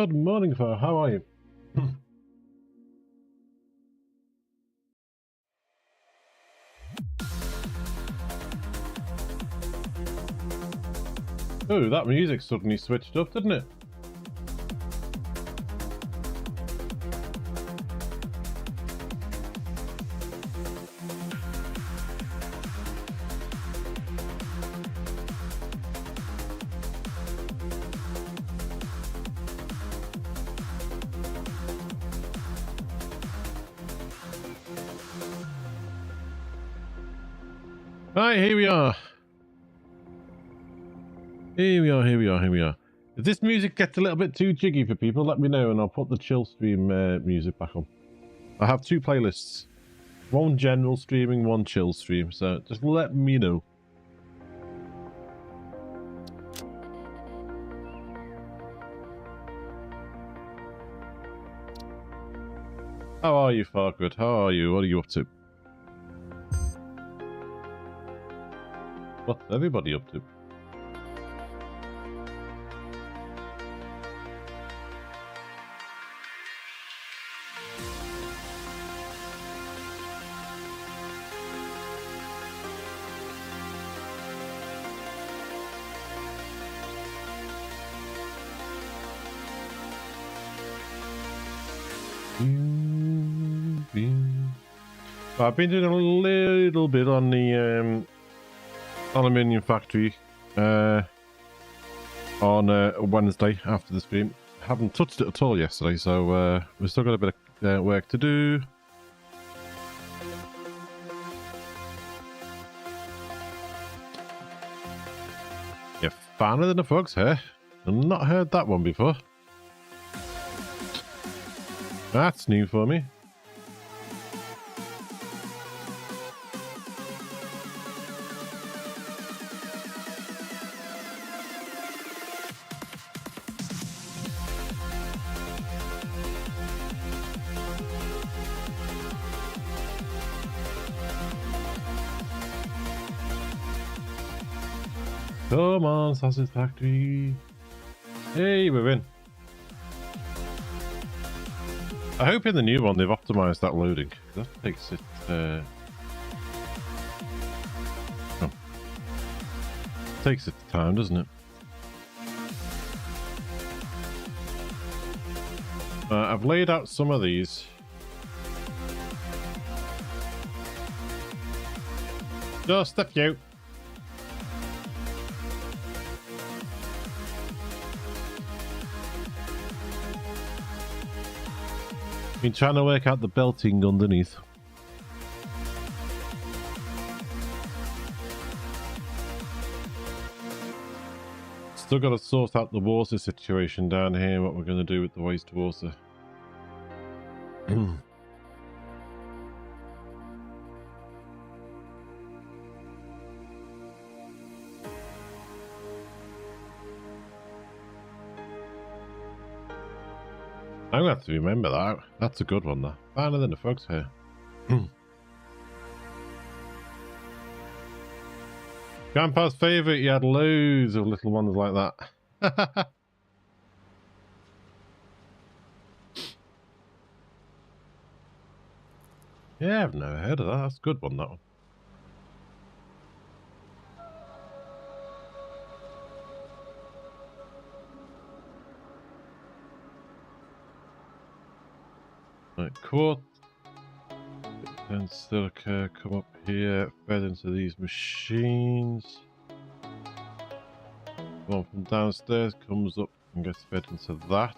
Good morning, Fur. How are you? Oh, that music suddenly switched up, didn't it? Right, here we are. Here we are. If this music gets a little bit too jiggy for people, let me know and I'll put the chill stream music back on. I have two playlists. One general streaming, one chill stream, so just let me know. How are you, Fargood? How are you? What are you up to? What's everybody up to? I've been doing a little bit on the Aluminium Factory on Wednesday after the stream. Haven't touched it at all yesterday, so we've still got a bit of work to do. You fan of the Fog's Hair? I've not heard that one before. That's new for me. Come on, Satisfactory. Hey, we're in. I hope in the new one they've optimized that loading. That takes it. Takes its time, doesn't it? I've laid out some of these. Just a few. Been trying to work out the belting underneath. Still got to sort out the water situation down here, what we're going to do with the wastewater. I'm going to have to remember that. That's a good one, though. Finer than the Fog's Hair. Grandpa's favourite, he had loads of little ones like that. Yeah, I've never heard of that. That's a good one, that one. Right, quartz and silica come up here, fed into these machines. One from downstairs comes up and gets fed into that.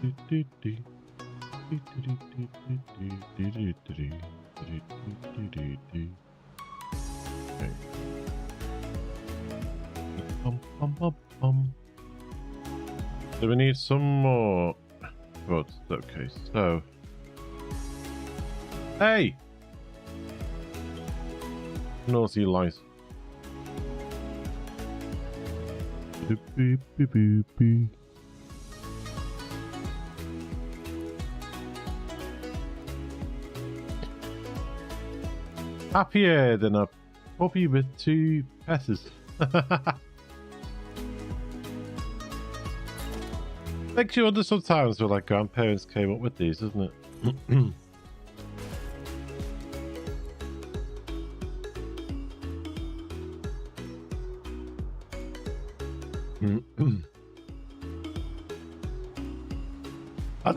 Okay. So we need some more. Good. Okay, so. Hey! Naughty light. Happier than a puppy with two peters. Makes you wonder sometimes where like grandparents came up with these, doesn't it? I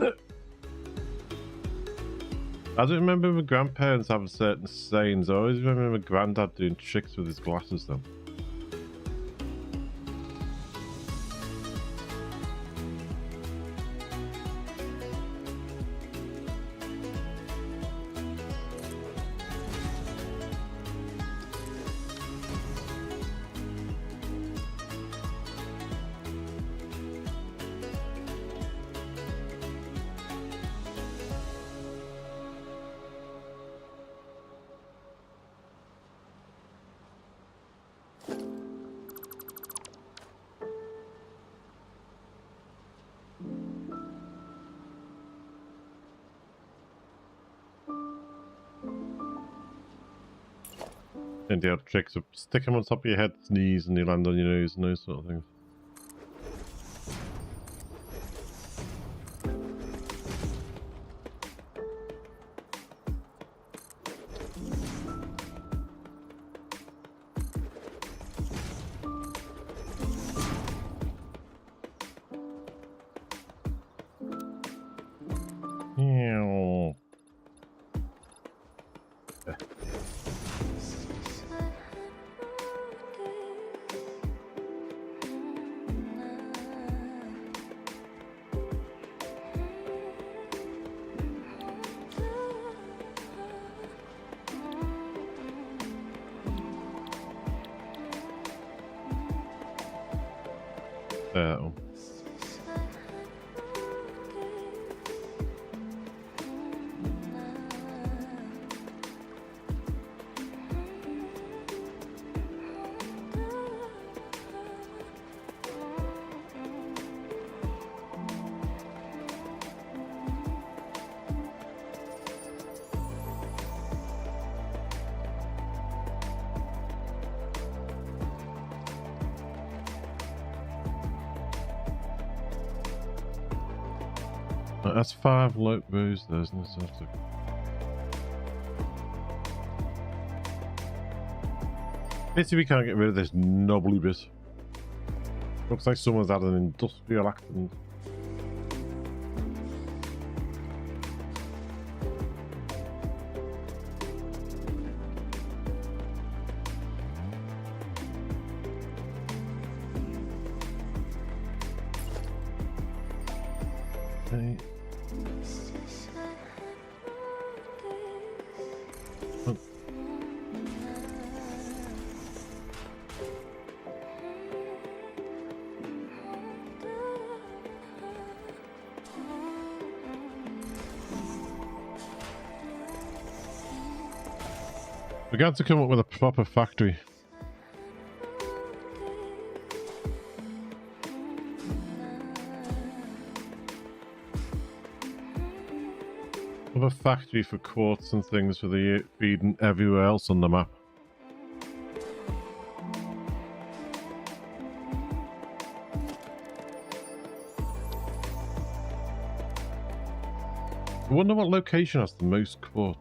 don't remember my grandparents having certain sayings. I always remember my granddad doing tricks with his glasses though. And the other tricks of stick them on top of your head, sneeze, and you land on your nose and those sort of things. That's 5 low rows there, isn't it? Basically, we can't get rid of this knobbly bit. Looks like someone's had an industrial accident. Okay. Oh. We got to come up with a proper factory. A factory for quartz and things for the feeding everywhere else on the map. I wonder what location has the most quartz.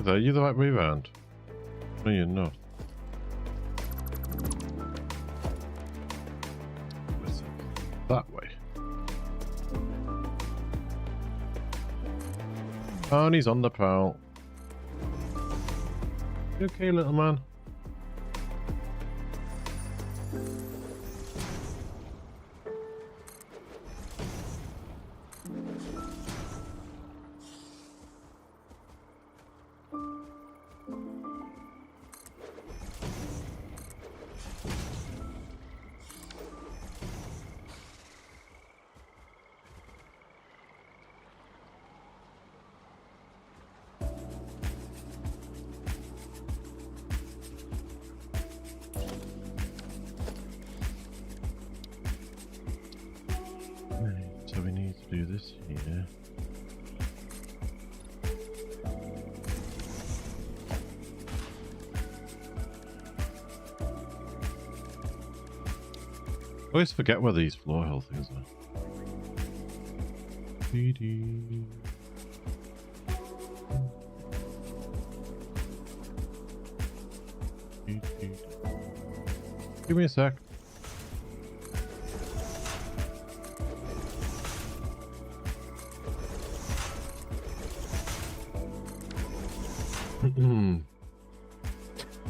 Are you the right way around? No, you're not. That way. Oh, and he's on the prowl. You okay, little man? do this here. I always forget where these floor health things are. Give me a sec.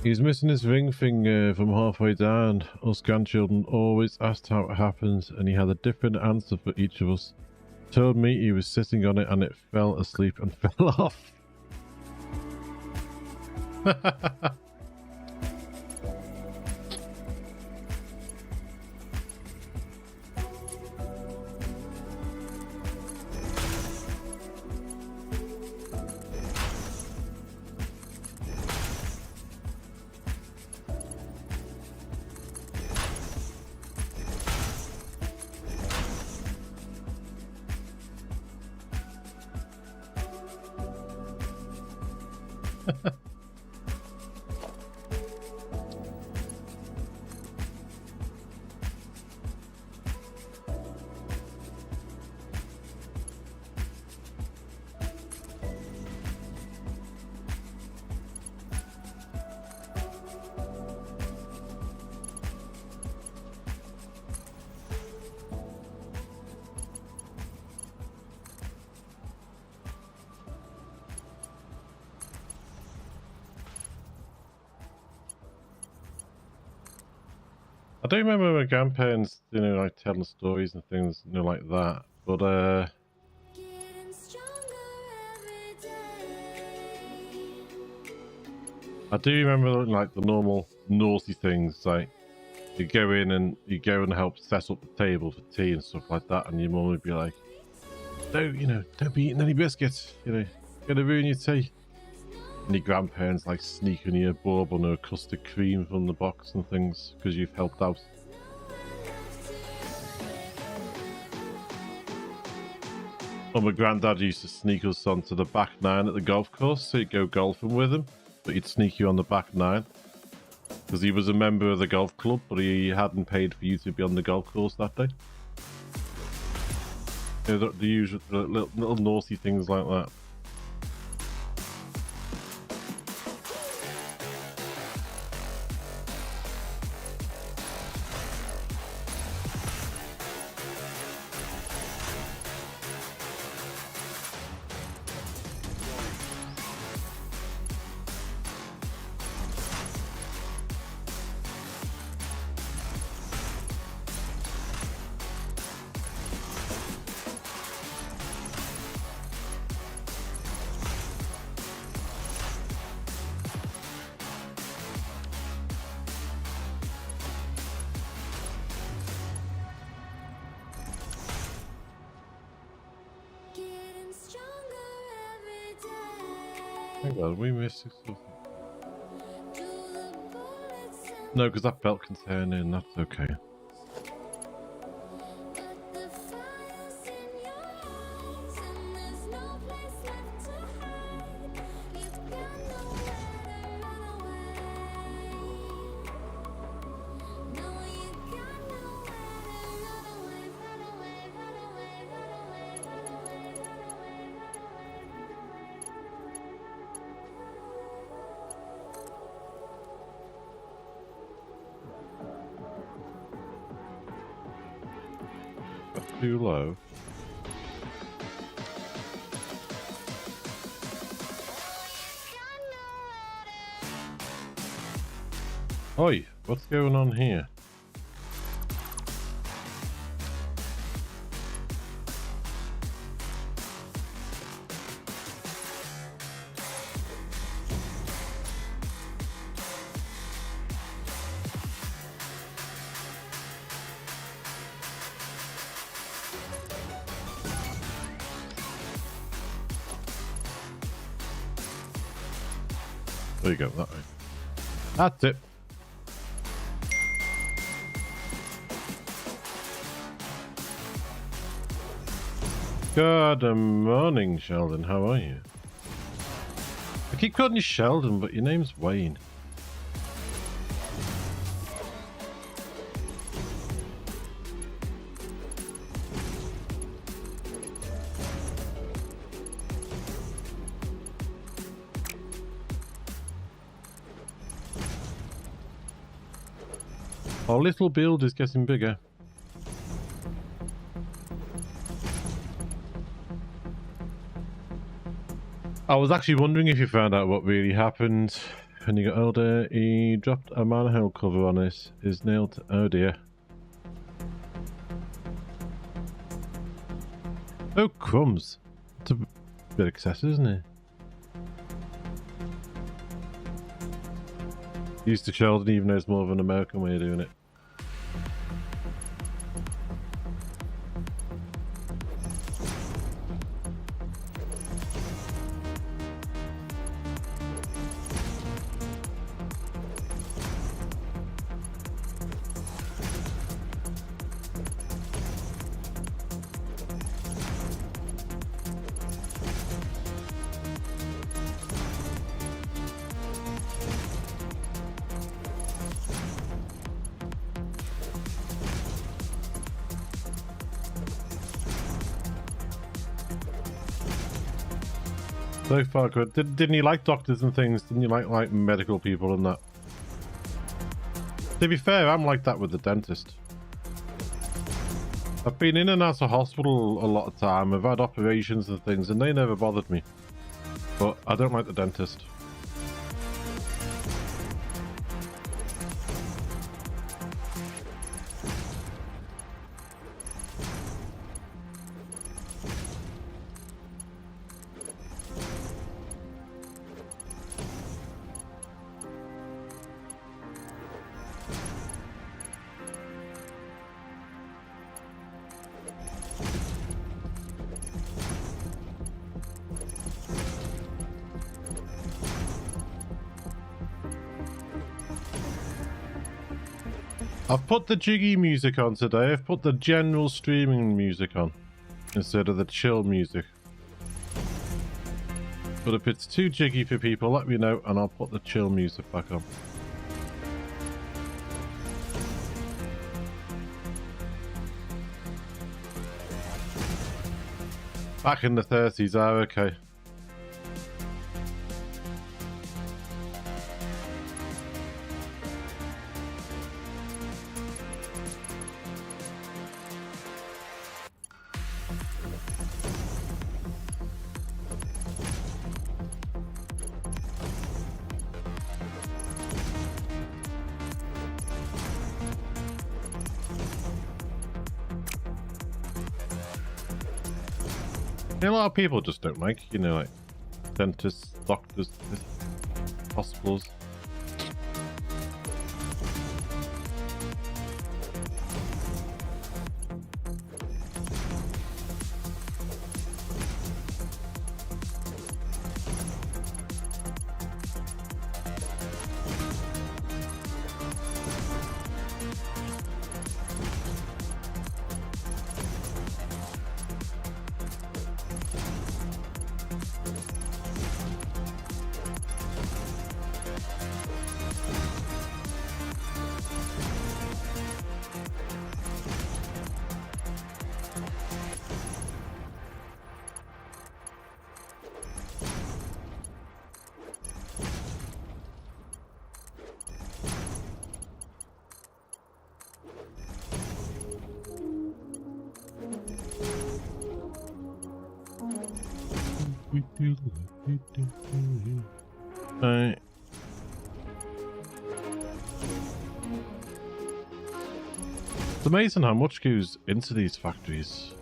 He's missing his ring finger from halfway down. Us grandchildren always asked how it happens, and he had a different answer for each of us. Told me he was sitting on it and it fell asleep and fell off. I do remember my grandparents, you know, like telling stories and things, you know, like that. But I do remember like the normal naughty things, like you go in and help set up the table for tea and stuff like that, and your mum would be like, don't be eating any biscuits, you know, gonna ruin your tea. And your grandparents like sneaking you a bourbon or custard cream from the box and things because you've helped out. Well, my granddad used to sneak us onto the back nine at the golf course, so he'd go golfing with him, but he'd sneak you on the back nine because he was a member of the golf club, but he hadn't paid for you to be on the golf course that day. You know, the usual little naughty things like that. Hang on, we missed something. No, because that belt can turn in, that's okay. Too low. Oi, what's going on here? There you go, that way. That's it. Good morning, Sheldon. How are you? I keep calling you Sheldon, but your name's Wayne. Our little build is getting bigger. I was actually wondering if you found out what really happened when you got older. He dropped a manhole cover on it. Is nailed to... Oh dear. Oh crumbs. It's a bit excessive, isn't it? Used to Sheldon, even though it's more of an American way of doing it. So far good. Didn't you like doctors and things? Didn't you like medical people and that? To be fair, I'm like that with the dentist. I've been in and out of hospital a lot of time. I've had operations and things and they never bothered me. But I don't like the dentist. I've put the jiggy music on today. I've put the general streaming music on instead of the chill music. But if it's too jiggy for people, let me know and I'll put the chill music back on. Back in the 30s, okay. A lot of people just don't like, you know, like dentists, doctors, hospitals. Right. It's amazing how much goes into these factories.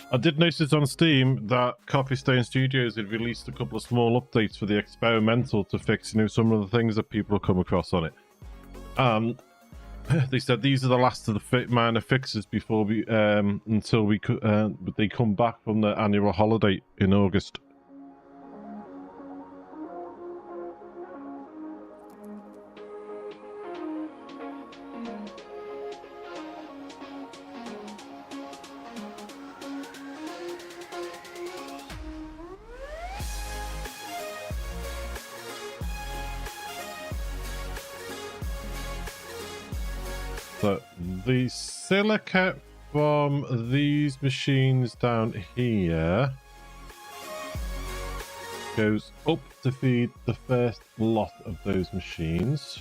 I did notice on Steam that Coffee Stain Studios had released a couple of small updates for the experimental to fix, you know, some of the things that people come across on it. They said these are the last of the minor fixes before we until we could they come back from the annual holiday in August. So the silica from these machines down here goes up to feed the first lot of those machines.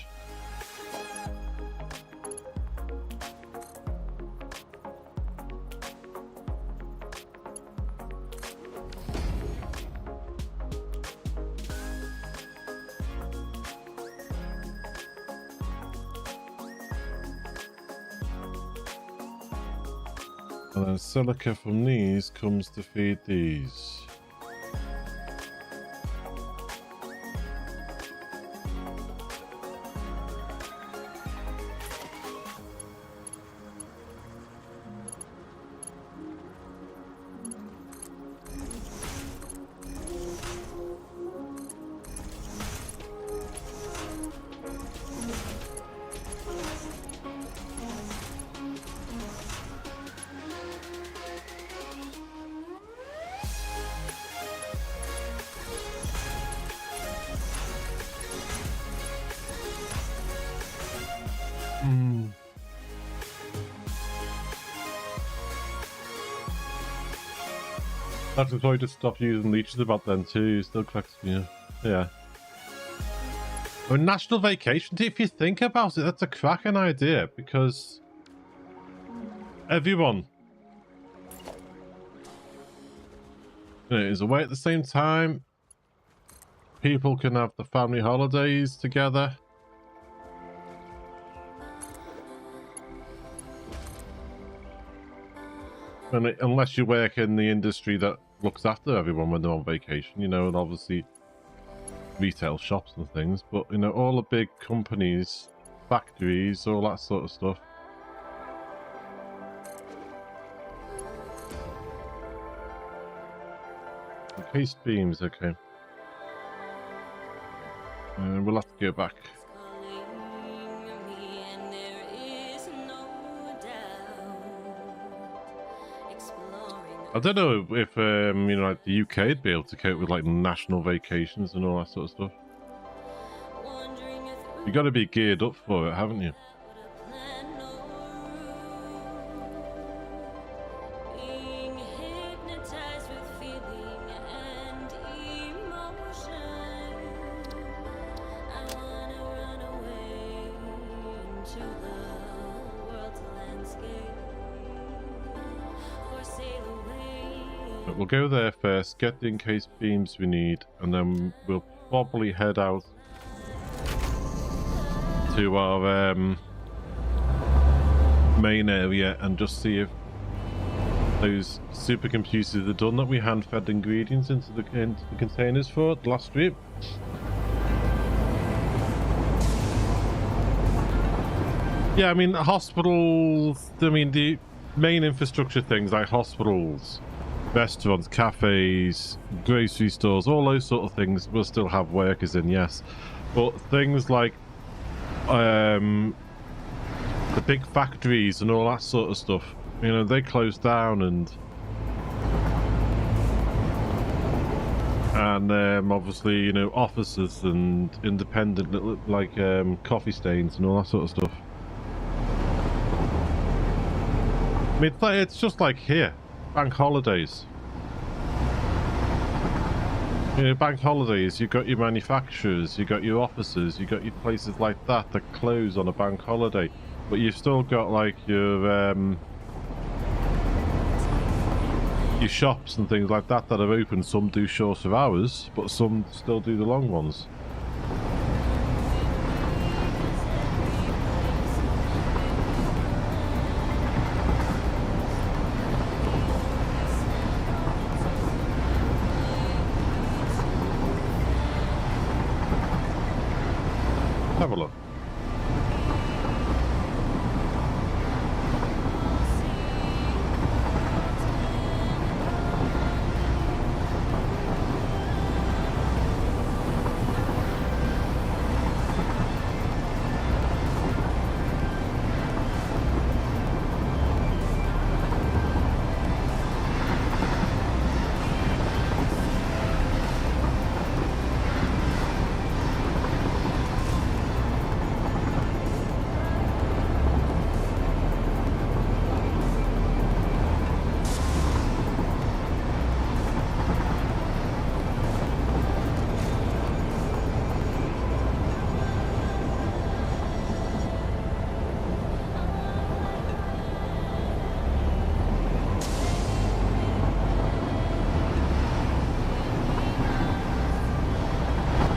And then silica from these comes to feed these. That's why I just stopped using leeches about then too. Still collects me. Yeah. I mean, national vacation, if you think about it, that's a cracking idea because everyone is away at the same time. People can have the family holidays together. And unless you work in the industry that looks after everyone when they're on vacation, you know, and obviously retail shops and things, but you know, all the big companies, factories, all that sort of stuff. Case beams, okay. We'll have to go back. I don't know if you know, like the UK would be able to cope with like national vacations and all that sort of stuff. You got to be geared up for it, haven't you? We'll go there first, get the encased beams we need, and then we'll probably head out to our main area and just see if those supercomputers are done that we hand-fed ingredients into the containers for last week. Yeah, I mean, hospitals, I mean, the main infrastructure things like hospitals, restaurants, cafes, grocery stores, all those sort of things will still have workers in, yes. But things like the big factories and all that sort of stuff, you know, they close down, and obviously, you know, offices and independent, like coffee stains and all that sort of stuff. I mean, it's just like here. Bank holidays. You know, bank holidays, you've got your manufacturers, you've got your offices, you've got your places like that that close on a bank holiday. But you've still got like your shops and things like that that are open. Some do shorter hours, but some still do the long ones. Have a look.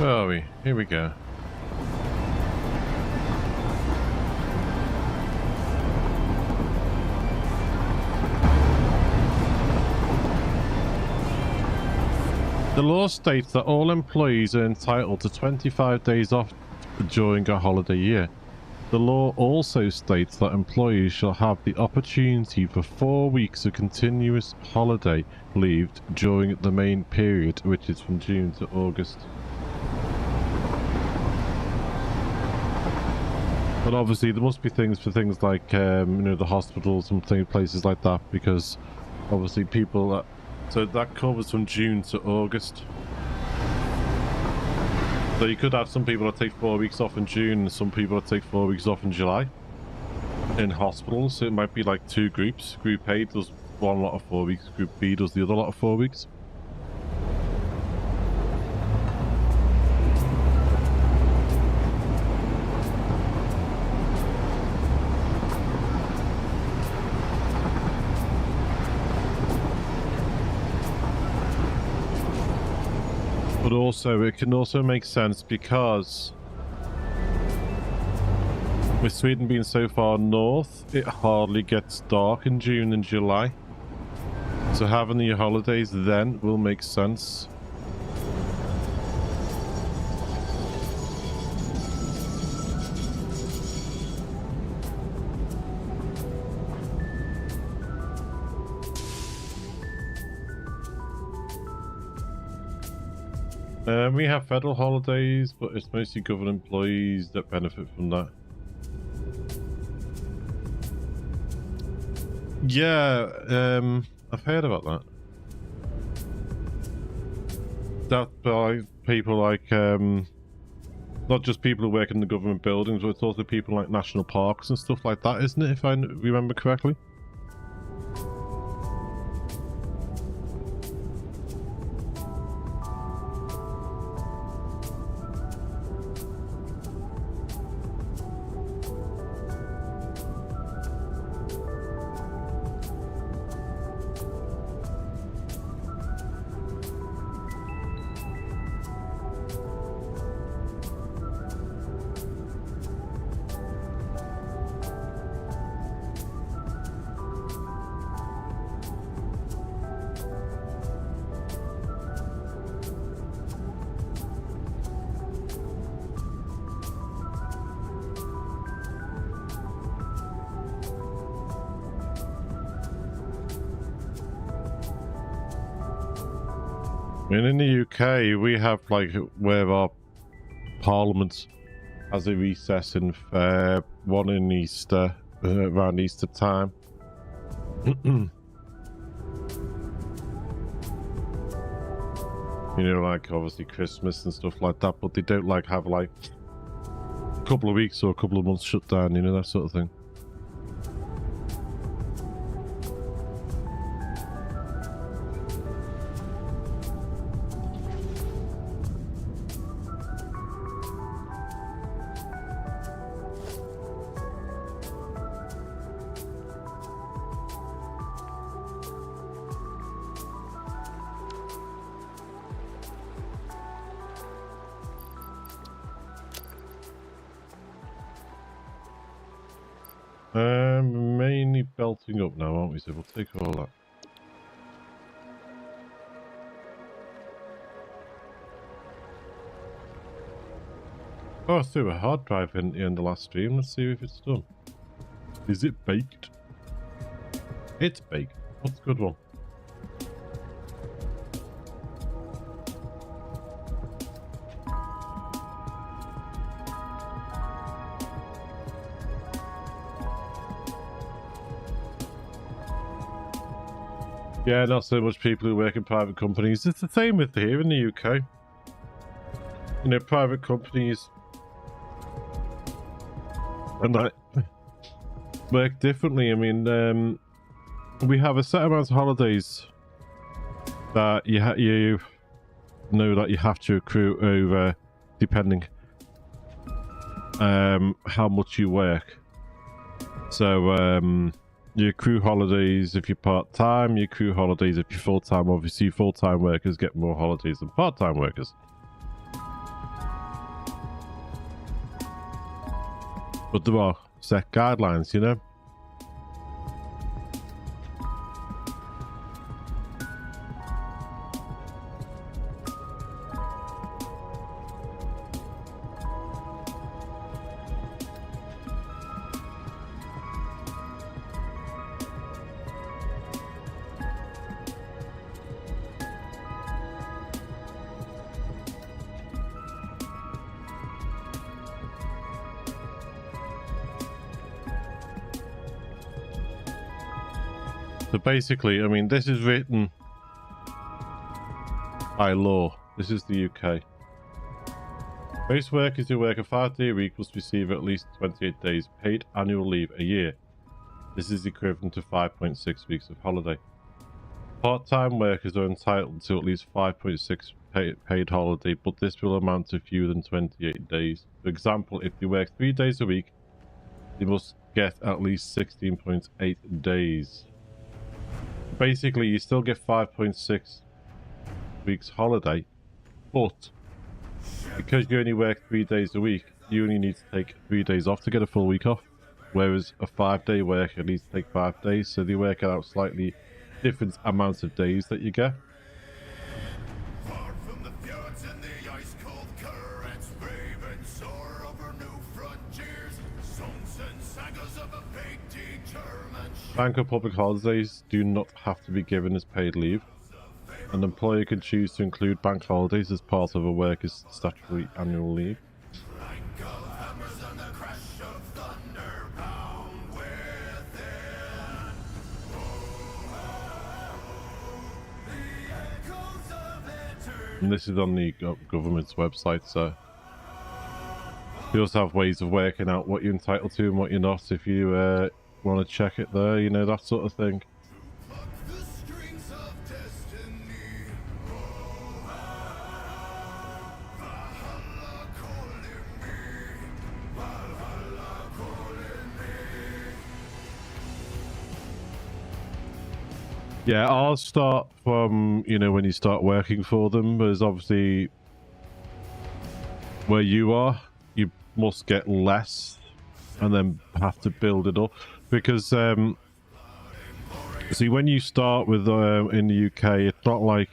Where are we? Here we go. The law states that all employees are entitled to 25 days off during a holiday year. The law also states that employees shall have the opportunity for 4 weeks of continuous holiday leave during the main period, which is from June to August. But obviously there must be things for things like, you know, the hospitals and places like that, because obviously people that... So that covers from June to August. So you could have some people that take 4 weeks off in June and some people that take 4 weeks off in July. In hospitals, so it might be like two groups. Group A does one lot of 4 weeks, Group B does the other lot of 4 weeks. But also, it can also make sense because with Sweden being so far north, it hardly gets dark in June and July. So having the holidays then will make sense. We have federal holidays, but it's mostly government employees that benefit from that. Yeah, I've heard about that. That's by people like, not just people who work in the government buildings, but it's also people like national parks and stuff like that, isn't it, if I remember correctly? And in the UK, we have like where our Parliament has a recess in Feb, one in Easter, around Easter time. You know, like obviously Christmas and stuff like that, but they don't like have like a couple of weeks or a couple of months shut down, you know, that sort of thing. Mainly belting up now, aren't we? So we'll take all that. Oh, I threw a hard drive in at the end of last stream. Let's see if it's done. Is it baked? It's baked. What's a good one? Yeah, not so much people who work in private companies. It's the same with here in the UK. You know, private companies and that work differently. I mean, we have a set amount of holidays that you know that you have to accrue over, depending how much you work. So you accrue holidays if you're part-time, you accrue holidays if you're full-time. Obviously, full-time workers get more holidays than part-time workers. But there are set guidelines, you know. So basically, I mean, this is written by law. This is the UK. Most workers who work a 5-day week must receive at least 28 days paid annual leave a year. This is equivalent to 5.6 weeks of holiday. Part-time workers are entitled to at least 5.6 paid holiday, but this will amount to fewer than 28 days. For example, if they work 3 days a week, they must get at least 16.8 days. Basically, you still get 5.6 weeks holiday, but because you only work 3 days a week, you only need to take 3 days off to get a full week off. Whereas a 5-day worker needs to take 5 days, so they work out slightly different amounts of days that you get. Bank or public holidays do not have to be given as paid leave. An employer can choose to include bank holidays as part of a worker's statutory annual leave. And this is on the government's website, so you also have ways of working out what you're entitled to and what you're not if you want to check it there, you know, that sort of thing. Yeah, I'll start from, you know, when you start working for them. There's obviously where you are, you must get less and then have to build it up. Because, see, when you start with in the UK, it's not like,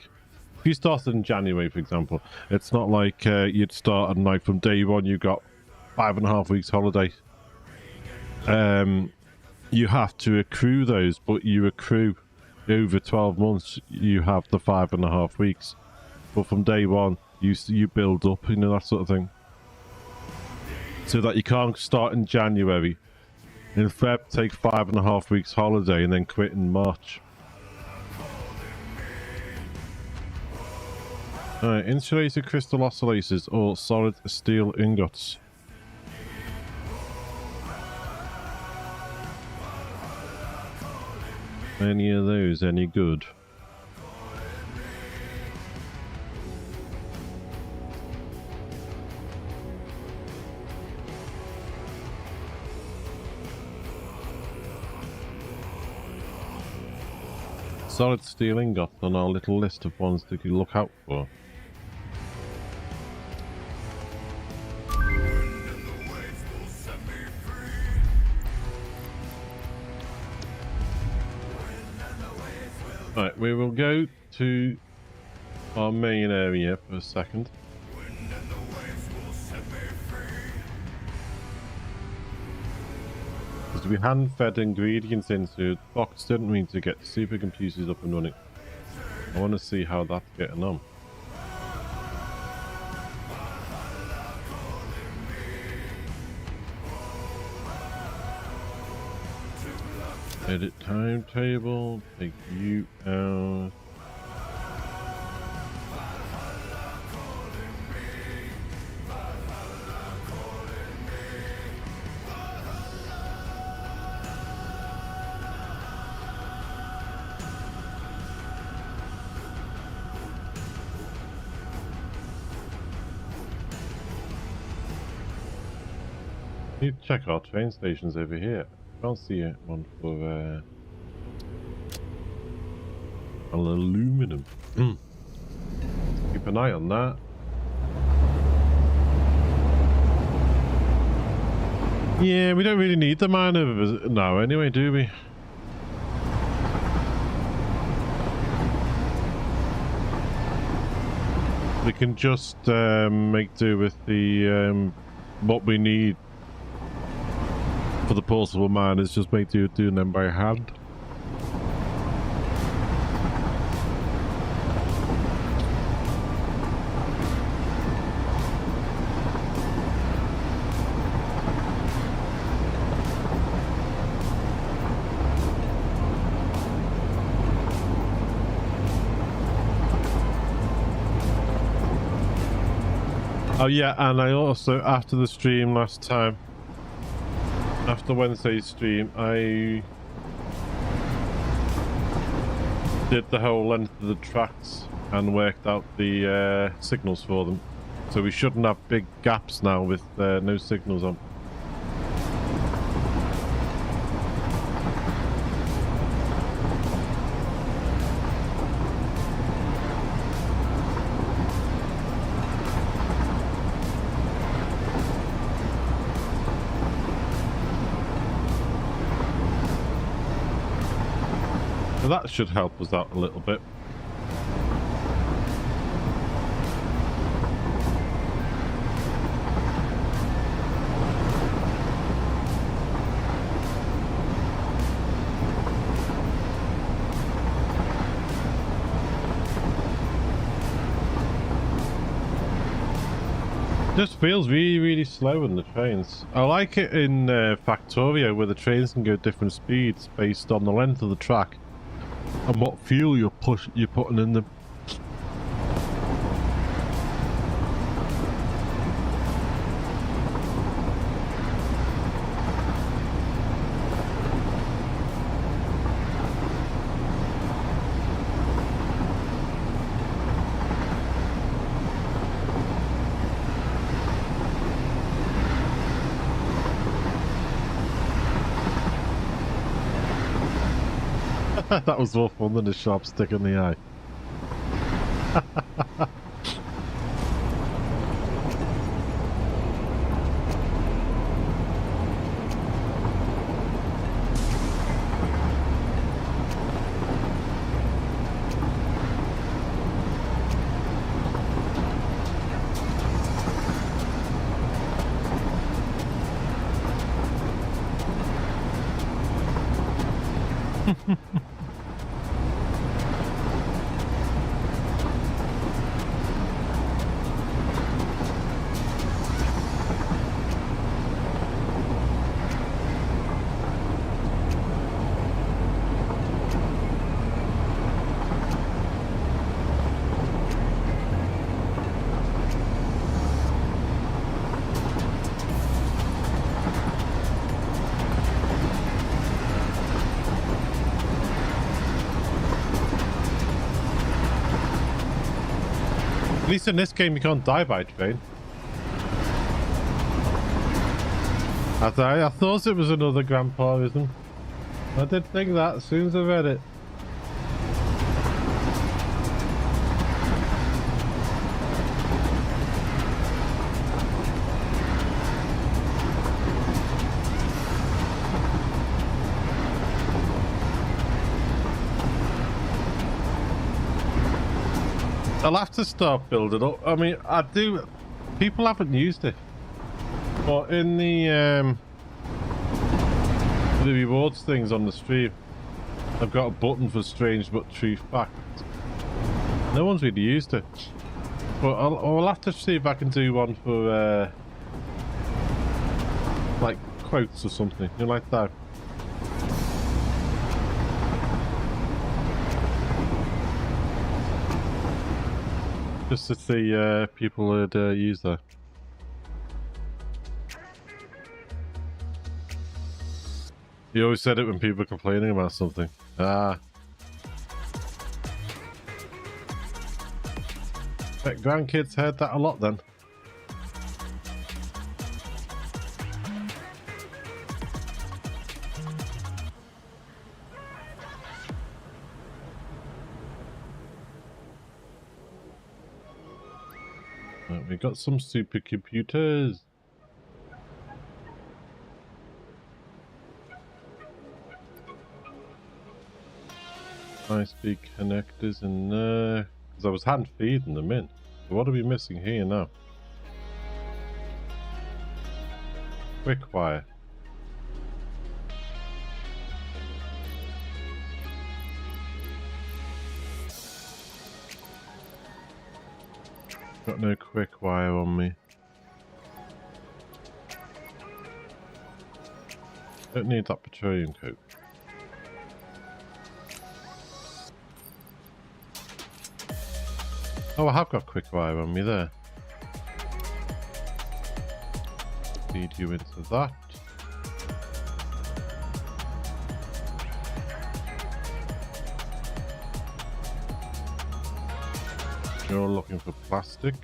if you started in January, for example, it's not like you'd start and like from day one you got 5.5 weeks holiday. You have to accrue those, but you accrue over 12 months, you have the 5.5 weeks. But from day one, you build up, you know, that sort of thing. So that you can't start in January, in Feb take 5.5 weeks holiday and then quit in March. Alright, insulated crystal oscillators or solid steel ingots. Any of those any good? Solid steel ingot on our little list of ones that you look out for. Right, we will go to our main area for a second. Because we hand-fed ingredients into the box didn't mean to get supercomputers up and running. I want to see how that's getting on. Edit timetable, take you out. Need to check our train stations over here. Can't see one for aluminium. Keep an eye on that. Yeah, we don't really need the miner now anyway, do we? We can just make do with the what we need for the portable miners, just make do doing them by hand. Oh yeah, and I also, after the stream last time, after Wednesday's stream, I did the whole length of the tracks and worked out the signals for them. So we shouldn't have big gaps now with no signals on. So that should help us out a little bit. Just feels really slow in the trains. I like it in Factorio where the trains can go different speeds based on the length of the track and what fuel you're putting in them. That was more fun than a sharp stick in the eye. At least in this game you can't die by train. I thought it was another grandpaism. I did think that as soon as I read it. I'll have to start building up. I mean, I do. People haven't used it, but in the rewards things on the stream, I've got a button for strange but true facts. No one's really used it, but I'll have to see if I can do one for like quotes or something, you know, like that. Just to see people would use that. You always said it when people are complaining about something. Ah. Bet grandkids heard that a lot then. We got some supercomputers. high-speed connectors in there. Because I was hand feeding them in. So what are we missing here now? Quick wire. Got no quick wire on me. Don't need that petroleum coke. Oh, I have got quick wire on me there. Feed you into that. You're looking for plastic.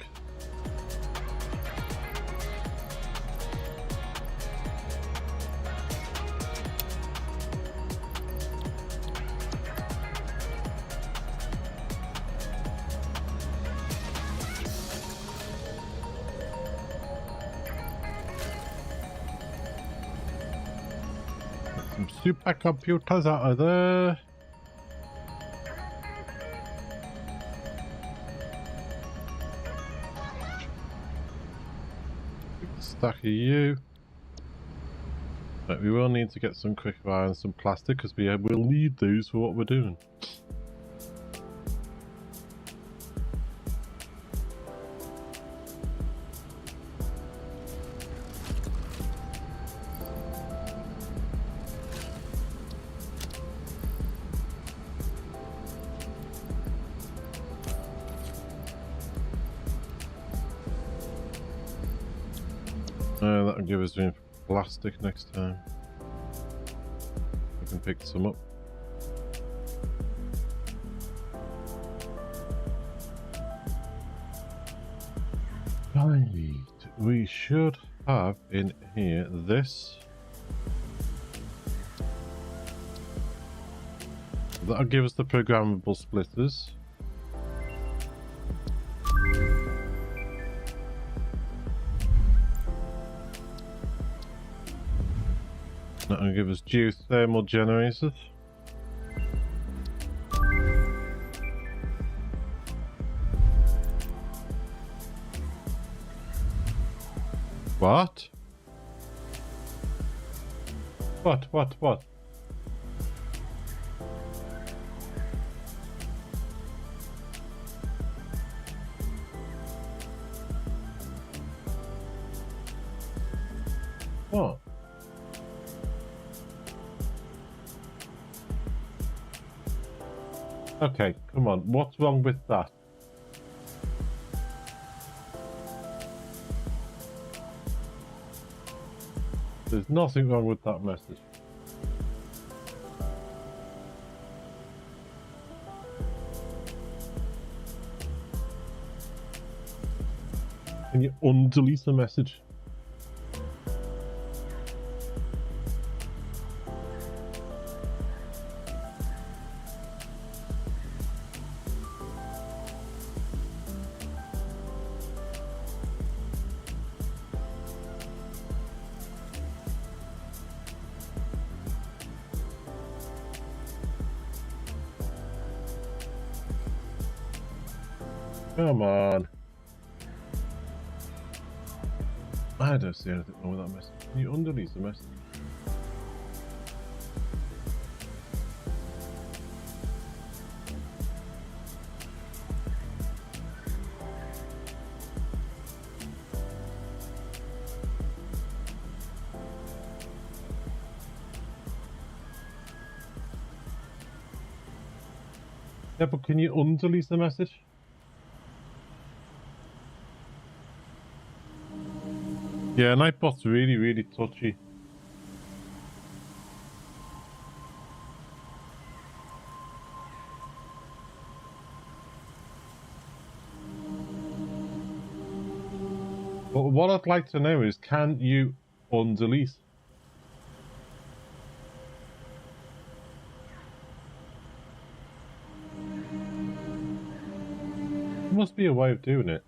Some supercomputers out of there. Stack of you. But we will need to get some quick wire and some plastic because we will need those for what we're doing. That'll give us room for plastic next time. I can pick some up. Right, we should have in here this. That'll give us the programmable splitters. That'll give us geothermal generators. What? What? What? Okay, come on. What's wrong with that? There's nothing wrong with that message. Can you undelete the message? Come on. I don't see anything wrong with that message. Can you undelete the message? Yeah, but can you undelete the message? Yeah, Nightbot's really touchy. But what I'd like to know is, can you undelete? There must be a way of doing it.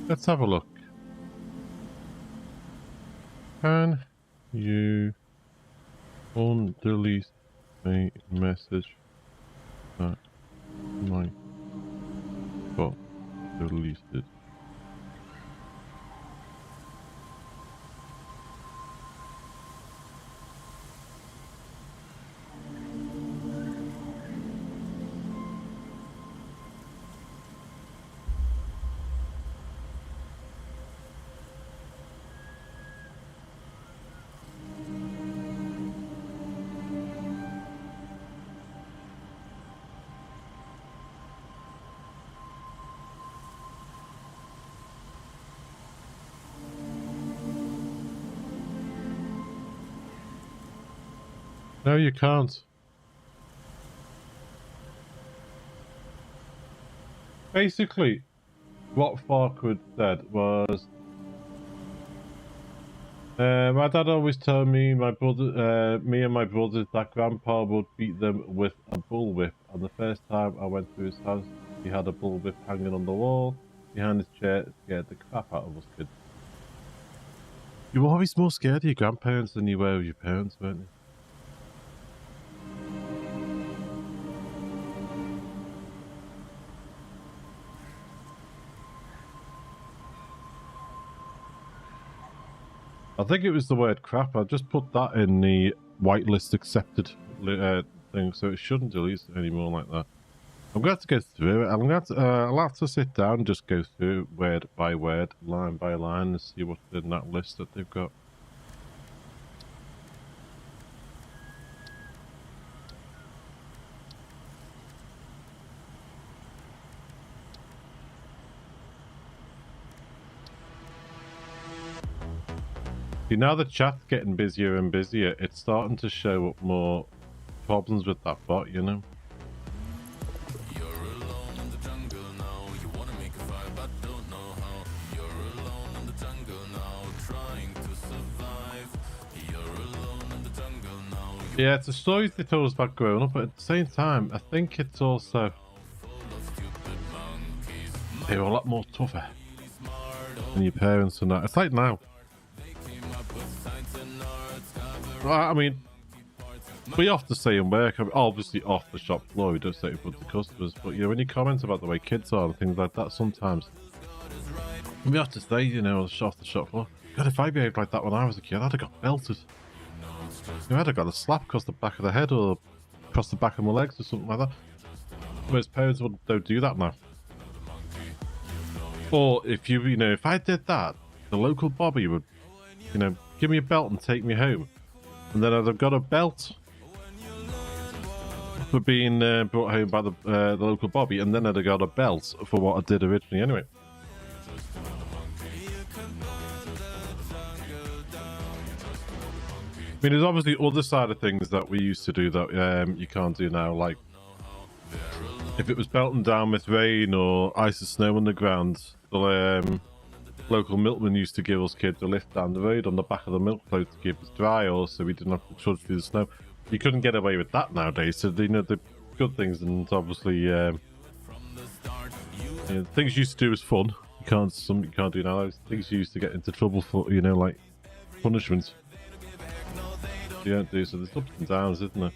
Let's have a look. Can you delete a message that might got deleted? No, you can't. Basically, what Farquaad said was, my dad always told me, me and my brothers, that Grandpa would beat them with a bullwhip. And the first time I went to his house, he had a bullwhip hanging on the wall behind his chair. It scared the crap out of us kids. You were always more scared of your grandparents than you were of your parents, weren't you? I think it was the word crap. I just put that in the whitelist accepted thing, so it shouldn't delete anymore like that. I'm going to have to go through it. I'll have to sit down and just go through word by word, line by line, and see what's in that list that they've got. See, now the chat's getting busier and busier, it's starting to show up more problems with that bot, you know? You're alone in the jungle now. You wanna make a fire but don't know how. You're alone in the jungle now, trying to survive. You're alone in the jungle now. Yeah, it's a story they told us about growing up, but at the same time, I think it's also... they were a lot more tougher than your parents and that. It's like now. I mean, we often say in work, obviously off the shop floor, we don't say it in front of customers, but you know, when you comment about the way kids are and things like that, sometimes we have to say, you know, off the shop floor, God, if I behaved like that when I was a kid, I'd have got belted. You know, I'd have got a slap across the back of the head or across the back of my legs or something like that. Whereas parents don't do that now. Or if you know, if I did that, the local Bobby would, you know, give me a belt and take me home. And then I'd have got a belt for being brought home by the local Bobby, and then I'd have got a belt for what I did originally anyway. I mean, there's obviously other side of things that we used to do that you can't do now, like if it was belting down with rain or ice and snow on the ground, the local milkman used to give us kids a lift down the road on the back of the milk float to keep us dry, or so we didn't have to trudge through the snow. You couldn't get away with that nowadays, so you know, the good things, and obviously you know, things you used to do was fun. You can't do now. Things you used to get into trouble for, you know, like punishments. You don't do, so there's ups and downs, isn't there?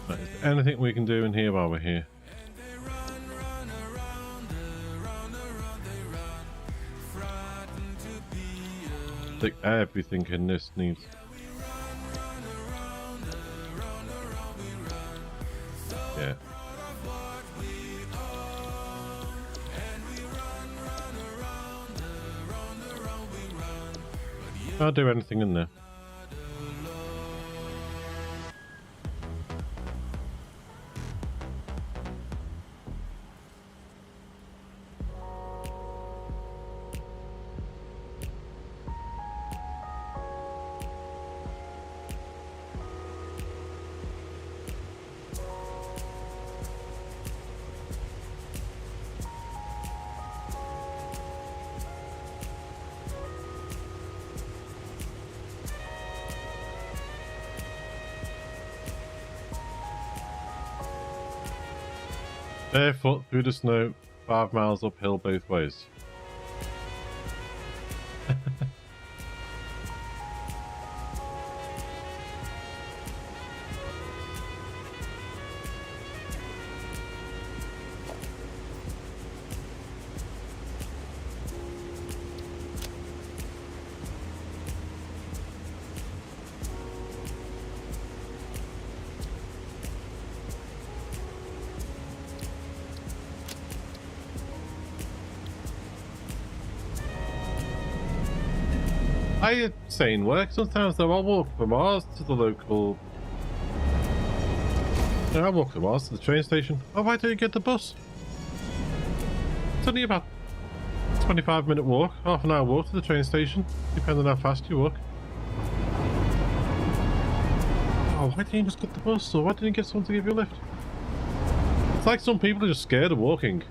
Is there anything we can do in here while we're here? I think everything in this needs. Yeah. Can't do anything in there. Barefoot through the snow, 5 miles uphill both ways. I say in work sometimes though, I'll walk from ours to the local... Yeah, I'll walk from ours to the train station. Oh, why don't you get the bus? It's only about 25-minute walk, half an hour walk to the train station, depending on how fast you walk. Oh, why didn't you just get the bus? Or why didn't you get someone to give you a lift? It's like some people are just scared of walking.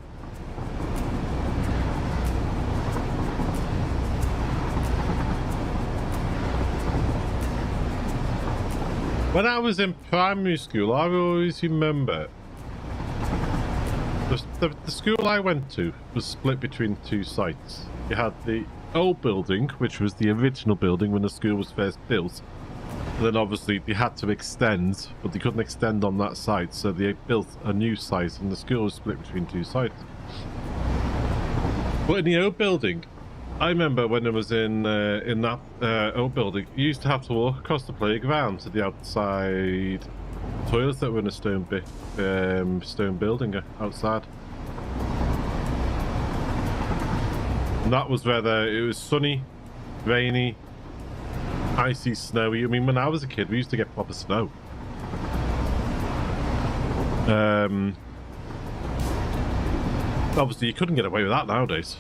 When I was in primary school, I always remember the school I went to was split between 2 sites. You had the old building, which was the original building when the school was first built. And then obviously they had to extend, but they couldn't extend on that site, so they built a new site, and the school was split between 2 sites. But in the old building, I remember when I was in that old building, you used to have to walk across the playground to the outside toilets that were in a stone building outside. And that was whether it was sunny, rainy, icy, snowy. I mean, when I was a kid, we used to get proper snow. Obviously, you couldn't get away with that nowadays.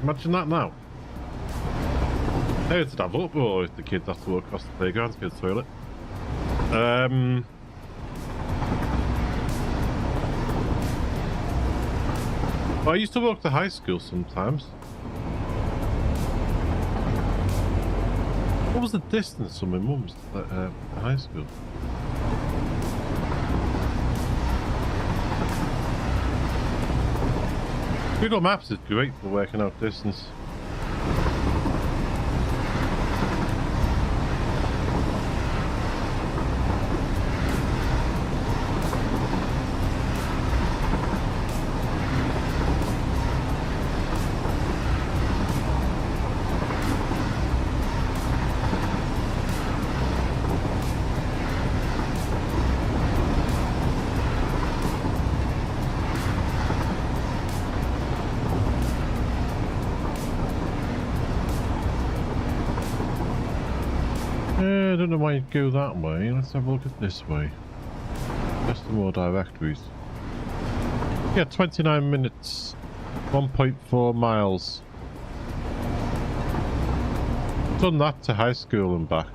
Imagine that now. Hey, it'd have uproar if the kids have to walk across the playground to go to the toilet. Well, I used to walk to high school sometimes. What was the distance from my mum's to high school? Google Maps is great for working out distance. I don't know why you'd go that way. Let's have a look at this way. Just more directories. Yeah, 29 minutes, 1.4 miles. Done that to high school and back.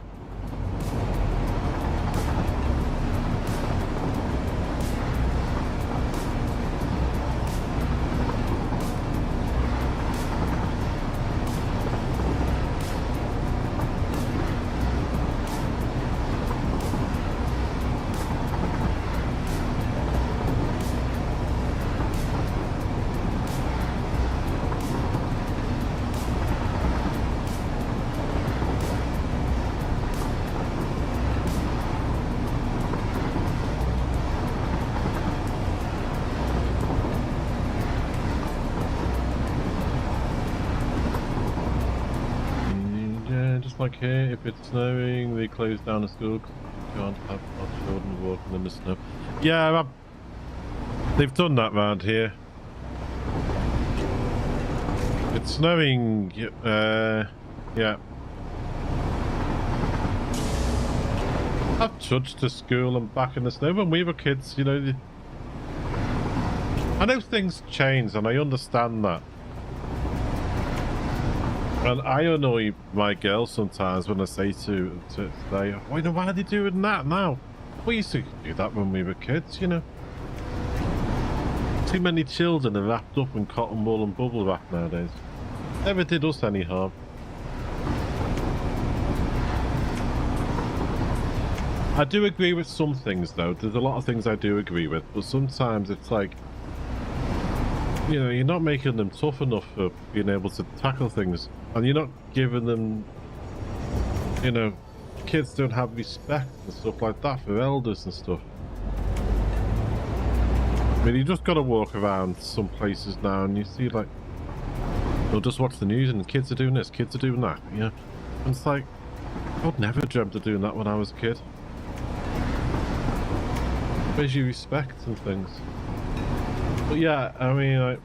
Like here, if it's snowing, they close down the school because you can't have our children walking in the snow. Yeah, they've done that round here. It's snowing, yeah. I've trudged to school and back in the snow when we were kids, you know. I know things change and I understand that. And I annoy my girls sometimes when I say to they, why are they doing that now? We used to do that when we were kids, you know. Too many children are wrapped up in cotton wool and bubble wrap nowadays. Never did us any harm. I do agree with some things though. There's a lot of things I do agree with, but sometimes it's like, You know, you're not making them tough enough for being able to tackle things, and you're not giving them, you know, kids don't have respect and stuff like that for elders and stuff. I mean, you just got to walk around some places now and you see, like, they'll just watch the news and kids are doing this, kids are doing that, you know. And it's like, I would never dreamt of doing that when I was a kid. Where's your respect and things? But yeah, I mean, I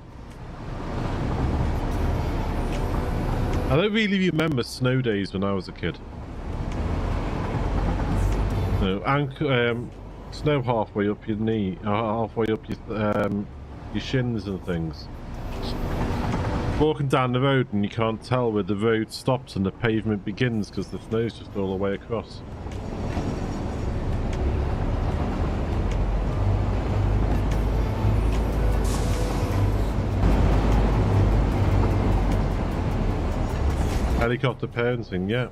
don't really remember snow days when I was a kid. No, and snow halfway up your knee, halfway up your shins and things. Walking down the road and you can't tell where the road stops and the pavement begins because the snow's just all the way across. Helicopter parenting, yeah.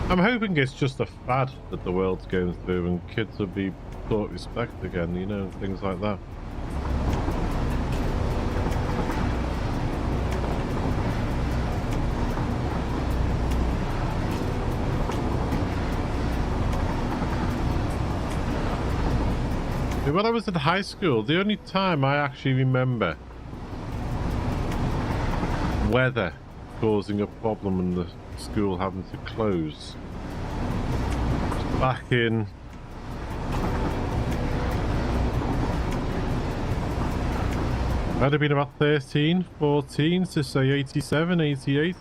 I'm hoping it's just a fad that the world's going through and kids will be taught respect again, you know, things like that. When I was in high school, the only time I actually remember weather causing a problem and the school having to close back in I'd have been about 13, 14 to say 87, 88.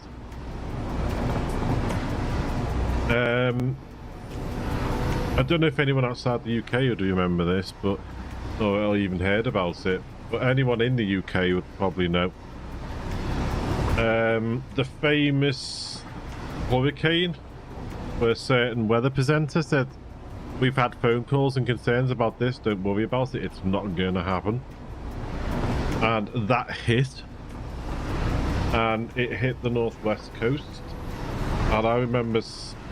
I don't know if anyone outside the UK would remember this, but or even heard about it, but anyone in the UK would probably know. The famous hurricane, where a certain weather presenter said, "We've had phone calls and concerns about this, don't worry about it, it's not going to happen." And that hit, and it hit the northwest coast. And I remember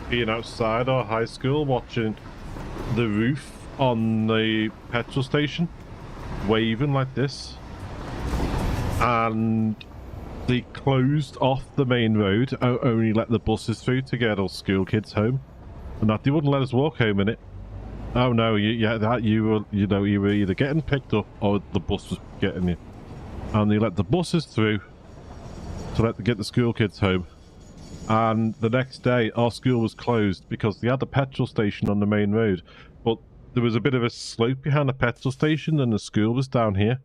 being outside our high school watching the roof on the petrol station waving like this, and they closed off the main road, only let the buses through to get all school kids home, and that they wouldn't let us walk home in it. Oh no, you were either getting picked up or the bus was getting you, and they let the buses through to get the school kids home. And the next day our school was closed because they had a petrol station on the main road, but there was a bit of a slope behind the petrol station and the school was down here,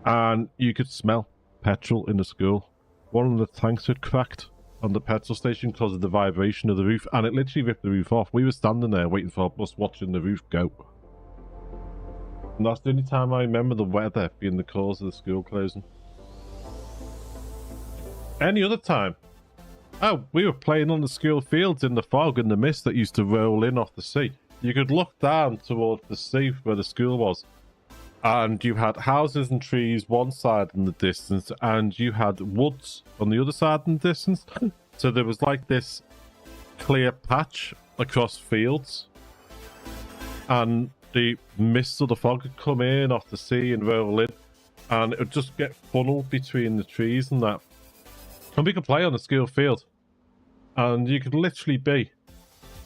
and you could smell petrol in the school. One of the tanks had cracked on the petrol station because of the vibration of the roof, and it literally ripped the roof off. We were standing there waiting for our bus, watching the roof go. And that's the only time I remember the weather being the cause of the school closing. Any other time, oh, we were playing on the school fields in the fog and the mist that used to roll in off the sea. You could look down towards the sea where the school was, and you had houses and trees one side in the distance, and you had woods on the other side in the distance. So there was like this clear patch across fields, and the mist of the fog would come in off the sea and roll in, and it would just get funneled between the trees and that. And we could play on the school field, and you could literally be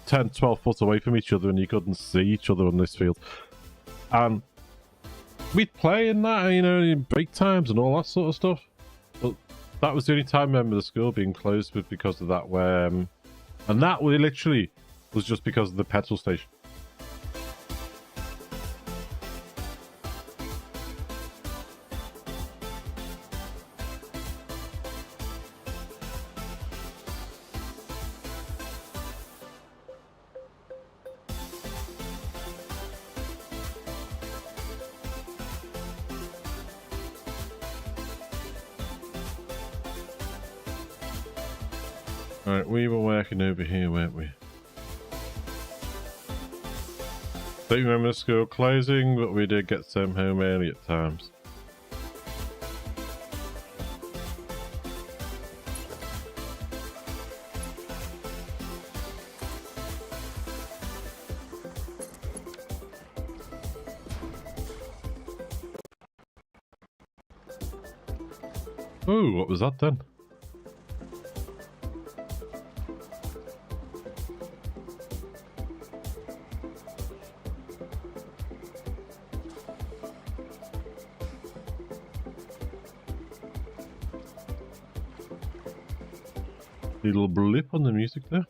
10, 12 foot away from each other and you couldn't see each other on this field. And we'd play in that, you know, in break times and all that sort of stuff. But that was the only time I remember the school being closed with because of that, where, and that literally was just because of the petrol station. Right, we were working over here, weren't we? Don't remember the school closing, but we did get sent home early at times. Oh, what was that then? Little blip on the music there.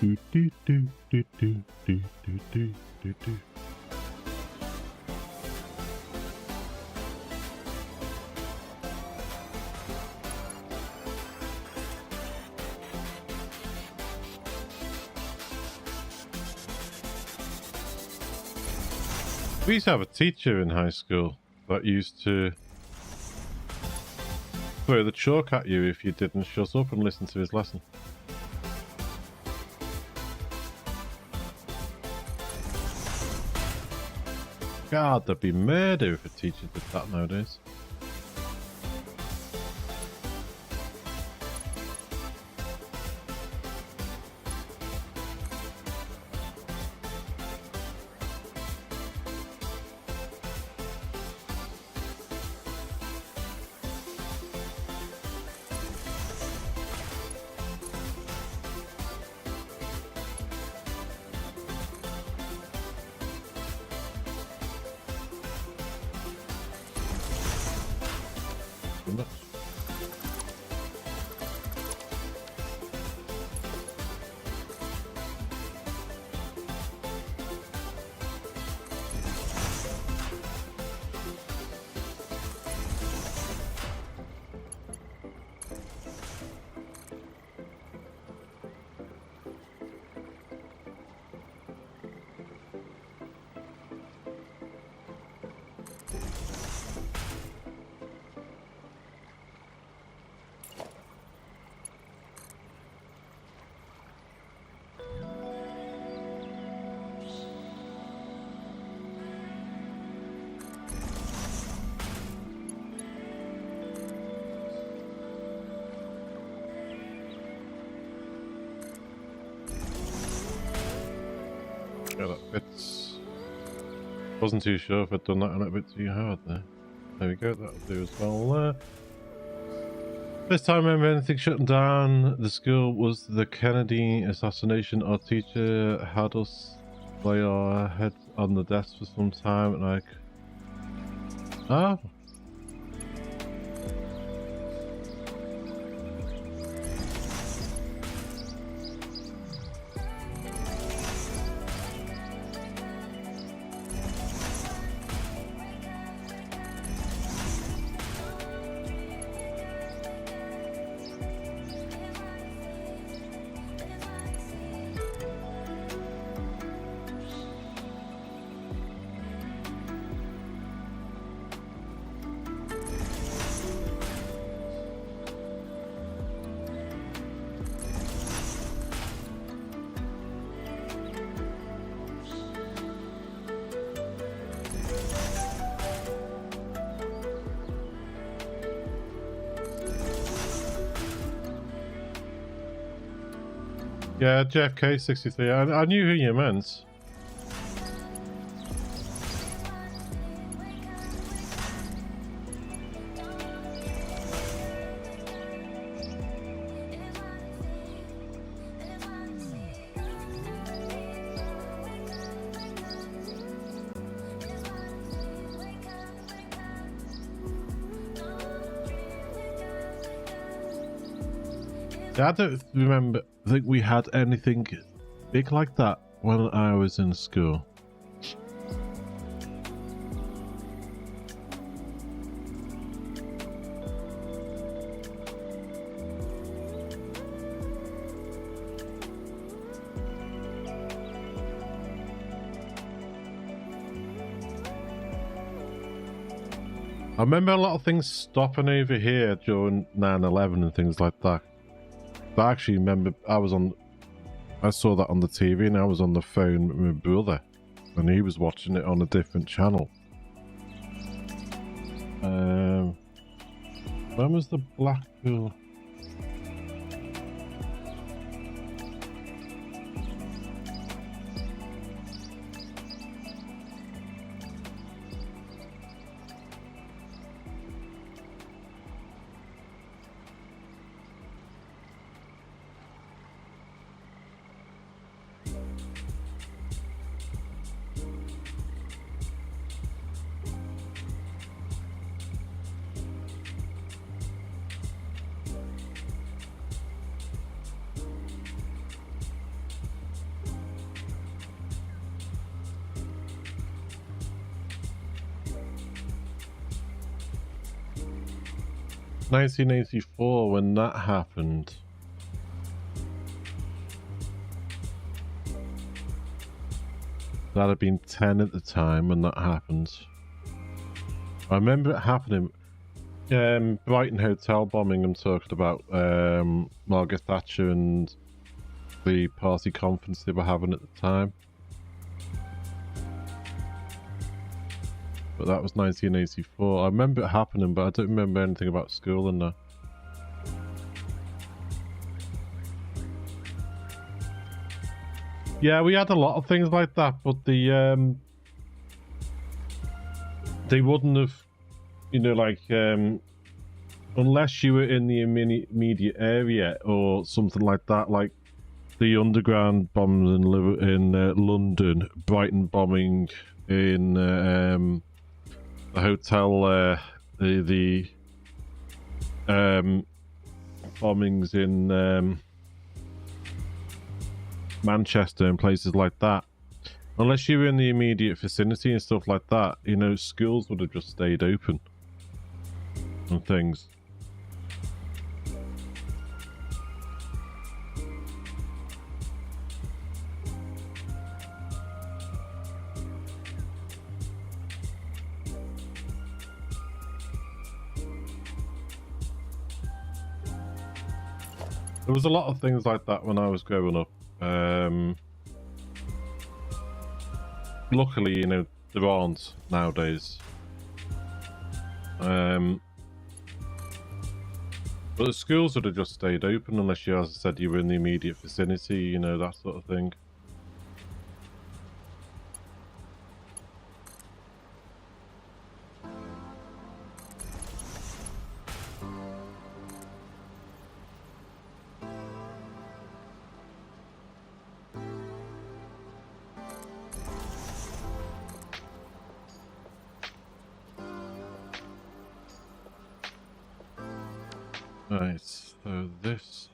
Do do do do do do do do do do. We used to have a teacher in high school that used to throw the chalk at you if you didn't shut up and listen to his lesson. God, there'd be murder if a teacher did that nowadays. Yeah, that fits. Wasn't too sure if I'd done that a little bit too hard there. There we go, that'll do as well there. This time I remember anything shutting down the school was the Kennedy assassination. Our teacher had us lay our heads on the desk for some time and like... Ah! Yeah, JFK 63. I knew who you meant. I don't think we had anything big like that when I was in school. I remember a lot of things stopping over here during 9/11 and things like that. But I actually remember I saw that on the TV and I was on the phone with my brother and he was watching it on a different channel. When was the Blackpool? ...1984 when that happened. That'd have been 10 at the time when that happened. I remember it happening. Brighton Hotel bombing I'm talking about. Margaret Thatcher and the party conference they were having at the time. But that was 1984. I remember it happening, but I don't remember anything about school and that. Yeah, we had a lot of things like that, but they wouldn't have, you know, like, unless you were in the immediate area or something like that, like the underground bombs in London, Brighton bombing in the hotel, the bombings in Manchester and places like that. Unless you were in the immediate vicinity and stuff like that, you know, schools would have just stayed open and things. There was a lot of things like that when I was growing up. Luckily, you know, there aren't nowadays. But the schools would have just stayed open unless you, as I said, you were in the immediate vicinity, you know, that sort of thing. Right, so this...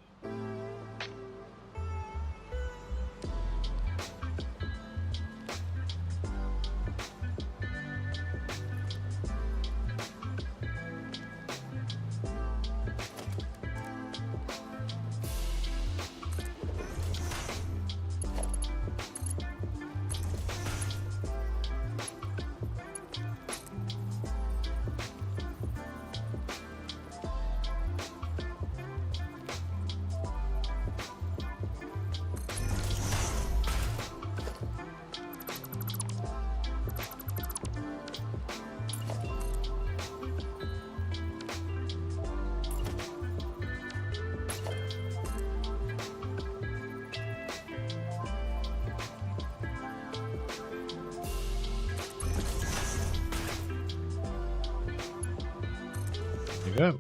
There you go.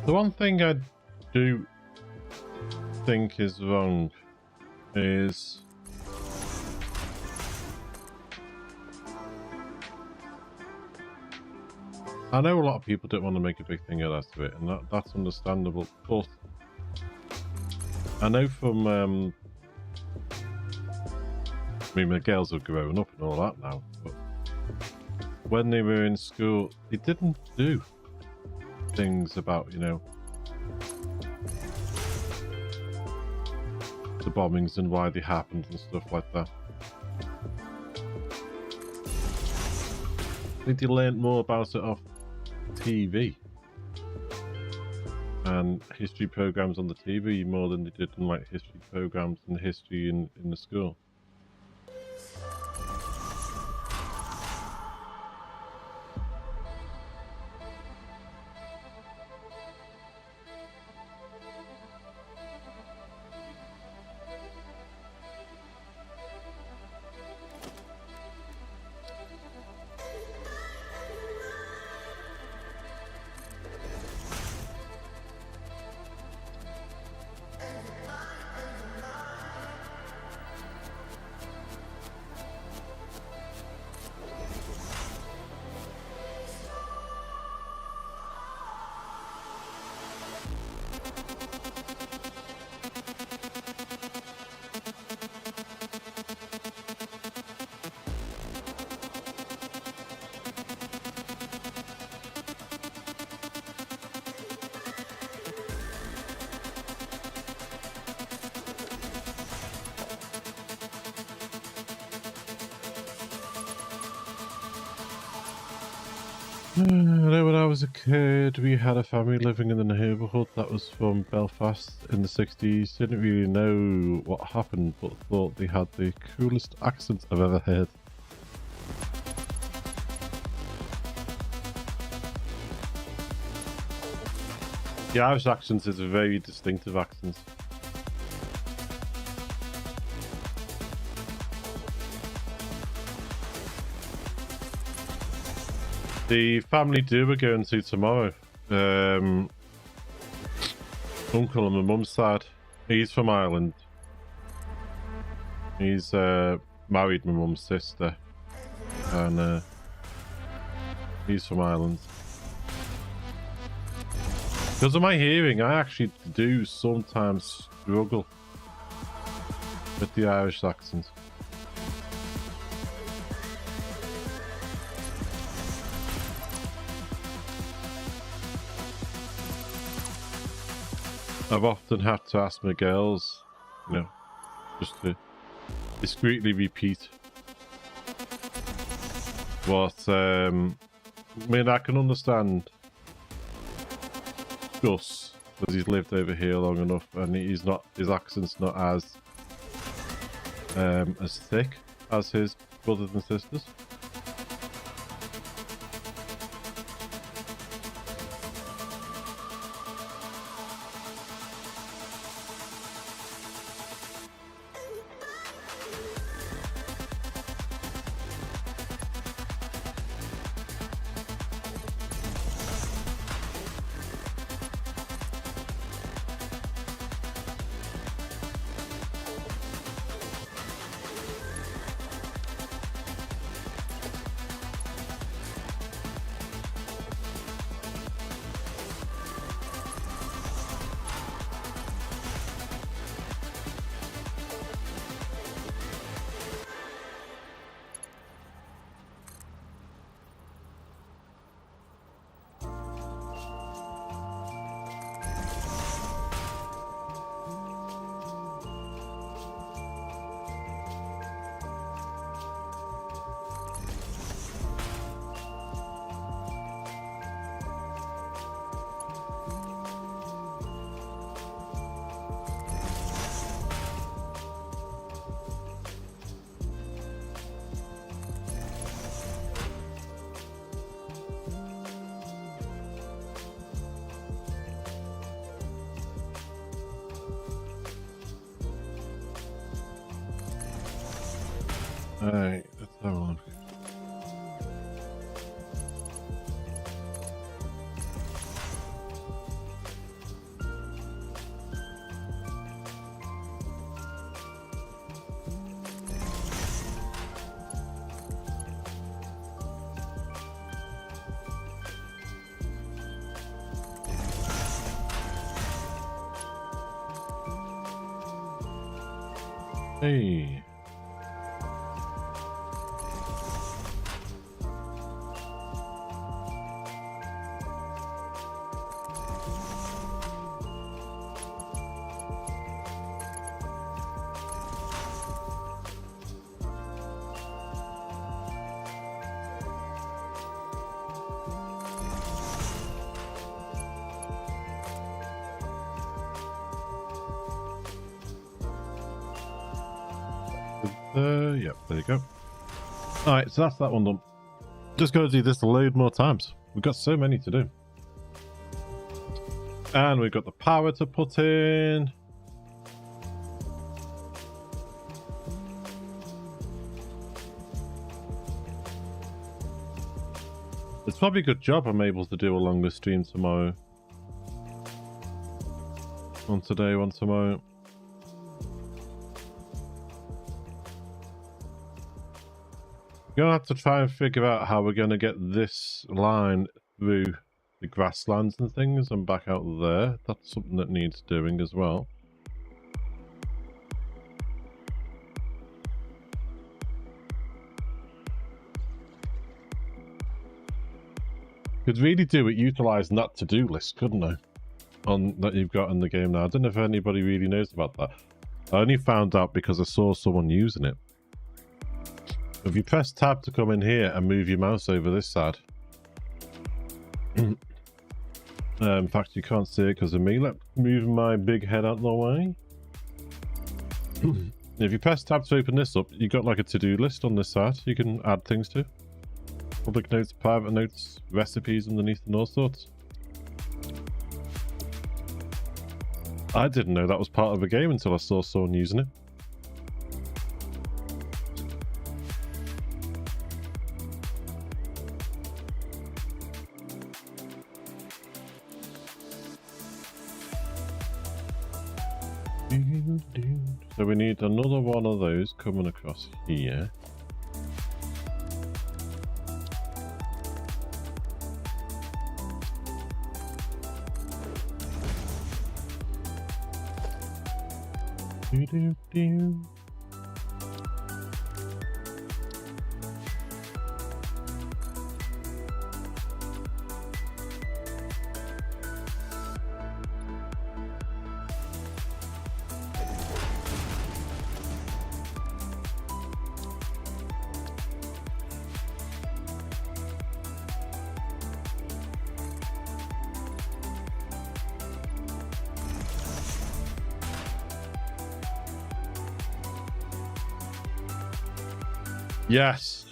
The one thing I do think is wrong is I know a lot of people don't want to make a big thing out of it, and that's understandable, but I know from I mean, the girls have grown up and all that now, but when they were in school, they didn't do things about, you know, the bombings and why they happened and stuff like that. I think they learned more about it off TV and history programs on the TV more than they did in like history programs and history in the school. I know when I was a kid, we had a family living in the neighbourhood that was from Belfast in the 60s. Didn't really know what happened, but thought they had the coolest accent I've ever heard. The Irish accent is a very distinctive accent. The family do we're going to tomorrow. Uncle on my mum's side. He's from Ireland. He's married my mum's sister. And he's from Ireland. Because of my hearing, I actually do sometimes struggle with the Irish accent. I've often had to ask my girls, you know, just to discreetly repeat what, I mean, I can understand Gus, because he's lived over here long enough, and he's not, his accent's not as thick as his brothers and sisters. Alright, let's have a look. Hey. Yep, there you go. Alright, so that's that one done. Just gotta do this a load more times. We've got so many to do. And we've got the power to put in. It's probably a good job I'm able to do a longer stream tomorrow. One today, one tomorrow. We're going to have to try and figure out how we're going to get this line through the grasslands and things and back out there. That's something that needs doing as well. Could really do with utilising that to-do list, couldn't I? That you've got in the game now. I don't know if anybody really knows about that. I only found out because I saw someone using it. If you press tab to come in here and move your mouse over this side. In fact, you can't see it because of me. Let me move my big head out of the way. If you press tab to open this up, you've got like a to-do list on this side you can add things to. Public notes, private notes, recipes underneath and all sorts. I didn't know that was part of the game until I saw someone using it. So we need another one of those coming across here. Do. Yes.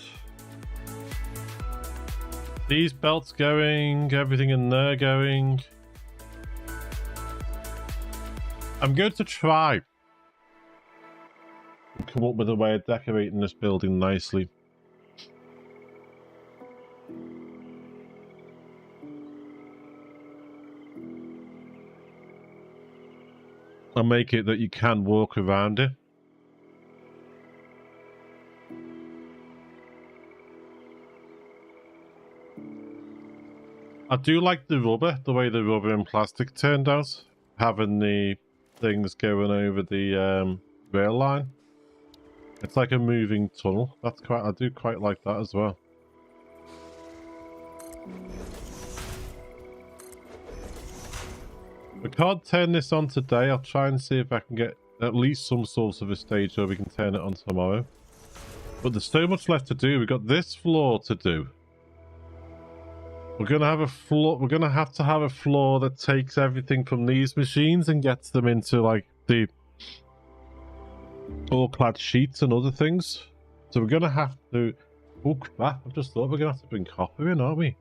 These belts going, everything in there going. I'm going to try and come up with a way of decorating this building nicely. I'll make it that you can walk around it. I do like the rubber, the way the rubber and plastic turned out. Having the things going over the rail line. It's like a moving tunnel. That's quite, I do quite like that as well. We can't turn this on today. I'll try and see if I can get at least some sort of a stage where we can turn it on tomorrow. But there's so much left to do. We've got this floor to do. We're gonna have a floor. We're gonna have to have a floor that takes everything from these machines and gets them into like the all-clad sheets and other things. So we're gonna have to. Oh crap! I just thought we're gonna have to bring copper in, aren't we?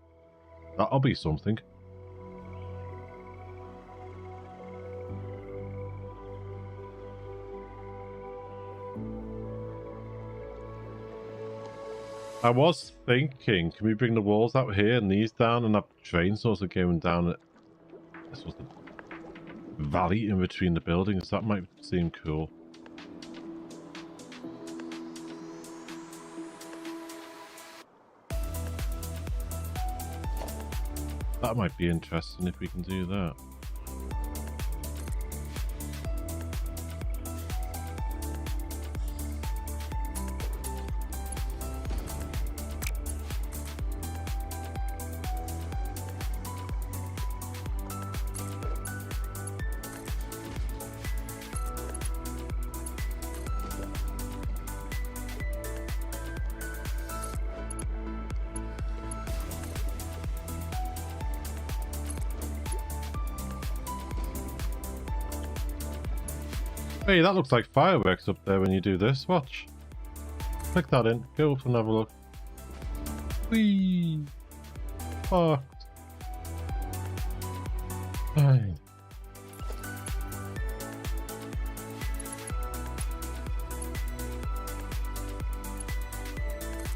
That'll be something. I was thinking, can we bring the walls out here and these down and have the train sort of going down it? This was the valley in between the buildings. That might seem cool. That might be interesting if we can do that. Hey, that looks like fireworks up there when you do this. Watch. Click that in. Go up and have a look. Whee! Fucked. Fine.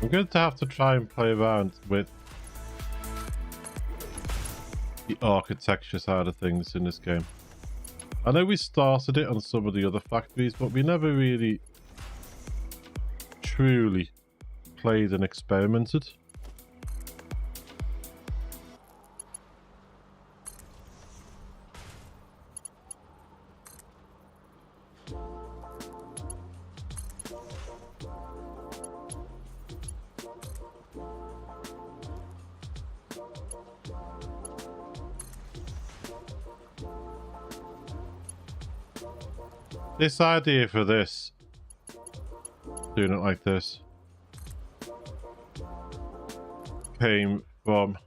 I'm going to have to try and play around with the architecture side of things in this game. I know we started it on some of the other factories, but we never really truly played and experimented. This idea for this, doing it like this, came from,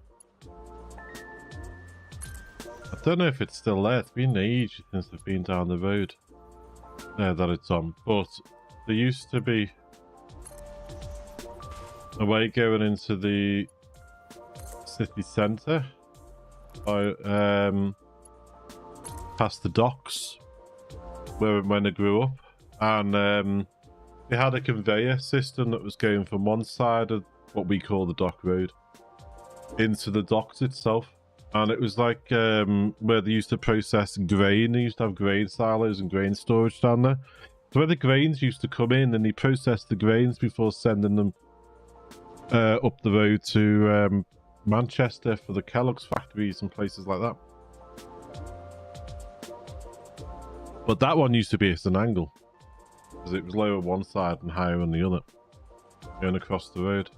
I don't know if it's still there, it's been ages since I've been down the road that it's on, but there used to be a way going into the city centre by, past the docks, when I grew up, and they had a conveyor system that was going from one side of what we call the dock road into the docks itself, and it was like where they used to process grain. They used to have grain silos and grain storage down there, so where the grains used to come in, and they processed the grains before sending them up the road to Manchester for the Kellogg's factories and places like that. But that one used to be at an angle, because it was lower on one side and higher on the other, going across the road.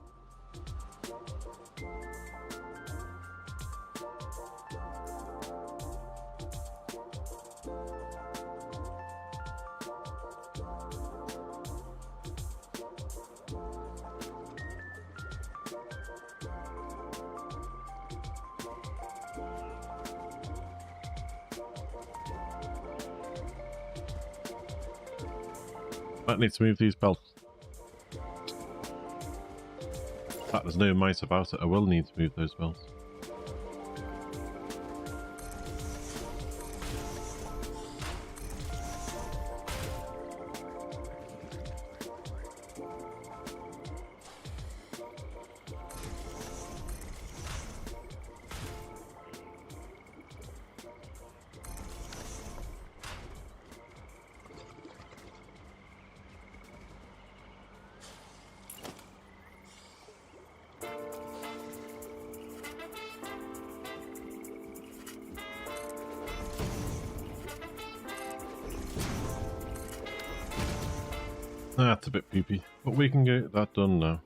Might need to move these belts. In fact, there's no mice about it. I will need to move those belts. That's a bit poopy, but we can get that done now.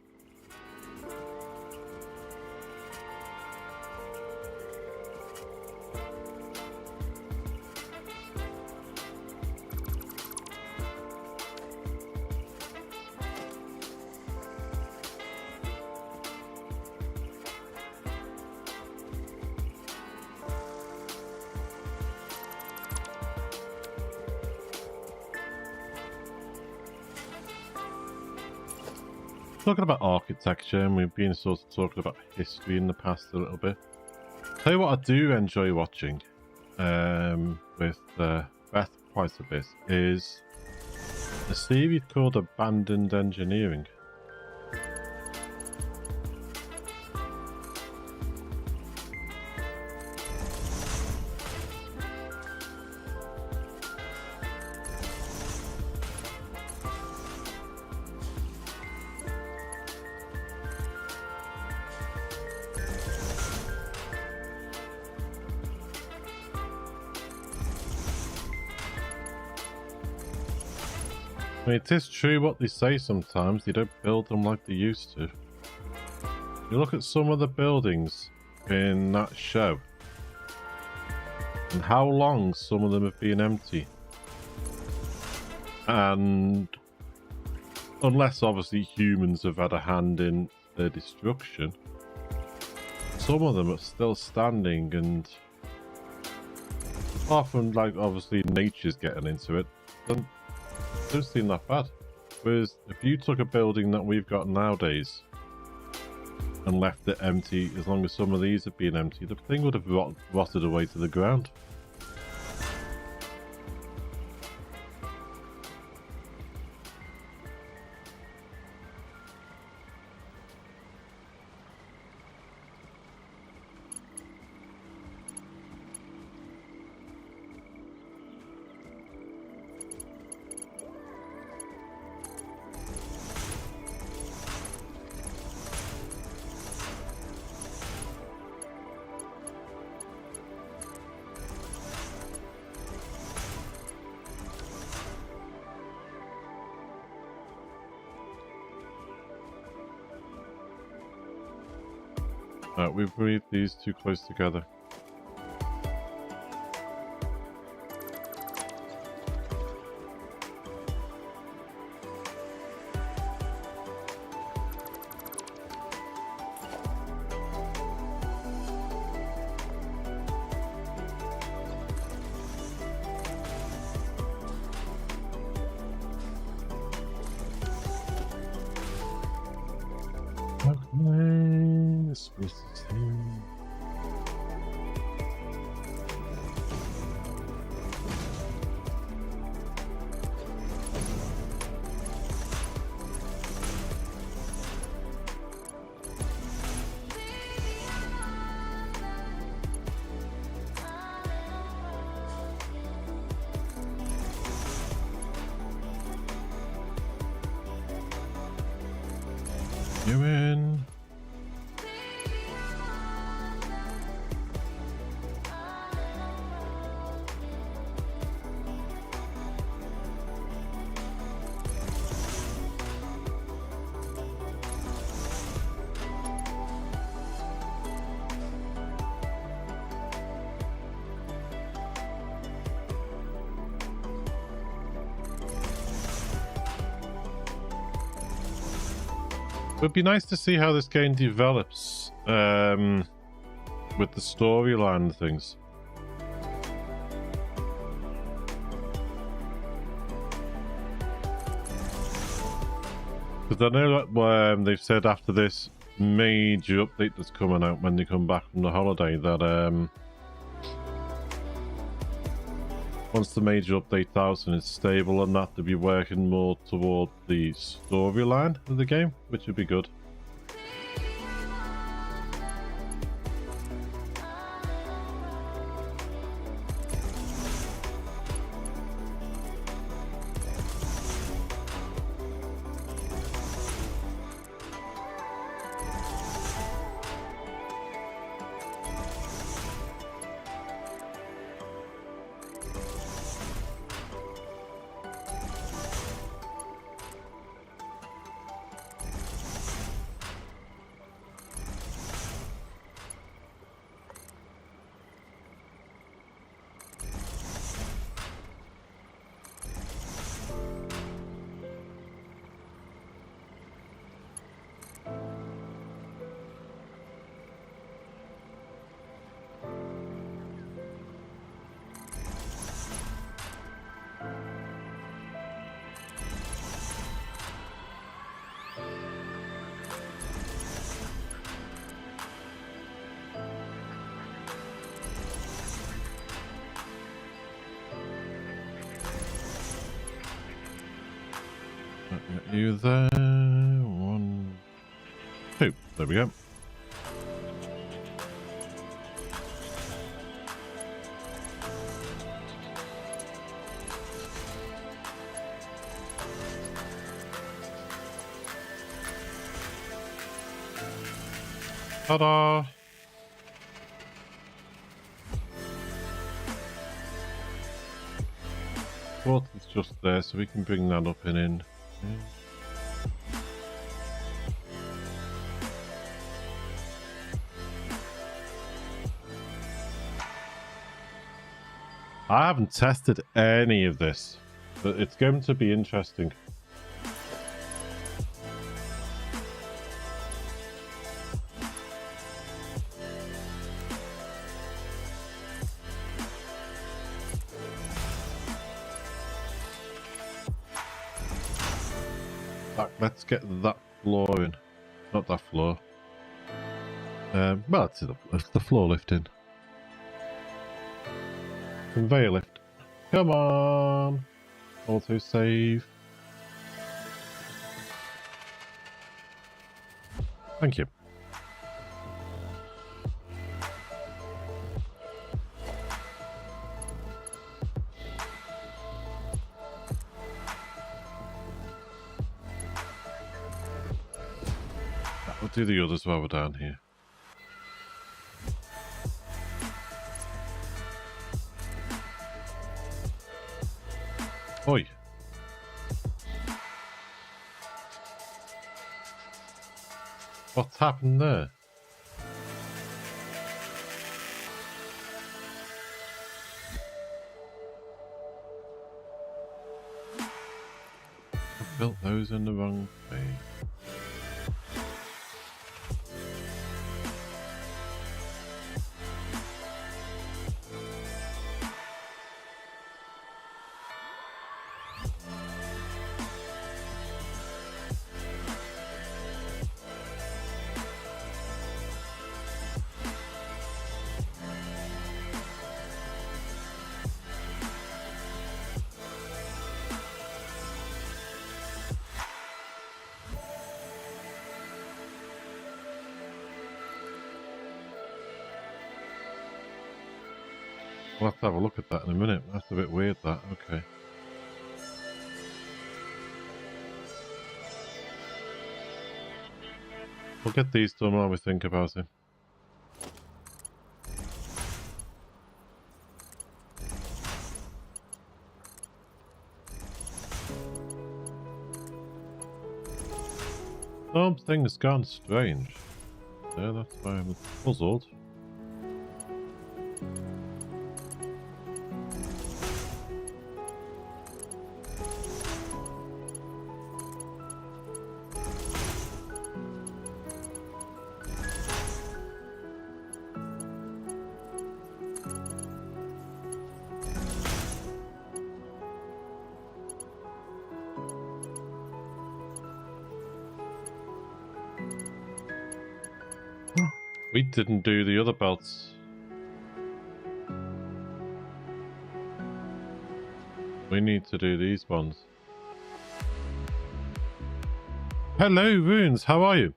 Talking about architecture, and we've been sort of talking about history in the past a little bit. Tell you what I do enjoy watching with Beth quite a bit is a series called Abandoned Engineering. I mean, it is true what they say sometimes, they don't build them like they used to. You look at some of the buildings in that show, and how long some of them have been empty. And unless obviously humans have had a hand in their destruction, some of them are still standing, and apart from like obviously nature's getting into it, then Doesn't seem that bad. Whereas if you took a building that we've got nowadays and left it empty, as long as some of these have been empty, the thing would have rotted away to the ground. We've moved these too close together. You in? It would be nice to see how this game develops with the storyline and things. Because I know that they've said after this major update that's coming out when they come back from the holiday that once the major update out and it's stable and that, they'll be working more toward the storyline of the game, which would be good. You there? 1, 2. There we go. Ta-da! Water's just there, so we can bring that up and in. I haven't tested any of this, but it's going to be interesting. Back, let's get that floor in. Not that floor. Well, it's the floor lifting. Conveyor lift. Come on! Auto save. Thank you. We'll do the others while we're down here. Oi. What's happened there? I built those in the wrong way. We'll have to have a look at that in a minute. That's a bit weird, that. Okay. We'll get these done while we think about it. Something's gone strange. Yeah, that's why I'm puzzled. We didn't do the other belts. We need to do these ones. Hello, Runes. How are you?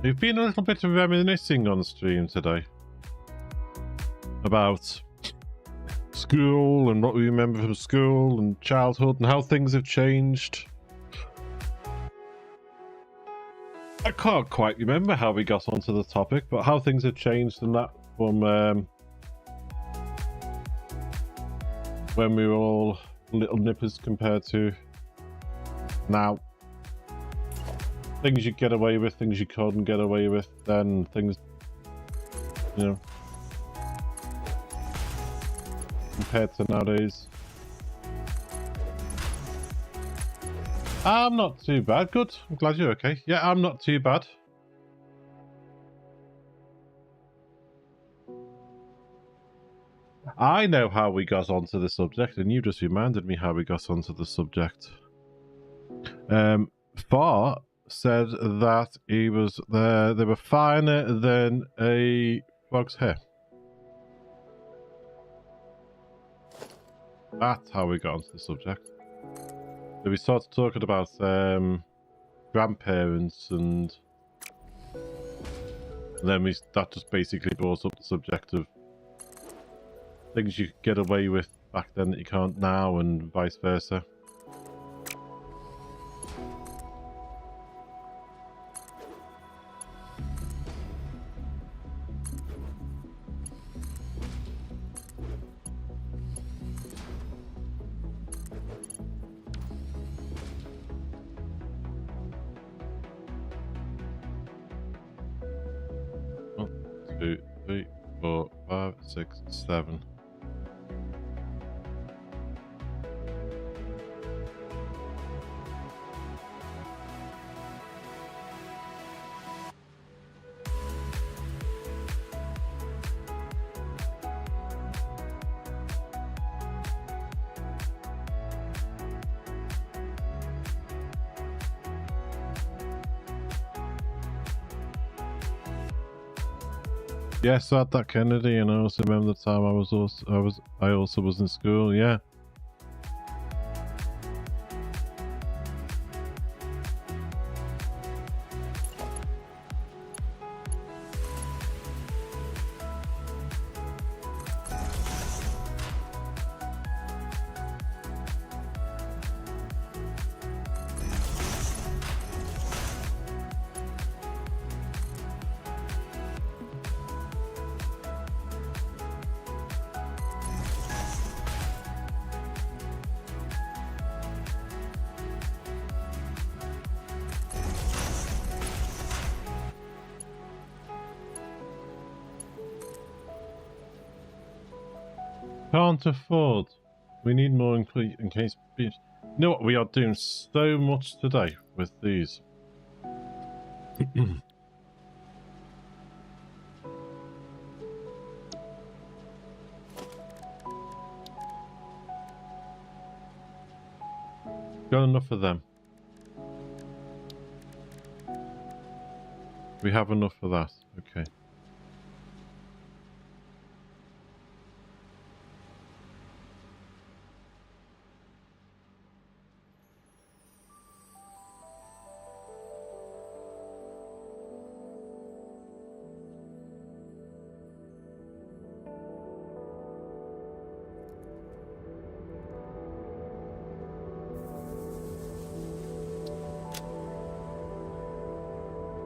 We've been a little bit of reminiscing on stream today about school and what we remember from school and childhood and how things have changed. I can't quite remember how we got onto the topic, but how things have changed and that from when we were all little nippers compared to now. Things you get away with, things you couldn't get away with, then things, you know, compared to nowadays. I'm not too bad. Good. I'm glad you're okay. Yeah, I'm not too bad. I know how we got onto the subject, and you just reminded me how we got onto the subject. Far said that he was there. They were finer than a frog's hair. That's how we got onto the subject. So we started talking about grandparents, and then that just basically brought up the subject of things you could get away with back then that you can't now, and vice versa. Two, three, 4, 5, 6, 7. Yes, I had that Kennedy, and I also remember the time I also was in school. Yeah. Can't afford. We need more in case. You know what? We are doing so much today with these. Got enough of them. We have enough of that. Okay.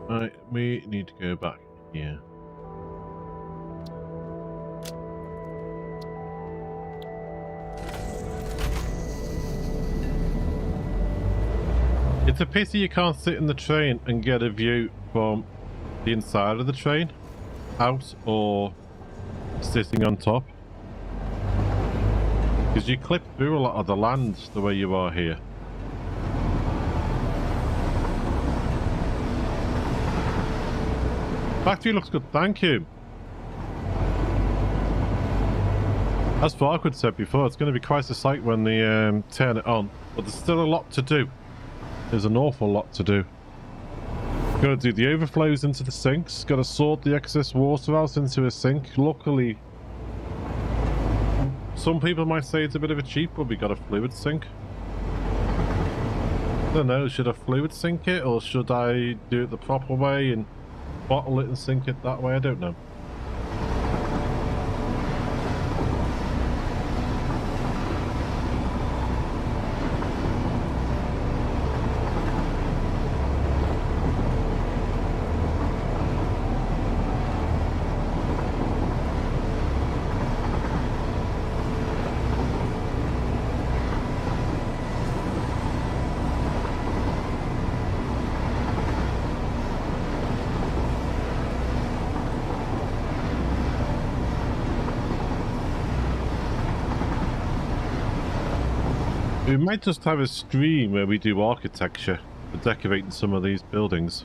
Right, we need to go back here. It's a pity you can't sit in the train and get a view from the inside of the train, out or sitting on top. Because you clip through a lot of the land the way you are here. Factory looks good, thank you. As Farquhar said before, it's going to be quite a sight when they turn it on. But there's still a lot to do. There's an awful lot to do. Got to do the overflows into the sinks. Got to sort the excess water out into a sink. Luckily, some people might say it's a bit of a cheap, but we got a fluid sink. I don't know, should I fluid sink it or should I do it the proper way and bottle it and sink it that way? I don't know. We might just have a stream where we do architecture for decorating some of these buildings.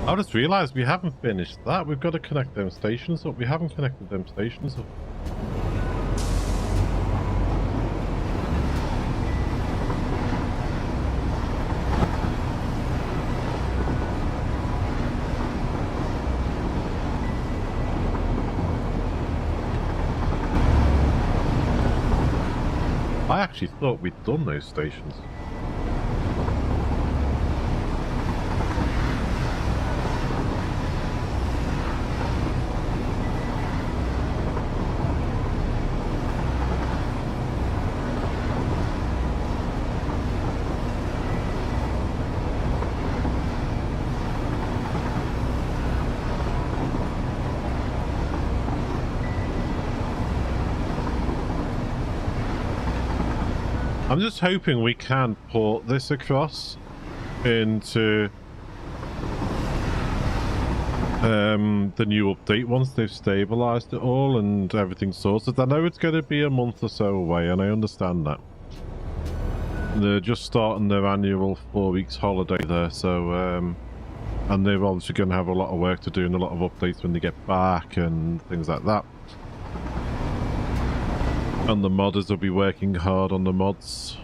I just realised we haven't finished that. We've got to connect them stations up. We haven't connected them stations up. I actually thought we'd done those stations. I'm just hoping we can port this across into the new update once they've stabilized it all and everything's sorted. I know it's going to be a month or so away, and I understand that. They're just starting their annual 4 weeks holiday there, so and they're obviously going to have a lot of work to do and a lot of updates when they get back and things like that. And the modders will be working hard on the mods.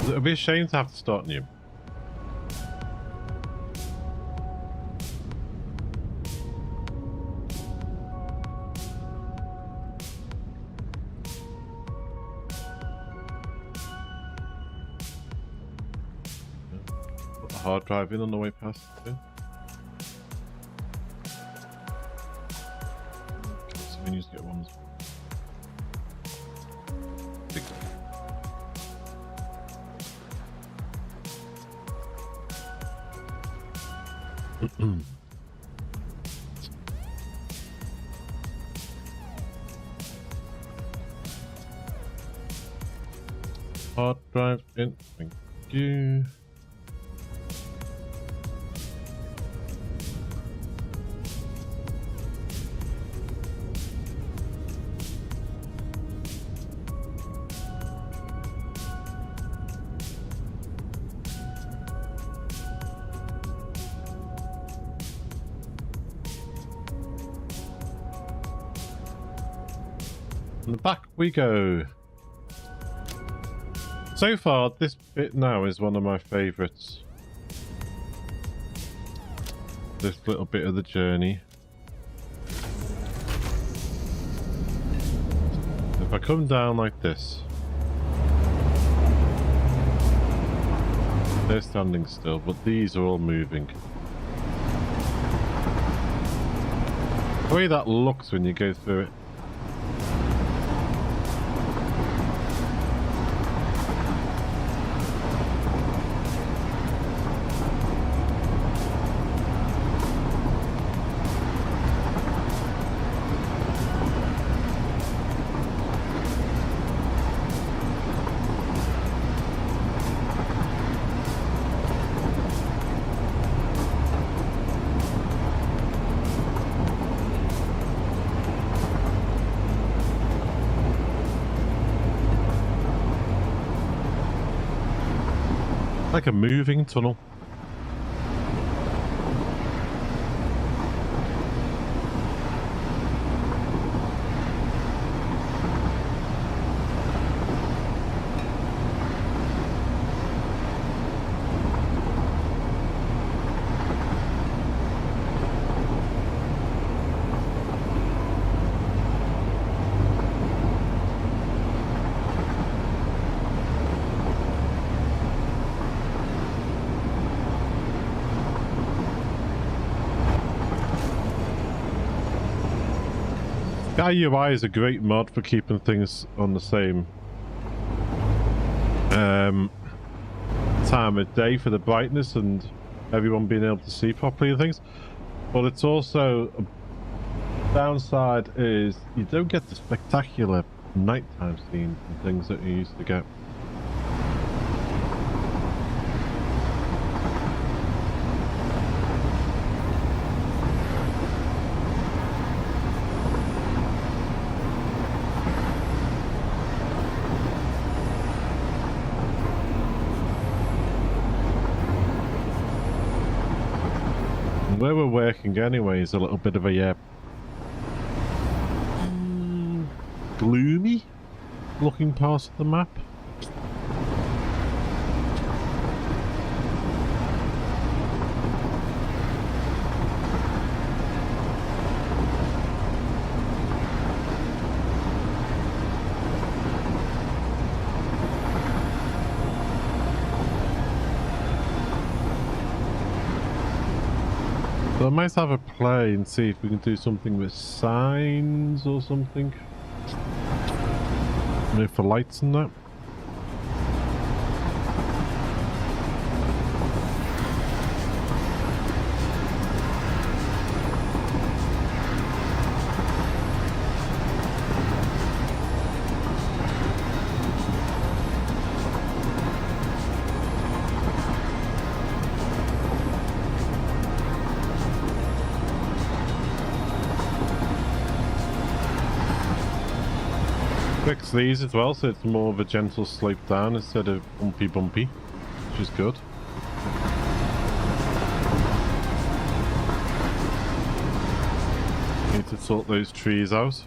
It would be a shame to have to start new. Put the hard drive in on the way past. Yeah. So we need to get one. Hard drive in, thank you. And back we go. So far, this bit now is one of my favourites. This little bit of the journey. If I come down like this, they're standing still, but these are all moving. The way that looks when you go through it. Like a moving tunnel. UI is a great mod for keeping things on the same time of day for the brightness and everyone being able to see properly and things. But it's also a downside is you don't get the spectacular nighttime scenes and things that you used to get. Where we're working anyway is a little bit of a gloomy looking part of the map. So I might have a play and see if we can do something with signs or something. Maybe for lights and that. fix these as well, so it's more of a gentle slope down instead of bumpy, which is good. Need to sort those trees out.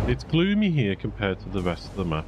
It's gloomy here compared to the rest of the map.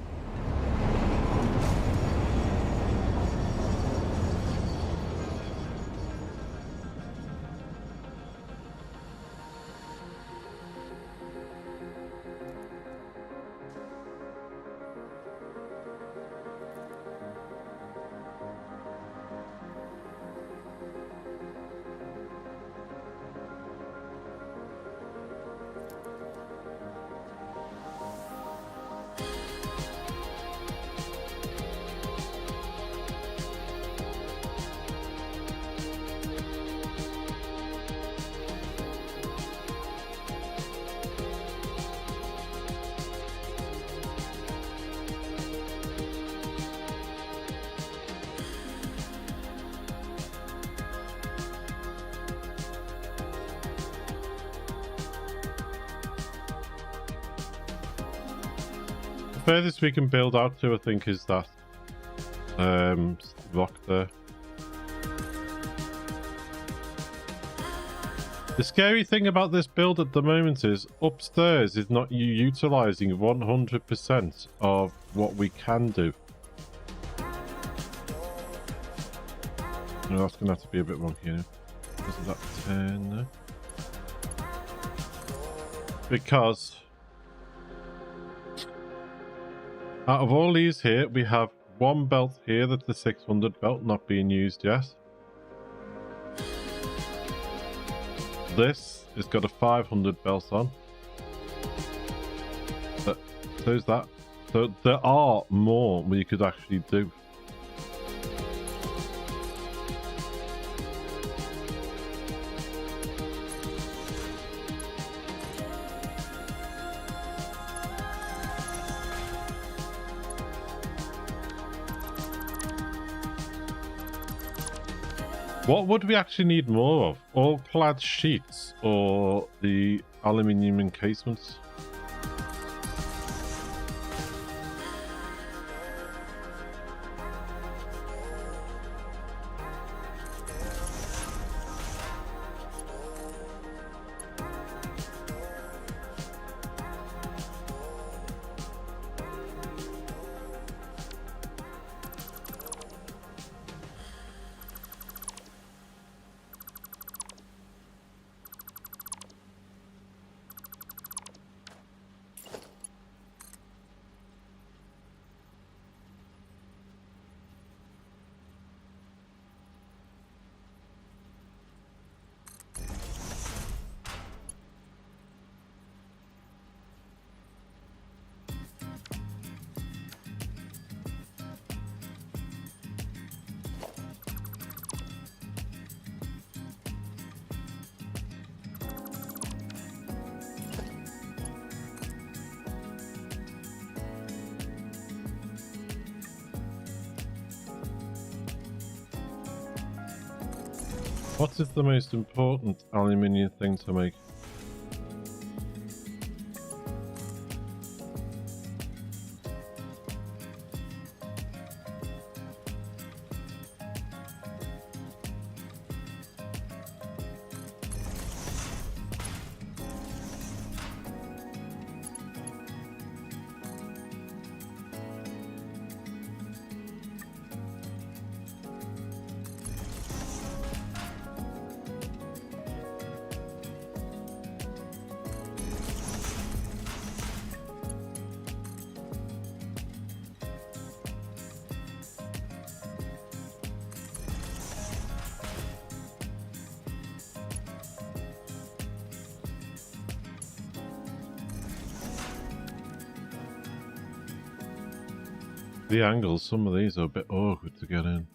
The furthest we can build out to, I think, is that rock there. The scary thing about this build at the moment is upstairs is not utilizing 100% of what we can do. No, that's going to have to be a bit wonky now. Isn't that 10 there? Because out of all these here, we have one belt here that's the 600 belt not being used yet. This has got a 500 belt on. But so's that. So there are more we could actually do. What would we actually need more of? All clad sheets or the aluminium encasements? What is the most important aluminium thing to make? The angles, some of these are a bit awkward to get in.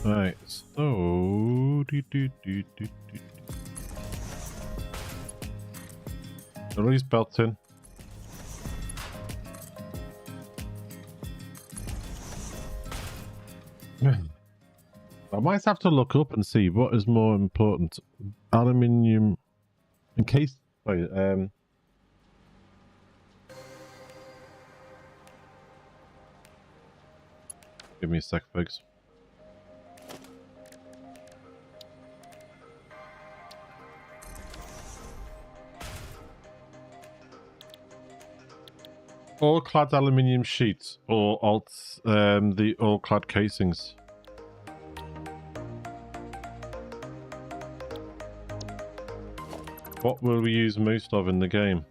Right, so release belting. I might have to look up and see what is more important. Aluminium in case. Sorry, give me a sec, folks. All clad aluminium sheets or the all clad casings. What will we use most of in the game?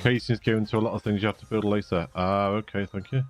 Casings go into a lot of things you have to build later. Ah, okay, thank you.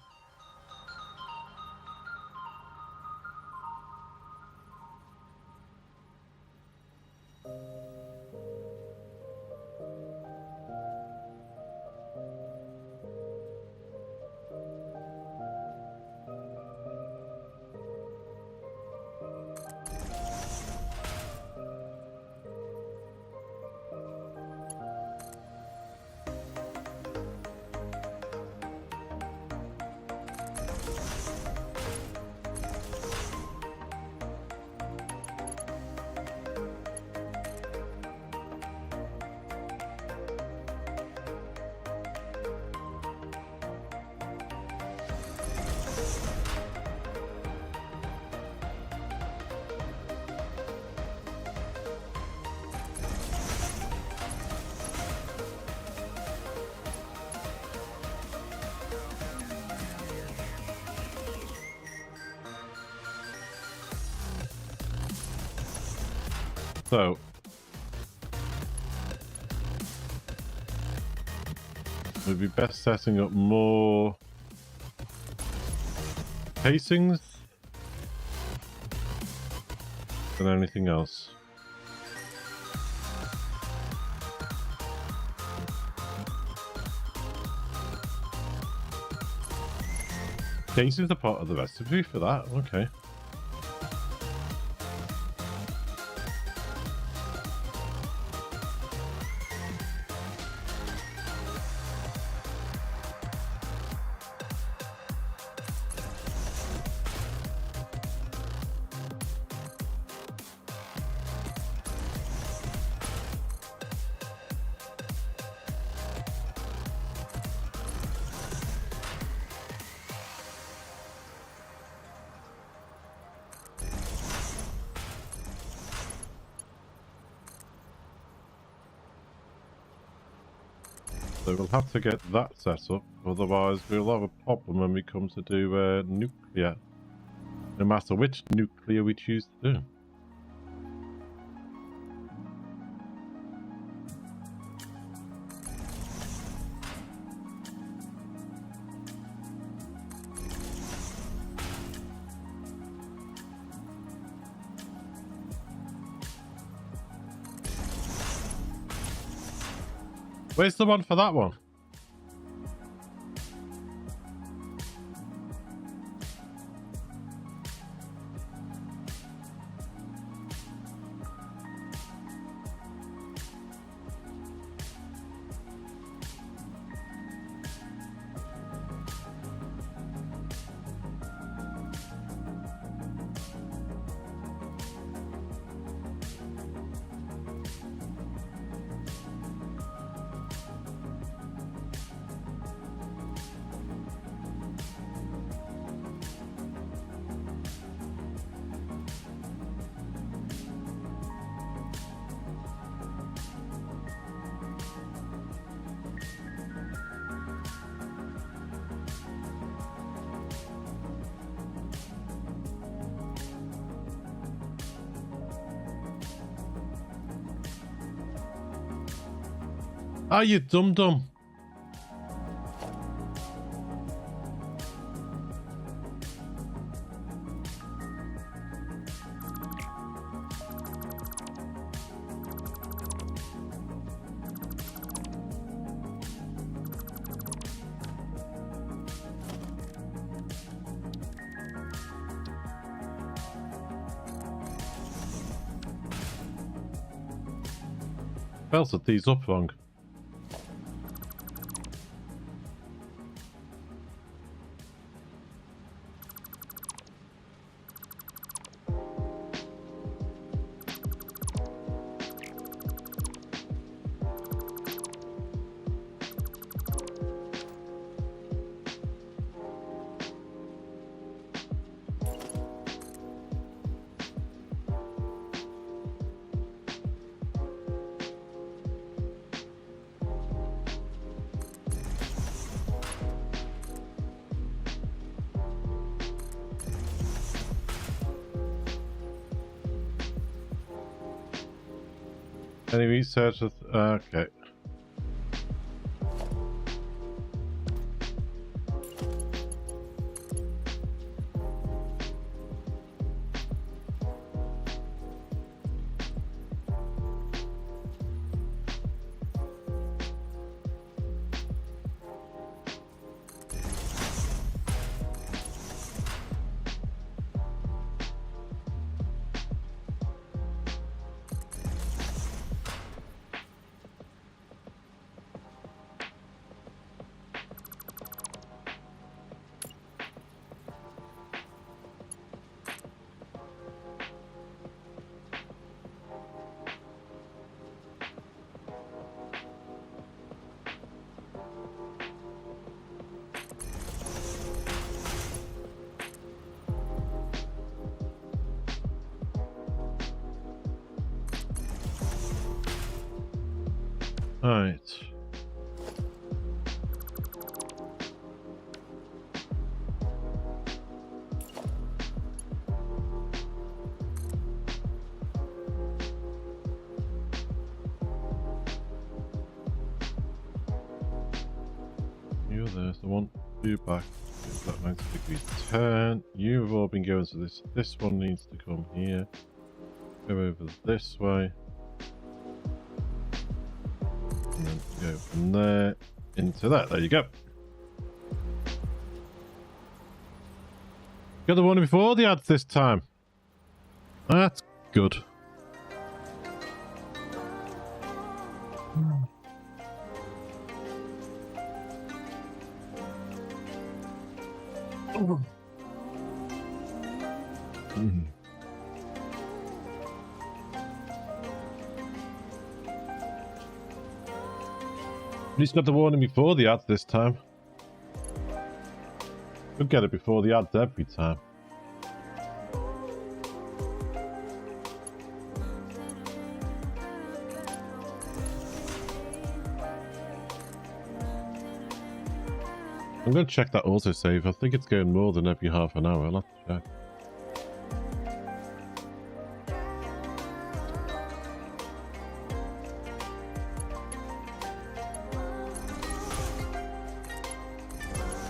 So, we'd be best setting up more casings than anything else. Casings are part of the recipe for that, okay. So we'll have to get that set up, otherwise we'll have a problem when we come to do nuclear. No matter which nuclear we choose to do. Where's the one for that one? Ah, you dum-dum. Belted these up wrong. Any research? Okay. Right. You're there, so 1, 2 back. Is that 90 degrees turn? You've all been going to this. This one needs to come here. Go over this way. And then go from there into that. There you go. Got the one before the ads this time. That's good. At least got the warning before the ads this time. Could get it before the ads every time. I'm going to check that autosave. I think it's going more than every half an hour. I'll have to check.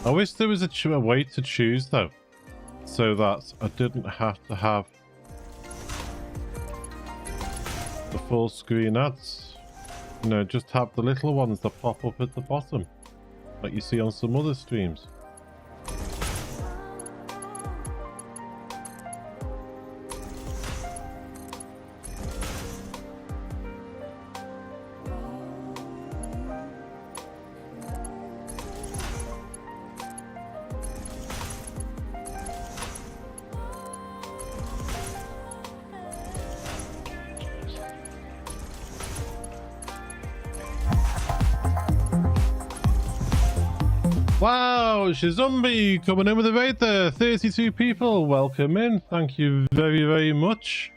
I wish there was a way to choose though, so that I didn't have to have the full screen ads. You know, just have the little ones that pop up at the bottom, like you see on some other streams. Wow, Shizumbi coming in with a raid there. 32 people, welcome in. Thank you very, very much.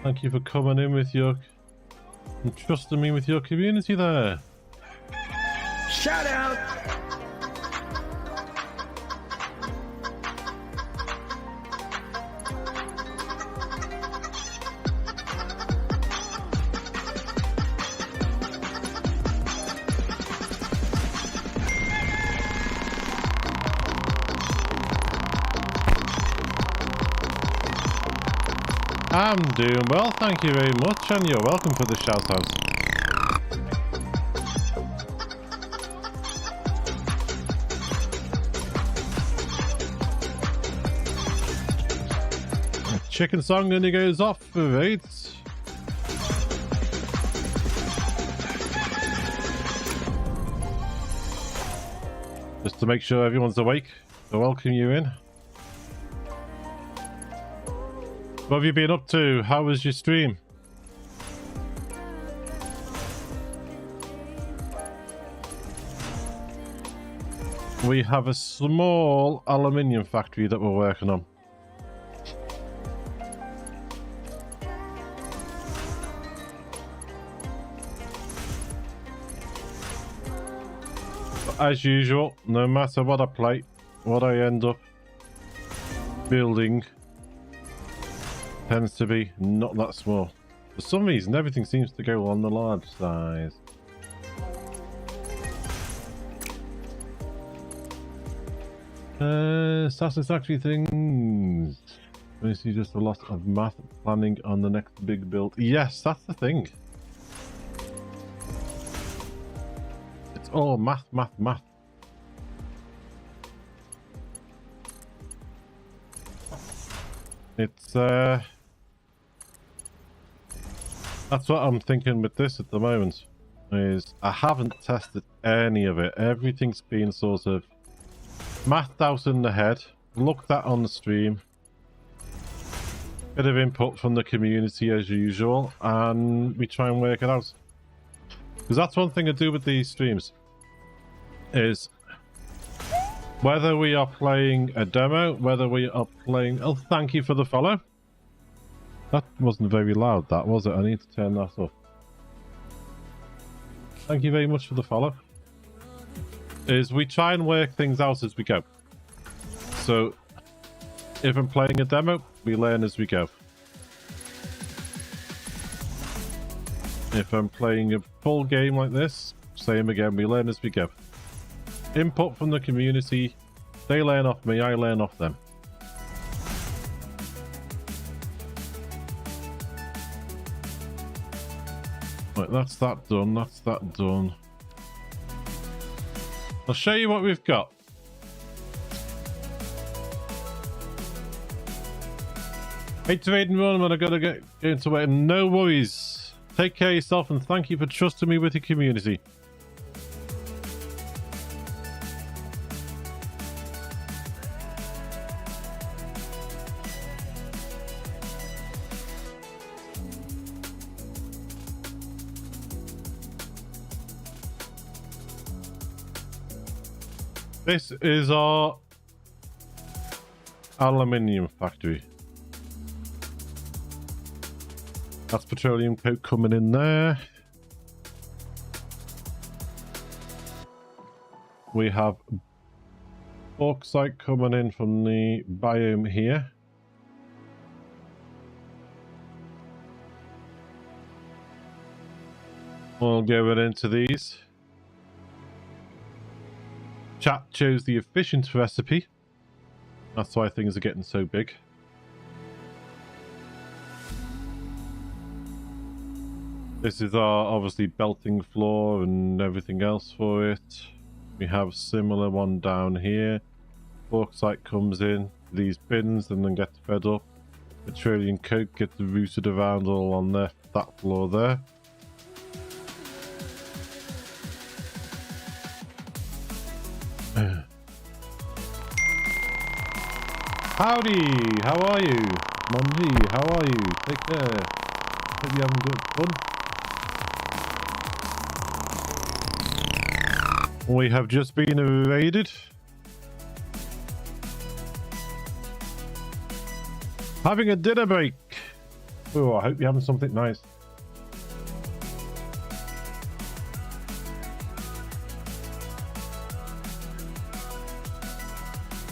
Thank you for coming in with your and trusting me with your community there. Shout out! I'm doing well, thank you very much, and you're welcome for the shout out. Chicken song and he goes off for 8. Just to make sure everyone's awake, to welcome you in. What have you been up to? How was your stream? We have a small aluminium factory that we're working on. As usual, no matter what I play, what I end up building tends to be not that small. For some reason, everything seems to go on the large size. Satisfactory things. I see just a lot of math planning on the next big build. Yes, that's the thing. It's all math. It's that's what I'm thinking with this at the moment, is I haven't tested any of it. Everything's been sort of mathed out in the head, looked at on the stream, bit of input from the community as usual, and we try and work it out. Because that's one thing I do with these streams, is whether we are playing a demo, whether we are playing... Oh, thank you for the follow. That wasn't very loud, that was it? I need to turn that up. Thank you very much for the follow. Is we try and work things out as we go. So, if I'm playing a demo, we learn as we go. If I'm playing a full game like this, same again, we learn as we go. Input from the community, they learn off me, I learn off them. Right, that's that done, that's that done. I'll show you what we've got. Hate to wait and run, but I gotta get into it. No worries. Take care of yourself and thank you for trusting me with your community. This is our aluminium factory. That's petroleum coke coming in there. We have bauxite coming in from the biome here. We'll go into these. Chat chose the efficient recipe. That's why things are getting so big. This is our obviously belting floor and everything else for it. We have similar one down here. Bauxite comes in these bins and then gets fed up. Petroleum coke gets routed around all on that floor there. Howdy, how are you? Monji, how are you? Take care. Hope you're having good fun. We have just been raided. Having a dinner break. Oh, I hope you're having something nice.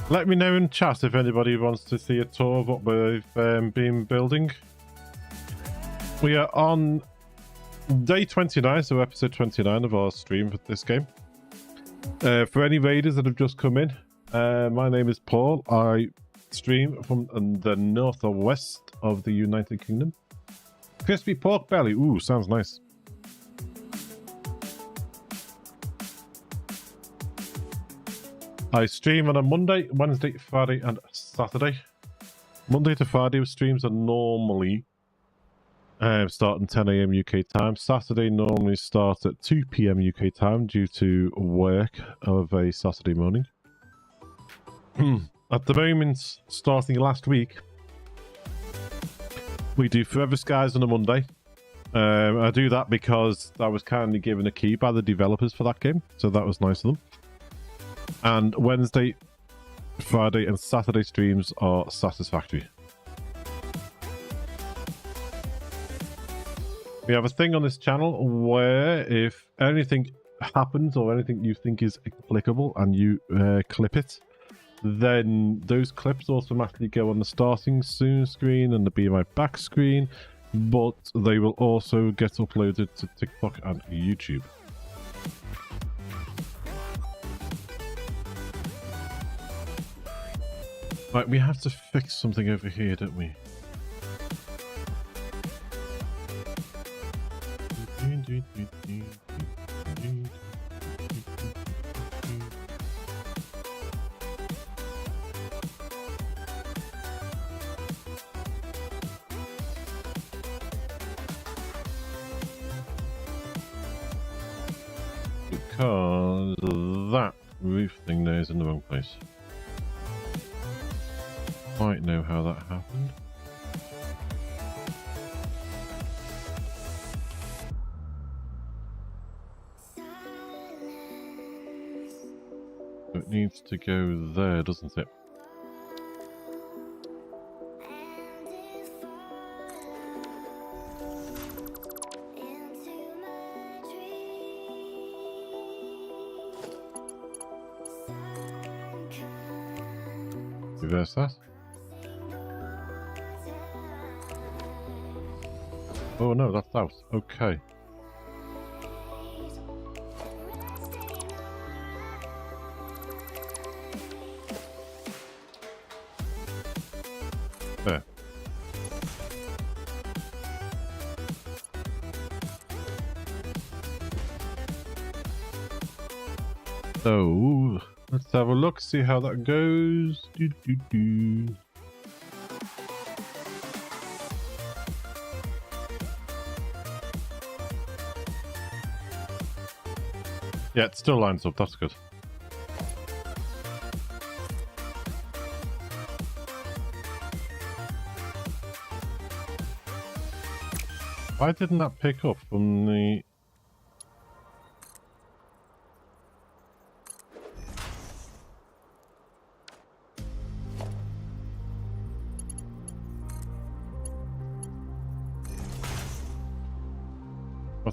Let me know in chat if anybody wants to see a tour of what we've been building. We are on day 29, so episode 29 of our stream for this game. For any raiders that have just come in, my name is Paul. I stream from the north or west of the United Kingdom. Crispy pork belly. Ooh, sounds nice. I stream on a Monday, Wednesday, Friday, and Saturday. Monday to Friday streams are normally starting 10 a.m. UK time. Saturday normally starts at 2 p.m. UK time due to work of a Saturday morning. At the moment, starting last week, we do Forever Skies on a Monday. I do that because I was kindly given a key by the developers for that game, so that was nice of them. And Wednesday, Friday, and Saturday streams are Satisfactory. We have a thing on this channel where if anything happens or anything you think is applicable and you clip it, then those clips automatically go on the starting soon screen and the Be My Back screen, but they will also get uploaded to TikTok and YouTube. Right, we have to fix something over here, don't we? Because that roof thing there is in the wrong place. Might know how that happened. It needs to go there, doesn't it? Reverse that. Oh no, that's out. Okay. There. So, let's have a look, see how that goes. Yeah, it still lines up, that's good. Why didn't that pick up from the...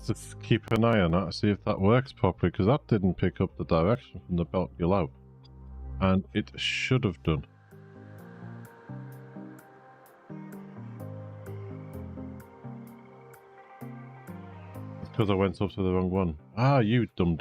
Let's keep an eye on that, see if that works properly, because that didn't pick up the direction from the belt below. And it should have done. It's because I went up to the wrong one. Ah, you dumb.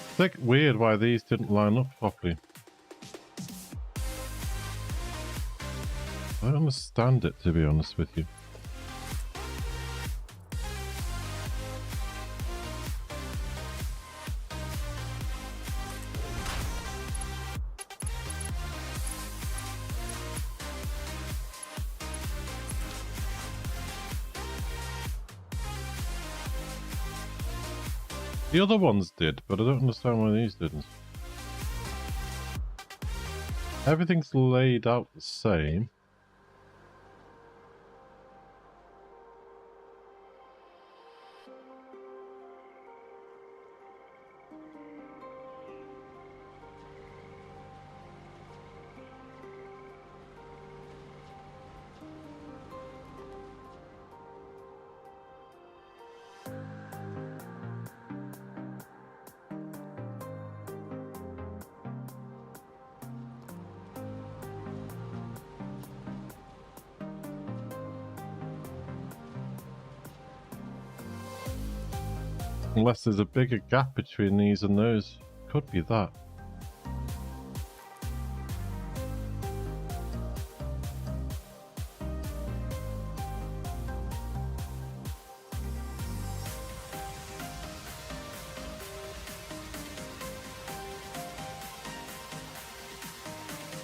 It's like weird why these didn't line up properly. I don't understand it, to be honest with you. The other ones did, but I don't understand why these didn't. Everything's laid out the same. Unless there's a bigger gap between these and those. Could be that.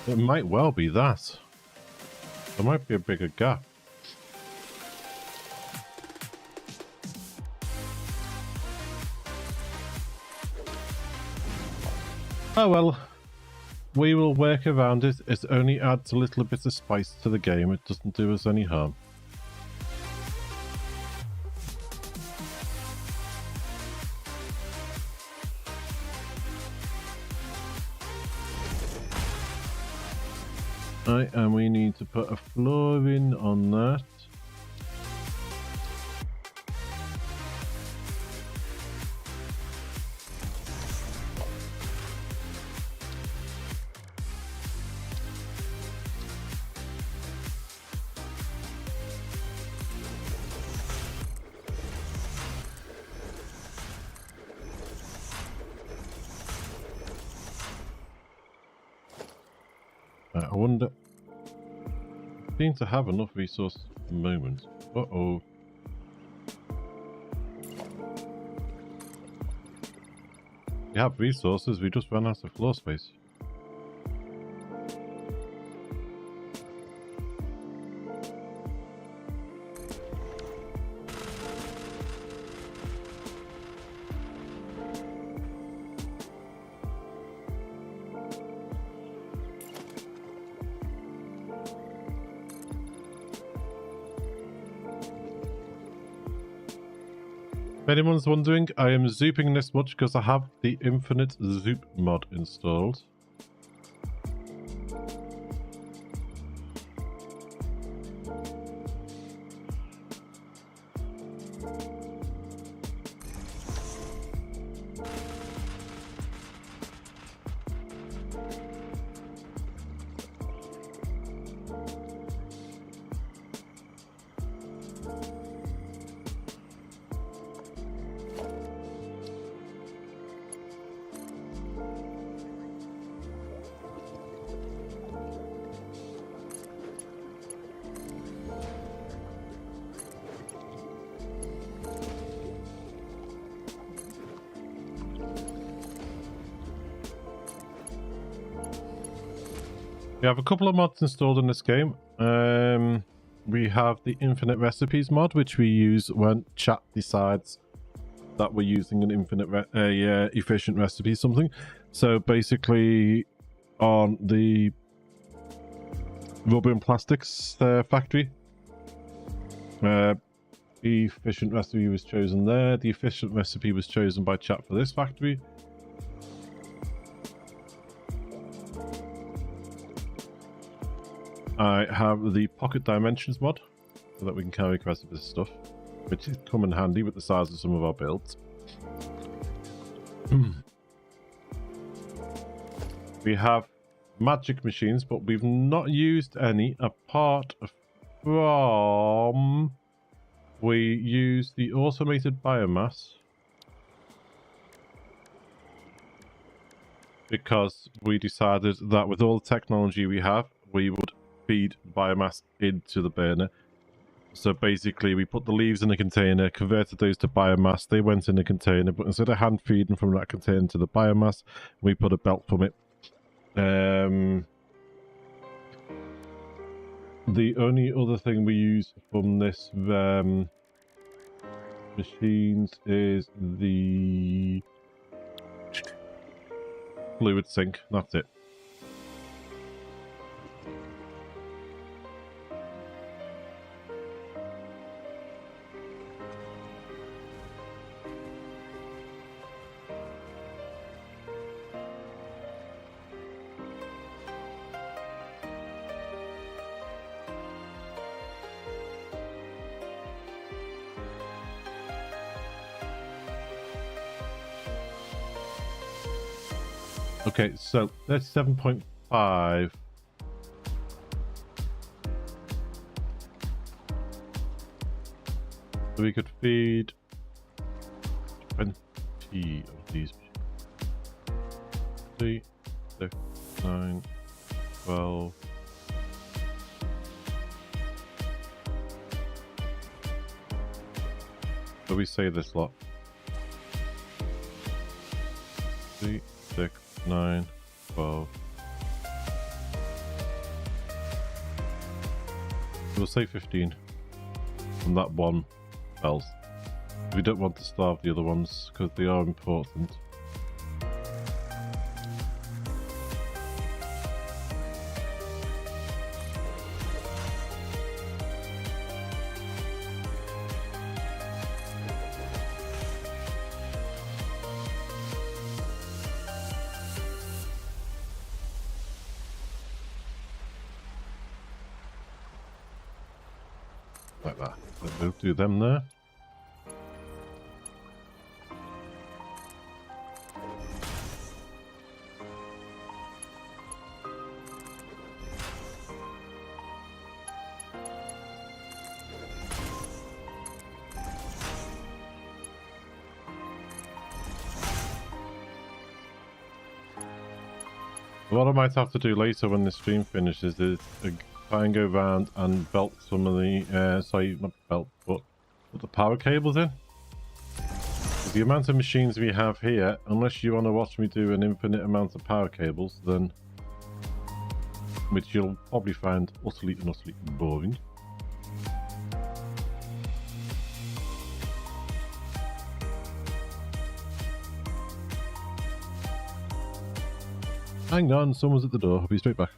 It might well be that. There might be a bigger gap. Oh well, we will work around it. It only adds a little bit of spice to the game. It doesn't do us any harm. Right, and we need to put a floor in on that. I wonder... I seem to have enough resources at the moment. Uh-oh. We have resources, we just ran out of floor space. If anyone's wondering, I am zooping this much because I have the infinite zoop mod installed. We have a couple of mods installed in this game. We have the infinite recipes mod, which we use when chat decides that we're using an infinite efficient recipe something. So basically on the rubber and plastics factory, the efficient recipe was chosen there. The efficient recipe was chosen by chat for this factory. I have the pocket dimensions mod, so that we can carry quite a bit of stuff, which is come in handy with the size of some of our builds. We have magic machines, but we've not used any apart from... We use the automated biomass because we decided that with all the technology we have, we would feed biomass into the burner. So basically we put the leaves in a container, converted those to biomass, they went in a container, but instead of hand feeding from that container to the biomass, we put a belt from it. The only other thing we use from this machines is the fluid sink. That's it. Okay, so that's 7.5. So we could feed 20. key of these. 3, 6, 9, 12. So we say this lot. 3, 6, 9, 12. We'll say 15. And that one bells. We don't want to starve the other ones because they are important. Like that. We'll do them there. What I might have to do later when the stream finishes is try and go around and belt some of the, sorry, not belt, but put the power cables in. With the amount of machines we have here, unless you want to watch me do an infinite amount of power cables, then, which you'll probably find utterly and utterly boring. Hang on, someone's at the door. I'll be straight back.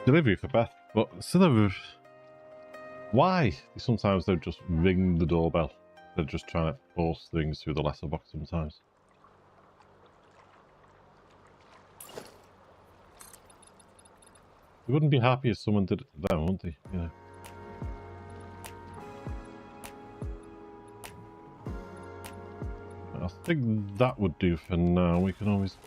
Delivery for Beth, but instead of why sometimes they'll just ring the doorbell. They're just trying to force things through the letterbox sometimes. They wouldn't be happy if someone did it to them, wouldn't they? You know. I think that would do for now. We can always.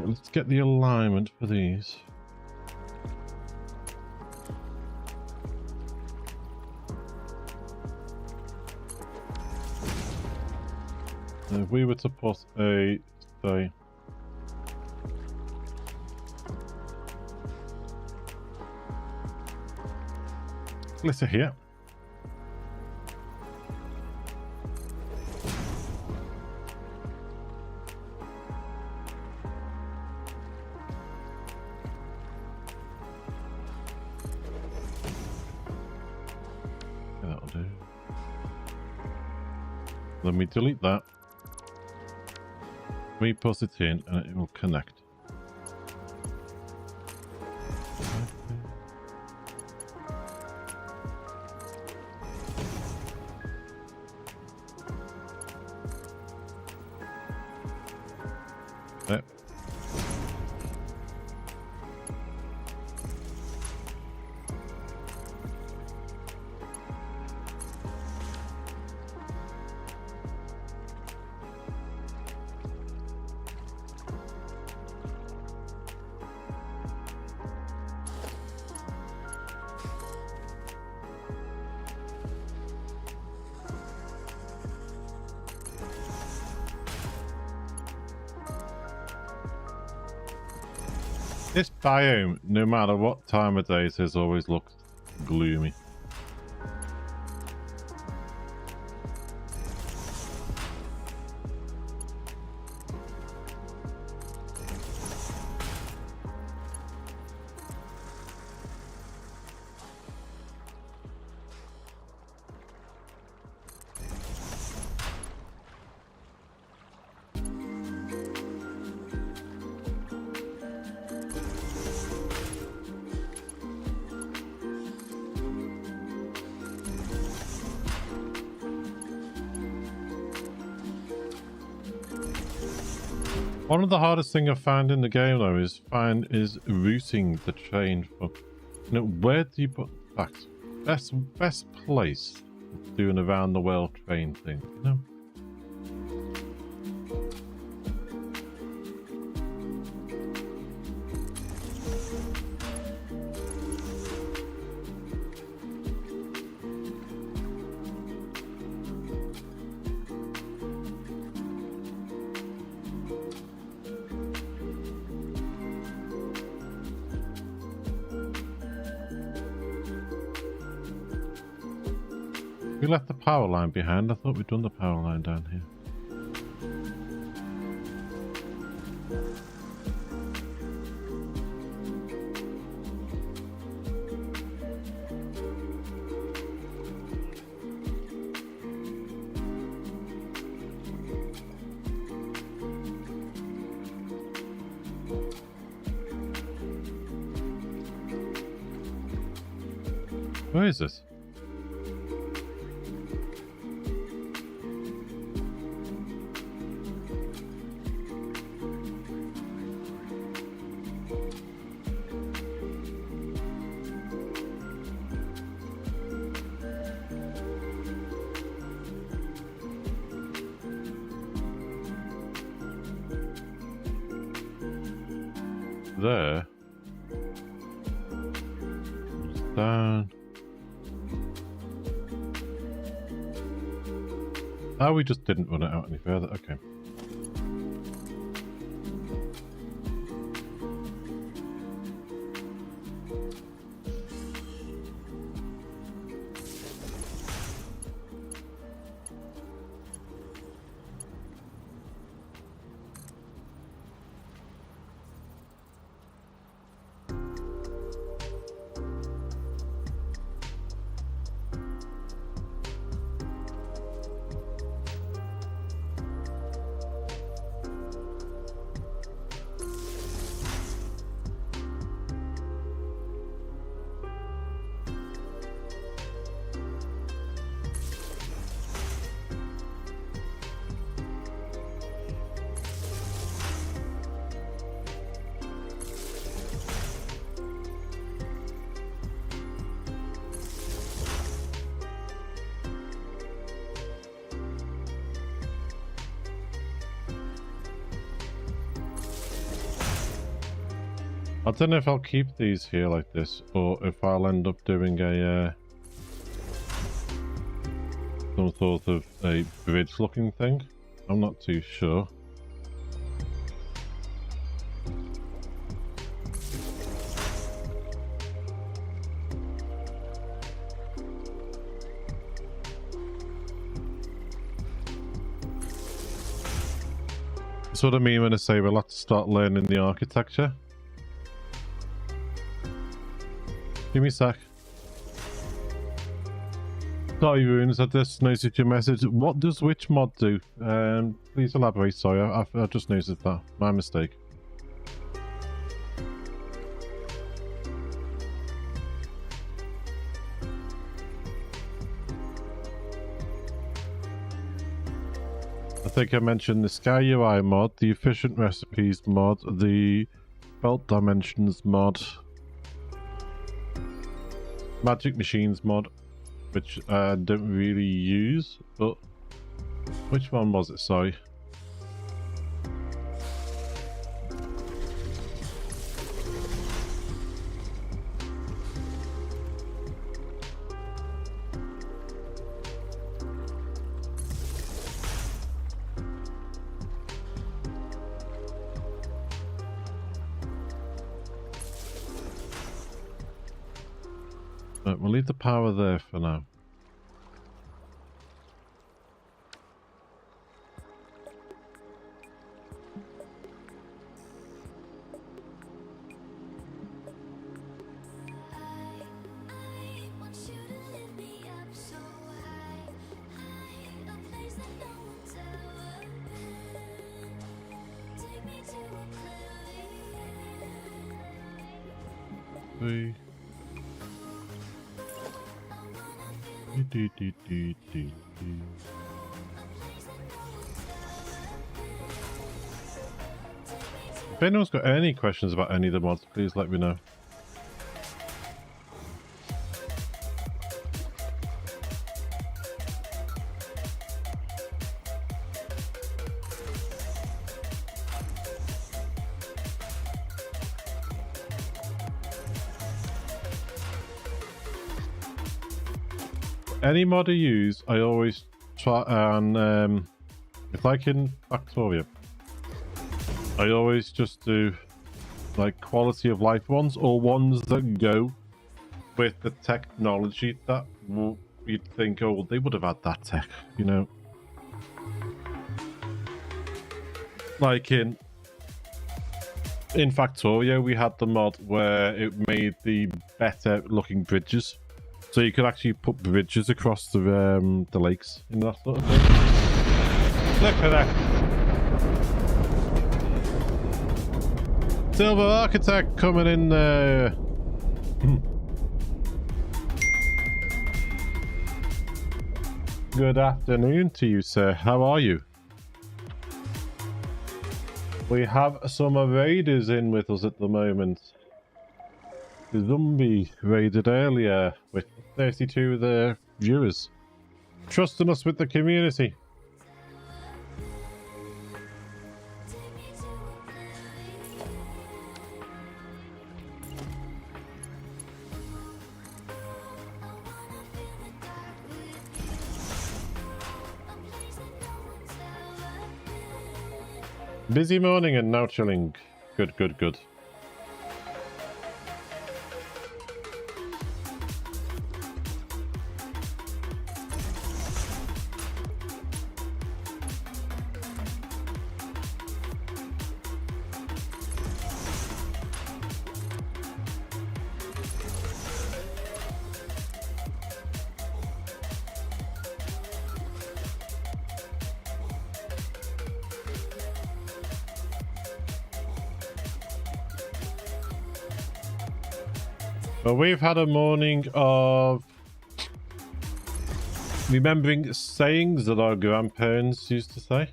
Let's get the alignment for these. If we were to put a, say, splitter here. Then we delete that, we put it in and it will connect. There. This biome, no matter what time of day it is, always looks gloomy. One of the hardest thing I've found in the game though is routing the train for, you know, where do you put facts? Best place to do an around the world train thing, you know? We left the power line behind. I thought we'd done the power line down here. Where is this? There. Down. Oh, we just didn't run it out any further. Okay. I don't know if I'll keep these here like this, or if I'll end up doing a some sort of a bridge looking thing. I'm not too sure. That's what I mean when I say we'll have to start learning the architecture. Give me a sec. Sorry, Runes, I just noticed your message. What does which mod do? Please elaborate. Sorry, I just noticed that. My mistake. I think I mentioned the Sky UI mod, the Efficient Recipes mod, the Belt Dimensions mod, Magic Machines mod, which I don't really use, but which one was it? Sorry. Right, we'll leave the power there for now. Three. If anyone's got any questions about any of the mods, please let me know. Any mod I use, I always try and it's like in Factoria. I always just do like quality of life ones or ones that go with the technology that you'd think, oh, they would have had that tech, you know. Like in Factoria, we had the mod where it made the better looking bridges. So you could actually put bridges across the lakes in that sort of thing. Look at that. Silver Architect coming in there. Good afternoon to you, sir. How are you? We have some raiders in with us at the moment. The zombie raided earlier with 32 of their viewers. Trusting us with the community. Busy morning and now chilling. Good, good, good. Well, we've had a morning of remembering sayings that our grandparents used to say.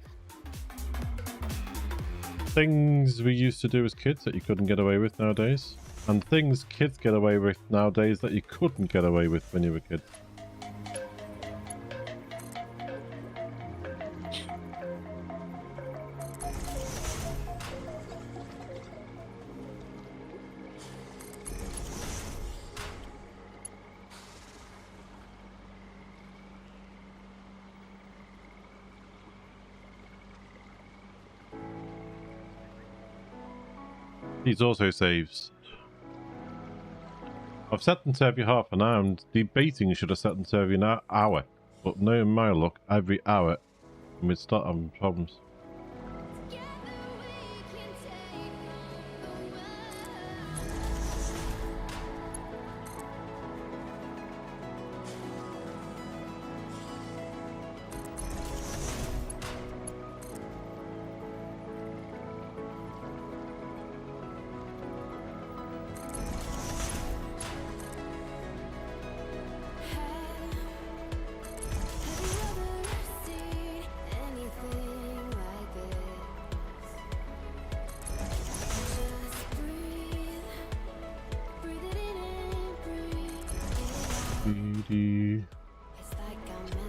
Things we used to do as kids that you couldn't get away with nowadays. And things kids get away with nowadays that you couldn't get away with when you were kids. These also saves. I've set them to every half an hour and debating should have set them to every hour. But knowing my luck, every hour we'd start having problems.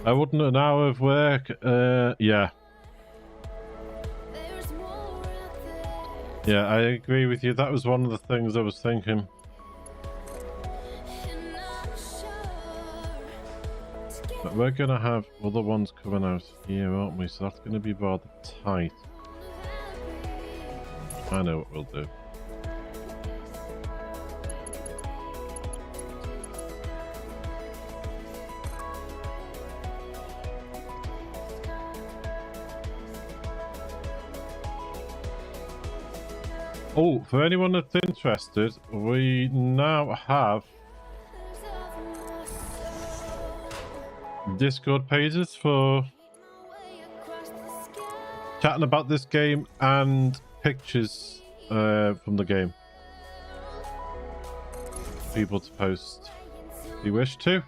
I wouldn't an hour of work, yeah. Yeah, I agree with you. That was one of the things I was thinking. But we're gonna have other ones coming out here, aren't we? So that's gonna be rather tight. I know what we'll do. Oh, for anyone that's interested, we now have Discord pages for chatting about this game and pictures from the game. People to post if you wish to.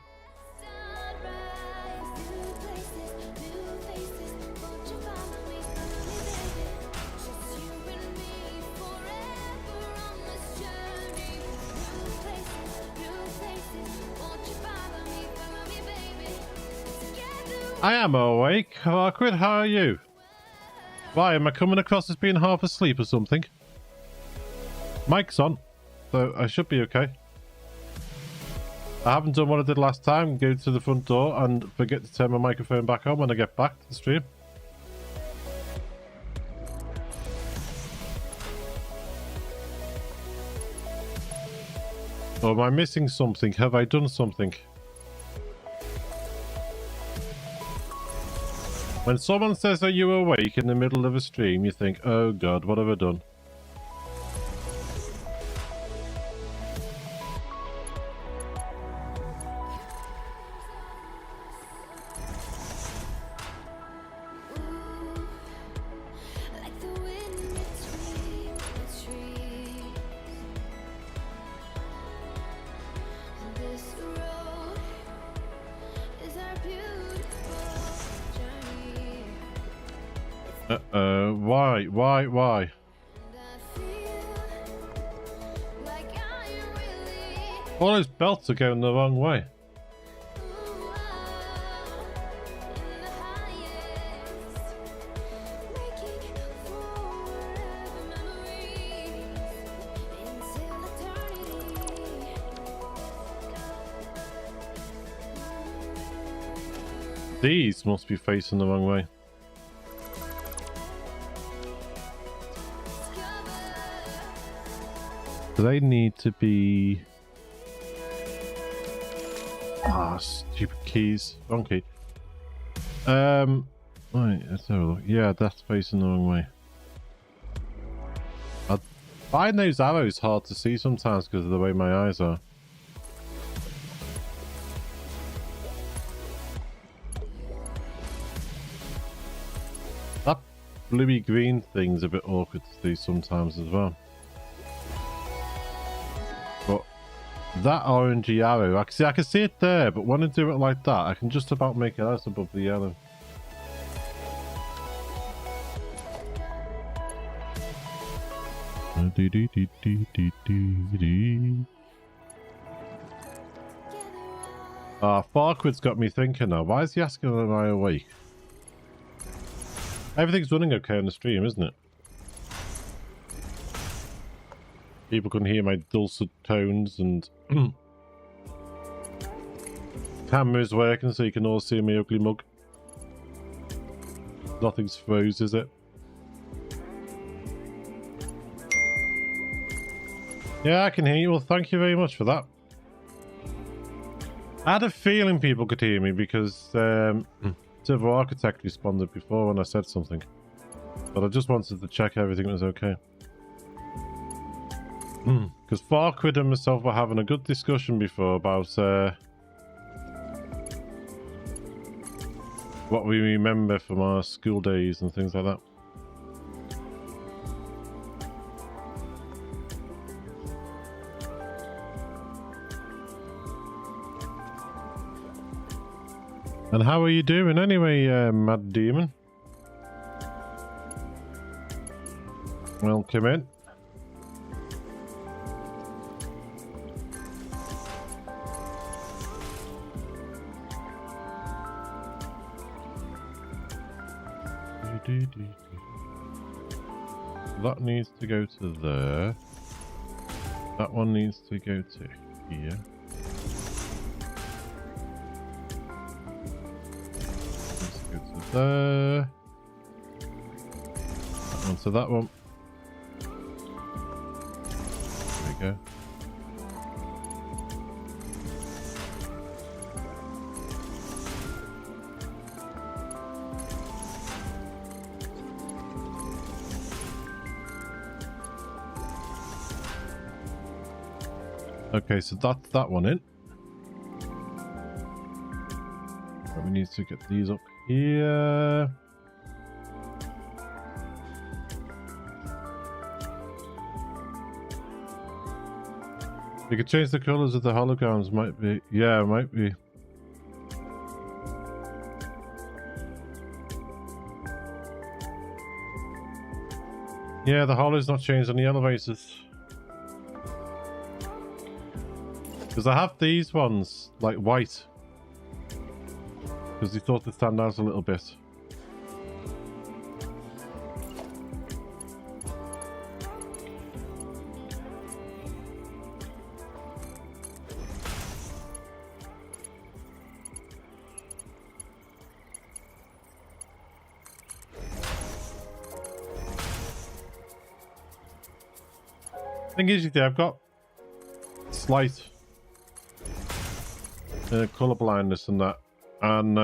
I am awake. Awkward, how are you? Why, am I coming across as being half asleep or something? Mic's on, so I should be okay. I haven't done what I did last time, go to the front door and forget to turn my microphone back on when I get back to the stream. Or am I missing something? Have I done something? When someone says that you're awake in the middle of a stream, you think, oh god, what have I done? Why? All those belts are going the wrong way. These must be facing the wrong way. They need to be... Ah, stupid keys. Wrong key. Right, let's have a look. Yeah, that's facing the wrong way. I find those arrows hard to see sometimes because of the way my eyes are. That bluey green thing's a bit awkward to see sometimes as well. But that orangey arrow, I can see it there, but when I do it like that, I can just about make it out above the yellow. Farquid's got me thinking now. Why is he asking am I awake? Everything's running okay on the stream, isn't it? People can hear my dulcet tones and camera's working so you can all see my ugly mug. Nothing's froze, is it? Yeah, I can hear you. Well, thank you very much for that. I had a feeling people could hear me because Civil Architect responded before when I said something. But I just wanted to check everything was okay. Because Farquid and myself were having a good discussion before about what we remember from our school days and things like that. And how are you doing anyway, Mad Demon? Welcome in. That needs to go to there. That one needs to go to here. Needs to go to there. That one to that one. There we go. Okay, so that's that one in. But we need to get these up here. You could change the colors of the holograms, might be. Yeah, it might be. Yeah, the holo's not changed on the elevators. Because I have these ones, like white. Because he thought it stand out a little bit. Thing is, I've got slight colour blindness and that, and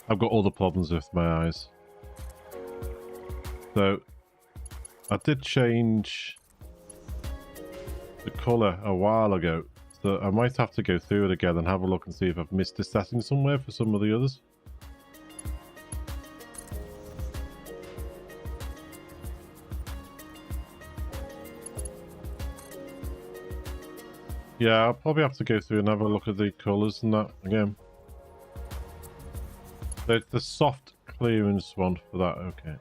I've got other problems with my eyes. So I did change the colour a while ago, so I might have to go through it again and have a look and see if I've missed a setting somewhere for some of the others. Yeah, I'll probably have to go through and have a look at the colours and that again. So it's the soft clearance one for that, okay.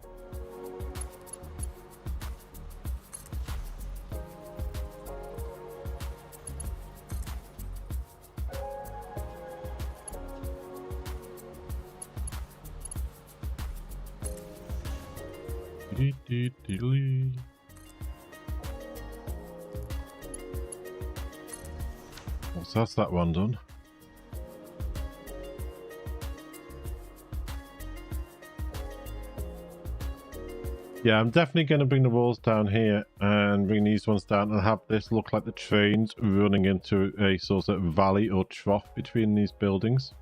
So that's that one done. Yeah, I'm definitely going to bring the walls down here and bring these ones down and have this look like the trains running into a sort of valley or trough between these buildings.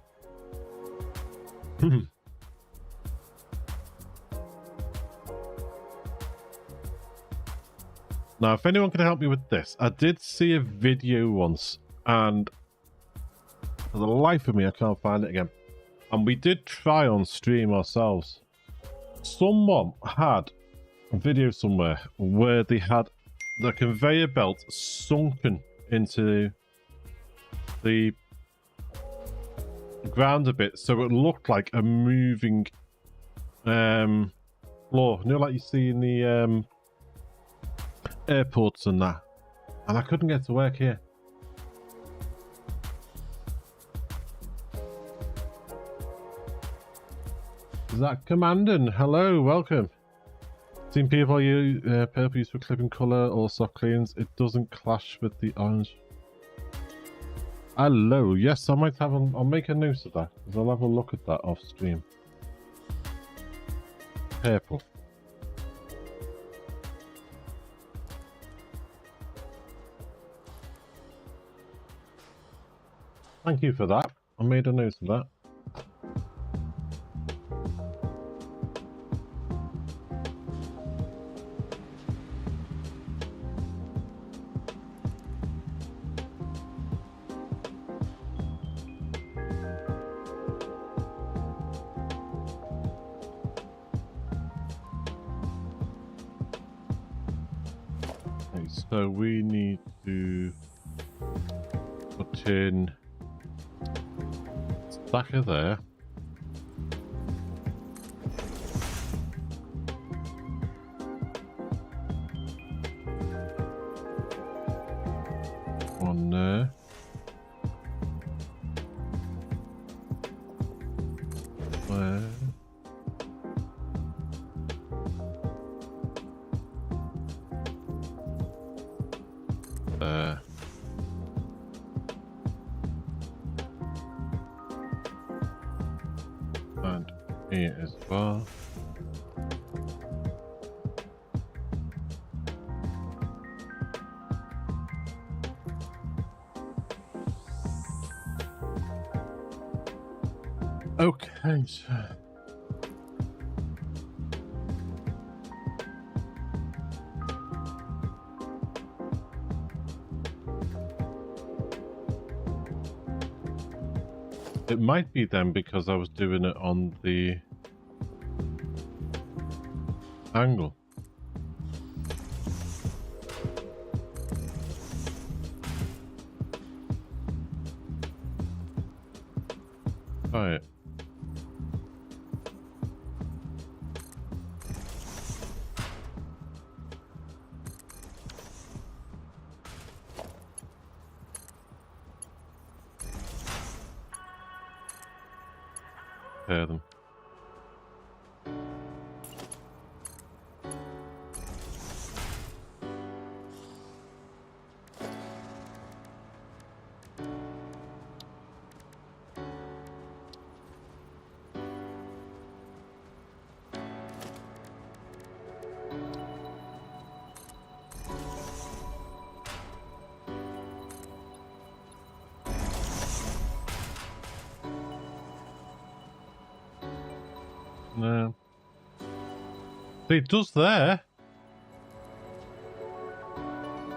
Now, if anyone can help me with this, I did see a video once, and for the life of me, I can't find it again. And we did try on stream ourselves. Someone had a video somewhere where they had the conveyor belt sunken into the ground a bit, so it looked like a moving floor. You know, like you see in the airports and that. And I couldn't get to work here. Is that Commandant? Hello, welcome. Seen people use purple used for clipping colour or soft cleans. It doesn't clash with the orange. Hello, yes, I might have. I'll make a note of that because I'll have a look at that off stream. Purple. Thank you for that. I made a note of that. Okay, so we need to put in stacker there. One there. There. There. And here as well. Okay, so it might be then because I was doing it on the angle. Right. repair them. No. It does there.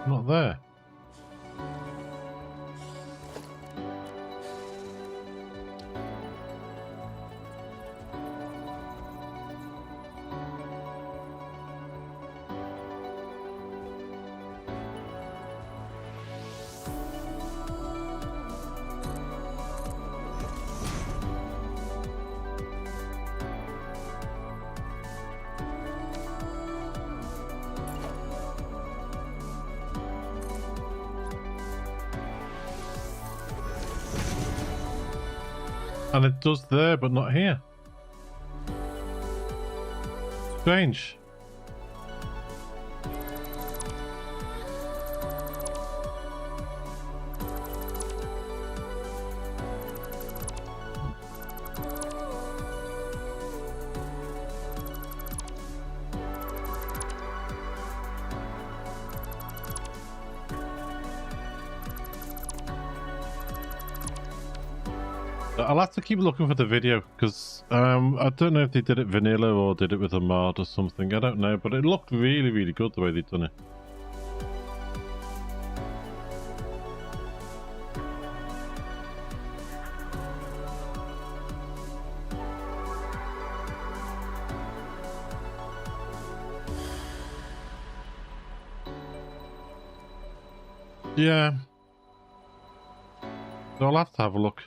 Not there. And it does there, but not here. Strange. I'll have to keep looking for the video because I don't know if they did it vanilla or did it with a mod or something. I don't know, but it looked really, really good the way they'd done it. Yeah. So I'll have to have a look.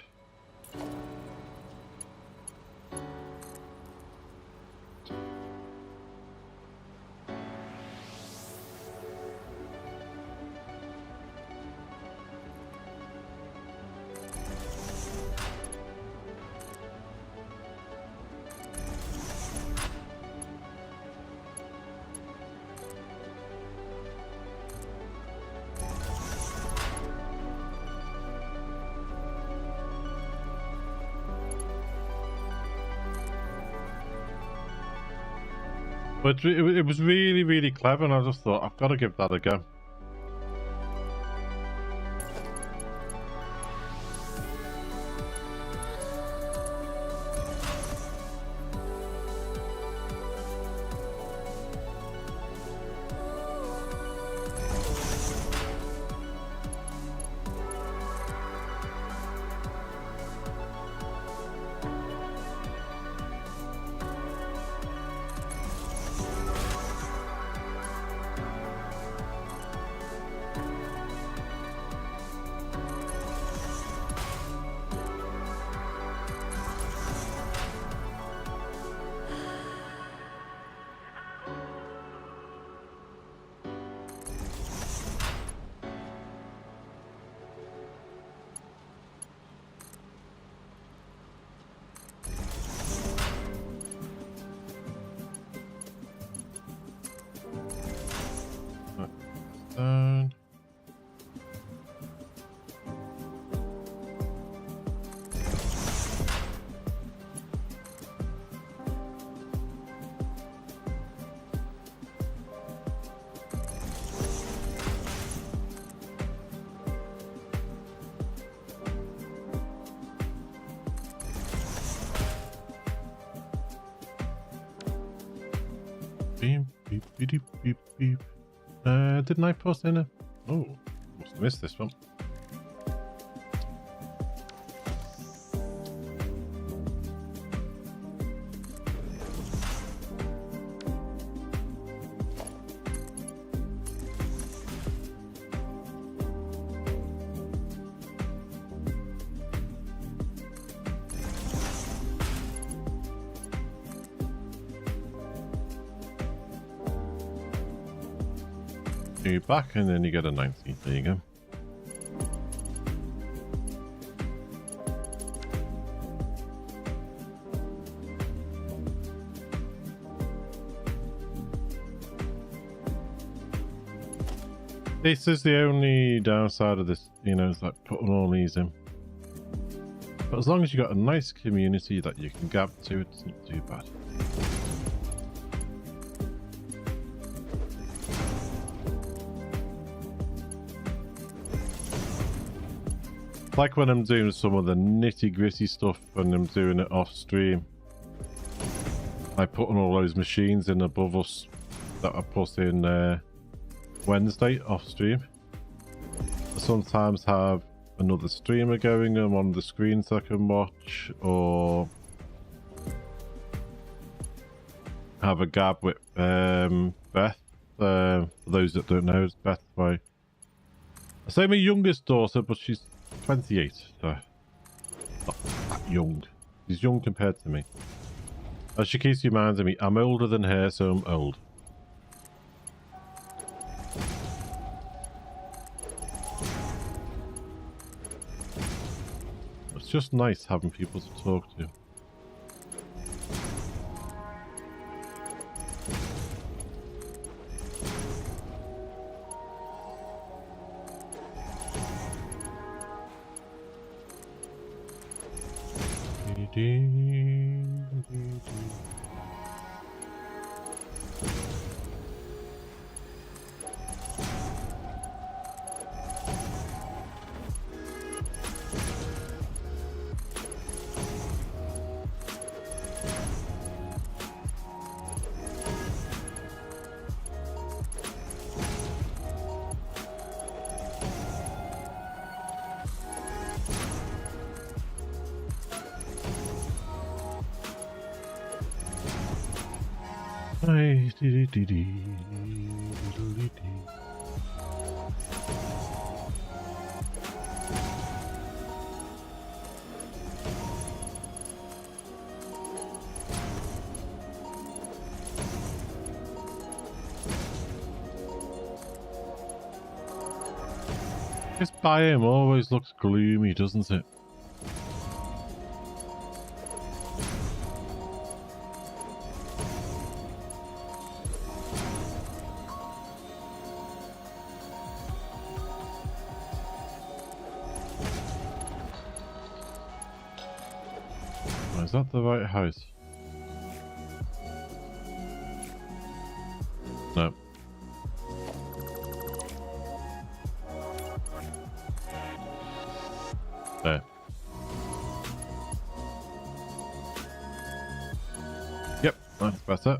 But it was really, really clever, and I just thought, I've got to give that a go. Down. Beep, beep, beep, beep, beep. Didn't I post in a... Oh, must have missed this one. You back and then you get a 19. There you go. This is the only downside of this, you know, it's like putting all these in. But as long as you've got a nice community that you can gab to, it's not too bad. Like when I'm doing some of the nitty-gritty stuff when I'm doing it off stream. I put on all those machines in above us that I put in Wednesday off stream. I sometimes have another streamer going on one of the screens I can watch, or have a gab with Beth. For those that don't know, it's Beth, I say my youngest daughter, but she's 28, so not that young. She's young compared to me. As she keeps reminding me, I'm older than her, so I'm old. It's just nice having people to talk to. This biome always looks gloomy, doesn't it? Is that the right house? No. There. Yep, that's better.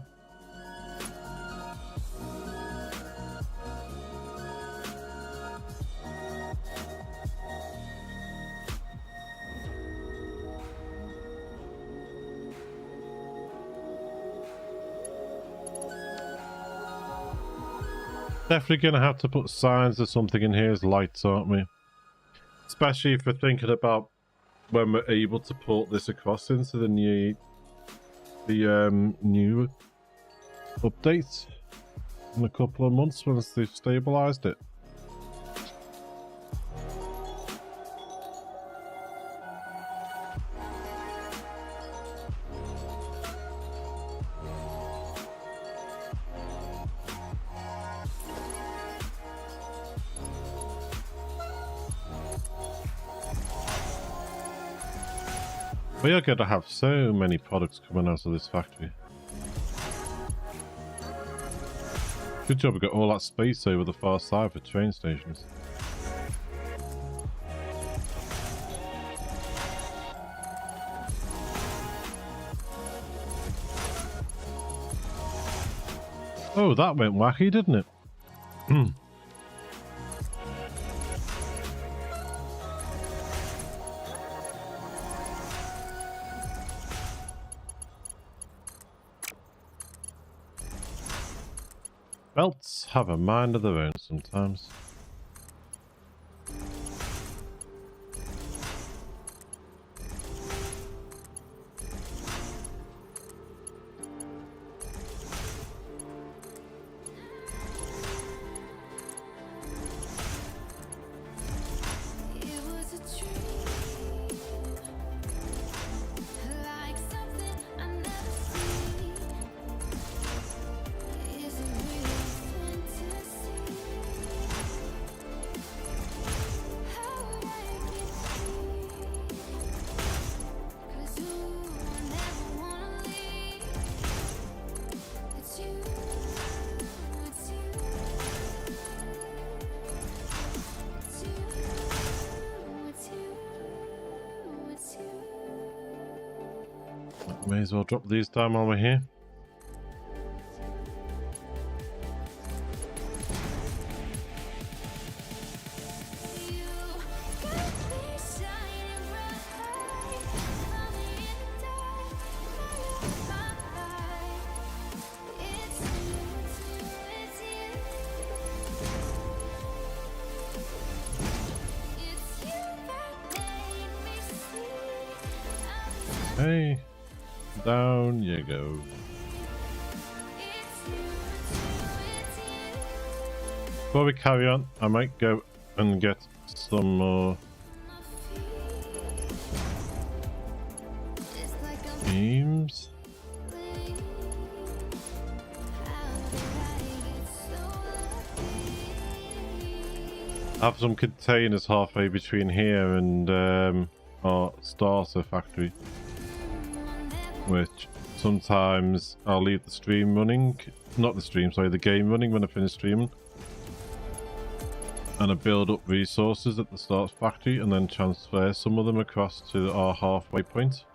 Definitely going to have to put signs or something in here as lights, aren't we? Especially if we're thinking about when we're able to port this across into the new update in a couple of months once they've stabilized it. We are going to have so many products coming out of this factory. Good job we got all that space over the far side for train stations. Oh, that went wacky, didn't it? Belts have a mind of their own sometimes. May as well drop these down while we're here. Hey, down you go. Before we carry on, I might go and get some more beams. I have some containers halfway between here and our starter factory, which sometimes I'll leave the stream running, not the stream, sorry, the game running when I finish streaming, and I build up resources at the starter factory and then transfer some of them across to our halfway point.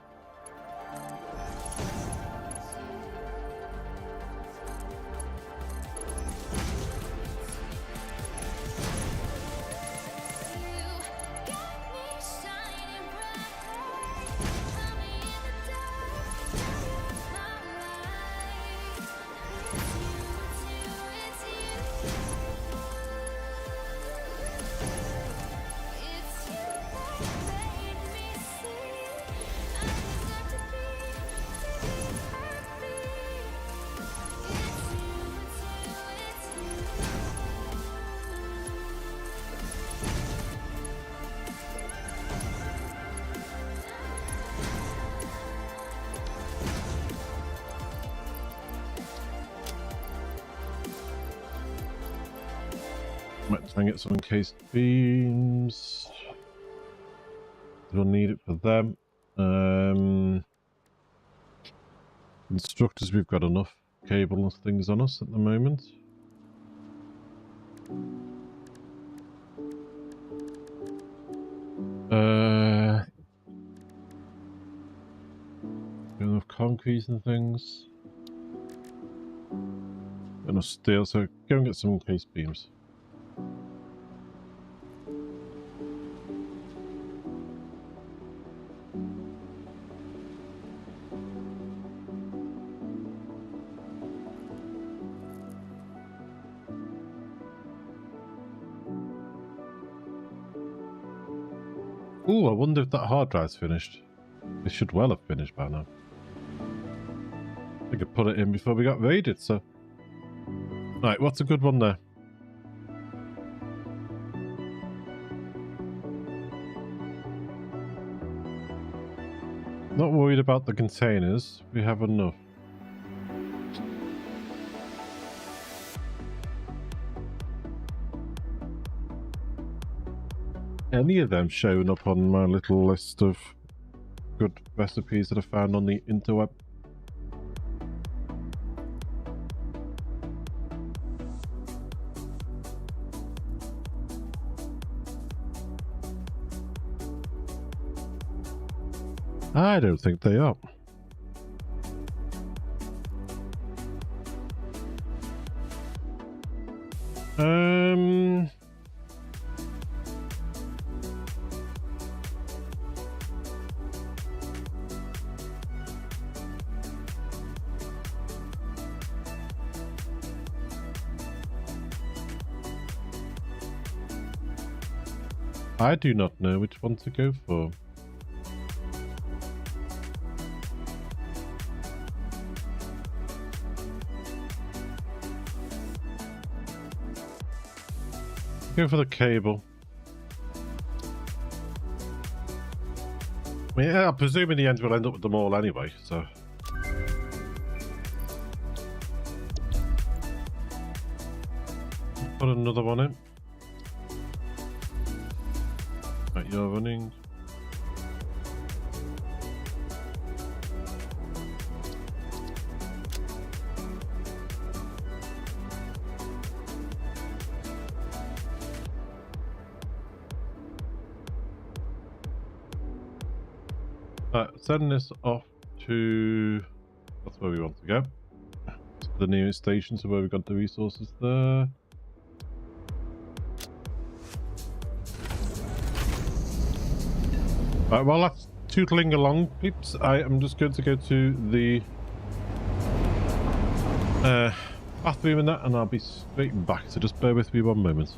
Might try and get some encased beams. We'll need it for them. Instructors, we've got enough cable and things on us at the moment. Enough concrete and things. Enough steel, so go and get some encased beams. Ooh, I wonder if that hard drive's finished. It should well have finished by now. I could put it in before we got raided, so... Right, what's a good one there? Not worried about the containers. We have enough. Any of them showing up on my little list of good recipes that I found on the interweb? I don't think they are. I do not know which one to go for. Go for the cable. Yeah, I presume in the end we'll end up with them all anyway, so... Put another one in. Right, you're running. Send this off to... That's where we want to go. To the nearest station, so where we've got the resources there. Right, well, that's tootling along, peeps. I am just going to go to the bathroom and that, and I'll be straight back. So just bear with me one moment.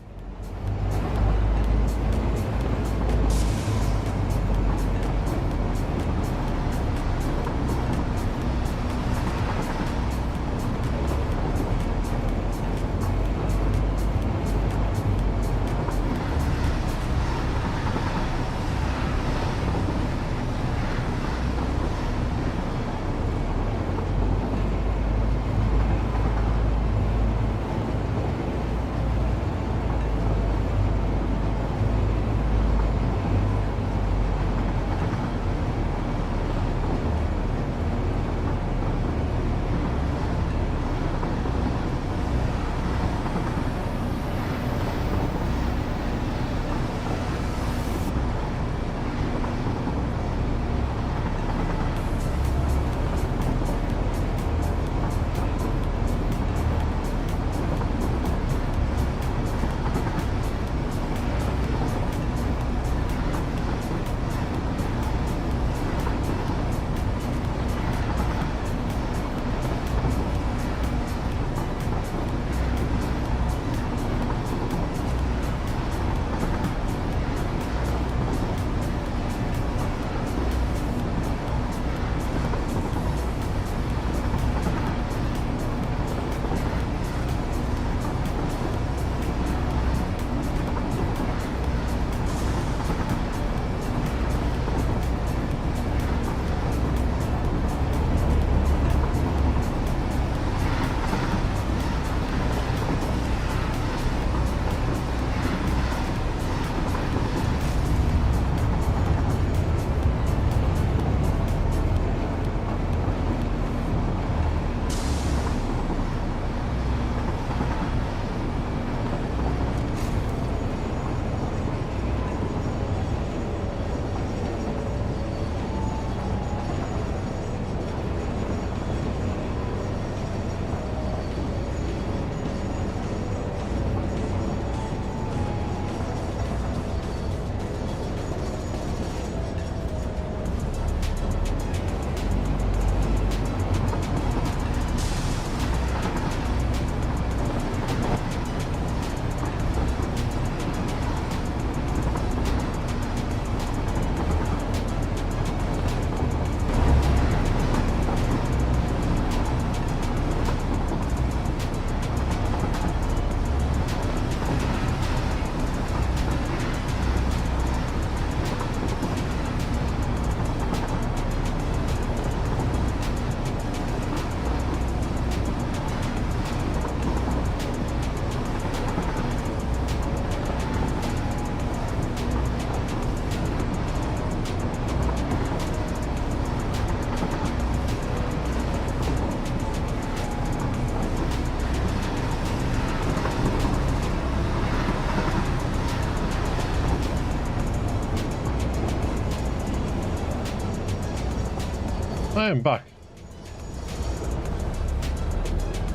I am back.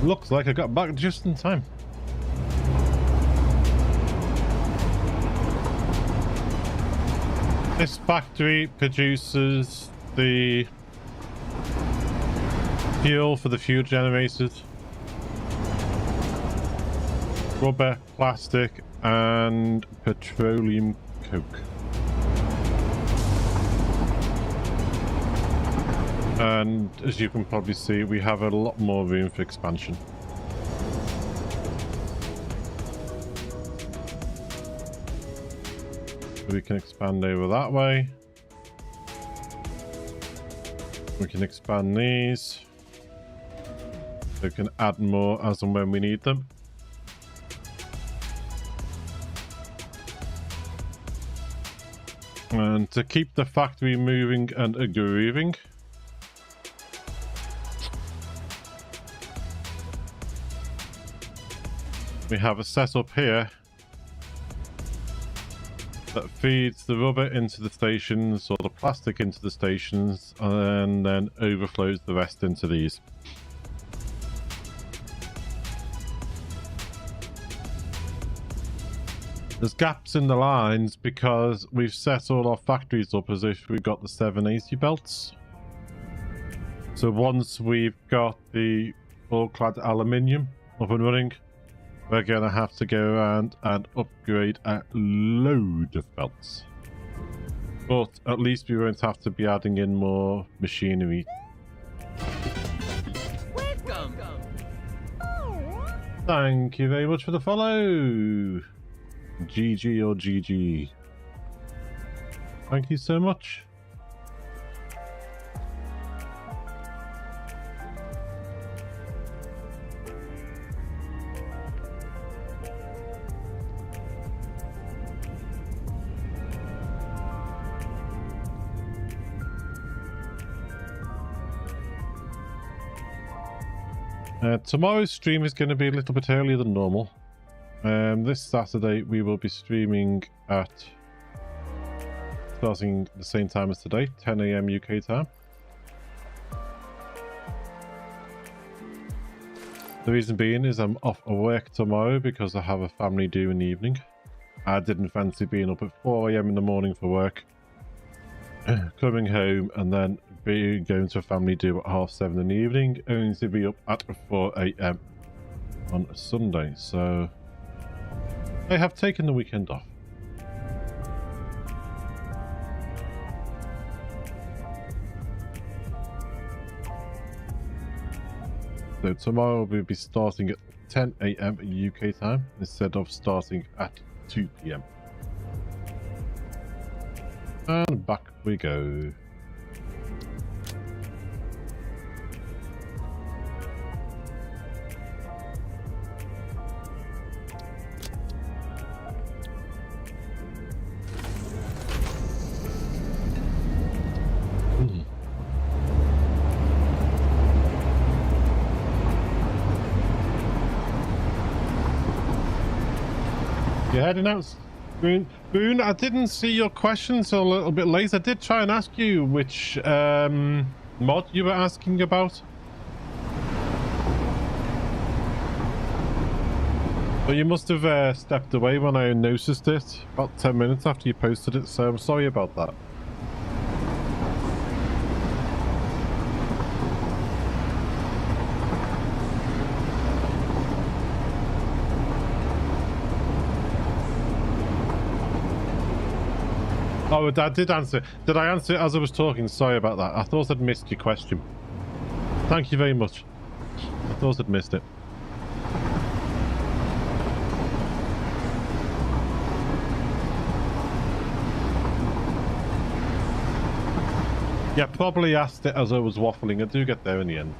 Looks like I got back just in time. This factory produces the fuel for the fuel generators, rubber, plastic, and petroleum coke. And as you can probably see, we have a lot more room for expansion. We can expand over that way. We can expand these. We can add more as and when we need them. And to keep the factory moving and grooving, we have a setup here that feeds the rubber into the stations or the plastic into the stations and then overflows the rest into these. There's gaps in the lines because we've set all our factories up as if we've got the 780 belts. So once we've got the all-clad aluminium up and running, we're going to have to go around and upgrade a load of belts. But at least we won't have to be adding in more machinery. Welcome. Thank you very much for the follow. GG or GG. Thank you so much. Tomorrow's stream is going to be a little bit earlier than normal. This Saturday we will be streaming at starting the same time as today, 10 AM UK time. The reason being is I'm off work tomorrow because I have a family do in the evening. I didn't fancy being up at 4 AM in the morning for work, coming home and then going to a family do at 7:30 in the evening, only to be up at 4 AM on a Sunday. So I have taken the weekend off. So tomorrow we'll be starting at 10 AM UK time instead of starting at 2 PM. And back we go. You're heading out, Boone. I didn't see your question till a little bit late. I did try and ask you which mod you were asking about. But you must have stepped away when I noticed it about 10 minutes after you posted it, so I'm sorry about that. Oh, I did answer. Did I answer it as I was talking? Sorry about that. I thought I'd missed your question. Thank you very much. I thought I'd missed it. Yeah, probably asked it as I was waffling. I do get there in the end.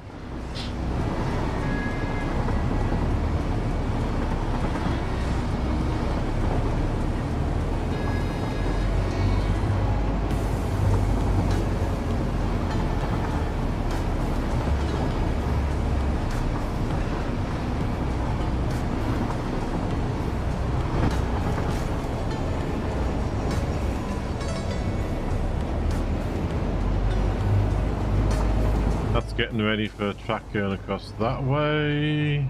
Getting ready for a track going across that way.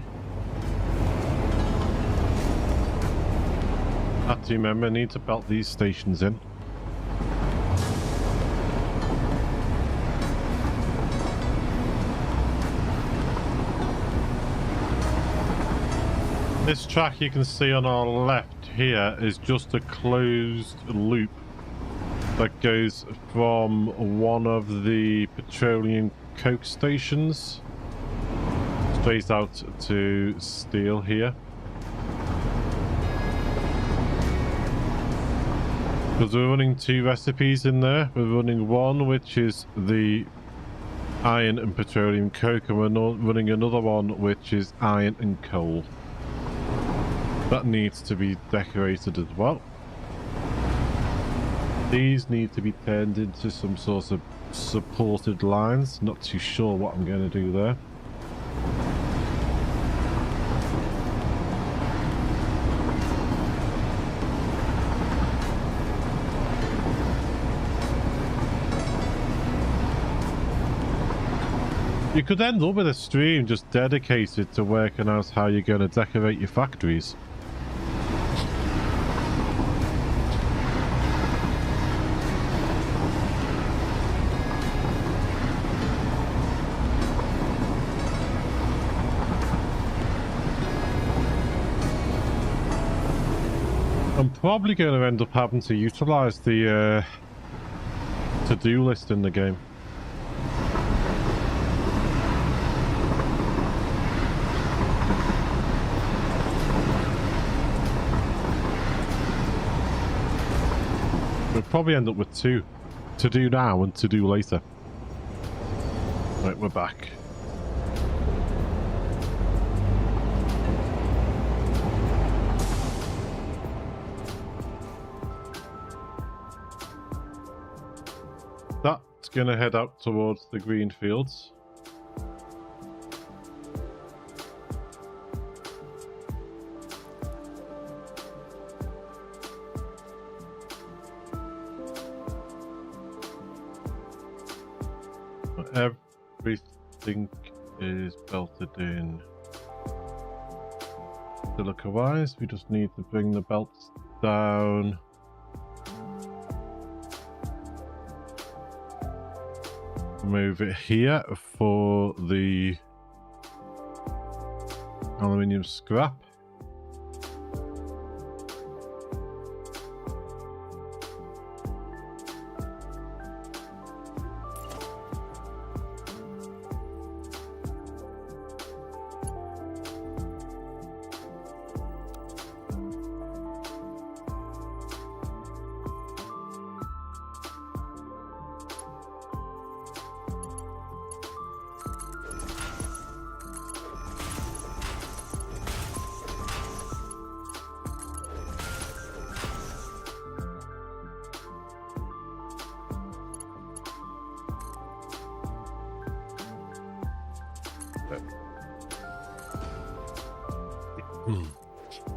Have to remember, I need to belt these stations in. This track you can see on our left here is just a closed loop that goes from one of the petroleum coke stations straight out to steel here, because we're running two recipes in there. We're running one which is the iron and petroleum coke, and we're running another one which is iron and coal. That needs to be decorated as well. These need to be turned into some sort of supported lines. Not too sure what I'm going to do there. You could end up with a stream just dedicated to working out how you're going to decorate your factories. I'm probably going to end up having to utilize the to-do list in the game. We'll probably end up with two. To do now and to do later. Right, we're back. That's going to head out towards the green fields. Everything is belted in silica wise. We just need to bring the belts down. Move it here for the aluminium scrap.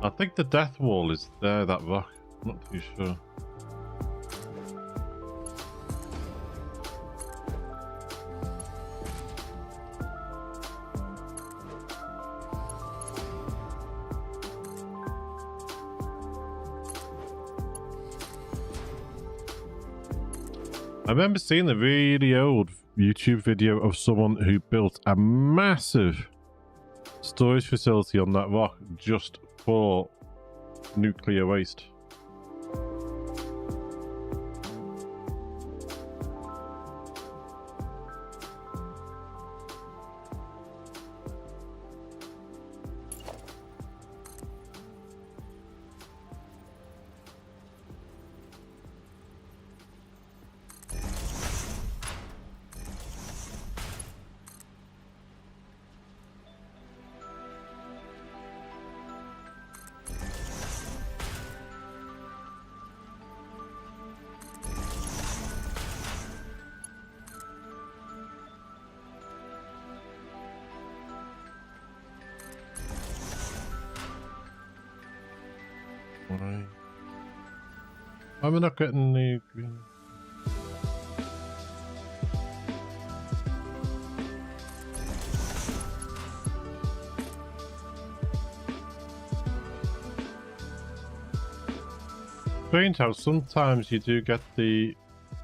I think the death wall is there, that rock. I'm not too sure. I remember seeing a really old YouTube video of someone who built a massive storage facility on that rock just for nuclear waste. Why am I not getting the green? Strange how sometimes you do get the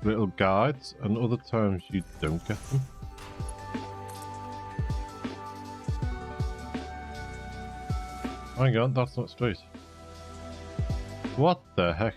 little guides and other times you don't get them. Hang on, that's not straight. What the heck?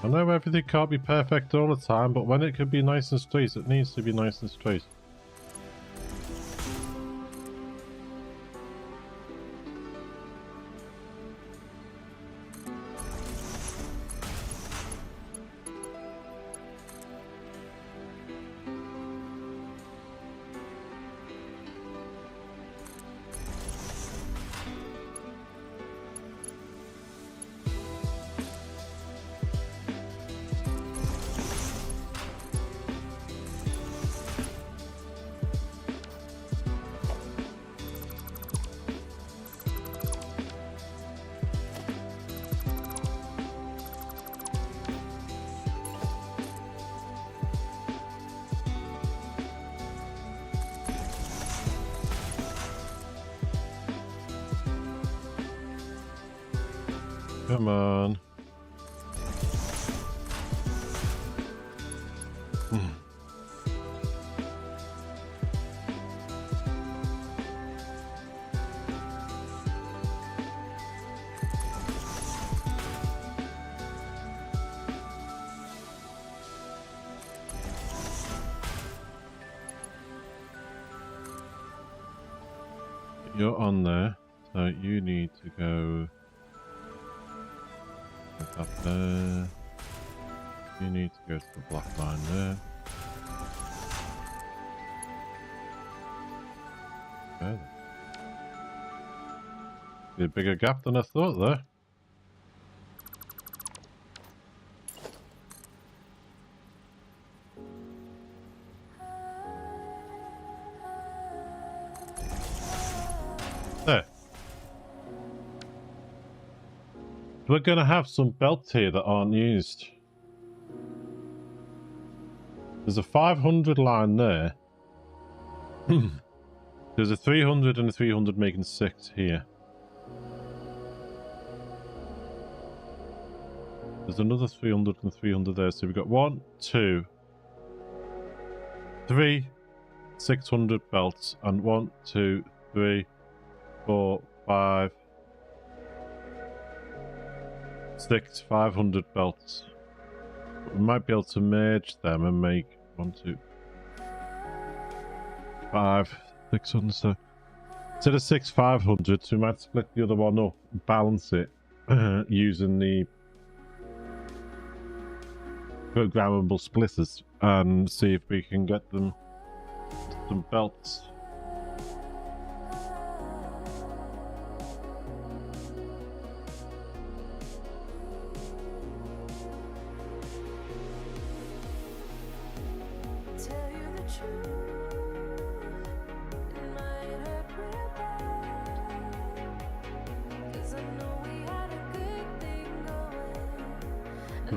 I know everything can't be perfect all the time, but when it can be nice and straight, it needs to be nice and straight. Come on. You're on there, so you need to go up there. You need to go to the black line there. Okay. Be a bigger gap than I thought there. There. We're going to have some belts here that aren't used. There's a 500 line there. There's a 300 and a 300 making 6 here. There's another 300 and 300 there. So we've got 1, 2, 3 600 belts and 1, 2, 3, 4, 5, 6 500 belts. We might be able to merge them and make 1, 2, 5, 600. So instead of 6 500s, we might split the other one up, balance it using the programmable splitters and see if we can get them some belts.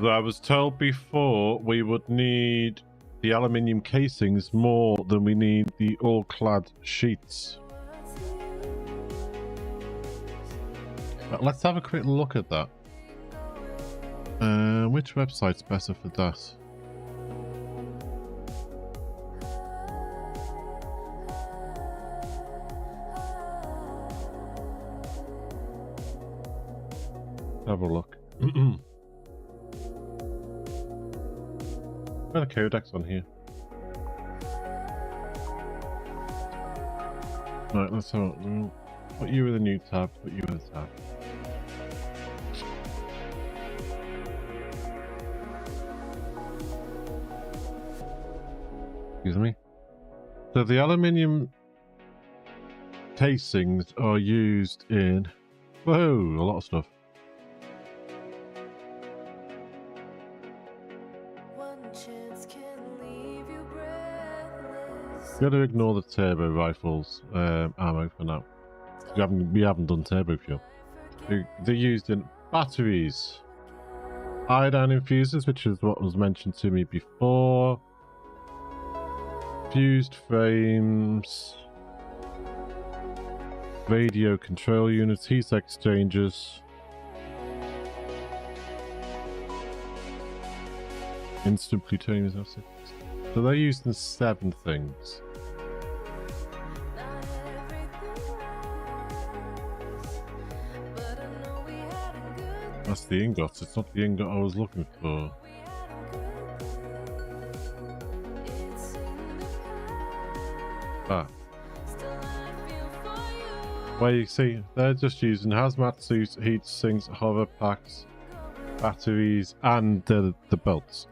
I was told before we would need the aluminium casings more than we need the all-clad sheets. But let's have a quick look at that. Which website's better for that? Have a look. Got a codex on here. Right, let's have a, put you with a new tab, put you with a tab. Excuse me. So the aluminium casings are used in, whoa, a lot of stuff. Got to ignore the turbo rifles ammo for now. We haven't done turbo fuel. They're used in batteries, iodine infusers, which is what was mentioned to me before, fused frames, radio control units, heat exchangers, instant plutonium. So they're used in 7 things. That's the ingots. It's not the ingot I was looking for. Ah. Well, you see, they're just using hazmat suits, heat sinks, hover packs, batteries, and the belts.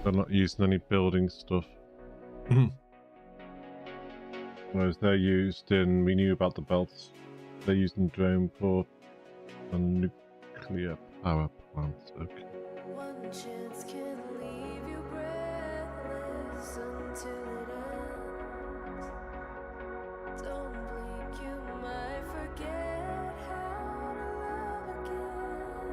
They're not using any building stuff. Whereas they're used in, we knew about the belts, they're used in drone core and nuclear power plants. Okay. One chance can leave you breathless until it ends. Don't blink, you might forget how to love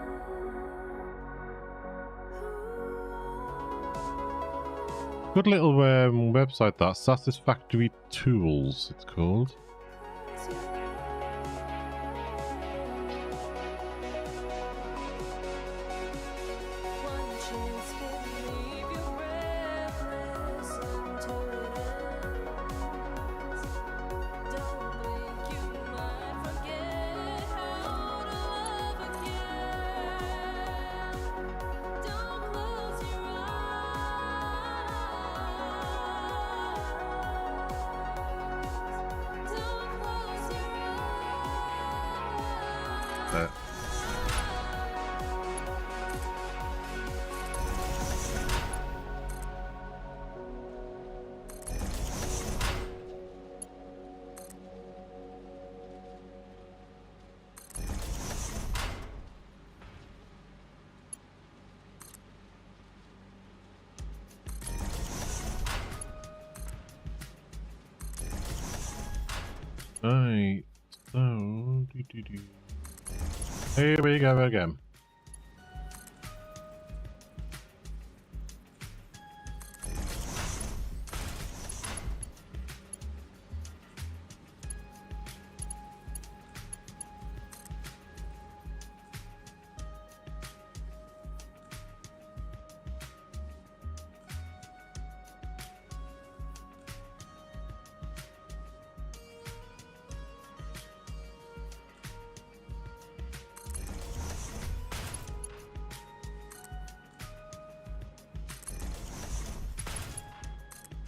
again. Good little website, that Satisfactory Tools, it's called. Right, so here we go again.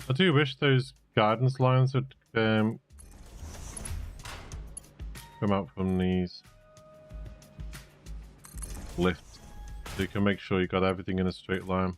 I do wish those guidance lines would come out from these lifts, so you can make sure you got everything in a straight line.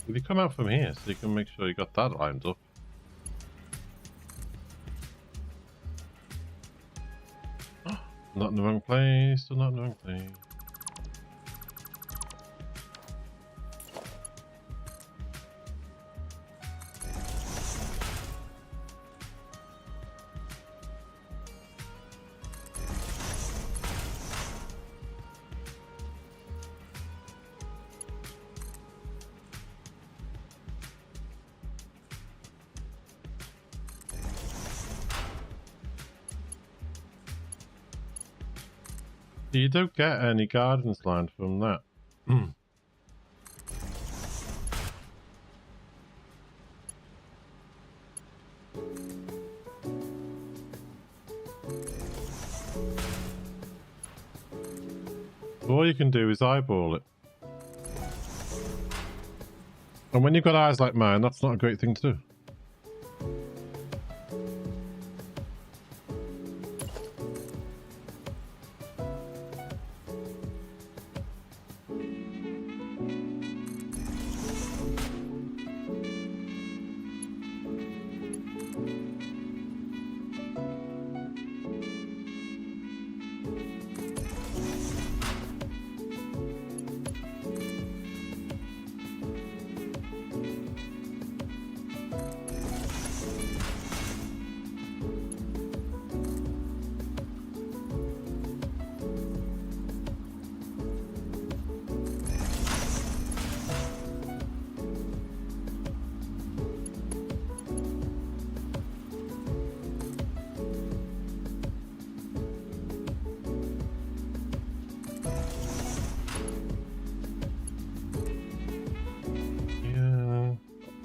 If you come out from here, so you can make sure you got that lined up. Not in the wrong place, still not in the wrong place. You don't get any gardens lined from that. All you can do is eyeball it. And when you've got eyes like mine, that's not a great thing to do.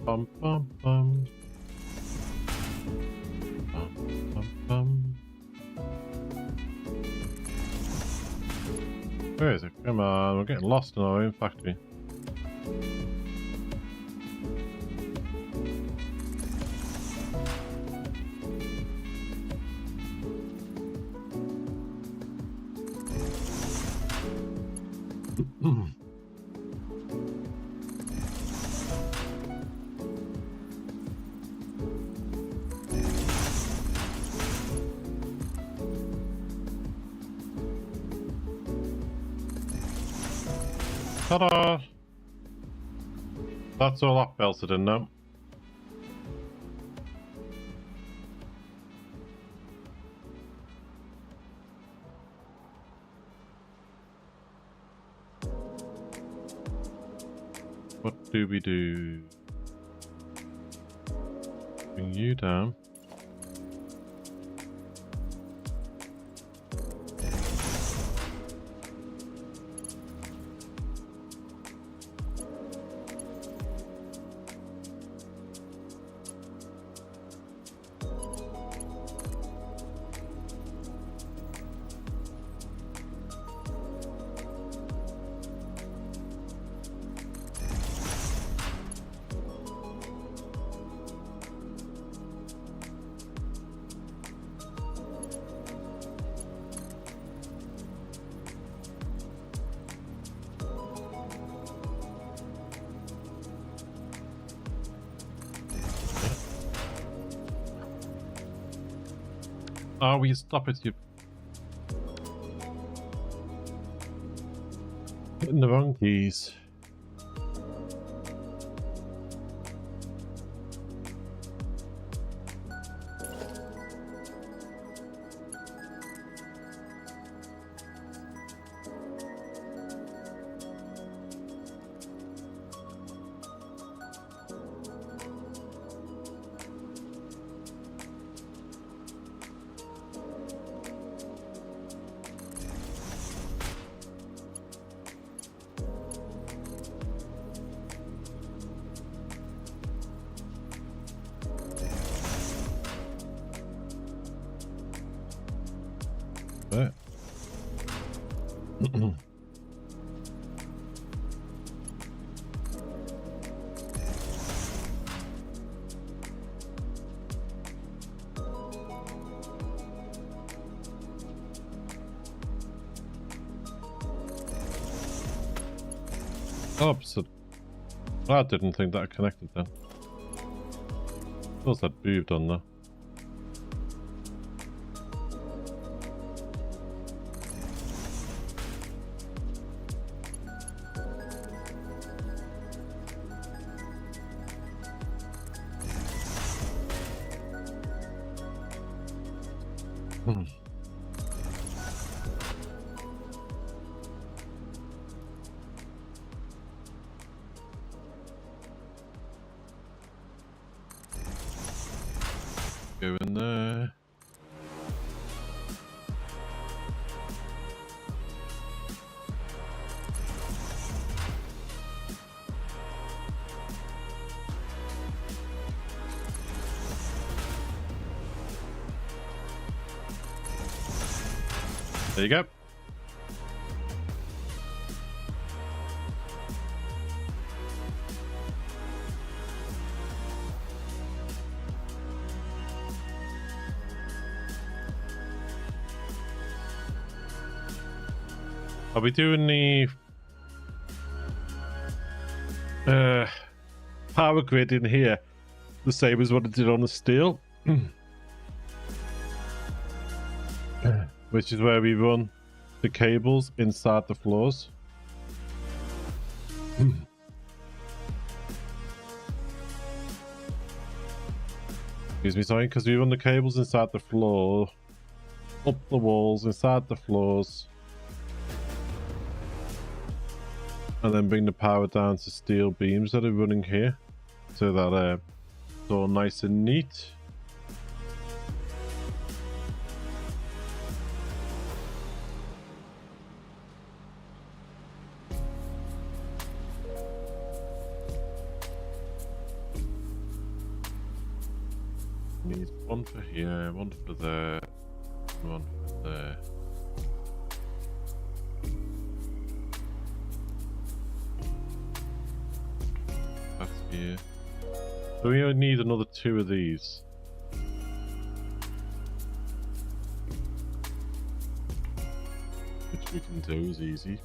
Bum, bum, bum. we're getting lost in our own factory. Ta-da! That's all I've belted in now. What do we do? Bring you down. Oh, will you stop it, you... Hitting the wrong keys. There. Opposite. I didn't think that connected then. Of course that moved on there. Go in there. There you go. Are we doing the power grid in here the same as what it did on the steel? Which is where we run the cables inside the floors. Excuse me, sorry, because we run the cables inside the floor, up the walls, inside the floors, and then bring the power down to steel beams that are running here, so that it's all nice and neat. Need one for here, one for there, one for there. here. So we only need another 2 of these. Which we can do is easy.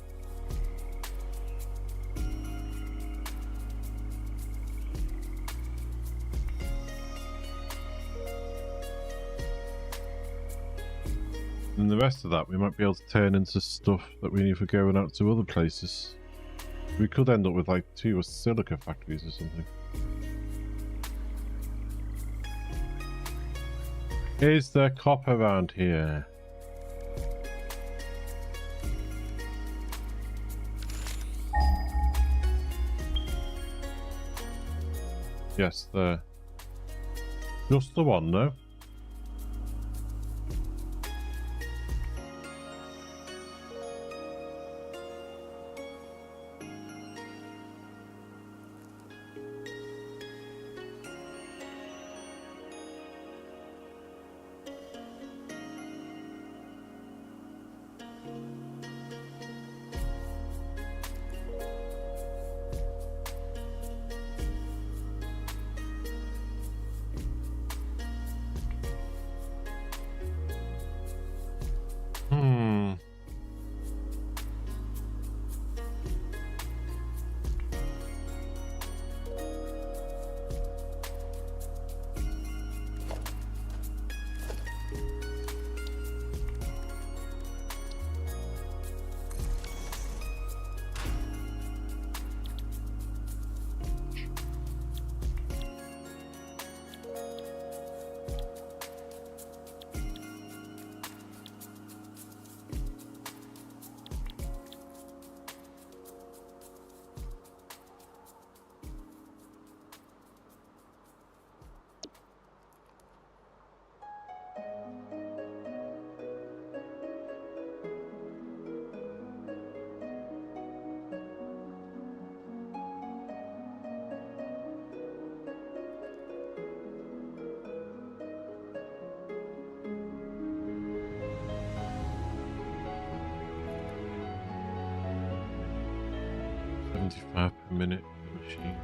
And the rest of that we might be able to turn into stuff that we need for going out to other places. We could end up with like 2 silica factories or something. Is there copper around here? Yes, there. Just the one though. $75 per minute per machine.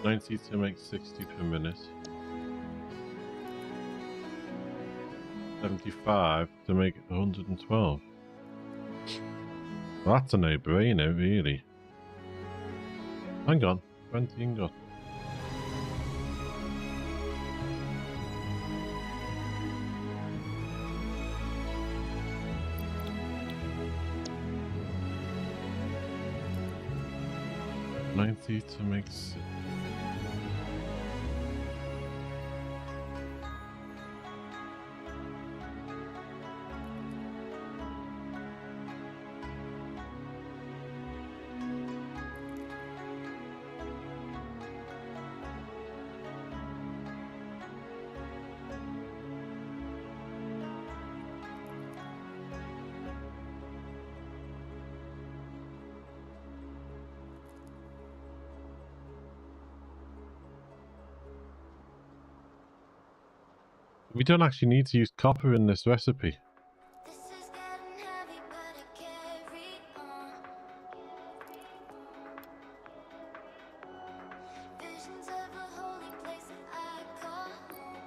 $90 to make 60 per minute. 75 to make 112. Well, that's a no-brainer, really. Hang on, 20 ingot. $90 to make 6. We don't actually need to use copper in this recipe. This is getting heavy, but I carry on. Visions of a holy place that I call home.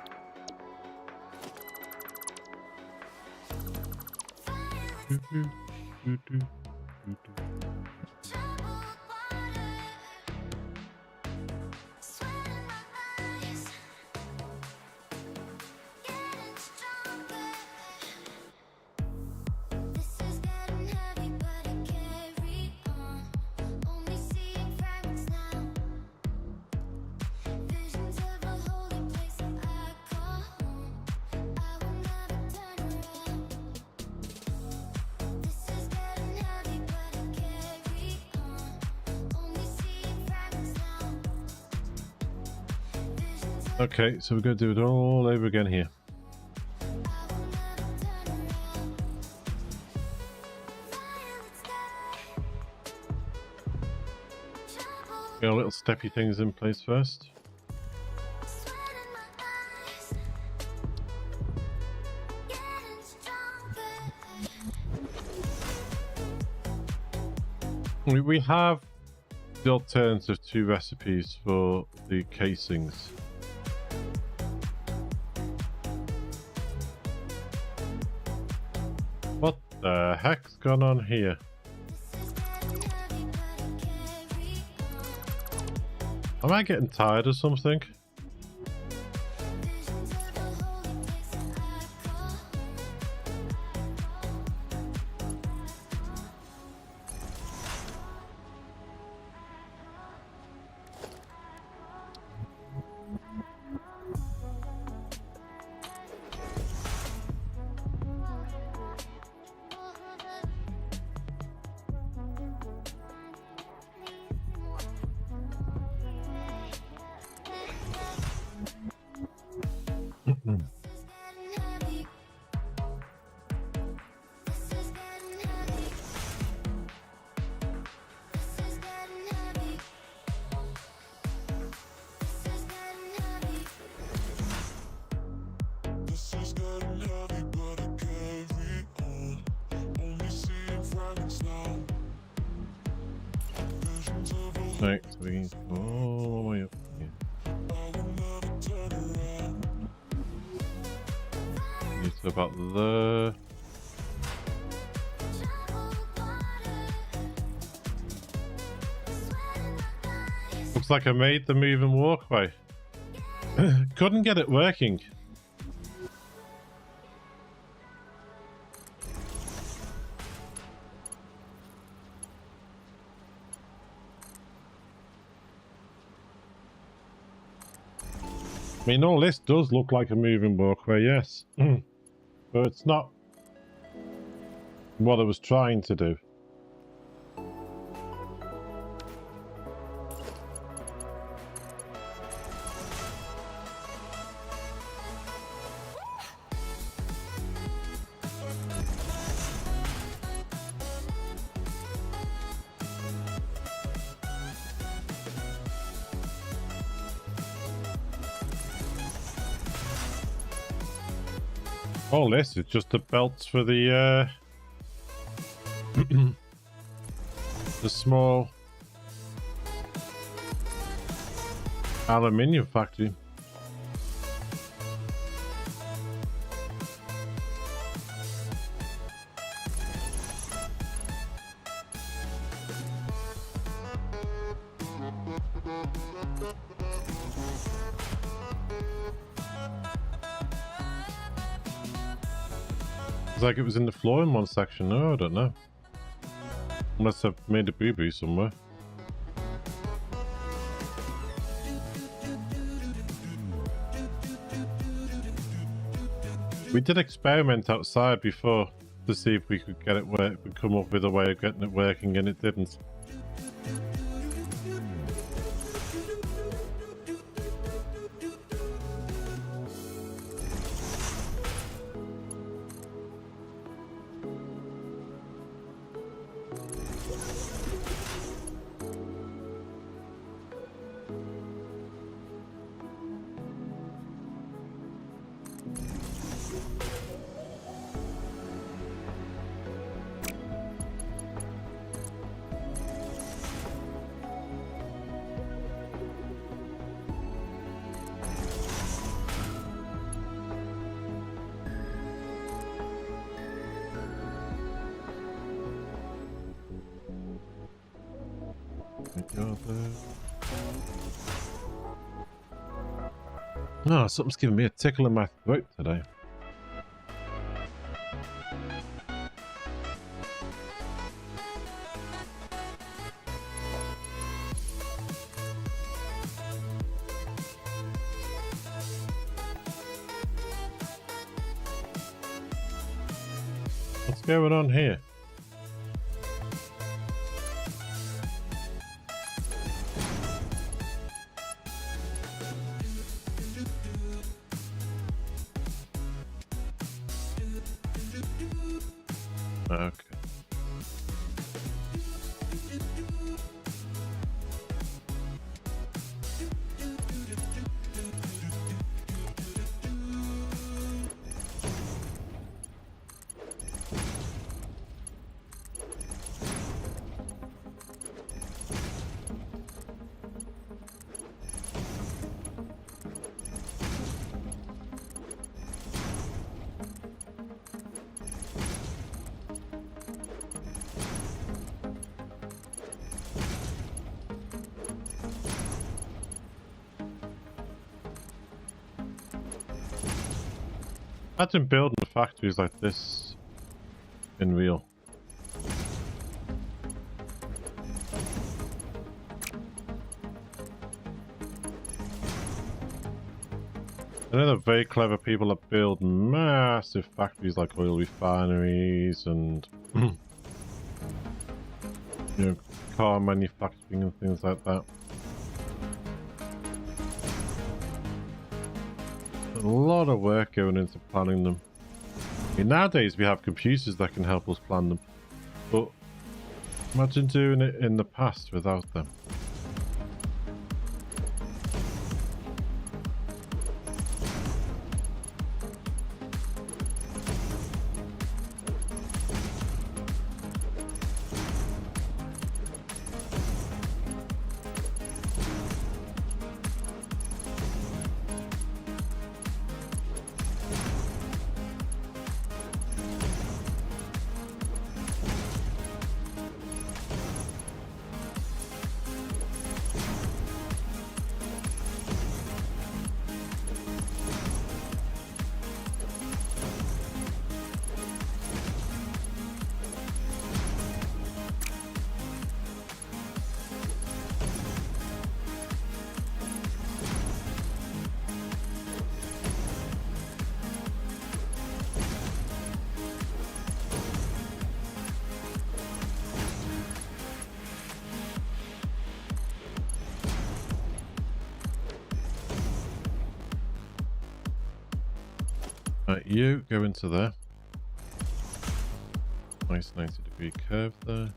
Troubled water, sweat in my eyes, getting stronger. This is getting heavy, but I carry on. Only seeing fragments now. Visions of a holy place that I call home. I will never turn around. This is getting heavy, but I carry on. Only seeing fragments now. Visions of Okay, so we're going to do it all over again here. I will never turn around. Violet sky, troubled Get our little steppy things in place first. Sweat in my eyes, getting stronger. We have the alternative 2 recipes for the casings. What the heck's gone on here? This is getting heavy, but it carry on. Am I getting tired or something? Visions of a holy place that I call heavy. This is getting heavy. This is getting heavy. This is getting heavy. This is getting heavy, but I carry on. Only seeing fragments now. Visions of a Right, so we can go all the way up here. I will never turn around. It's about there. Troubled water. Sweat in my eyes. Looks like I made the moving walkway. Couldn't get it working. I mean, all this does look like a moving walkway, yes. But it's not what I was trying to do. All this is just the belts for the the small aluminium factory. It's like it was in the floor in one section. No, I don't know. Unless I've made a boo-boo somewhere. We did experiment outside before to see if we could get it work. We come up with a way of getting it working, and it didn't. Oh, something's giving me a tickle in my throat today. What's going on here? Okay. Imagine building factories like this in real. I know that very clever people that build massive factories like oil refineries and you know, car manufacturing and things like that. A lot of work going into planning them. I mean, nowadays we have computers that can help us plan them, but imagine doing it in the past without them. Right, you go into there. Nice 90-degree curve there.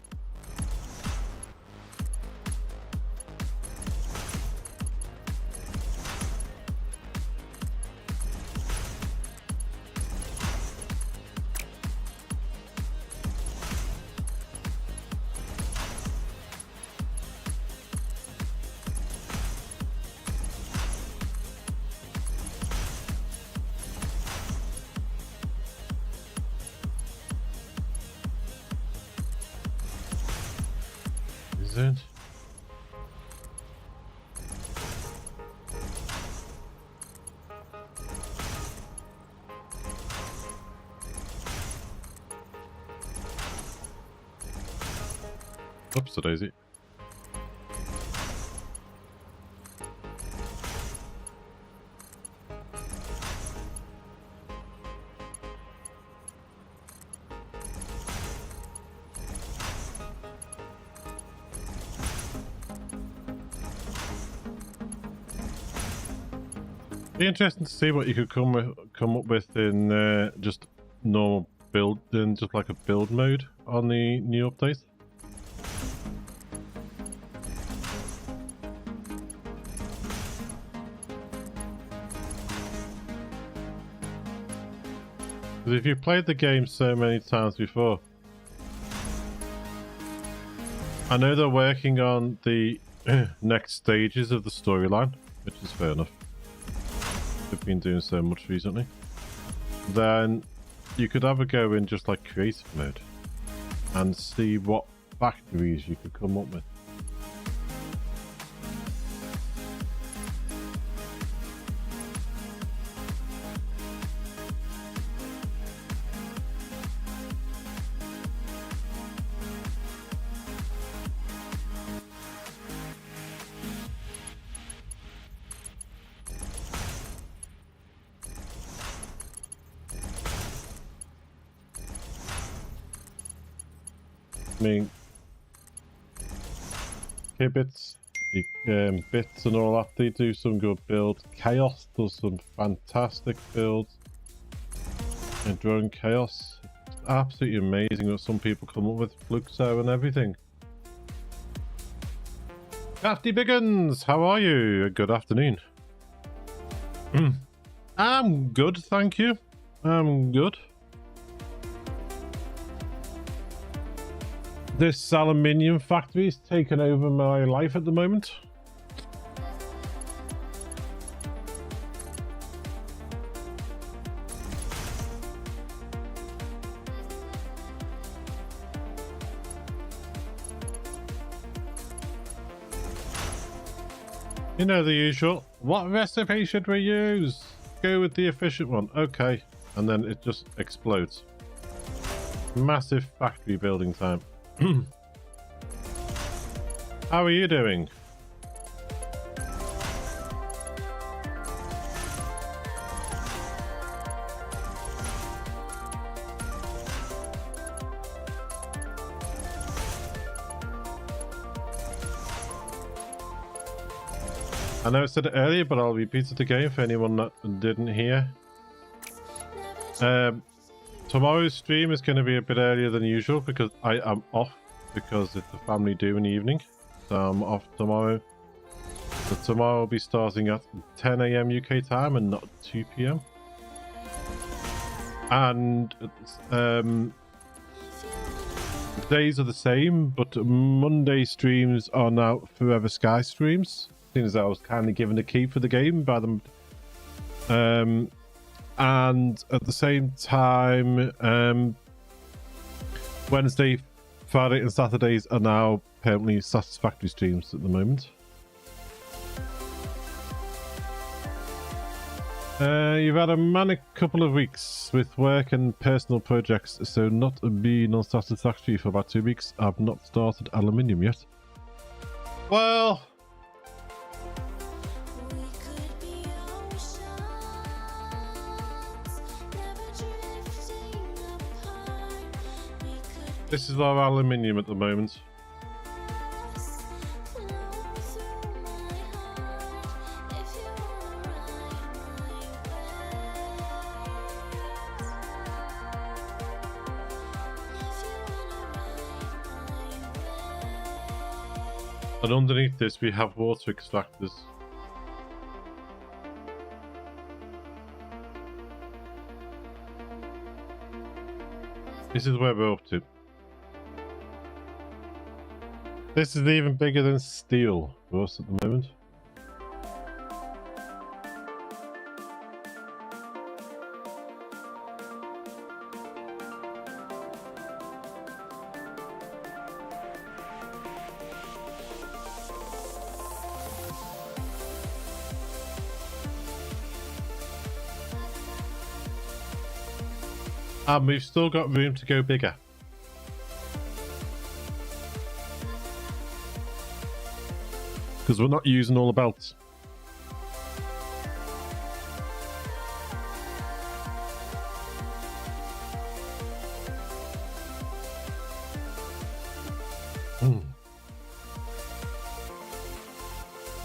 Is it? Oops, a daisy. Be interesting to see what you could come up with in just normal build, in just like a build mode on the new update. Because if you've played the game so many times before, I know they're working on the next stages of the storyline, which is fair enough. They've been doing so much recently. Then you could have a go in just like creative mode and see what factories you could come up with. I mean, Kibits, Bits and all that, they do some good builds. Chaos does some fantastic builds. And Drone Chaos, it's absolutely amazing what some people come up with. Fluxo and everything. Crafty Biggins, how are you? Good afternoon. I'm good, thank you. I'm good. This aluminium factory is taking over my life at the moment. You know the usual. What recipe should we use? Go with the efficient one. Okay. and then it just explodes. Massive factory building time. How are you doing? I know I said it earlier, but I'll repeat it again for anyone that didn't hear. Tomorrow's stream is going to be a bit earlier than usual because I am off because it's a family do in the evening. So I'm off tomorrow. So tomorrow will be starting at 10 AM UK time and not 2 PM. And days are the same, but Monday streams are now Forever Sky streams. Seeing as I was kindly given the key for the game by them. And at the same time, Wednesday, Friday and Saturdays are now permanently Satisfactory streams at the moment. You've had a manic couple of weeks with work and personal projects, so not being on Satisfactory for about 2 weeks. I've not started Aluminium yet. Well... This is our aluminium at the moment. And underneath this we have water extractors. This is where we're up to. This is even bigger than steel for us at the moment. And we've still got room to go bigger. Because we're not using all the belts.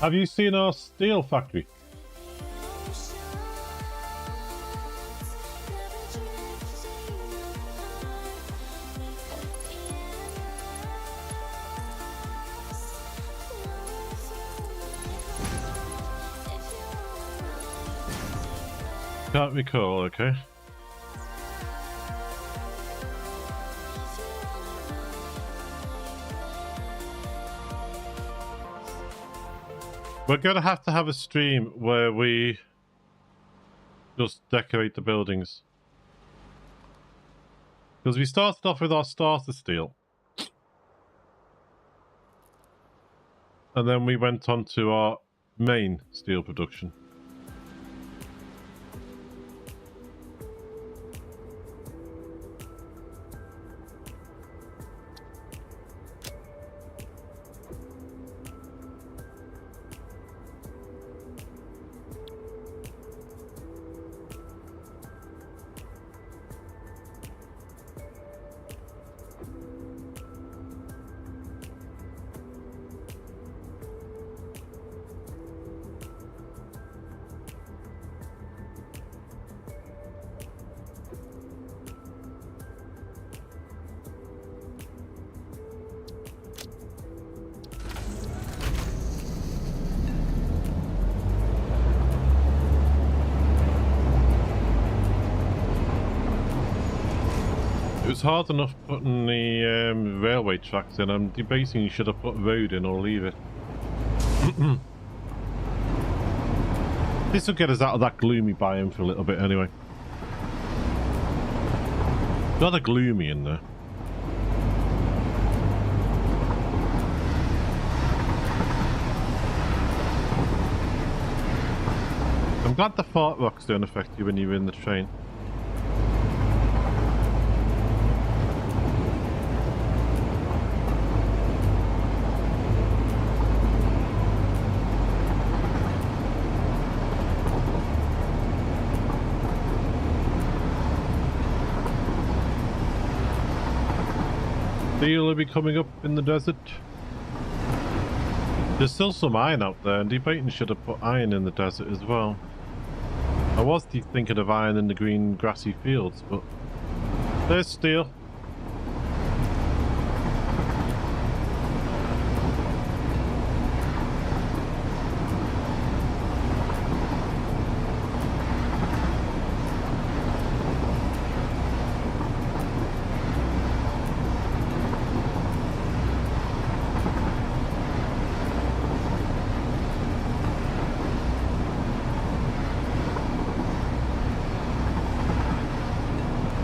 Have you seen our steel factory? Can't recall, okay. We're gonna have to have a stream where we just decorate the buildings. Because we started off with our starter steel. And then we went on to our main steel production. It was hard enough putting the railway tracks in. I'm debating you should have put road in or leave it. This will get us out of that gloomy biome for a little bit anyway. Rather gloomy in there. I'm glad the fart rocks don't affect you when you're in the train. Steel will be coming up in the desert. There's still some iron out there, and debating should have put iron in the desert as well. I was thinking of iron in the green grassy fields, but there's steel.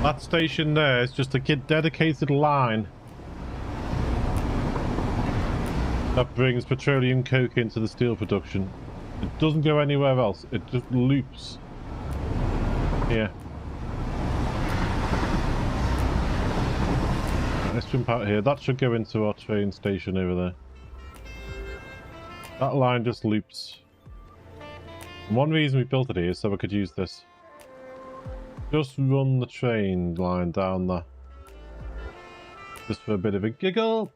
That station there is just a dedicated line that brings petroleum coke into the steel production. It doesn't go anywhere else. It just loops here. Let's jump out here. That should go into our train station over there. That line just loops. And one reason we built it here is so we could use this. Just run the train line down there. Just for a bit of a giggle.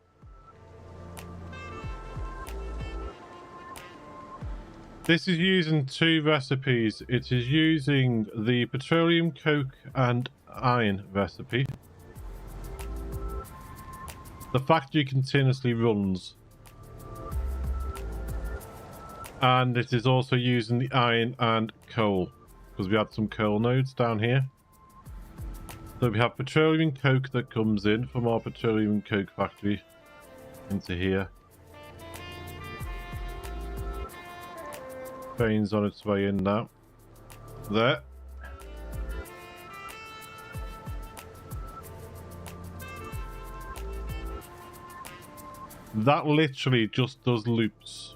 This is using two recipes. It is using the petroleum coke and iron recipe. The factory continuously runs. And it is also using the iron and coal, because we had some coal nodes down here. So we have petroleum coke that comes in from our petroleum coke factory into here. Train's on its way in now. There. That literally just does loops.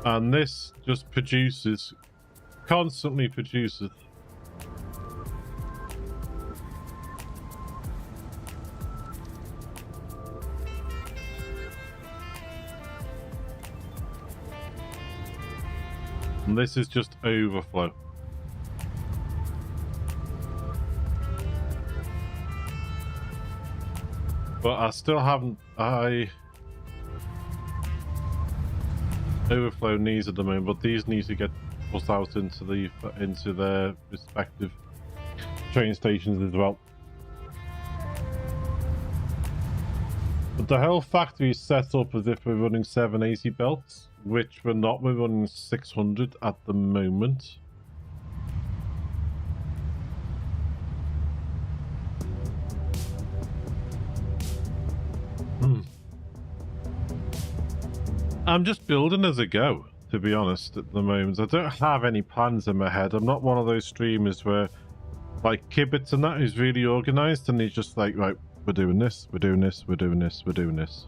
And this just produces, constantly produces. And this is just overflow. But I still haven't, overflow needs at the moment, but these need to get pushed out into their respective train stations as well. But the whole factory is set up as if we're running 780 belts, which we're not. We're running 600 at the moment. I'm just building as I go, to be honest, at the moment. I don't have any plans in my head. I'm not one of those streamers where, like Kibbits and that, who's really organised and he's just like, right, we're doing this, we're doing this, we're doing this, we're doing this.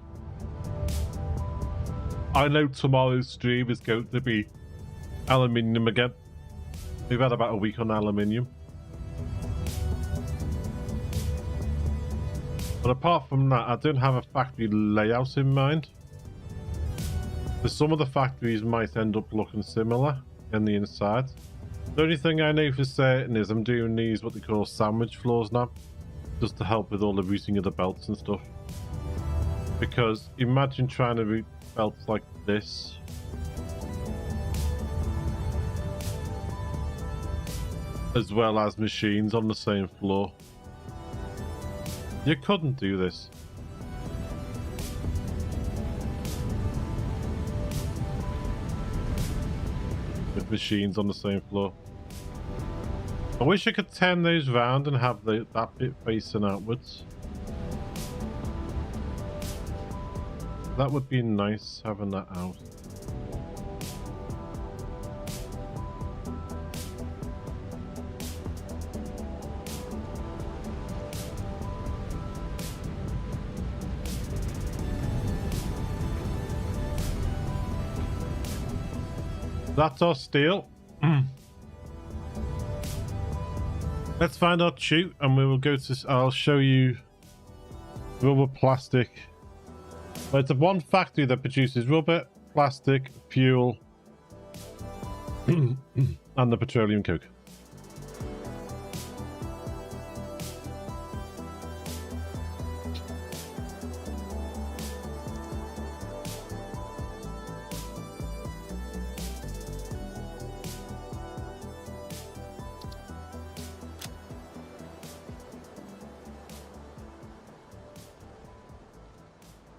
I know tomorrow's stream is going to be aluminium again. We've had about a week on aluminium. But apart from that, I don't have a factory layout in mind. Some of the factories might end up looking similar in the inside. The only thing I know for certain is I'm doing these what they call sandwich floors now, just to help with all the routing of the belts and stuff. Because imagine trying to route belts like this. As well as machines on the same floor. You couldn't do this. With machines on the same floor. I wish I could turn those round and have that bit facing outwards. That would be nice, having that out. That's our steel. Let's find our chute and we will go to... I'll show you rubber, plastic. But it's one factory that produces rubber, plastic, fuel, And the petroleum coke.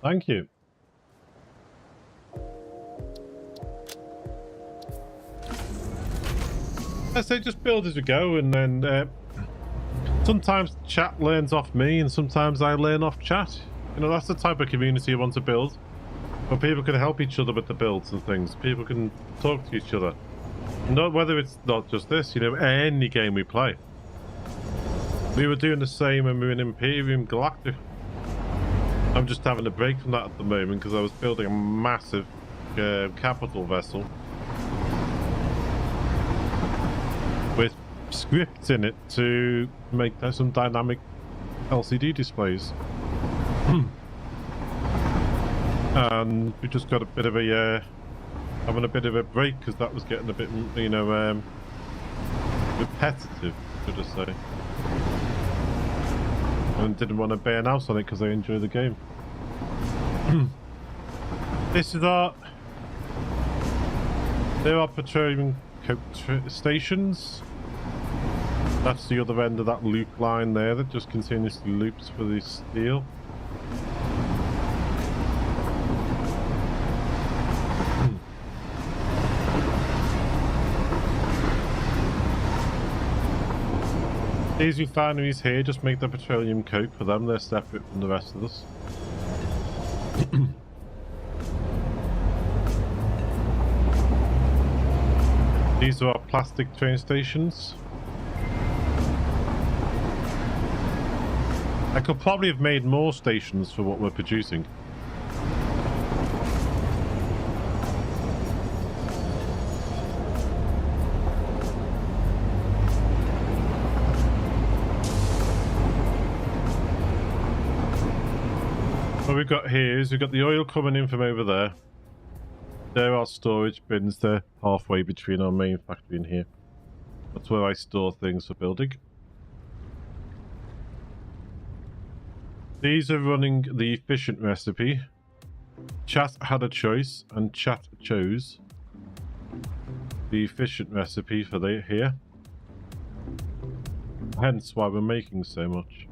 Thank you. I say just build as we go, and then sometimes chat learns off me, and sometimes I learn off chat. You know, that's the type of community I want to build, where people can help each other with the builds and things. People can talk to each other. Not whether it's not just this, you know, any game we play. We were doing the same when we were in Imperium Galactic. I'm just having a break from that at the moment because I was building a massive capital vessel with scripts in it to make some dynamic LCD displays. And we just got a bit of a having a bit of a break because that was getting a bit, you know, repetitive, should I say. And didn't want to burn out on it because I enjoy the game. This is our... There are petroleum coke stations. That's the other end of that loop line there that just continuously loops for the steel. These refineries here just make the petroleum coke for them. They're separate from the rest of us. These are our plastic train stations. I could probably have made more stations for what we're producing. What we've got here is we've got the oil coming in from over there. There are storage bins. They're halfway between our main factory and here. That's where I store things for building. These are running the efficient recipe. Chat had a choice and chat chose the efficient recipe for here. Hence why we're making so much.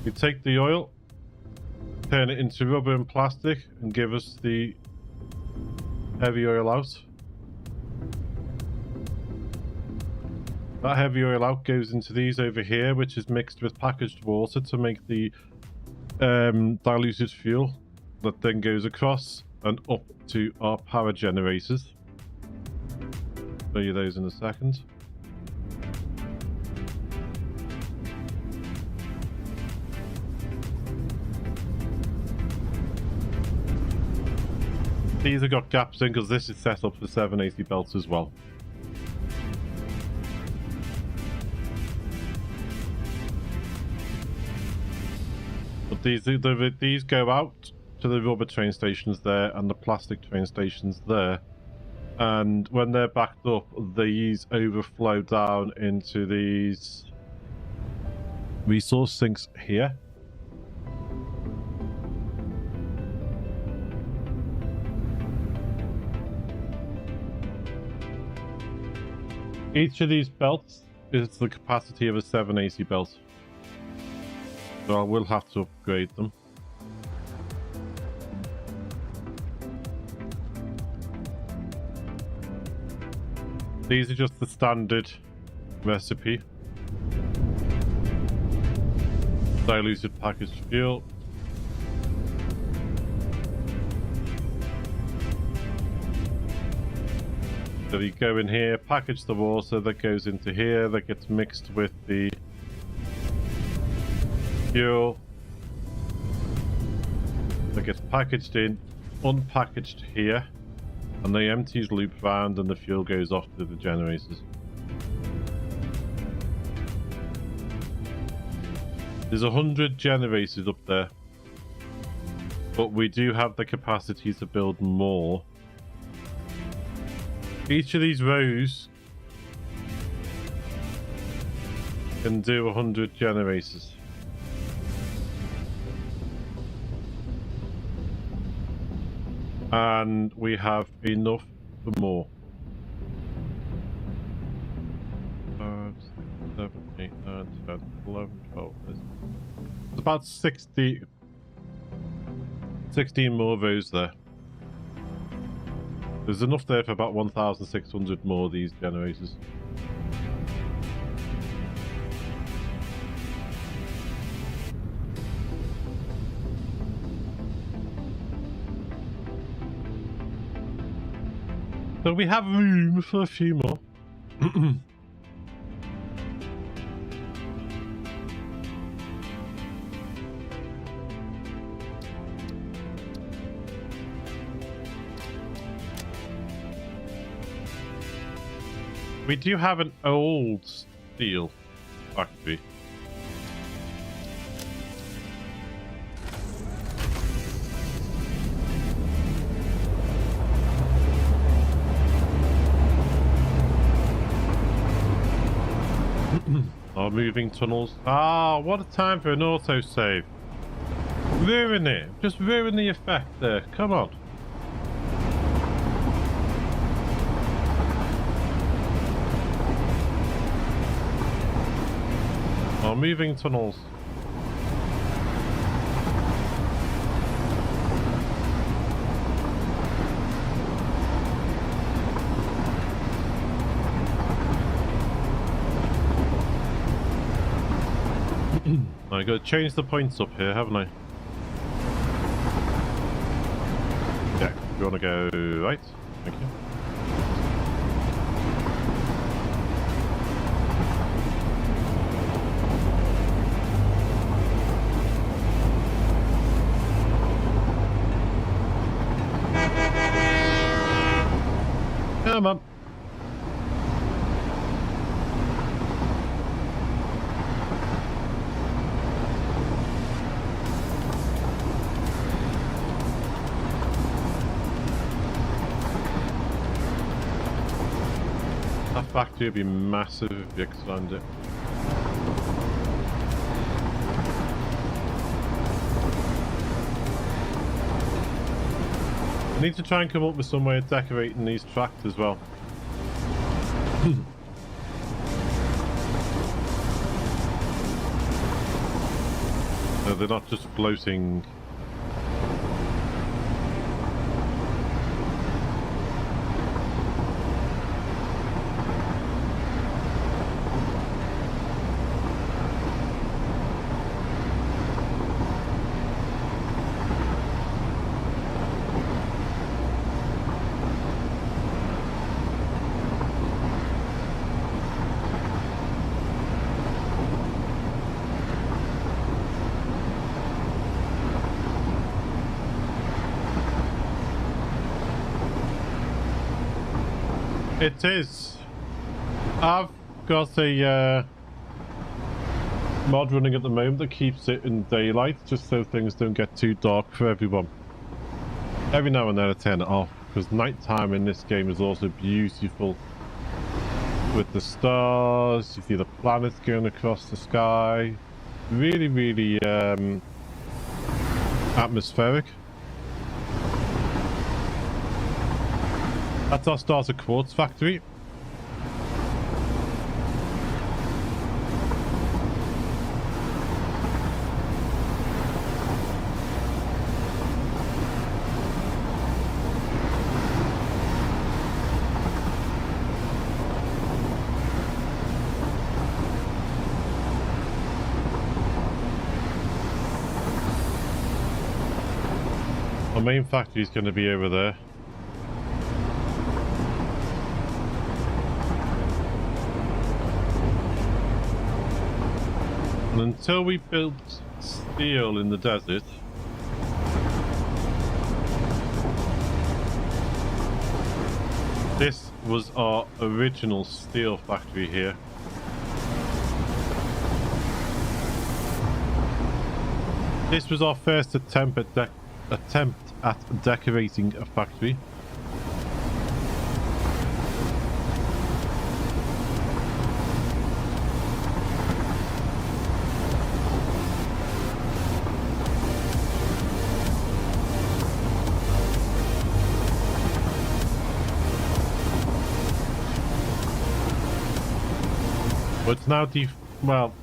We take the oil, turn it into rubber and plastic, and give us the heavy oil out. That heavy oil out goes into these over here, which is mixed with packaged water to make the diluted fuel that then goes across and up to our power generators. Show you those in a second. These have got gaps in because this is set up for 780 belts as well. But these go out to the rubber train stations there and the plastic train stations there. And when they're backed up, these overflow down into these resource sinks here. Each of these belts is the capacity of a 780 belt. So I will have to upgrade them. These are just the standard recipe. Diluted packaged fuel. So you go in here, package the water that goes into here, that gets mixed with the fuel, that gets packaged in, unpackaged here, and the empties loop round and the fuel goes off to the generators. There's 100 generators up there. but we do have the capacity to build more. Each of these rows can do 100 generators. And we have enough for more. 5, 6, 7, 8, 9, 10, 11, 12. It's about 16 more rows there. There's enough there for about 1,600 more of these generators. So we have room for a few more. We do have an old steel factory. Our moving tunnels. Ah, what a time for an autosave. Ruin it. Just ruin the effect there. Come on. Our moving tunnels. I got to change the points up here, haven't I? Yeah, you want to go right? Thank you. Come on. That factory would be massive if you expand it. I need to try and come up with some way of decorating these tracks as well. So they're not just floating. It is. I've got a mod running at the moment that keeps it in daylight, just so things don't get too dark for everyone. Every now and then I turn it off, because nighttime in this game is also beautiful. With the stars, you see the planets going across the sky. Really, really atmospheric. That's our starter quartz factory. Our main factory is going to be over there. And until we built steel in the desert, this was our original steel factory here. This was our first attempt at attempt at decorating a factory. But it's now well,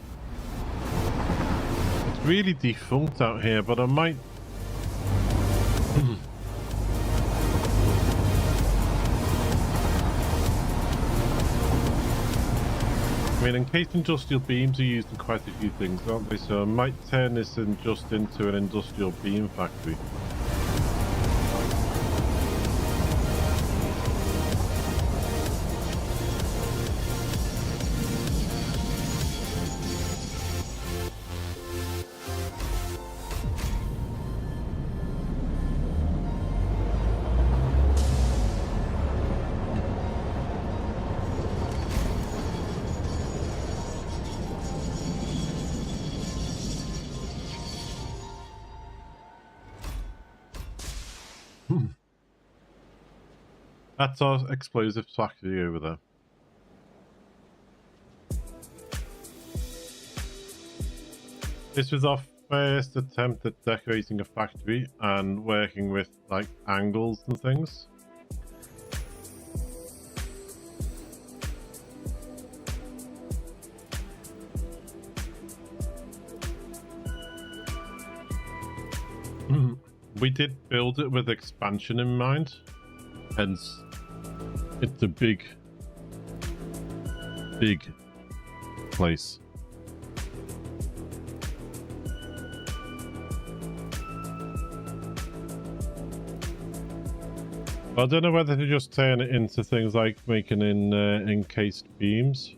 it's really defunct out here, but I might I mean, encased industrial beams are used in quite a few things, aren't they? So I might turn this just into an industrial beam factory. That's our explosives factory over there. This was our first attempt at decorating a factory and working with like angles and things. We did build it with expansion in mind, hence it's a big place. I don't know whether to just turn it into things like making encased beams.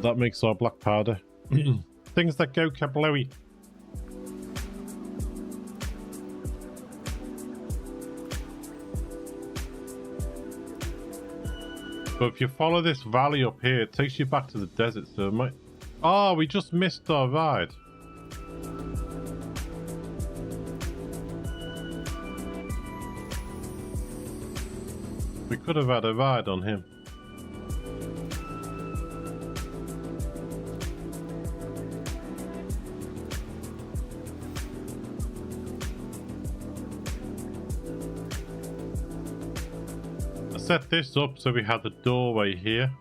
That makes our black powder. Things that go kablooey. But if you follow this valley up here, it takes you back to the desert, so it might... Oh, we just missed our ride. We could have had a ride on him. Set this up so we have the doorway here,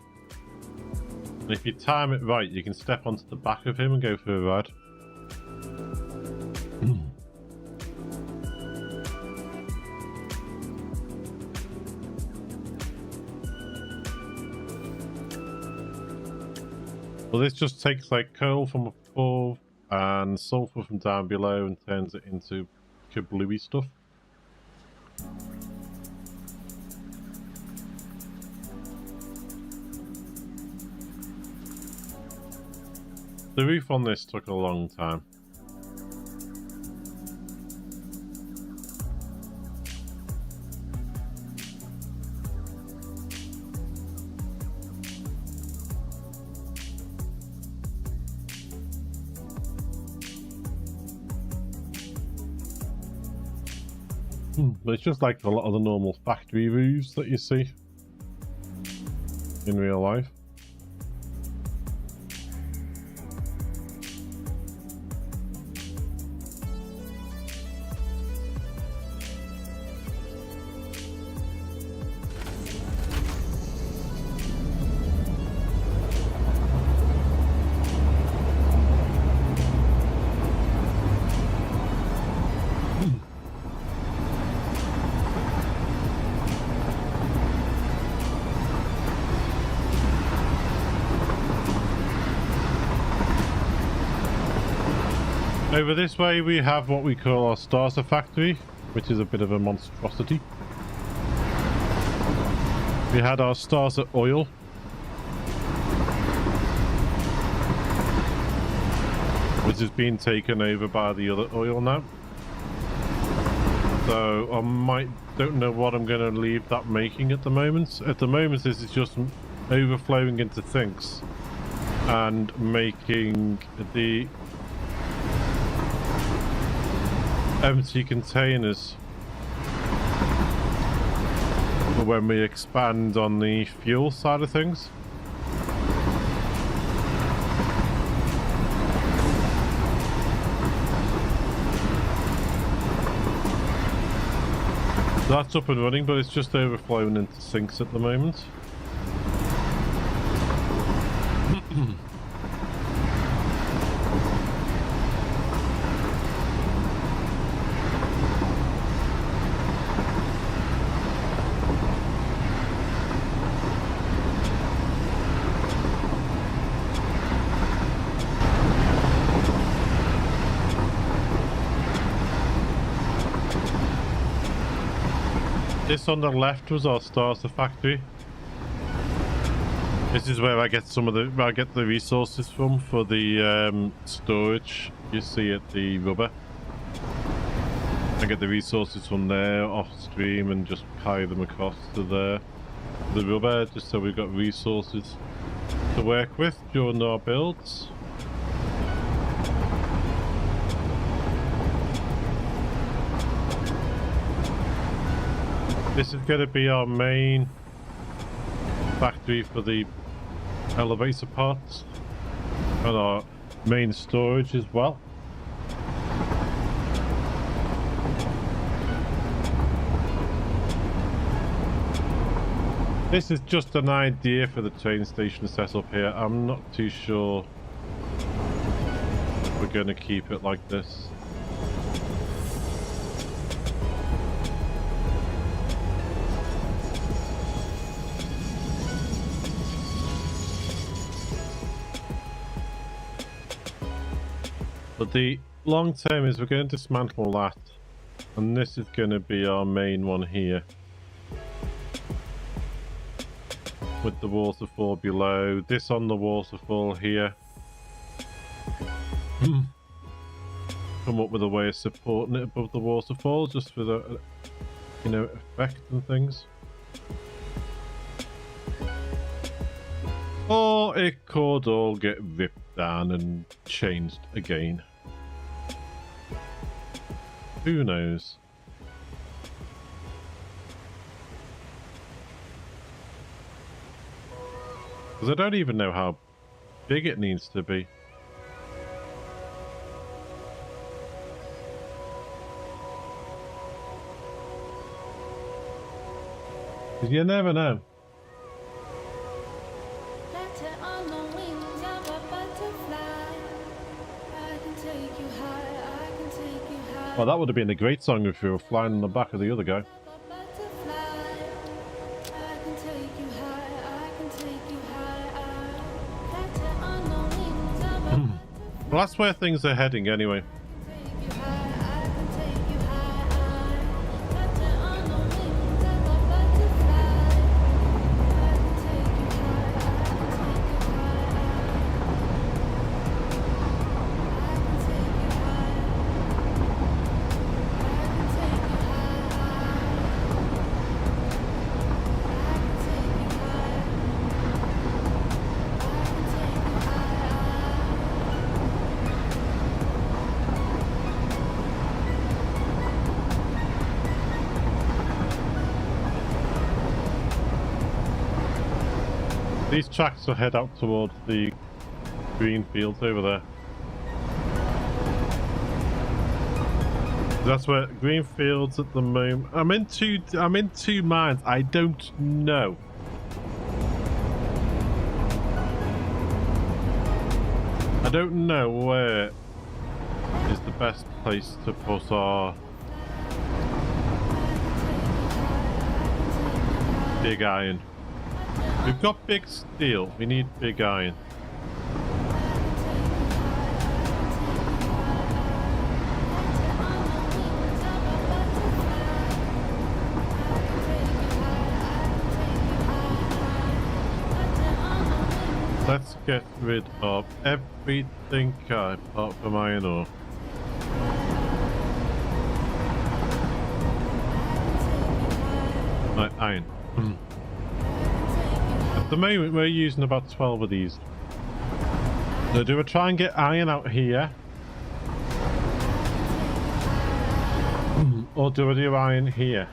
and if you time it right you can step onto the back of him and go for a ride. Well, this just takes like coal from above and sulfur from down below and turns it into kablooey stuff. The roof on this took a long time. But it's just like a lot of the normal factory roofs that you see in real life. Over this way we have what we call our starter factory, which is a bit of a monstrosity. We had our starter oil. which has been taken over by the other oil now. So I don't know what I'm going to leave that making at the moment. At the moment, this is just overflowing into sinks and making the empty containers for when we expand on the fuel side of things. That's up and running, but it's just overflowing into sinks at the moment. This on the left was our starter factory. This is where I get the resources from for the storage. You see at the rubber. I get the resources from there off stream and just carry them across to the rubber, just so we've got resources to work with during our builds. This is going to be our main factory for the elevator parts and our main storage as well. This is just an idea for the train station setup here. I'm not too sure we're going to keep it like this. But the long term is we're going to dismantle that, and this is going to be our main one here, with the waterfall below, this on the waterfall here. Come up with a way of supporting it above the waterfall, just for the, you know, effect and things. Or it could all get ripped down and changed again. Who knows? Because I don't even know how big it needs to be. Because you never know. Well, that would have been a great song if you were flying on the back of the other guy. Well, that's where things are heading anyway. These tracks will head out towards the green fields over there. That's where green fields at the moment. I'm in two minds. I don't know. I don't know where is the best place to put our big iron. We've got big steel, we need big iron. Let's get rid of everything apart from iron ore. Right, iron. At the moment, we're using about 12 of these. So do we try and get iron out here? Or do we do iron here?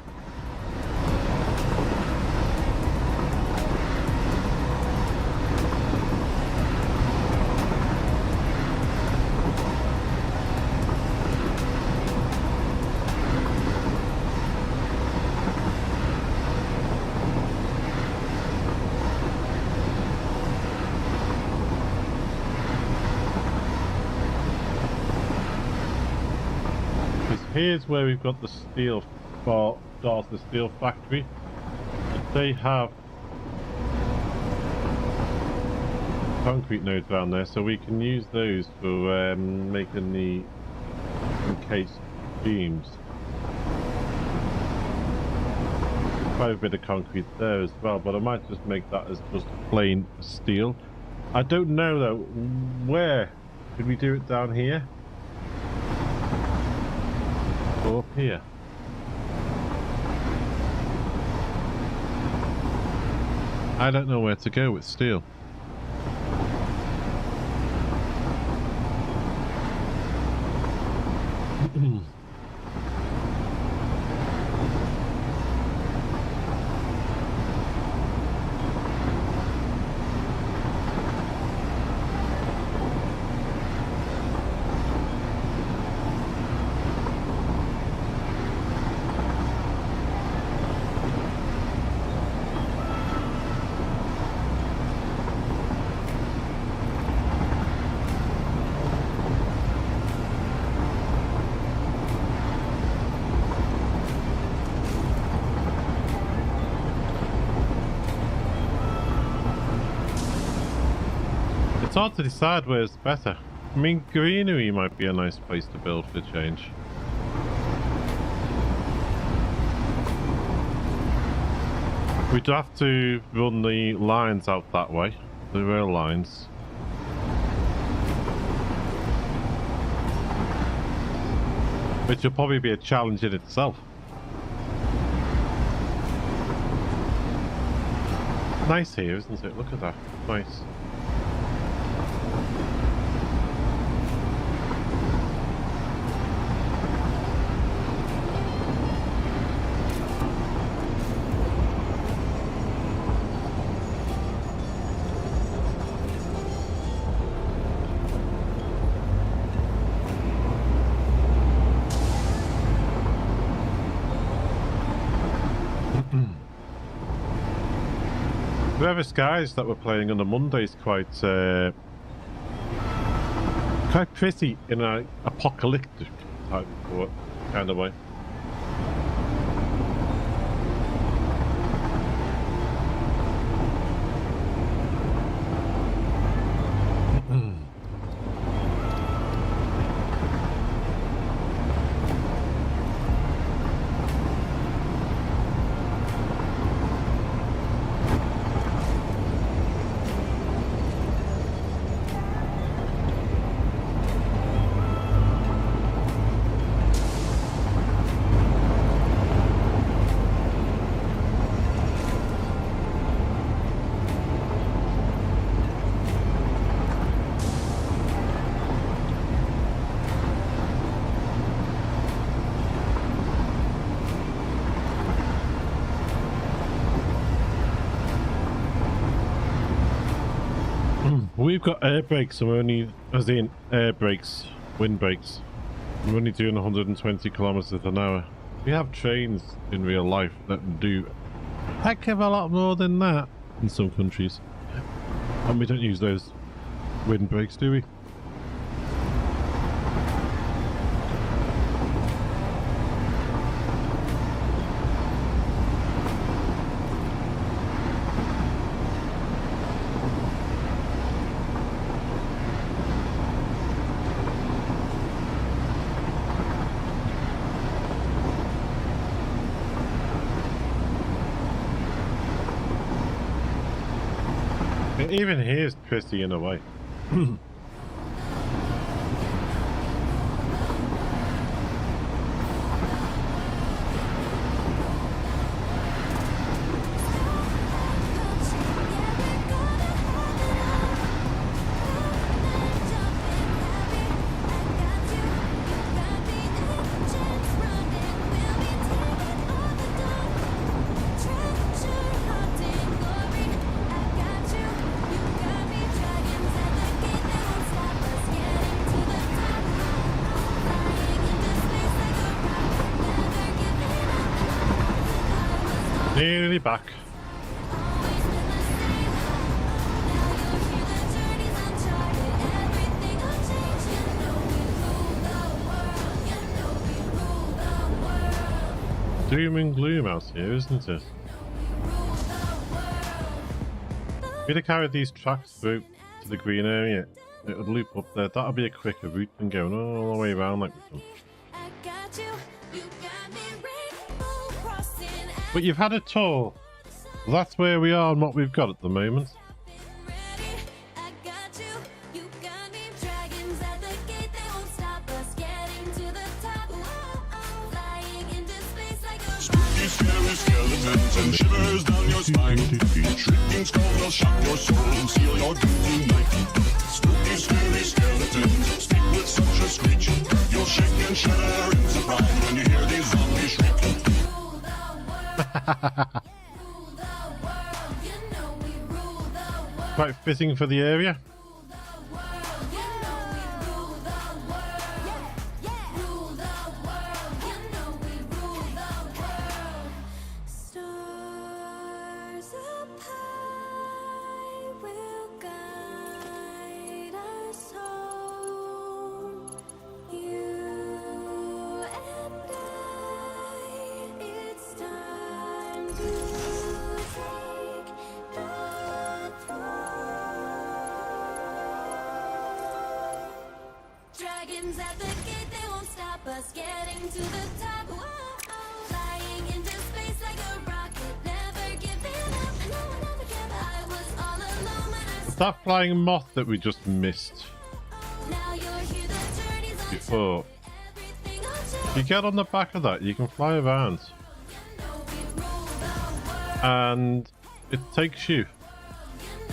Here's where we've got the steel for the steel factory. They have concrete nodes around there, so we can use those for making the encased beams. Quite a bit of concrete there as well, but I might just make that as just plain steel. I don't know though, where could we do it? Down here? Or up here? I don't know where to go with steel. It's hard to decide where's better. I mean, greenery might be a nice place to build for change. We'd have to run the lines out that way, the rail lines. Which will probably be a challenge in itself. Nice here, isn't it? Look at that. Nice. Whoever skies that we're playing on the Monday is quite pretty in an apocalyptic type of kind of way. We've got air brakes, so we're only, as in air brakes, wind brakes. We're only doing 120 kilometers an hour. We have trains in real life that do a heck of a lot more than that in some countries. And we don't use those wind brakes, do we? Even he is pretty in a way. Nearly back. Doom and gloom out here, isn't it? If we'd have carried these tracks through to the green area, it would loop up there. That'll be a quicker route than going all the way around like we've done. But you've had a tour. That's where we are and what we've got at the moment. Spooky, scary skeletons and shivers down your spine. Shrieking skulls will shock your soul and seal your doom tonight. Spooky, scary skeletons speak with such a screech. You'll shake and shudder in surprise when you hear these zombies shriek. Quite fitting for the area. Dragons at the gate, they won't stop us getting to the top. Whoa, flying into space like a rocket, never giving up. No one ever gave up. I was all alone when I That flying moth that we just missed now you're here, the journey's on before. everything I'll If change. you get on the back of that, you can fly around. And it takes you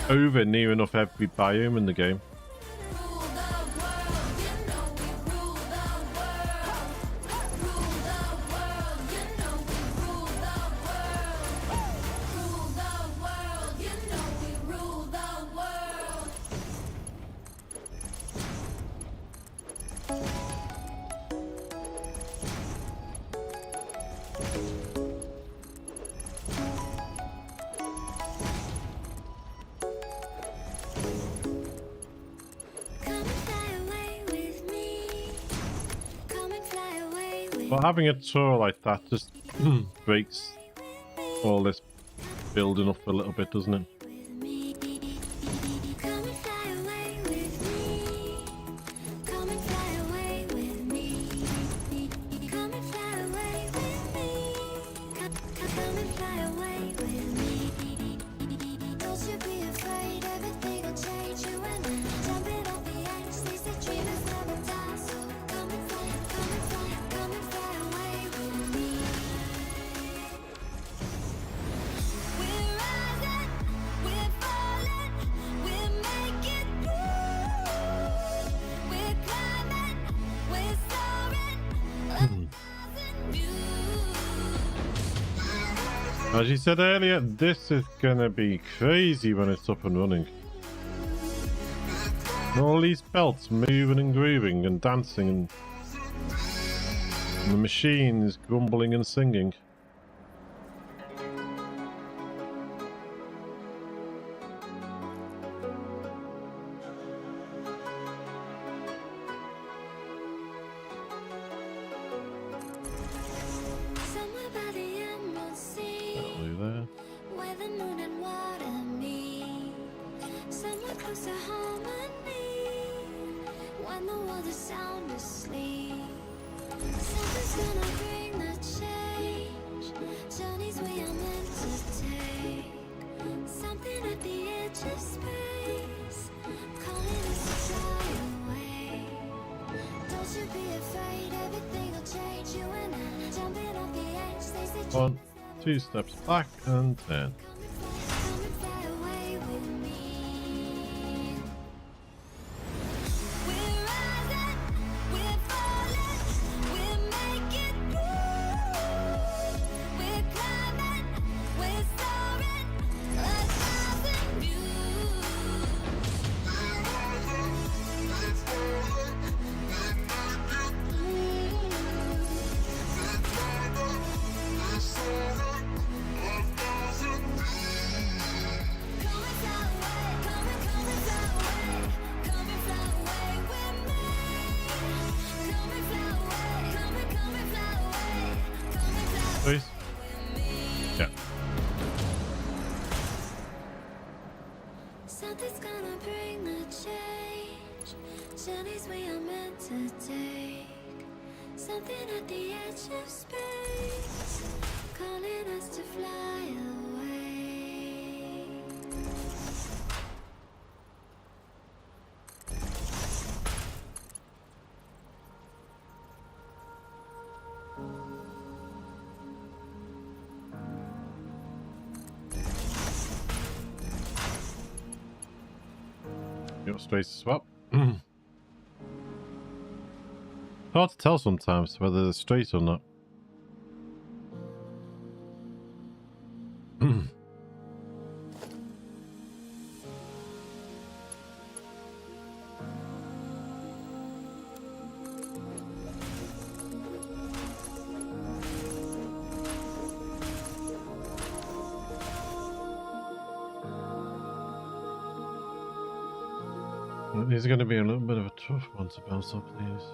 over near enough every biome in the game. But having a tour like that just breaks all this building up a little bit, doesn't it? As you said earlier, this is gonna be crazy when it's up and running. All these belts moving and grooving and dancing, and the machines grumbling and singing. Somewhere by the Emerald Sea, Are there? where the moon and water meet, somewhere close to harmony, when the world is sound asleep. Something's gonna bring the change. Jumping off the edge, they say 1, 2 steps back and turn. come and fly away with me. We're rising, we're falling, we're making through. We're climbing, we're soaring, 1,000 views. We're rising, we're falling, we're making through. We're climbing, we're soaring, 1,000 views. Come and fly away, come and fly away, come and fly away with me. Come and fly away, come and fly away, come and fly away Please. with me. Yeah. Something's gonna bring the change. Journeys we are meant to take. Something at the edge of space, calling us to fly away. You got space to swap. Hard to tell sometimes whether they're straight or not. These are going to be a little bit of a tough one to bounce up these.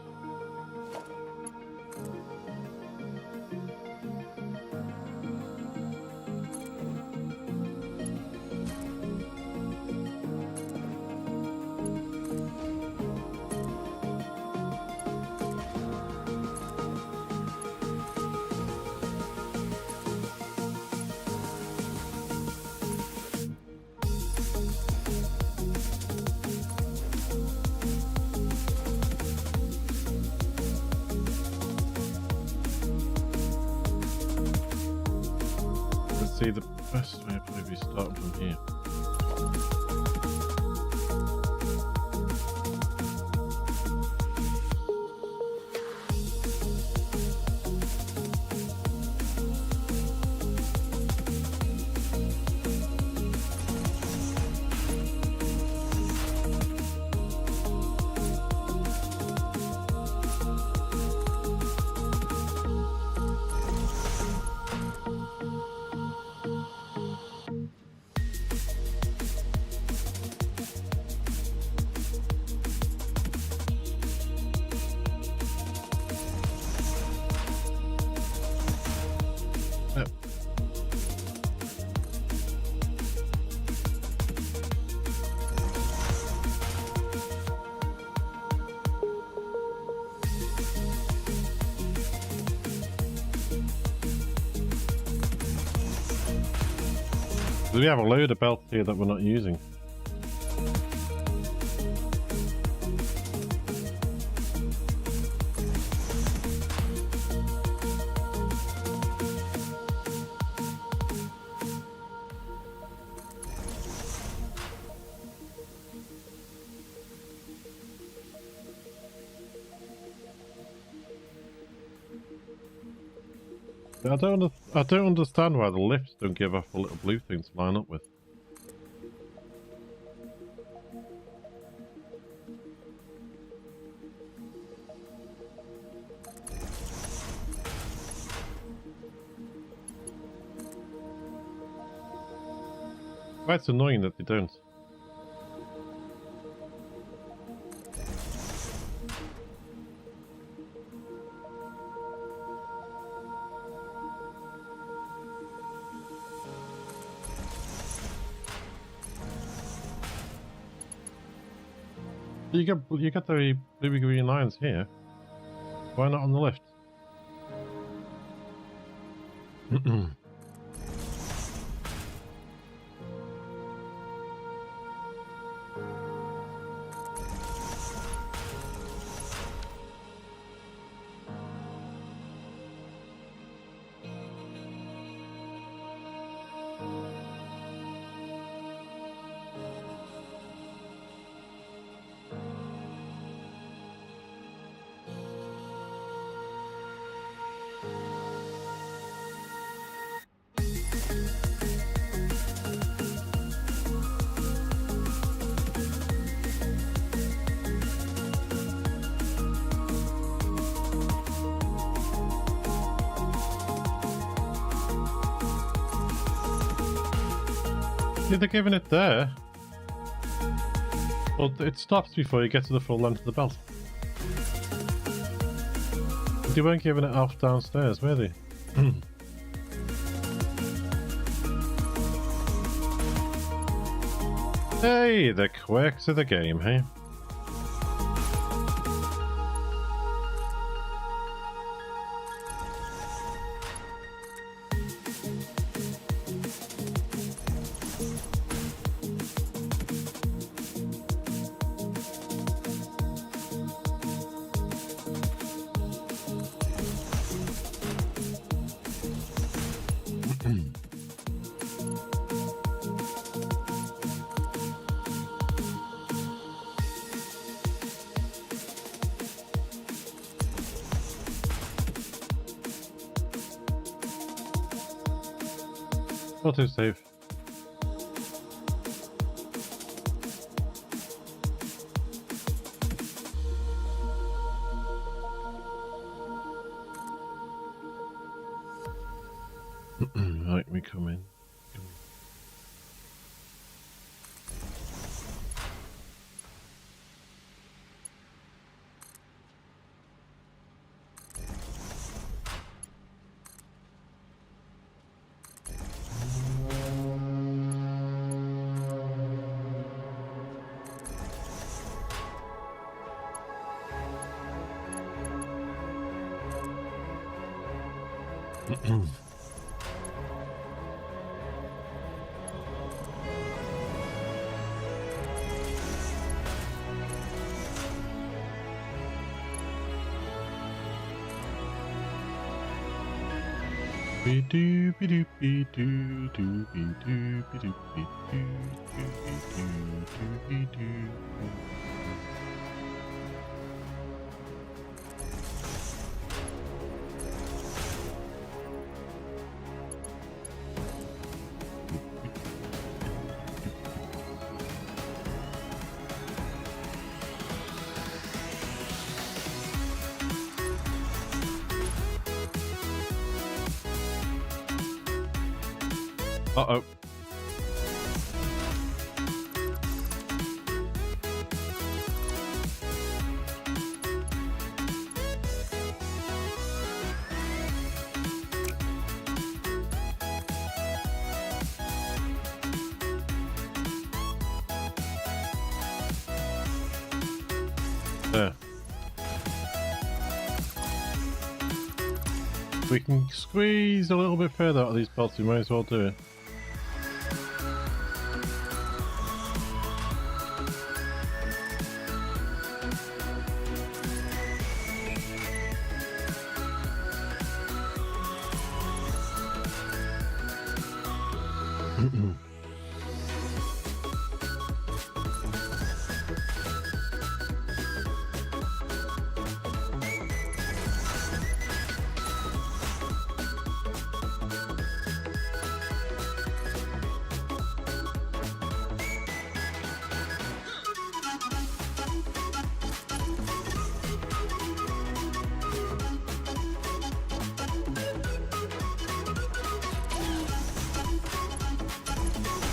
Let's see, the best way to probably start from here. Yep. We have a load of belts here that we're not using. I don't understand why the lifts don't give off a little blue thing to line up with. Why it's annoying that they don't. You got the blue green lines here. Why not on the left? Yeah, they're giving it there. But it stops before you get to the full length of the belt. They weren't giving it off downstairs, were they? Hey, the quirks of the game, hey? Auto save. Right, we come in. Be do be do be do do be do be do be do do be do. Uh-oh. There. We can squeeze a little bit further out of these belts, we might as well do it.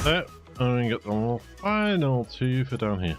There, and we get the final two for down here.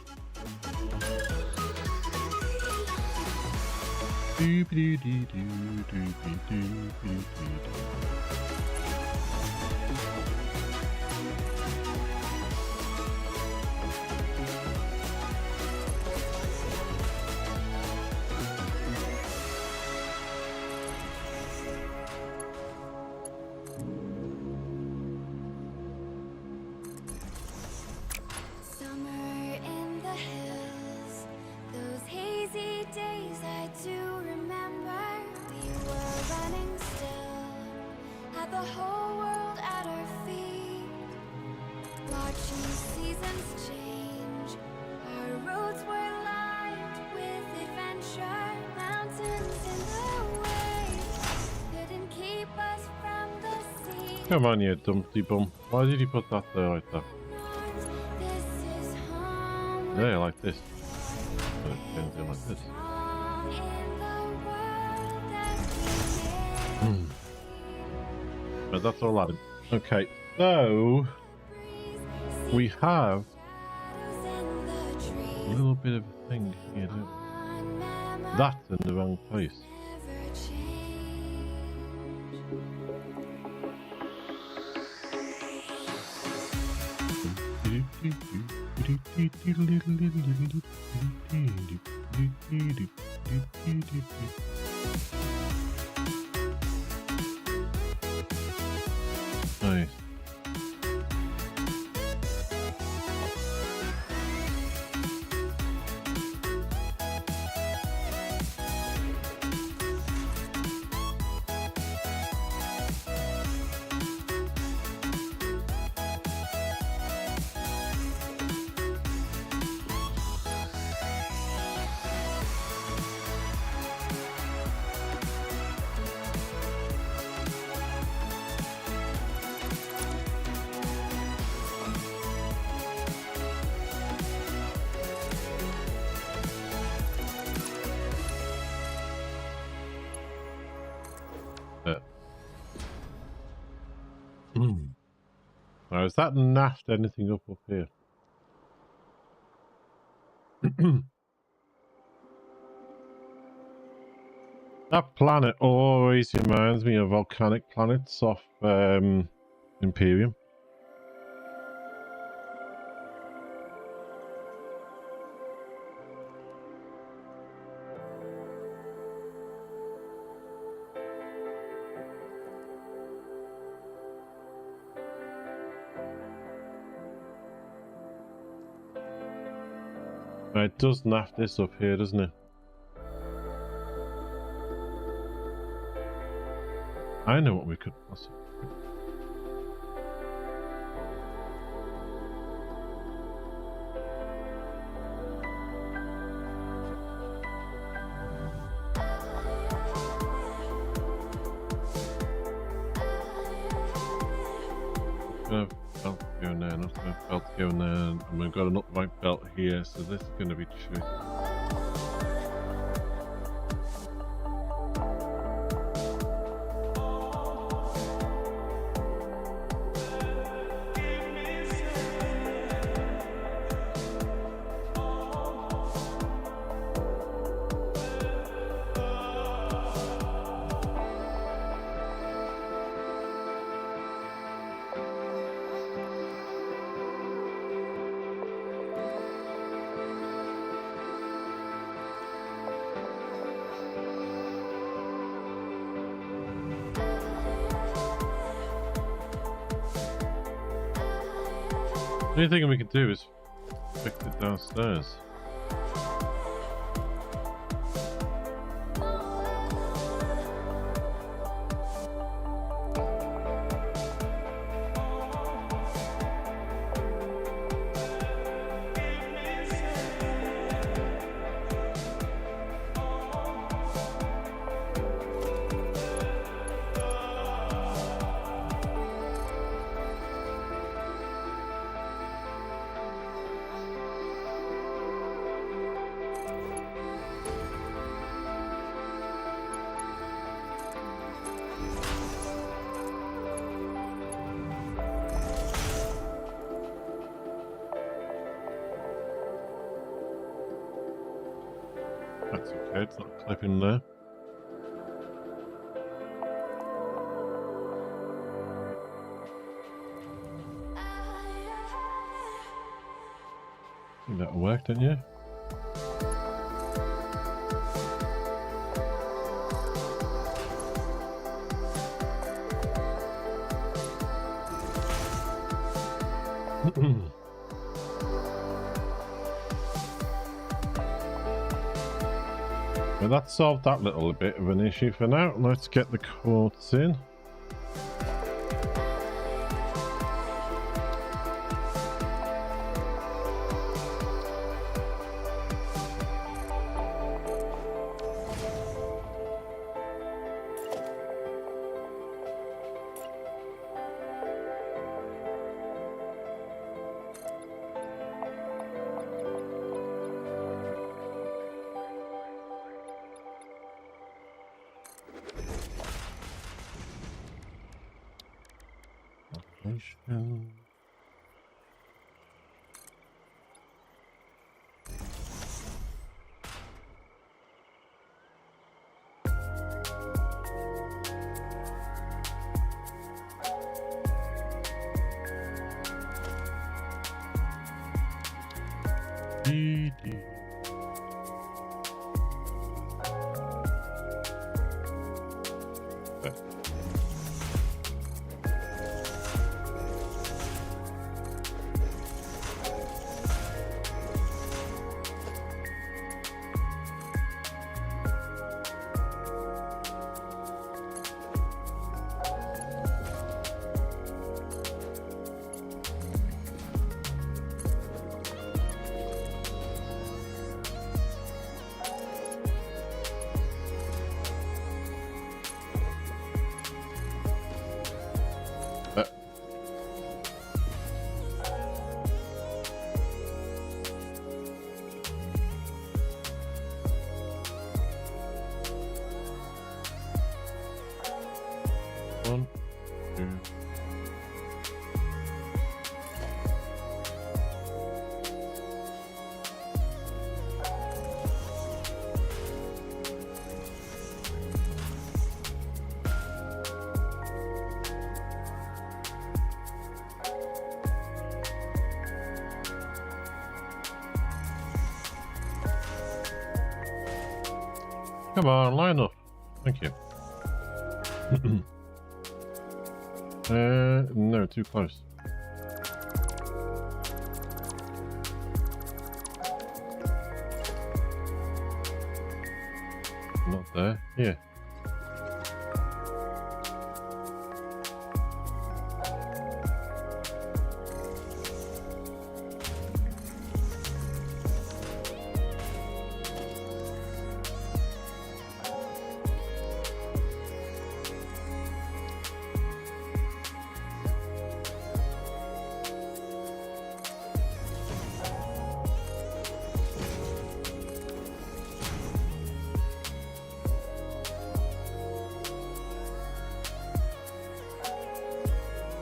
Summer in the hills, those hazy days I do remember. We were running still, had the whole world at our feet, watching seasons change. Our roads were lined with adventure, mountains in the way couldn't keep us from the sea. Come on, you dumpty bum. Why did you put that there like that? This is home. There, like this. Turns in like this. But that's all added. Okay, so We have a little bit of a thing here, don't we? That's in the wrong place. Nice. Now, is that naft anything up here? That planet always reminds me of volcanic planets off Imperium. It does naft this up here, doesn't it? I know what we could possibly do. Belt going there, not a belt going there, and we've got an upright belt here, so this is going to be true. The only thing we can do is fix it downstairs. That's okay, it's not clipping there. I think that'll work, didn't you? Well, that solved that little bit of an issue for now. Let's get the quotes in. One, two. Come on, line up. Thank you. No, too close. Not there. Here.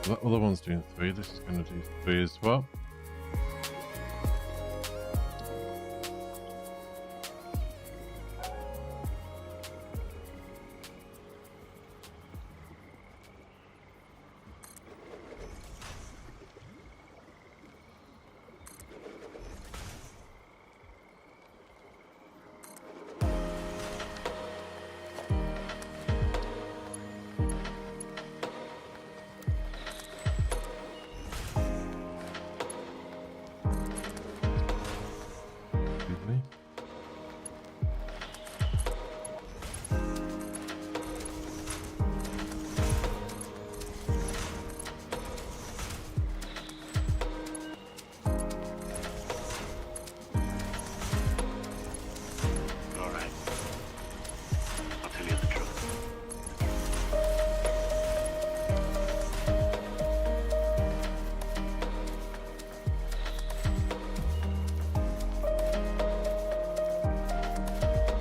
The other one's doing 3. This is going to do 3 as well.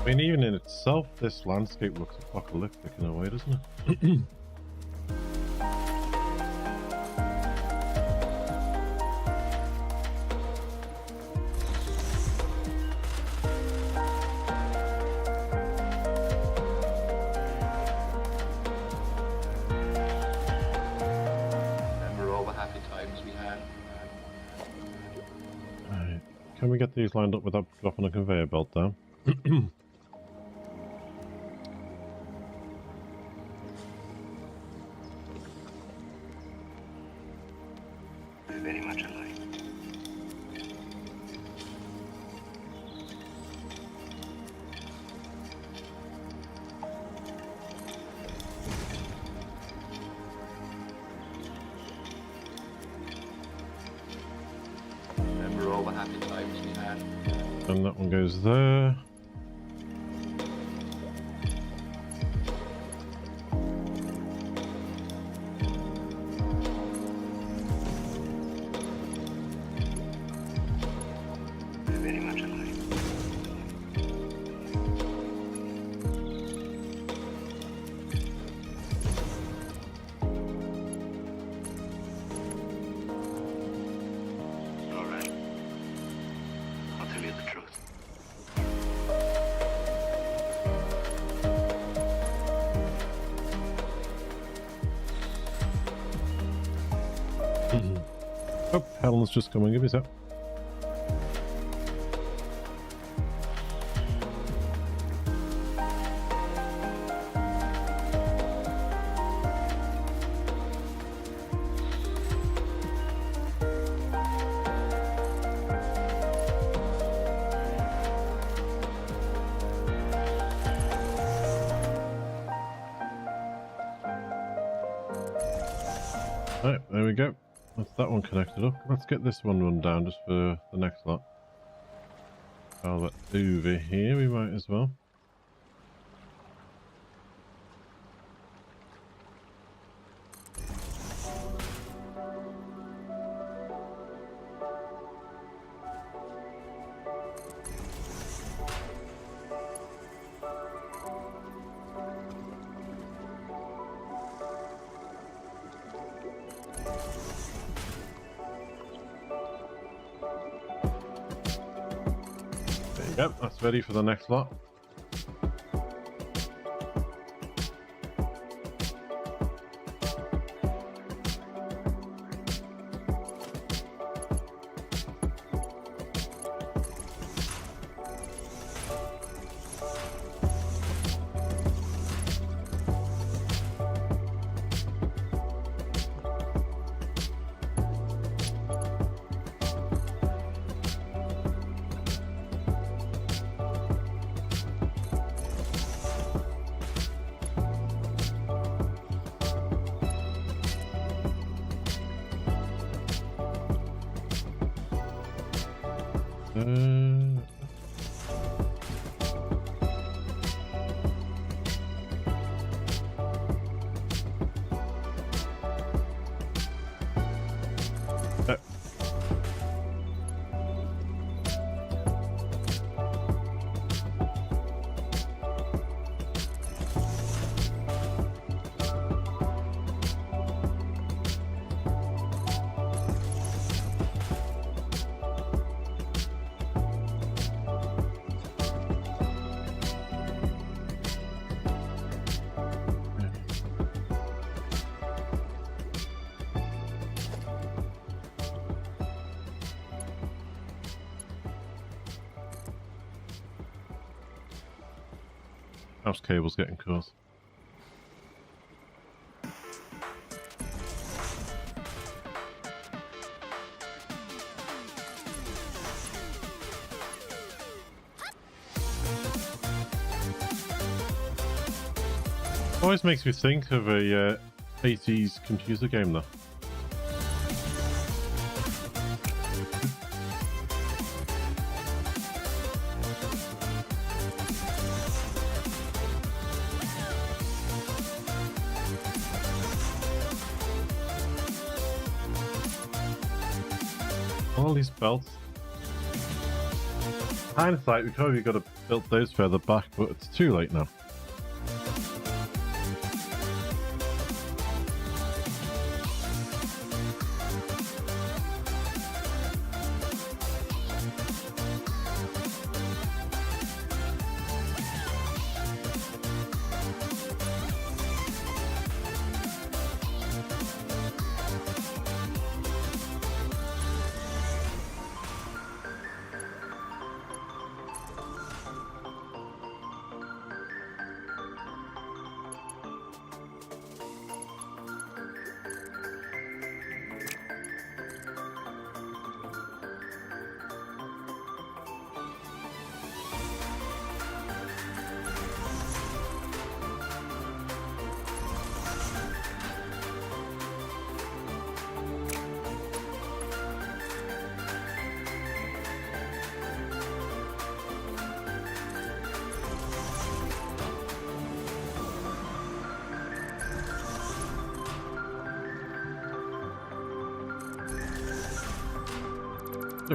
I mean, even in itself, this landscape looks apocalyptic in a way, doesn't it? Remember all the happy times we had? Alright. Can we get these lined up without dropping a conveyor belt down? Very much alike. Remember all the happy times we had? And that one goes there. Very much alike. All right. I'll tell you the truth. Oh, Helen's just coming. Give me a sec. Right, there we go. That's that one connected up. Let's get this one run down just for the next lot. Over here we might as well. Yep, that's ready for the next lot. House cable's getting close. Always makes me think of a 80s computer game though. All these belts. Hindsight, we probably could have built those further back, but it's too late now.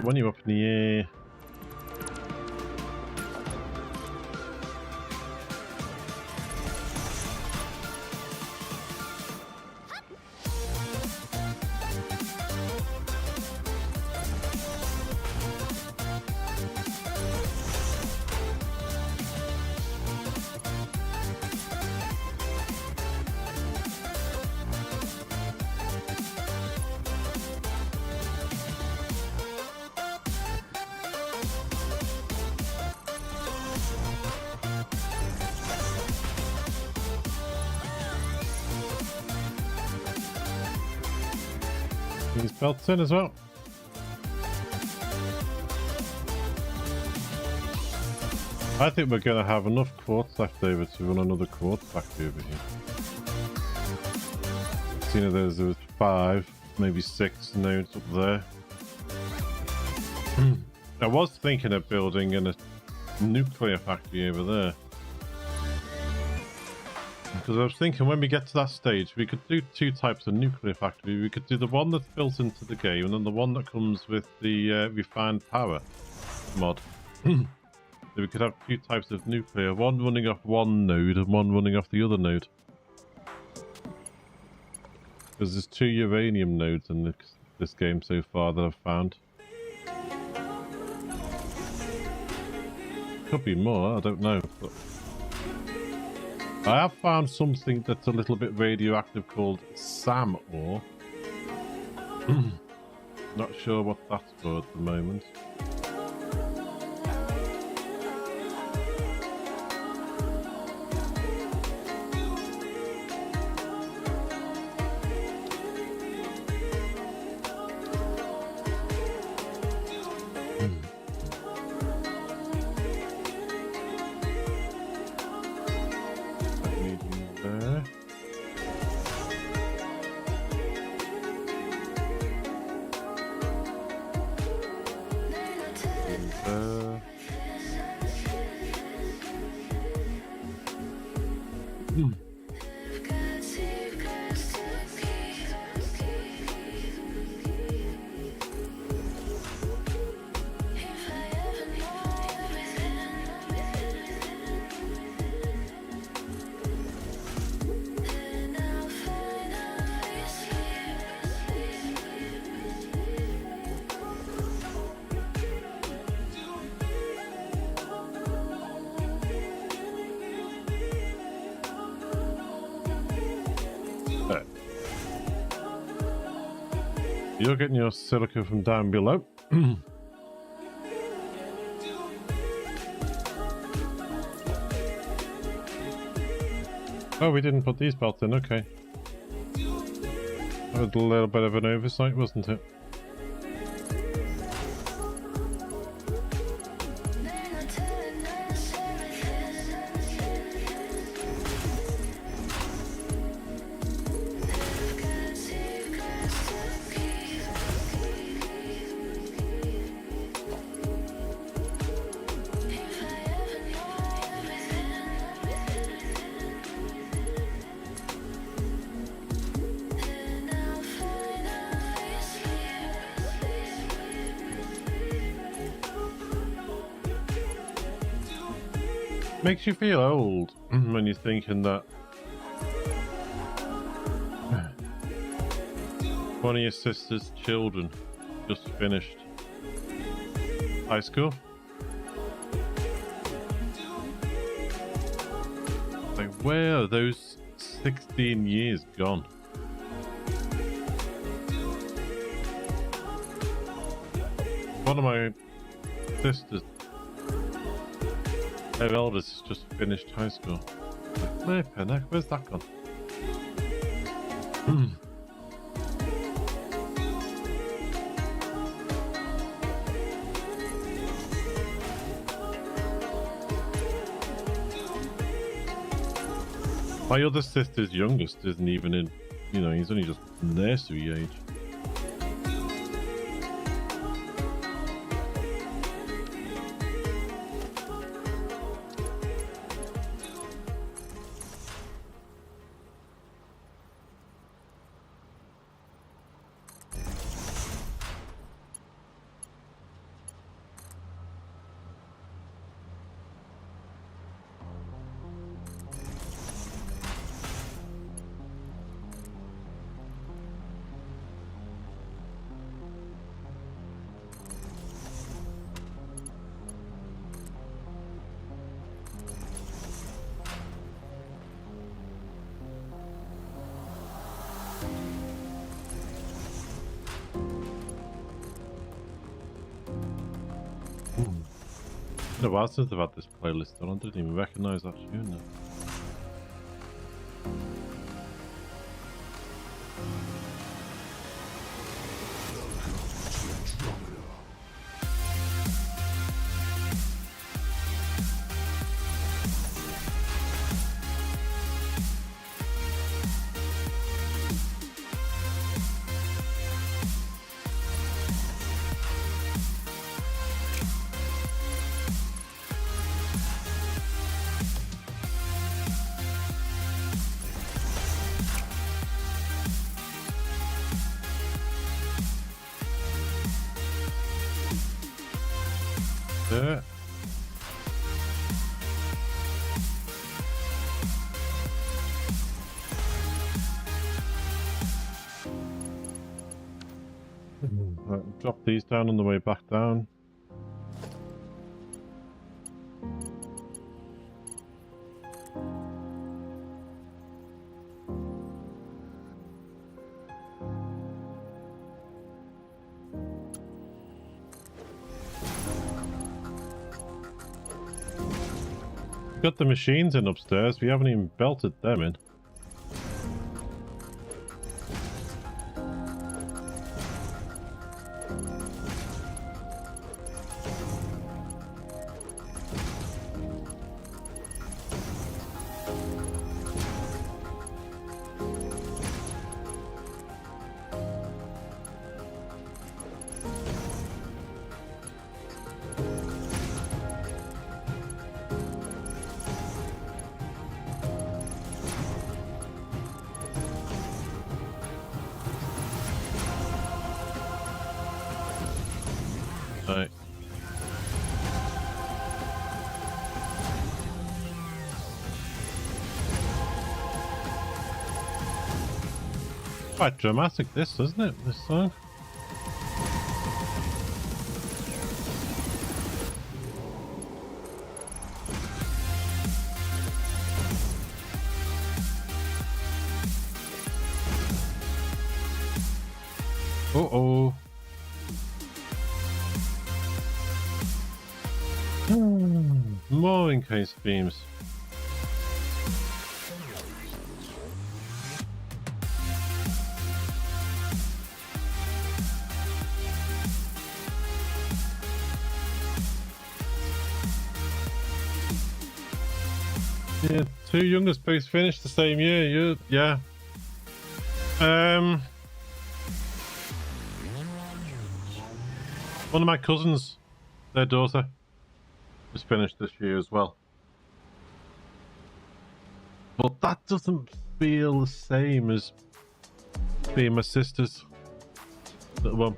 When you're up in the air. These belts in as well. I think we're going to have enough quartz left over to run another quartz factory over here. seen of those, there was 5, maybe 6 nodes up there. I was thinking of building a nuclear factory over there. Because I was thinking when we get to that stage, we could do 2 types of nuclear factory. We could do the one that's built into the game, and then the one that comes with the refined power mod. So we could have 2 types of nuclear, one running off one node and one running off the other node. Because there's 2 uranium nodes in this game so far that I've found. Could be more, I don't know. But I have found something that's a little bit radioactive called SAM ore. Not sure what that's for at the moment. You're getting your silica from down below. Oh, we didn't put these belts in, okay. That was a little bit of an oversight, wasn't it? Makes you feel old when you're thinking that one of your sister's children just finished high school. Like, where are those 16 years gone? One of my sisters, her eldest, has just finished high school. Flippin' heck, where's that gone? My other sister's youngest isn't even in, you know, he's only just nursery age. It's been a while since I've had this playlist on. I didn't even recognise that tune now. there. Right, drop these down on the way back down. Got the machines in upstairs, we haven't even belted them in. Right. Quite dramatic this, isn't it, this song? Uh-oh. More encased beams. Yeah, two youngest both finished the same year. Yeah. One of my cousins, their daughter, was finished this year as well. But that doesn't feel the same as being my sister's little one.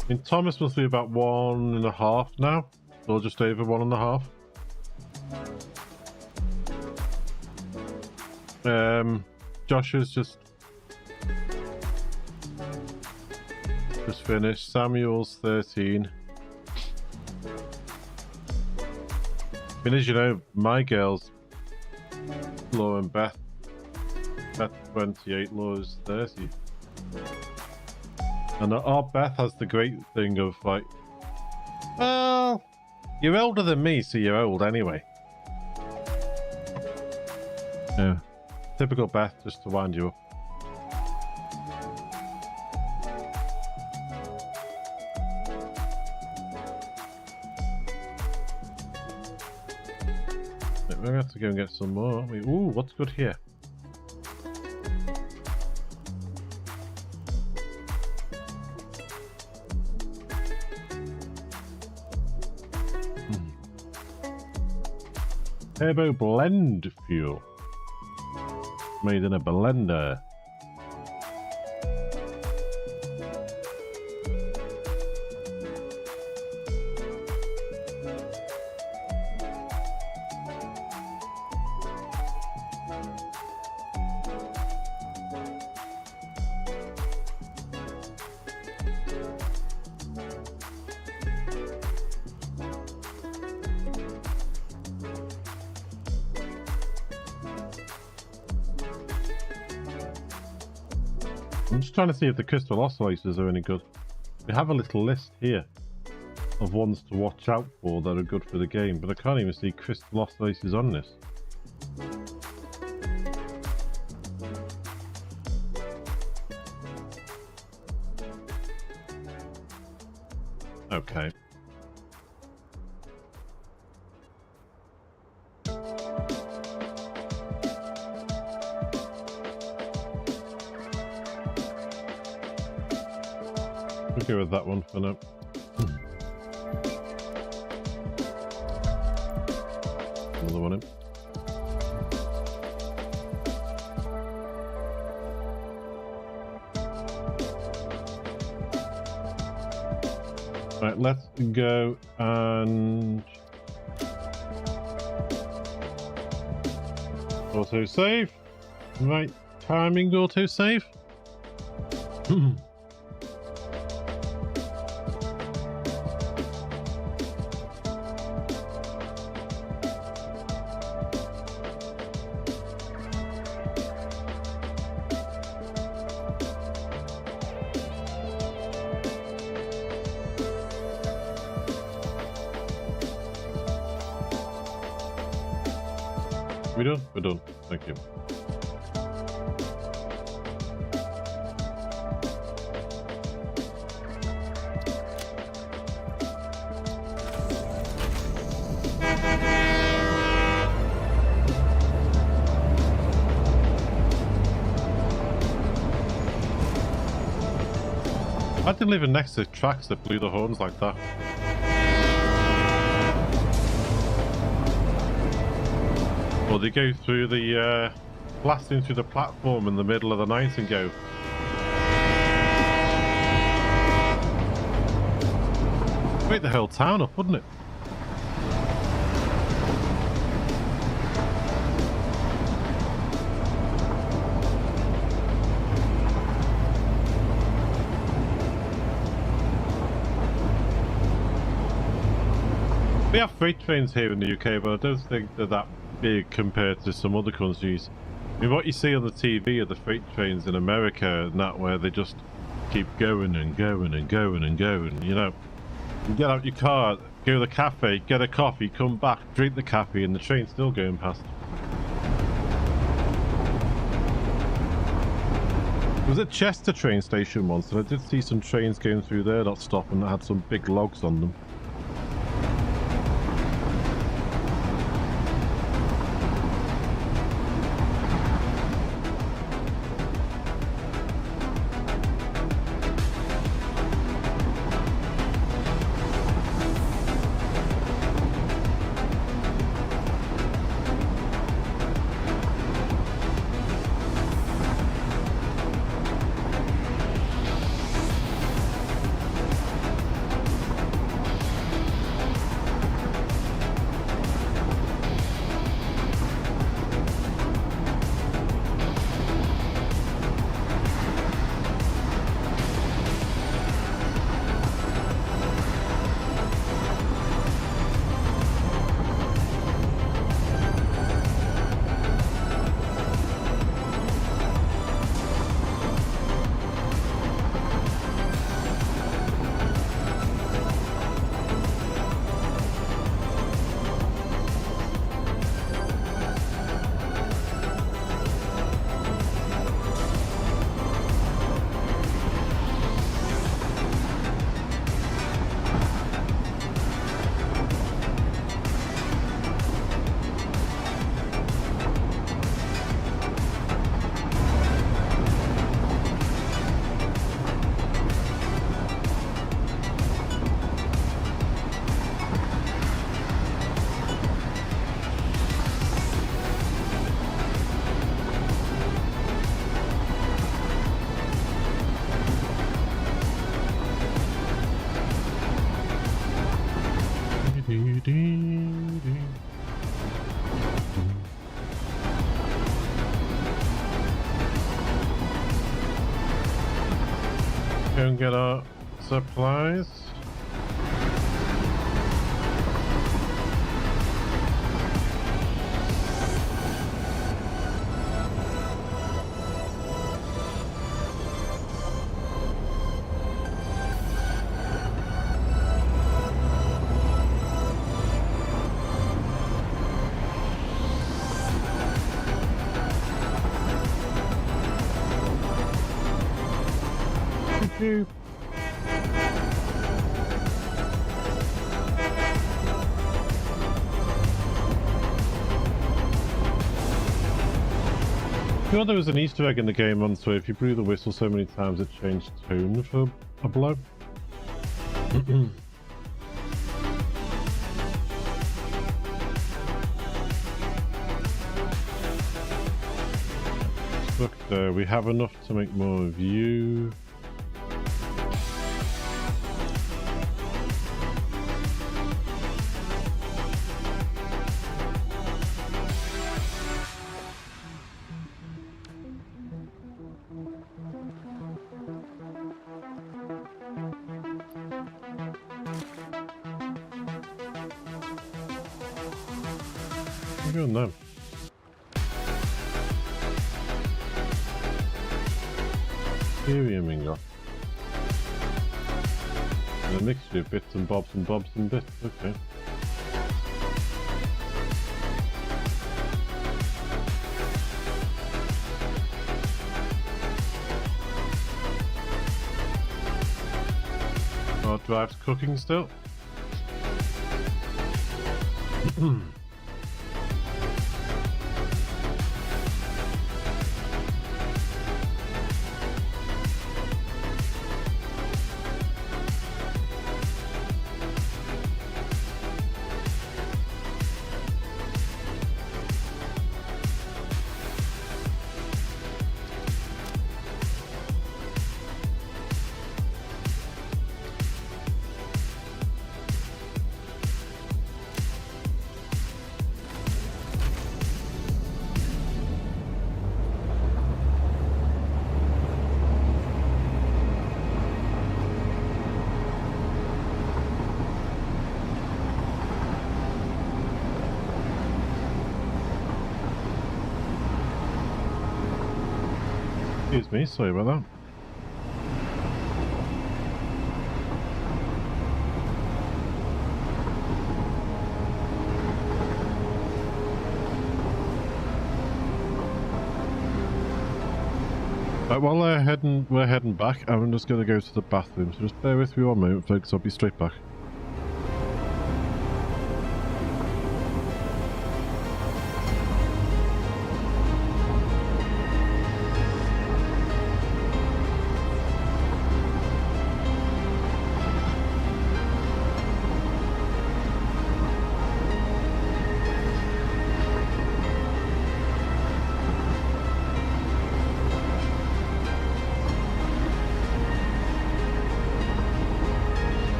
I mean, Thomas must be about 1.5 now, or just over 1.5. Joshua's just finished. Samuel's 13. I mean, as you know, my girls, Laura and Beth 28, Laura's 30. And our Beth has the great thing of like, well, you're older than me, so you're old anyway. Yeah, typical Beth, just to wind you up. We're gonna have to go and get some more, aren't we? Ooh, what's good here? Turbo blend fuel. Made in a blender. I'm just trying to see if the crystal oscillators are any good. We have a little list here of ones to watch out for that are good for the game, but I can't even see crystal oscillators on this. Okay. We'll go with that one for now. Another one in. Right, let's go and auto save. Right, timing auto save. We done? We're done. Thank you. I didn't live next to tracks that blew the horns like that. Or they go through the, blasting through the platform in the middle of the night and go. Wake the whole town up, wouldn't it? We have freight trains here in the UK, but I don't think they're that big compared to some other countries. I mean, what you see on the TV are the freight trains in America and that, where they just keep going and going and going and going, you know. You get out your car, go to the cafe, get a coffee, come back, drink the coffee, and the train's still going past. I was at Chester train station once, and I did see some trains going through there not stopping that had some big logs on them. Go and get our supplies. You know there was an Easter egg in the game once where if you blew the whistle so many times it changed tone for a blow? Look there, we have enough to make more of you. Maybe on them. Helium ingot. A mixture of bits and bobs and bobs and bits. Okay. Our drive's cooking still. Excuse me, sorry about that. Right, while we're heading back, I'm just going to go to the bathroom, so just bear with me one moment, folks, I'll be straight back.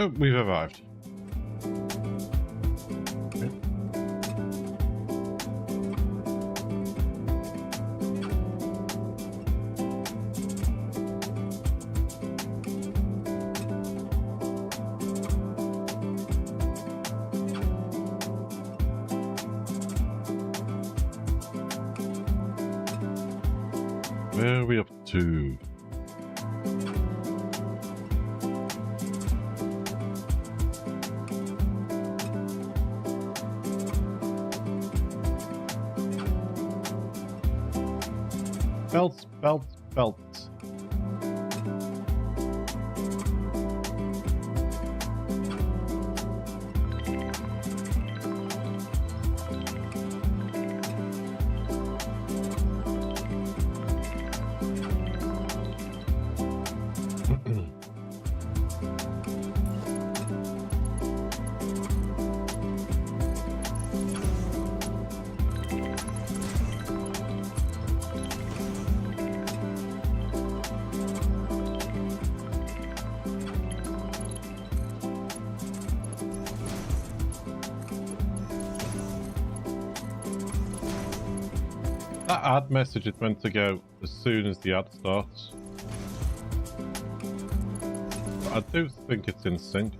Oh, we've arrived. Okay. Where are we up to? Belts, belts, belts. That ad message is meant to go as soon as the ad starts. But I do think it's in sync.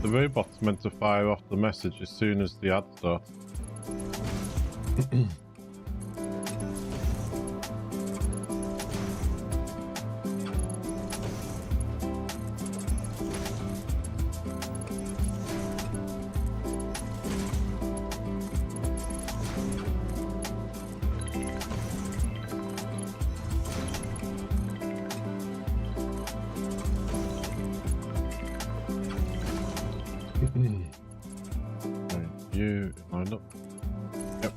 The robot's meant to fire off the message as soon as the ad starts. Okay, you lined up. Yep.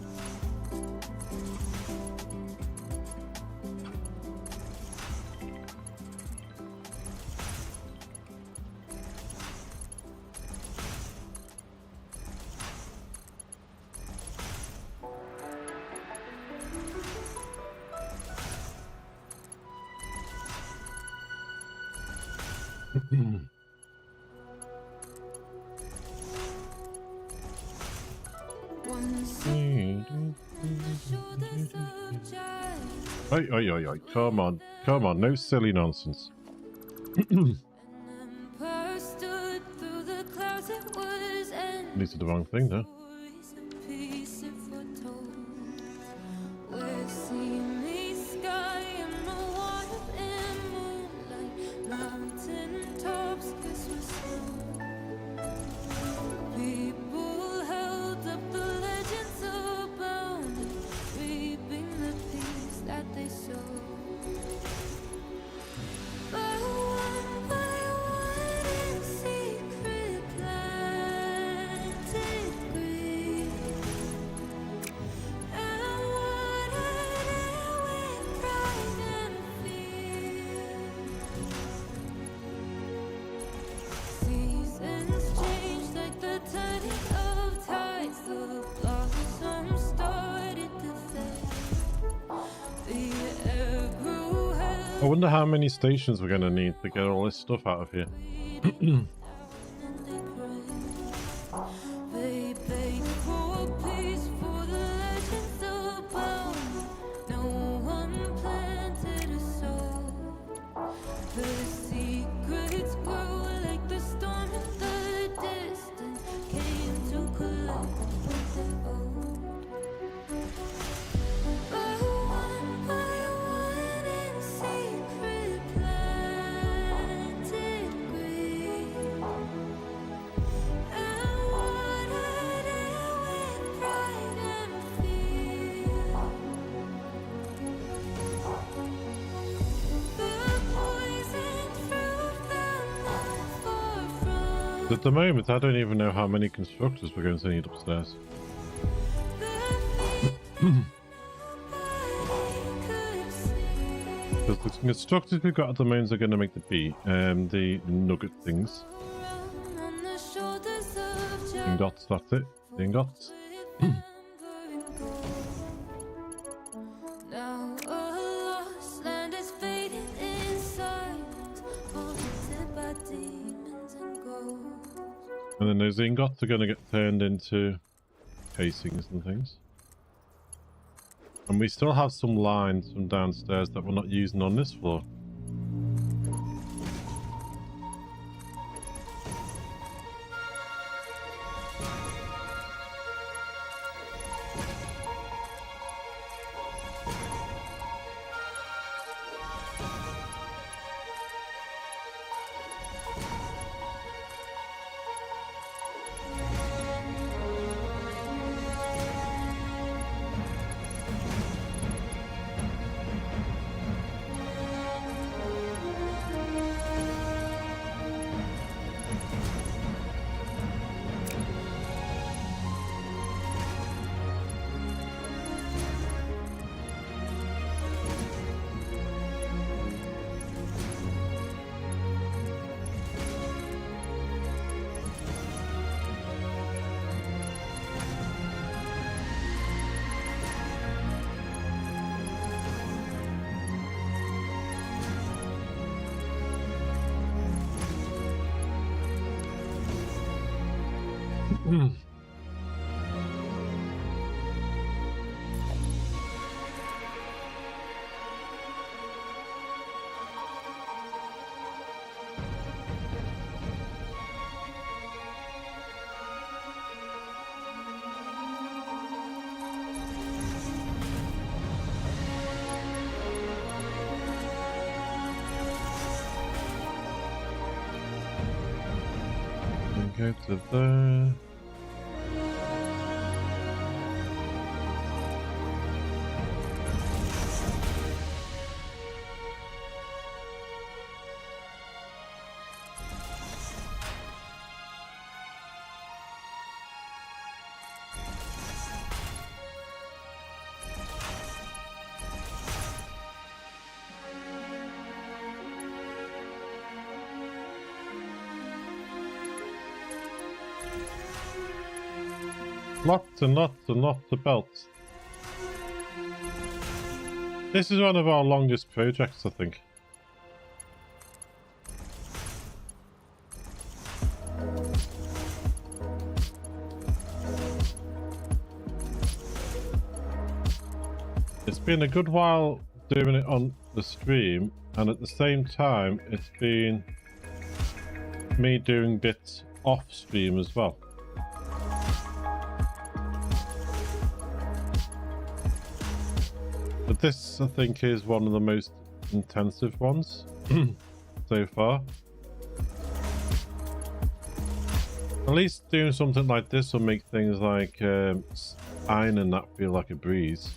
Oi, oi, oi, oi. Come on. Come on. No silly nonsense. These are the wrong thing, though. I wonder how many stations we're going to need to get all this stuff out of here. At the moment, I don't even know how many constructors we're going to need upstairs. Because the constructors we've got at the moment are going to make the nugget things. Ingots, that's it. Ingots. those ingots are going to get turned into casings and things. And we still have some lines from downstairs that we're not using on this floor. Go to there. Lots and lots and lots of belts. This is one of our longest projects, I think. It's been a good while doing it on the stream, and at the same time it's been me doing bits off stream as well. But this, I think, is one of the most intensive ones so far. At least doing something like this will make things like iron and that feel like a breeze.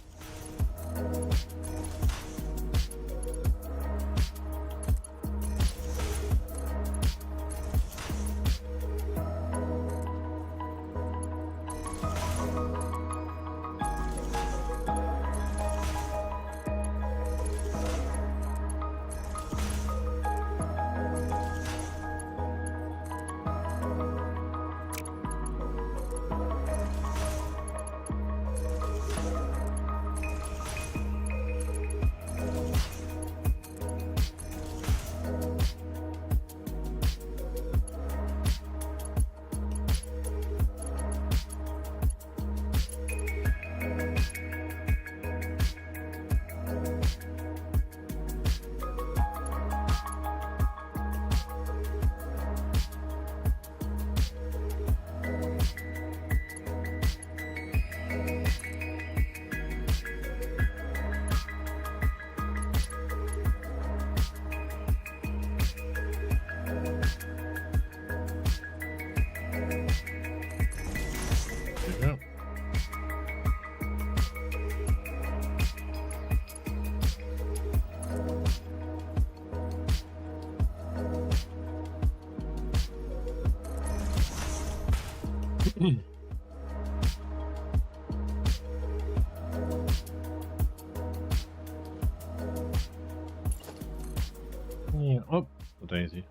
Yeah, oh, the daisy.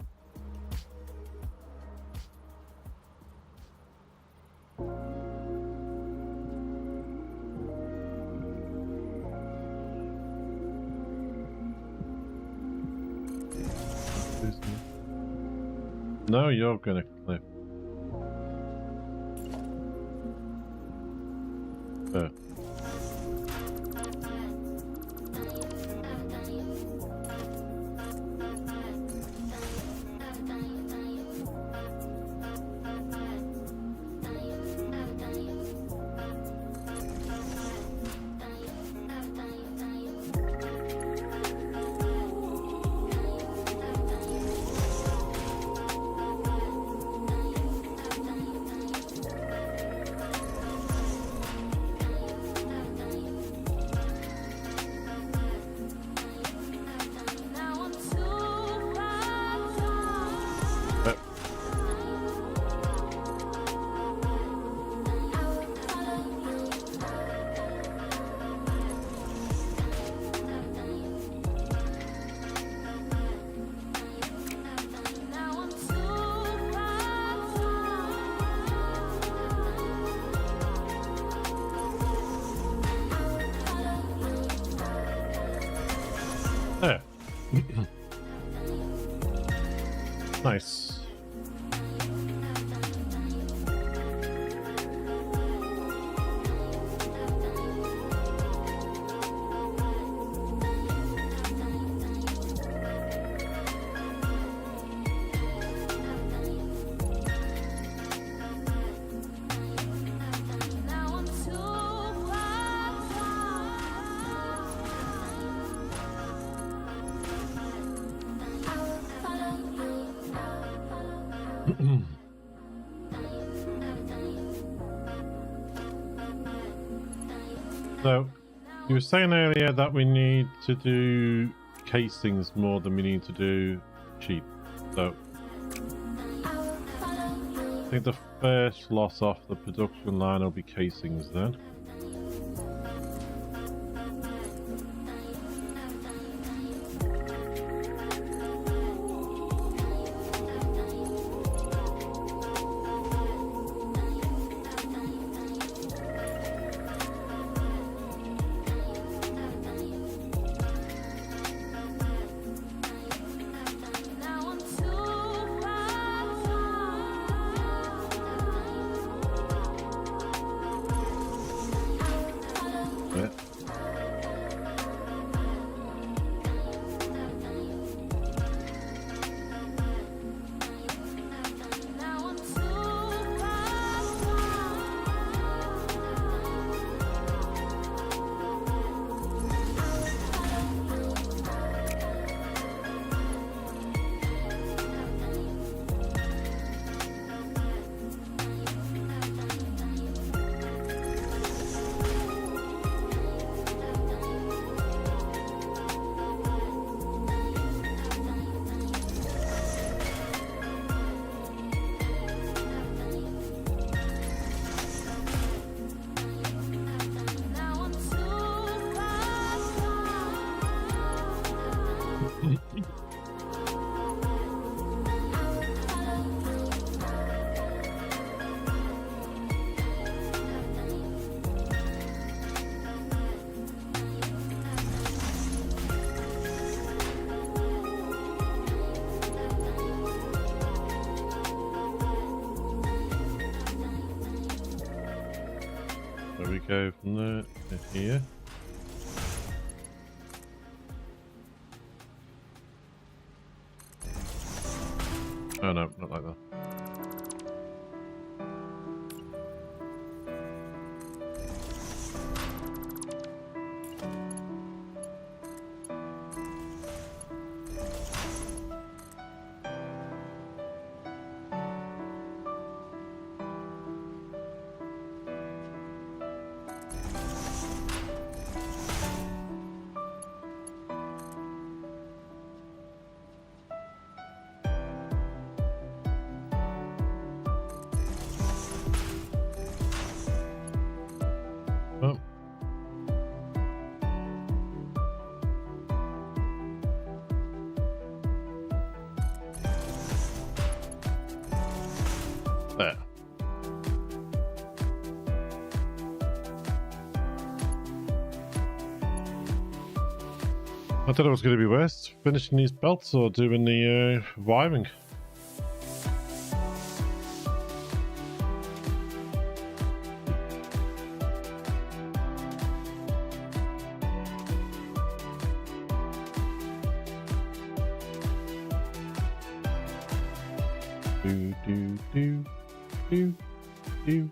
No, you're gonna clip. There. Now I'm too far gone. There. I will follow you. Now I'm too far gone. There. Nice. Now I'm too far gone. I will follow you. So, you were saying earlier that we need to do casings more than we need to do sheep. So, I will follow you. I think the first loss off the production line will be casings then. Now I'm too far gone. Yeah. Now I'm too far Now I'm too far There we go from there to here. Oh no, not like that. Oh. There. I don't know what's going to be worse, finishing these belts or doing the wiring. Do do do do do.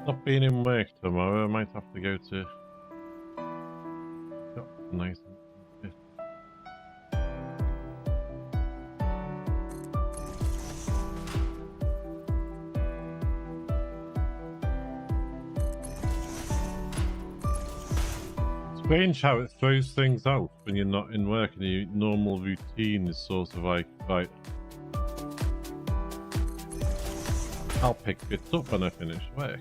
Not being in work tomorrow, I might have to go to. Oh, nice. Strange how it throws things out when you're not in work and your normal routine is sort of like, right, I'll pick bits up when I finish work.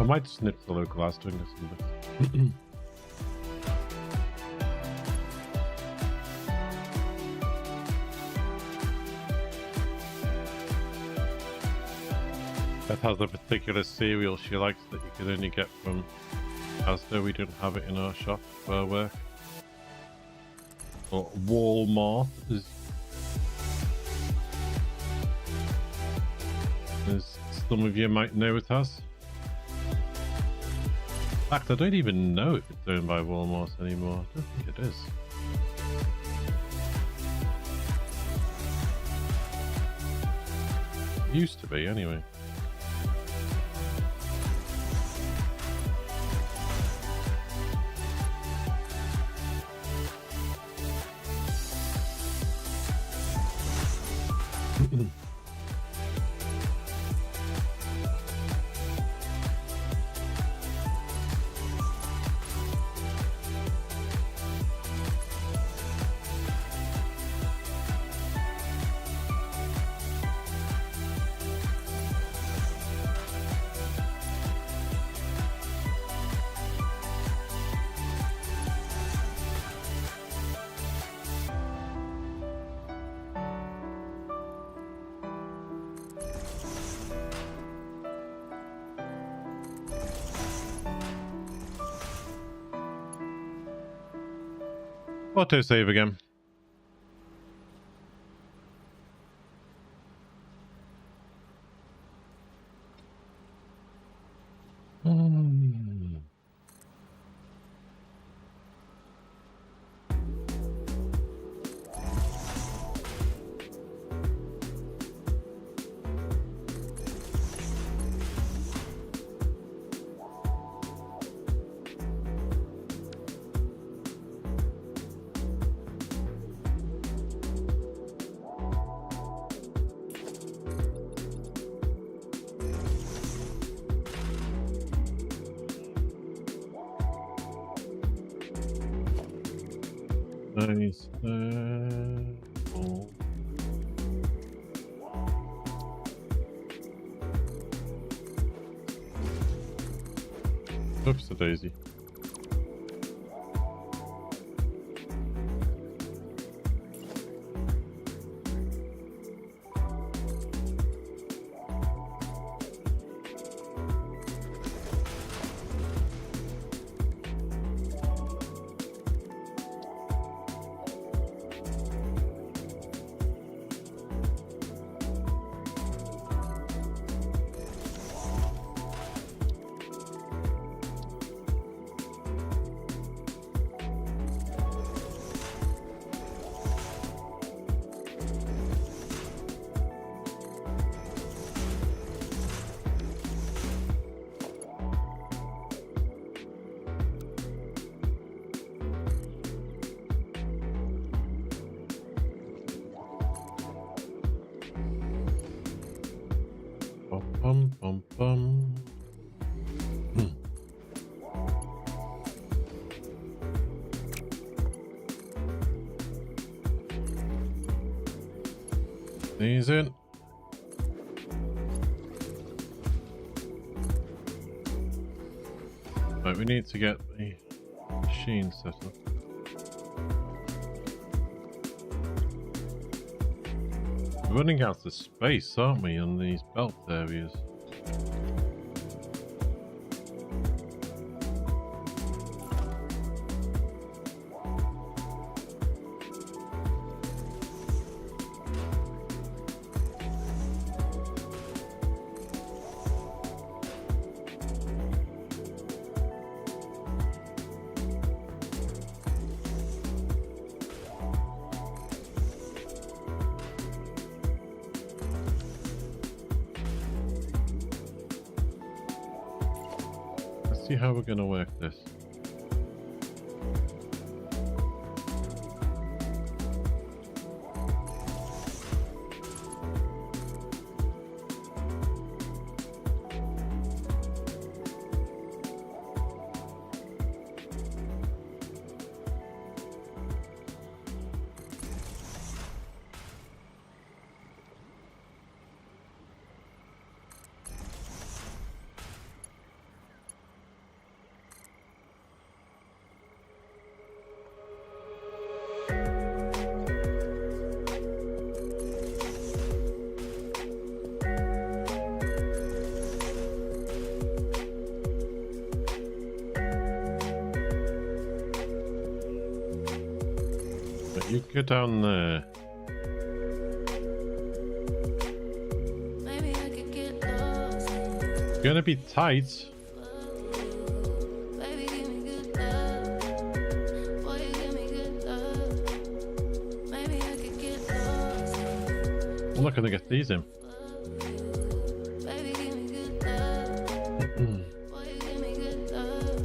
I might snip the local ass doing this a bit. Beth has a particular cereal she likes that you can only get from Asda. We don't have it in our shop where I work. Or Walmart, as some of you might know it as. In fact, I don't even know if it's owned by Walmart anymore. I don't think it is. It used to be, anyway. Autosave again. Nice. Oh. Oops, a daisy. Bum, bum, bum. These in. Right, we need to get the machine set up. We're running out of space, aren't we, on these belt areas? See how we're gonna work this. You go down there. Maybe I could get lost. It's gonna be tight. Baby, give me good love. Boy, you give me good love. Maybe I could get lost. I'm not gonna get these in. Baby, give me good love. Boy, you give me good love.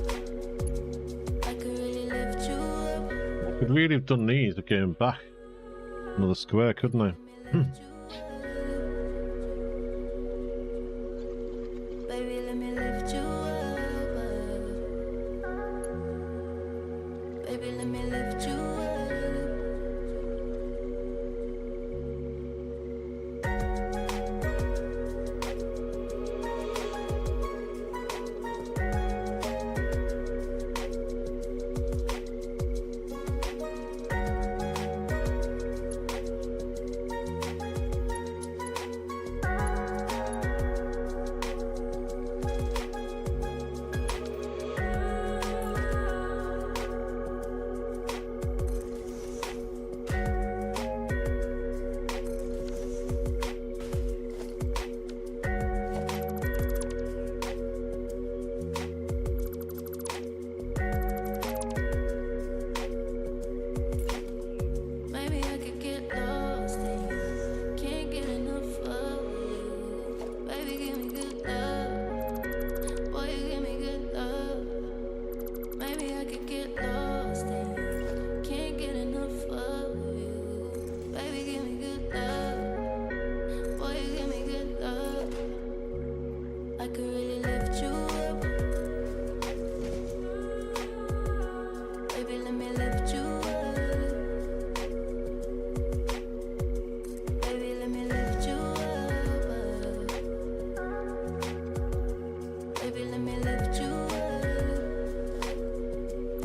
I could really lift you up. I could really have done these but came back. Another square, couldn't I? Baby, let me lift you up. Baby, let me lift you up.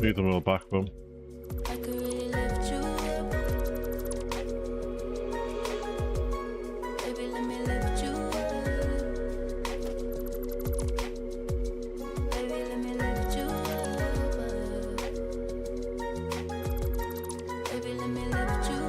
Leave them all back one. I could really lift you up. Baby, let me lift you up. Baby, let me lift you up. Baby, let me lift you up.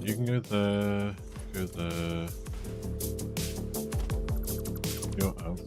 You can go there, go there. You're out.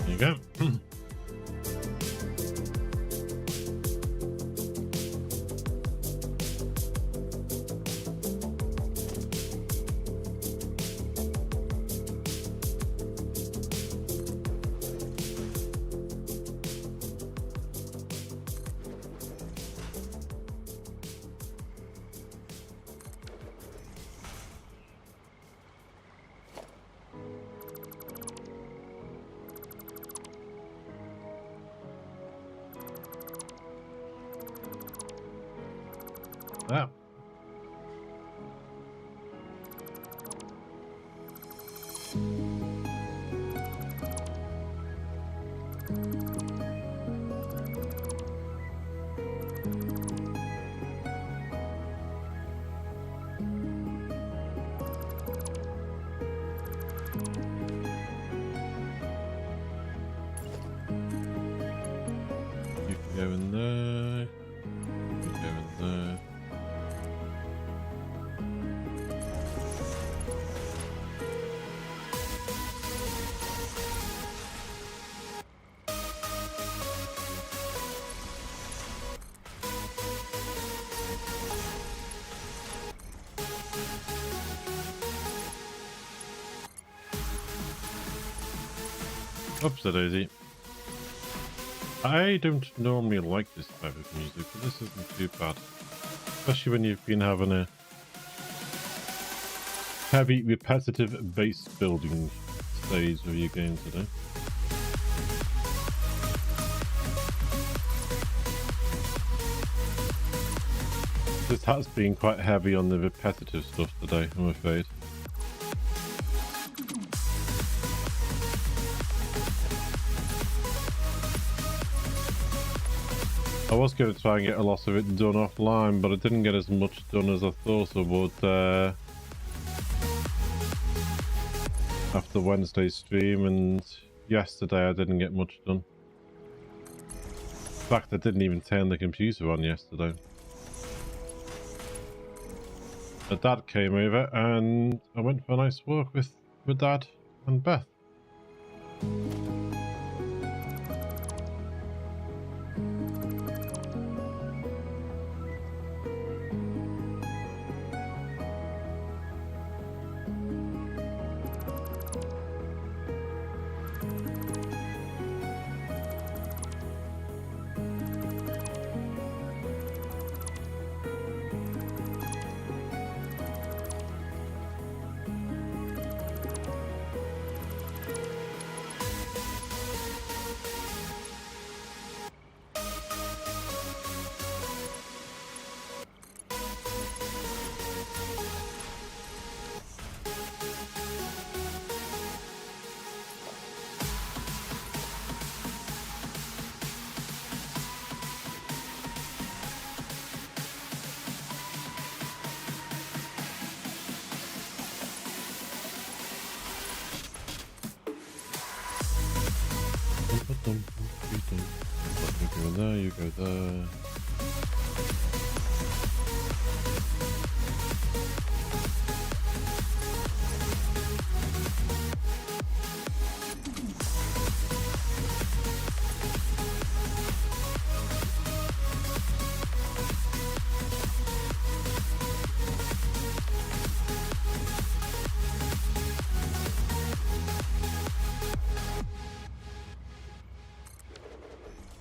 There you go. Ah. You can go in there. You can go in there. Oops, a daisy. I don't normally like this type of music, but this isn't too bad. Especially when you've been having a heavy, repetitive base building stage of your game today. This has been quite heavy on the repetitive stuff today, I'm afraid. I was going to try and get a lot of it done offline, but I didn't get as much done as I thought I would after Wednesday's stream, and yesterday I didn't get much done. fact, I didn't even turn the computer on yesterday. My dad came over and I went for a nice walk with my dad and Beth. You go there, you go there.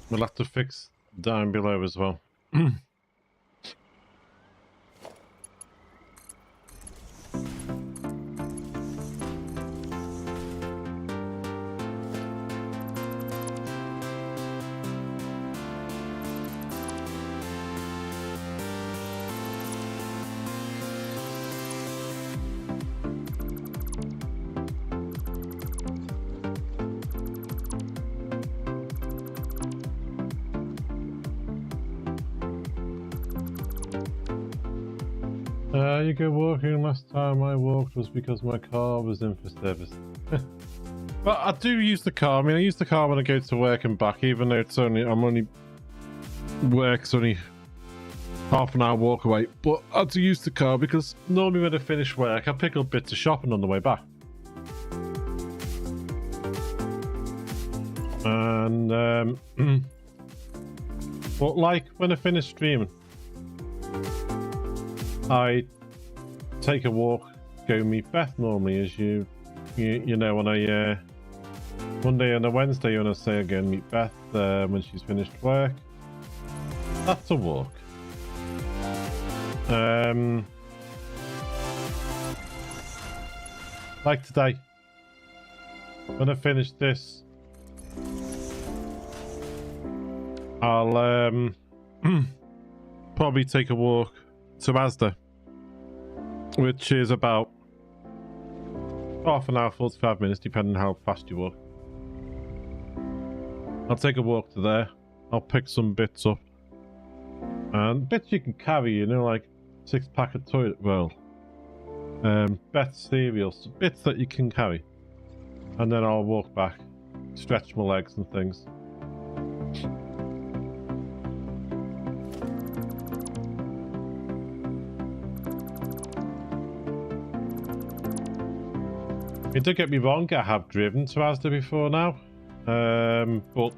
We'll have to fix down below as well. You go walking. Last time I walked was because my car was in for service. But I do use the car. I mean, I use the car when I go to work and back, even though work's only half an hour walk away. But I do use the car because normally when I finish work, I pick up bits of shopping on the way back. And but like when I finish streaming, I take a walk, go meet Beth normally, as you know, on a Monday and a Wednesday when I say again meet Beth when she's finished work. That's a walk. Like today, when I finish this, I'll probably take a walk to Asda, which is about half an hour, 45 minutes, depending on how fast you walk. I'll take a walk to there. I'll pick some bits up. And bits you can carry, you know, like 6-pack of toilet roll. Beth's cereals, bits that you can carry. And then I'll walk back, stretch my legs and things. Don't get me wrong, I have driven to Asda before now, but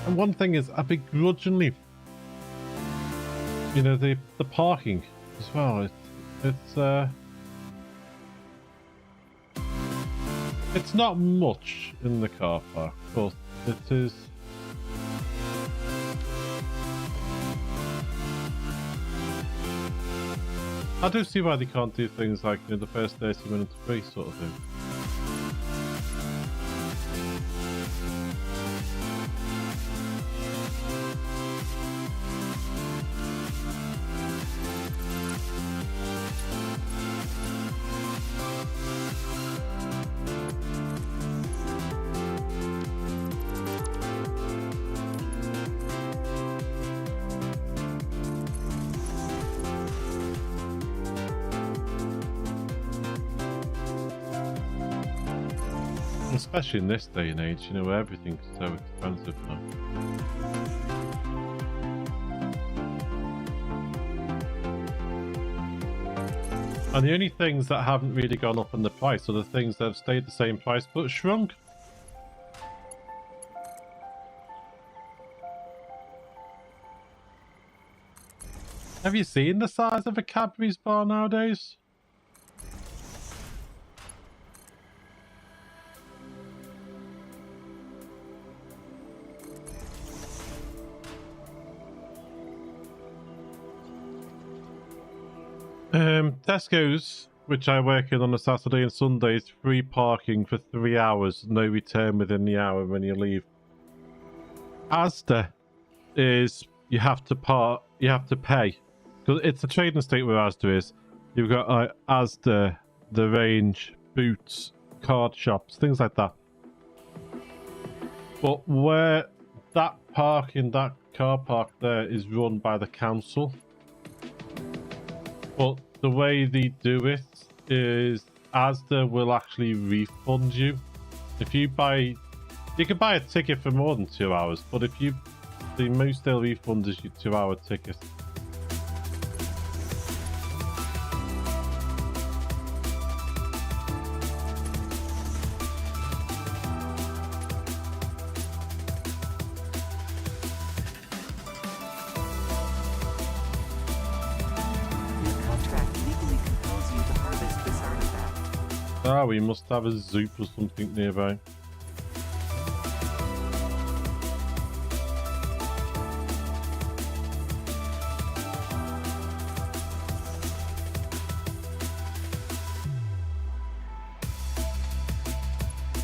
and one thing is, I begrudgingly, you know, the parking as well. It's not much in the car park, but it is. I do see why they can't do things like, you know, the first 30 minutes free sort of thing. Especially in this day and age, you know, where everything's so expensive now. And the only things that haven't really gone up in the price are the things that have stayed the same price but shrunk. Have you seen the size of a Cadbury's bar nowadays? Tesco's, which I work in on a Saturday and Sunday, is free parking for 3 hours, no return within the hour when you leave. Asda is you have to pay. Because it's a trading estate where Asda is. You've got Asda, The Range, Boots, card shops, things like that. But where that car park there is run by the council. But the way they do it is Asda will actually refund you. If you buy, you can buy a ticket for more than 2 hours, but if you, the most they'll refund is your 2-hour ticket. Ah, we must have a zoop or something nearby.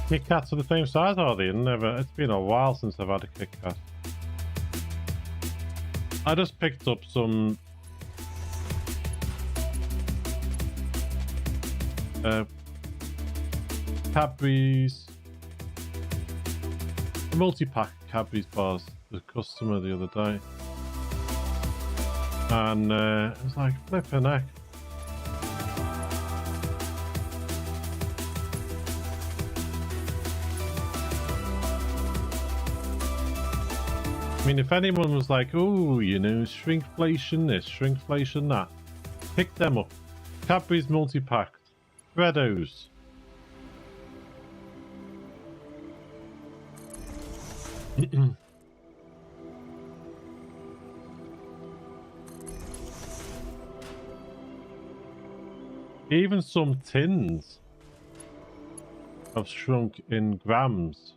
Kit Kats are the same size, are they? It's been a while since I've had a Kit Kat. I just picked up some Cadbury's, a multi-pack Cadbury's bars, the customer the other day, and it was like flipping heck. I mean, if anyone was like, oh, you know, shrinkflation this, shrinkflation that, pick them up. Cadbury's multi-pack, Freddos. Even some tins have shrunk in grams.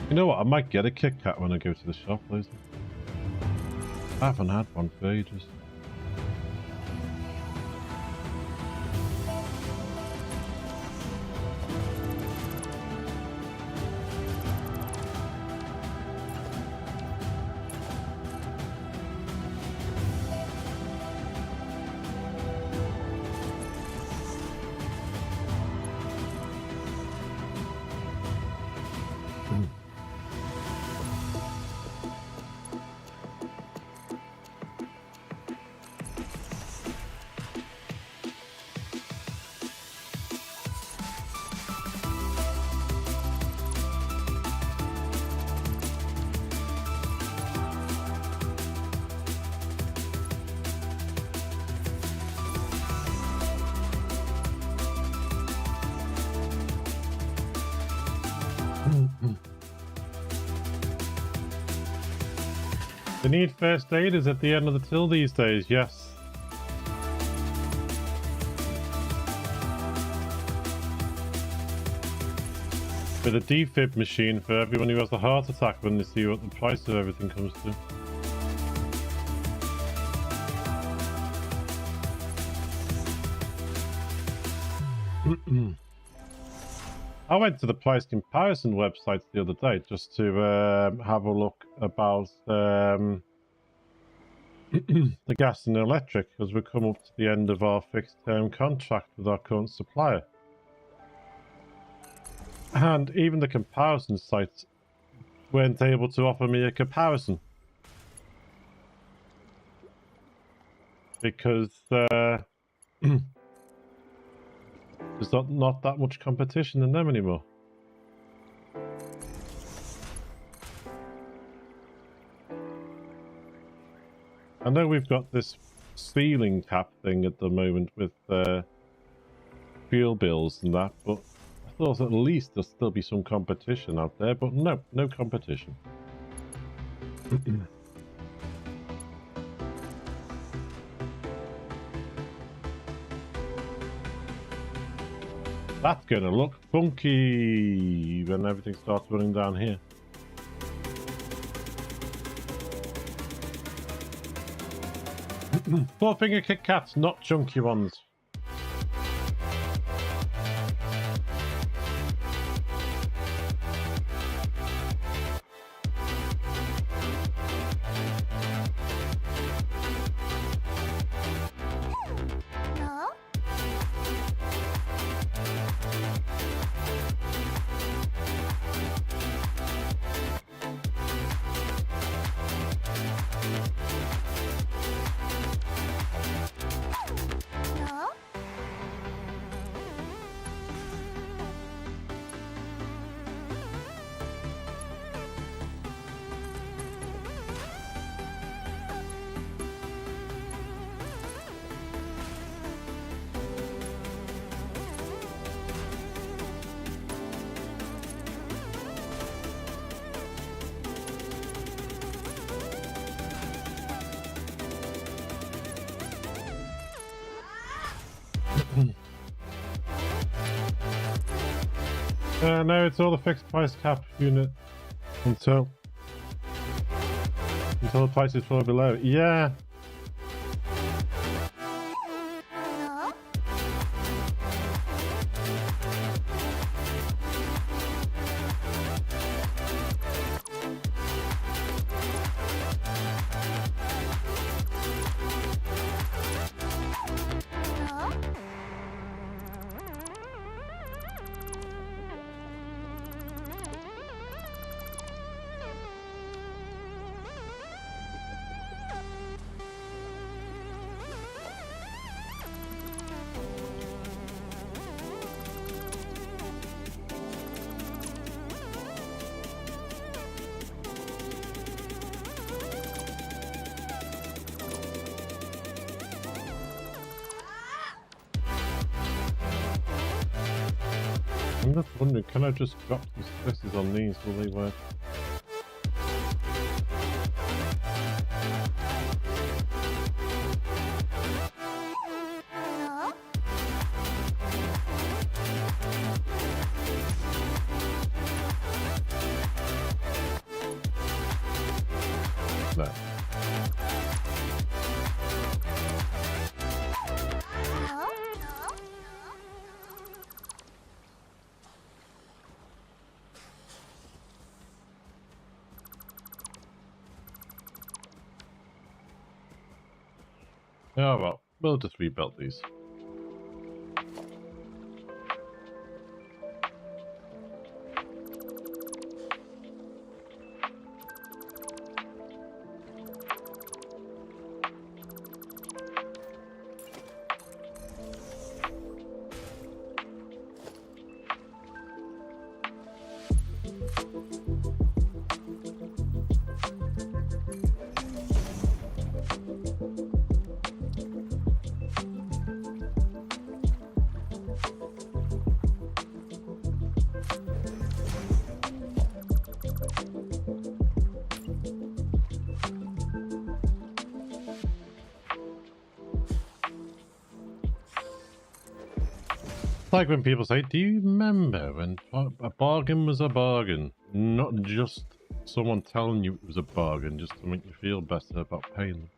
You know what? I might get a Kit Kat when I go to the shop, Liz. I haven't had one for ages. They need first aiders at the end of the till these days, yes. With a defib machine for everyone who has a heart attack when they see what the price of everything comes to. I went to the price comparison websites the other day just to have a look about the gas and electric, because we come up to the end of our fixed term contract with our current supplier. And even the comparison sites weren't able to offer me a comparison. Because there's not that much competition in them anymore. I know we've got this ceiling cap thing at the moment with fuel bills and that, but I thought at least there'll still be some competition out there, but no competition. That's gonna look funky when everything starts running down here. Four-finger Kit Kats, not chunky ones. No, it's all the fixed price cap unit until the price is far below. Yeah. I'm just wondering, can I just drop some stresses on these? Will they work? No. Oh well, we'll just rebuild these. Like when people say, do you remember when a bargain was a bargain? Not just someone telling you it was a bargain, just to make you feel better about paying them.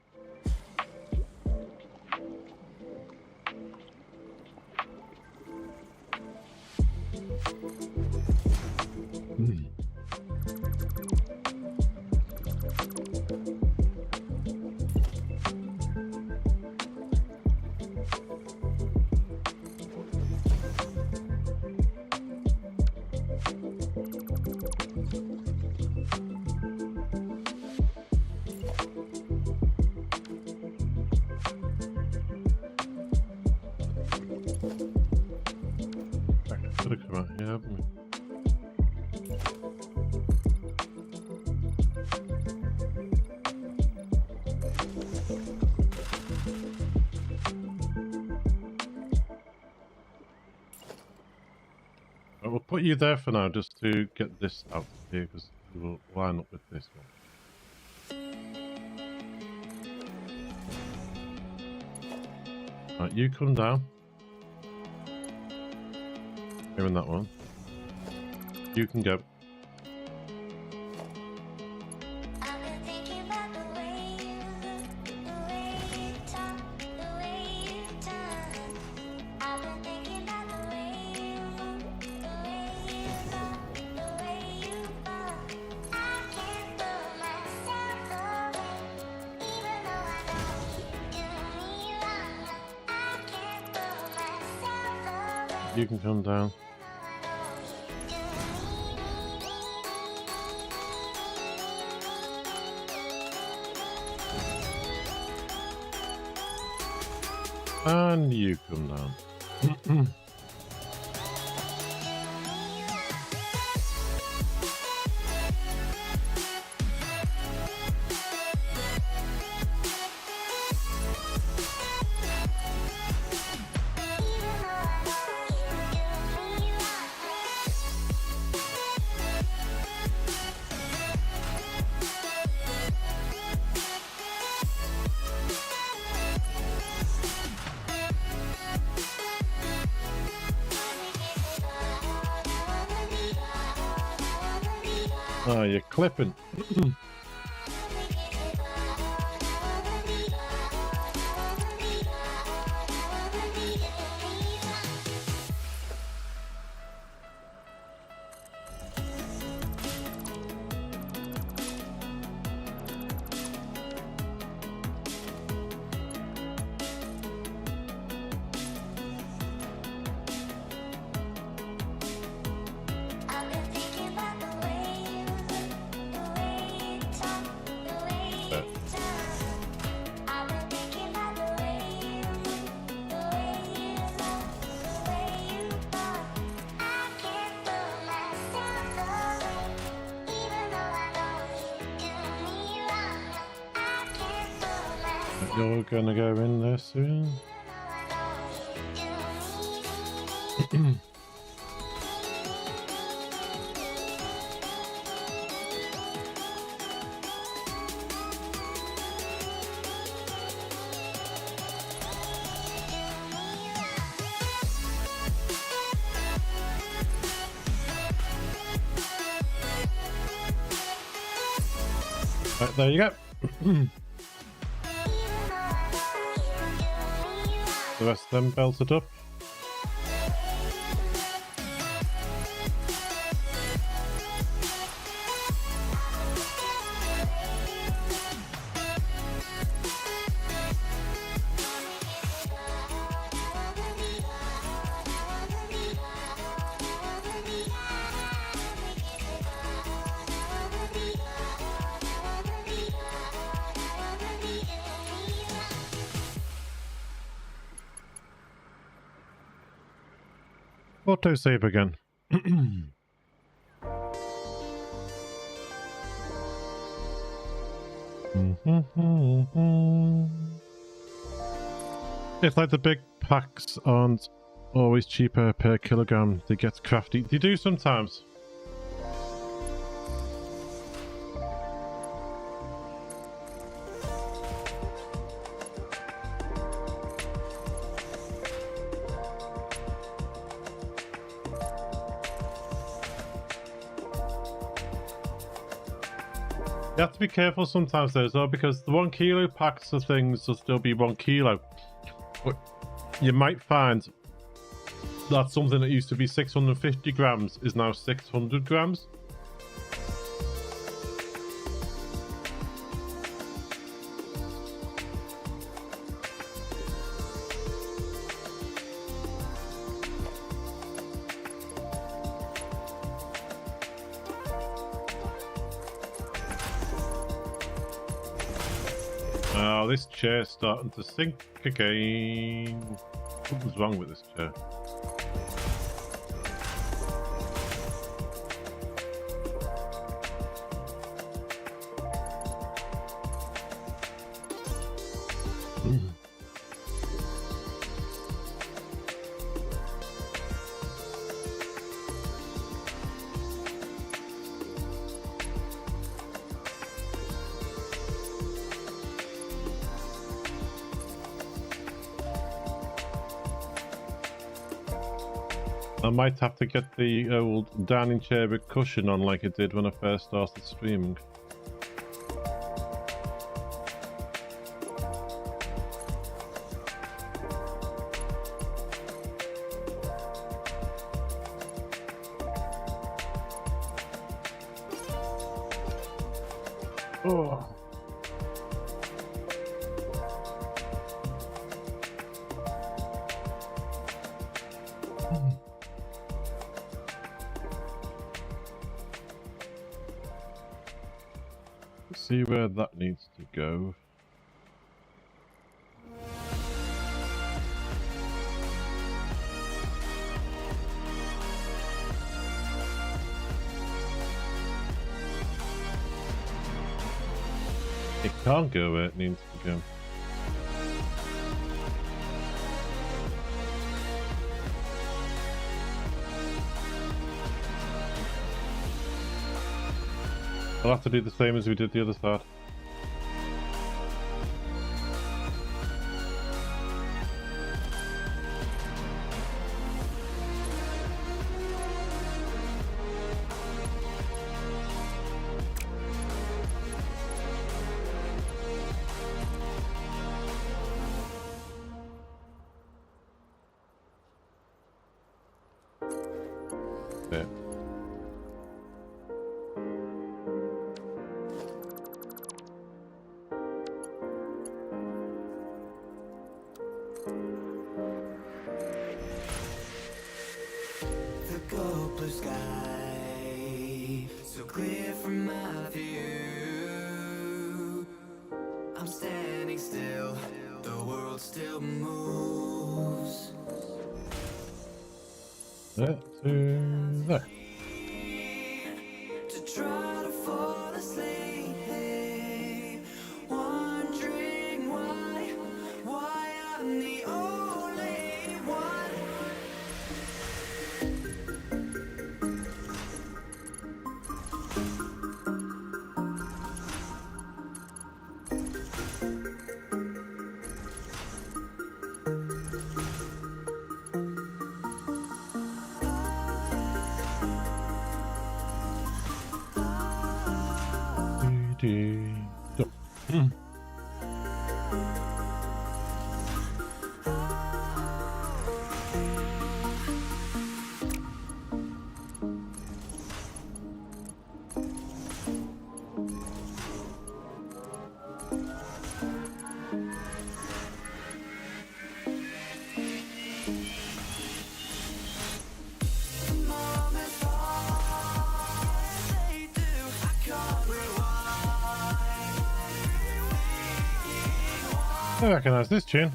put you there for now just to get this out here because we'll line up with this one. Right, you come down. Here in that one. You can go. I've been thinking about the way you look, the way you talk, the way you turn. I've been thinking about the way you move, the way you love, the way you fall. I can't pull myself away, even though I know you do me wrong. I can't pull myself away. You can come down. And you come down. Oh, you're clipping. I've been thinking about the way you look, the way you talk, the way you turn. I've been thinking about the way you move, the way you love, the way you fall. I can't pull myself away, even though I know you do me wrong. I can't pull myself You're gonna go in there soon. Right, there you go. The rest of them belted up. Autosave again. It's like the big packs aren't always cheaper per kilogram. They get crafty. They do sometimes. You have to be careful sometimes though as well, because the 1 kilo packs of things will still be 1 kilo. But you might find that something that used to be 650 grams is now 600 grams. Oh, this chair's starting to sink again. Something's wrong with this chair. I might have to get the old dining chair with cushion on like it did when I first started streaming. Oh. See where that needs to go. It can't go where it needs to go. I'll have to do the same as we did the other side. There. The gold blue sky, so clear from my view. I'm standing still, the world still moves. There to there. To try to fall asleep, wondering why I'm the only one. I recognise this tune.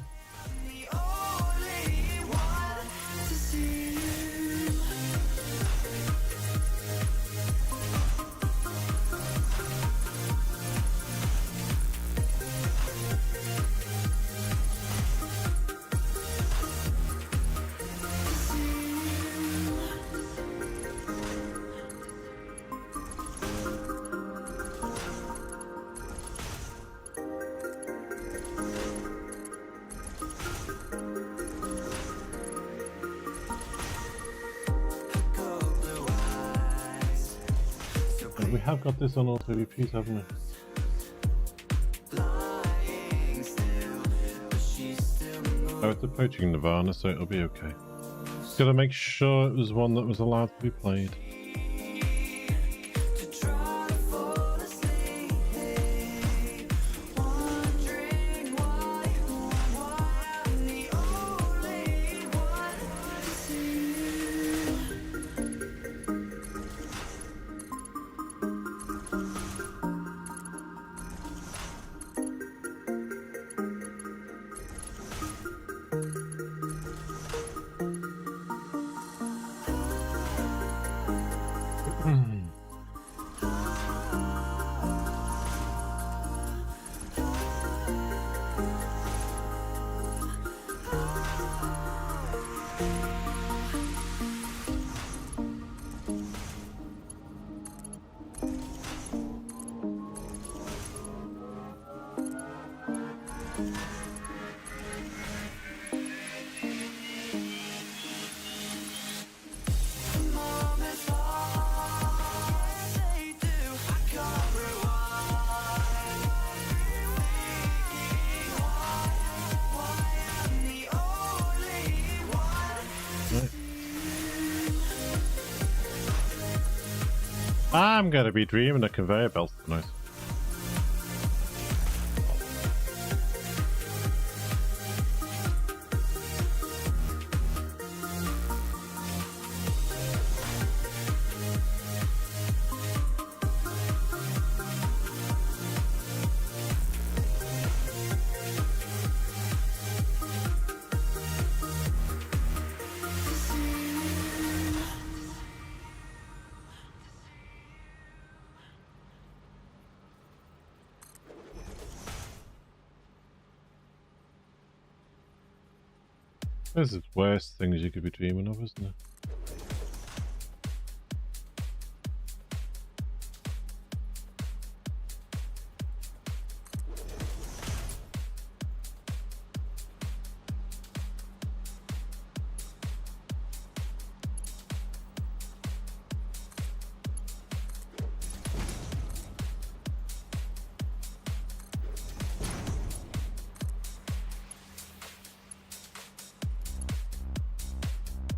We have got this on auto repeat, haven't we? Oh, it's approaching Nirvana, so it'll be okay. Gotta make sure it was one that was allowed to be played. I'm gonna be dreaming a conveyor belt tonight. This is worst things you could be dreaming of, isn't it?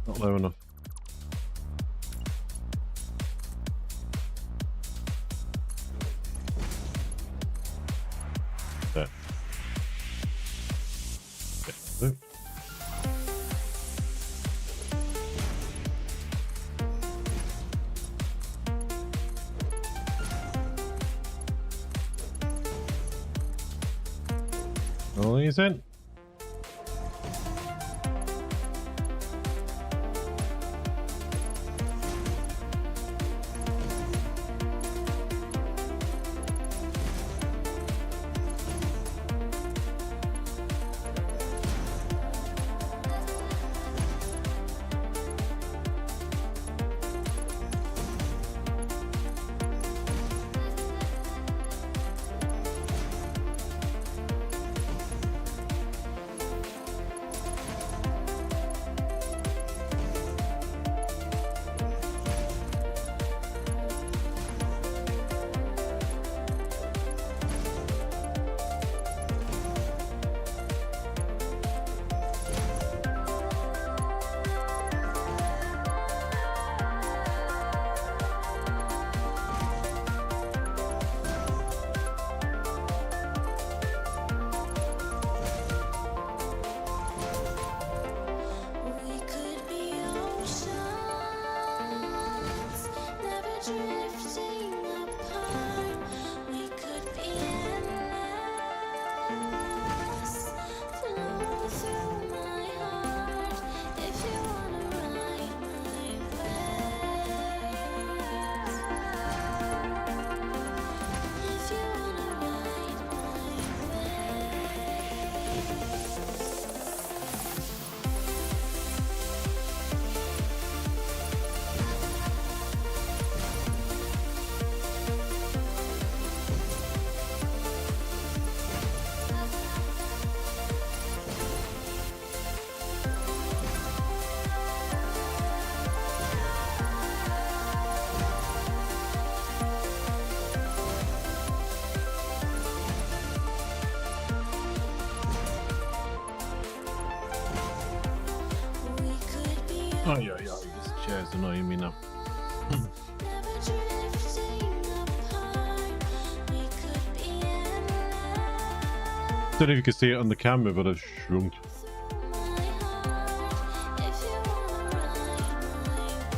Not low enough. There. Okay. All these in. We could be oceans, never drifting apart. We could be endless, flow through my heart. If you wanna ride my waves, if you wanna ride my we could be Oh yeah, this chair's annoying me now. never drifting apart. We could be endless. Don't know if you can see it on the camera, but I've shrunk. My heart, if you wanna ride my waves,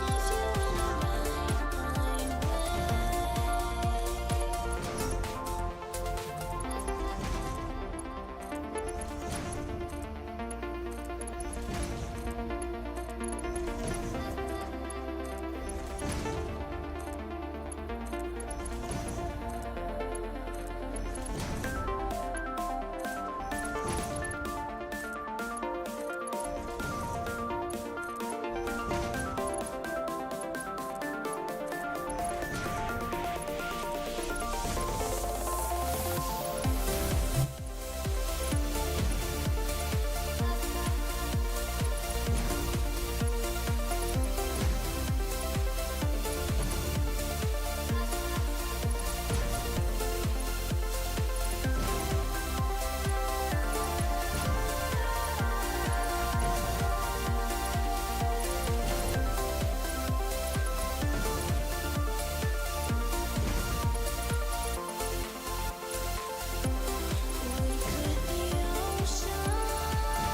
if you wanna ride my waves.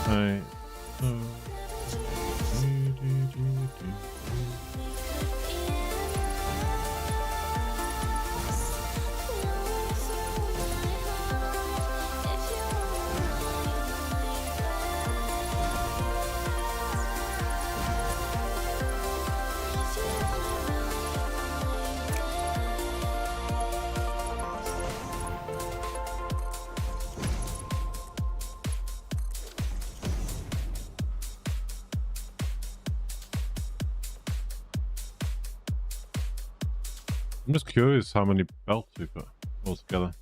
Right. I'm just curious how many belts we've got altogether.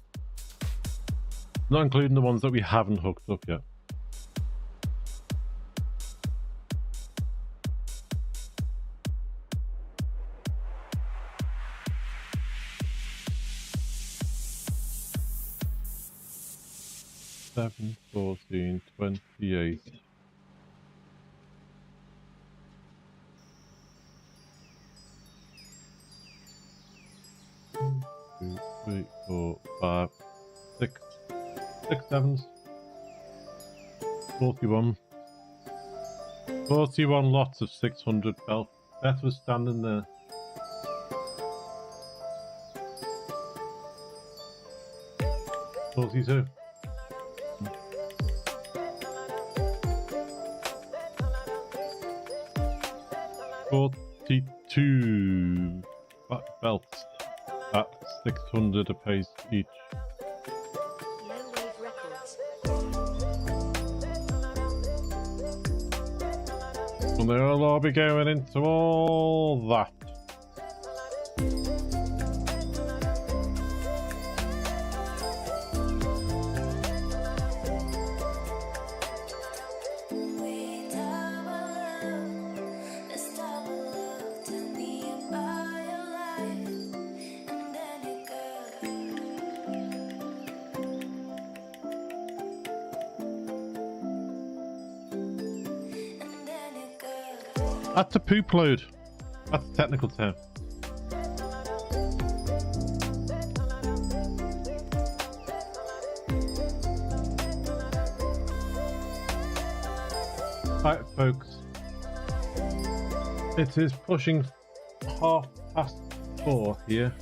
Not including the ones that we haven't hooked up yet. Seven, 14, 28. Two, three, four, five, six. 6 sevens. 41. 41 lots of 600 belt. Beth was standing there. $42. $42 belts at 600 apiece each. And they'll all be going into all that. That's a poop load. That's a technical term. Right, folks. It is pushing 4:30 here.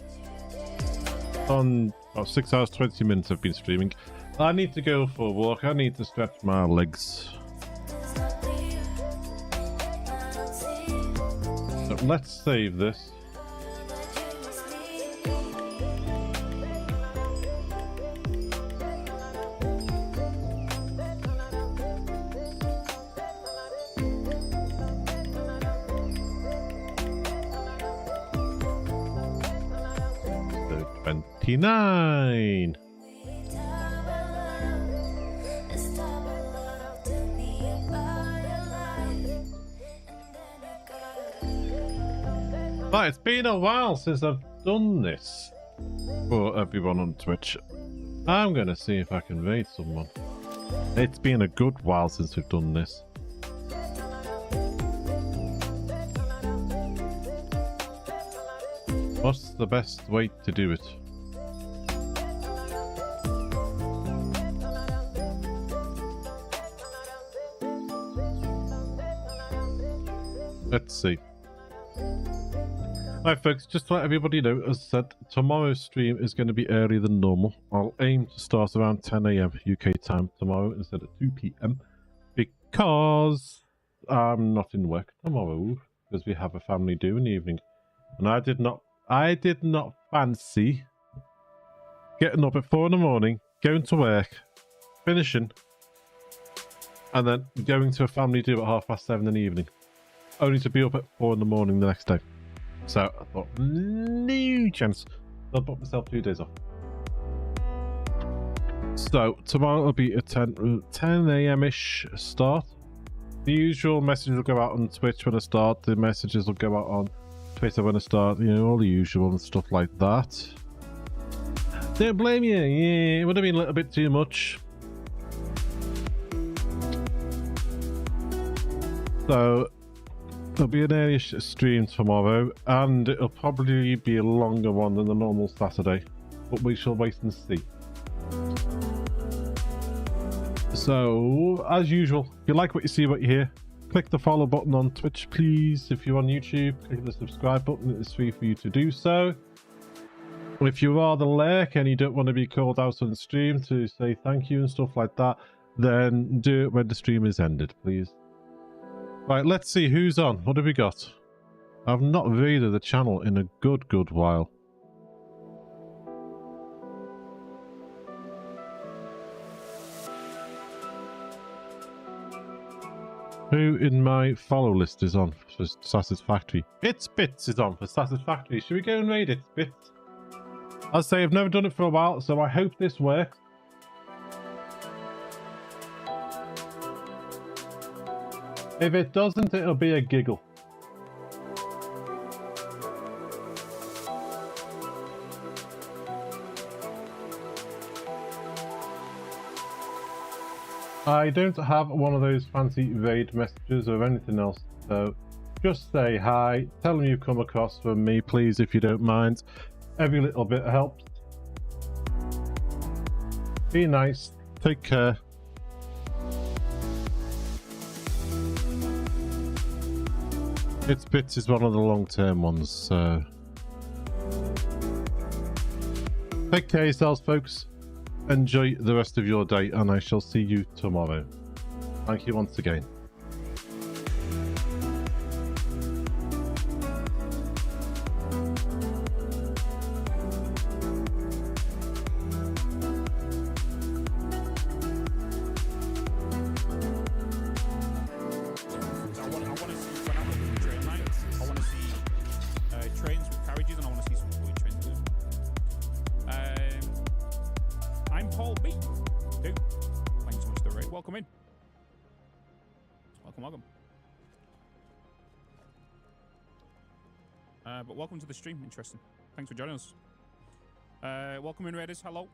On about 6 hours 20 minutes I've been streaming. I need to go for a walk. I need to stretch my legs. So let's save this. So 29. Right, it's been a while since I've done this for everyone on Twitch. I'm going to see if I can raid someone. It's been a good while since we've done this. What's the best way to do it? Let's see. Right, folks, just to let everybody know, as I said, tomorrow's stream is going to be earlier than normal. I'll aim to start around 10 AM UK time tomorrow instead of 2 PM because I'm not in work tomorrow because we have a family do in the evening. And I did not fancy getting up at 4 in the morning, going to work, finishing, and then going to a family do at 7:30 in the evening, only to be up at 4 in the morning the next day. So I thought, no chance. I'll book myself 2 days off. So tomorrow will be a 10 AM-ish start. The usual messages will go out on Twitch when I start. The messages will go out on Twitter when I start. You know, all the usual and stuff like that. Don't blame you. Yeah, it would have been a little bit too much. So there'll be an early stream tomorrow, and it'll probably be a longer one than the normal Saturday, but we shall wait and see. So, as usual, if you like what you see, what you hear, click the follow button on Twitch, please. If you're on YouTube, click the subscribe button. It is free for you to do so. If you are the lurk and you don't want to be called out on the stream to say thank you and stuff like that, then do it when the stream is ended, please. Right, let's see who's on. What have we got? I've not raided the channel in a good while. Who in my follow list is on for Satisfactory? It's Bits is on for Satisfactory. Should we go and raid it, Bits? I'll say I've never done it for a while, so I hope this works. If it doesn't, it'll be a giggle. I don't have one of those fancy raid messages or anything else, so just say hi, tell them you've come across from me, please, if you don't mind. Every little bit helps. Be nice, take care. It's Bits is one of the long-term ones, so take care of yourselves, folks. Enjoy the rest of your day, and I shall see you tomorrow. Thank you once again. ImPaulB. Dude, thanks so much for the raid. Welcome in. Welcome. But welcome to the stream. Interesting. Thanks for joining us. Welcome in, raiders. Hello.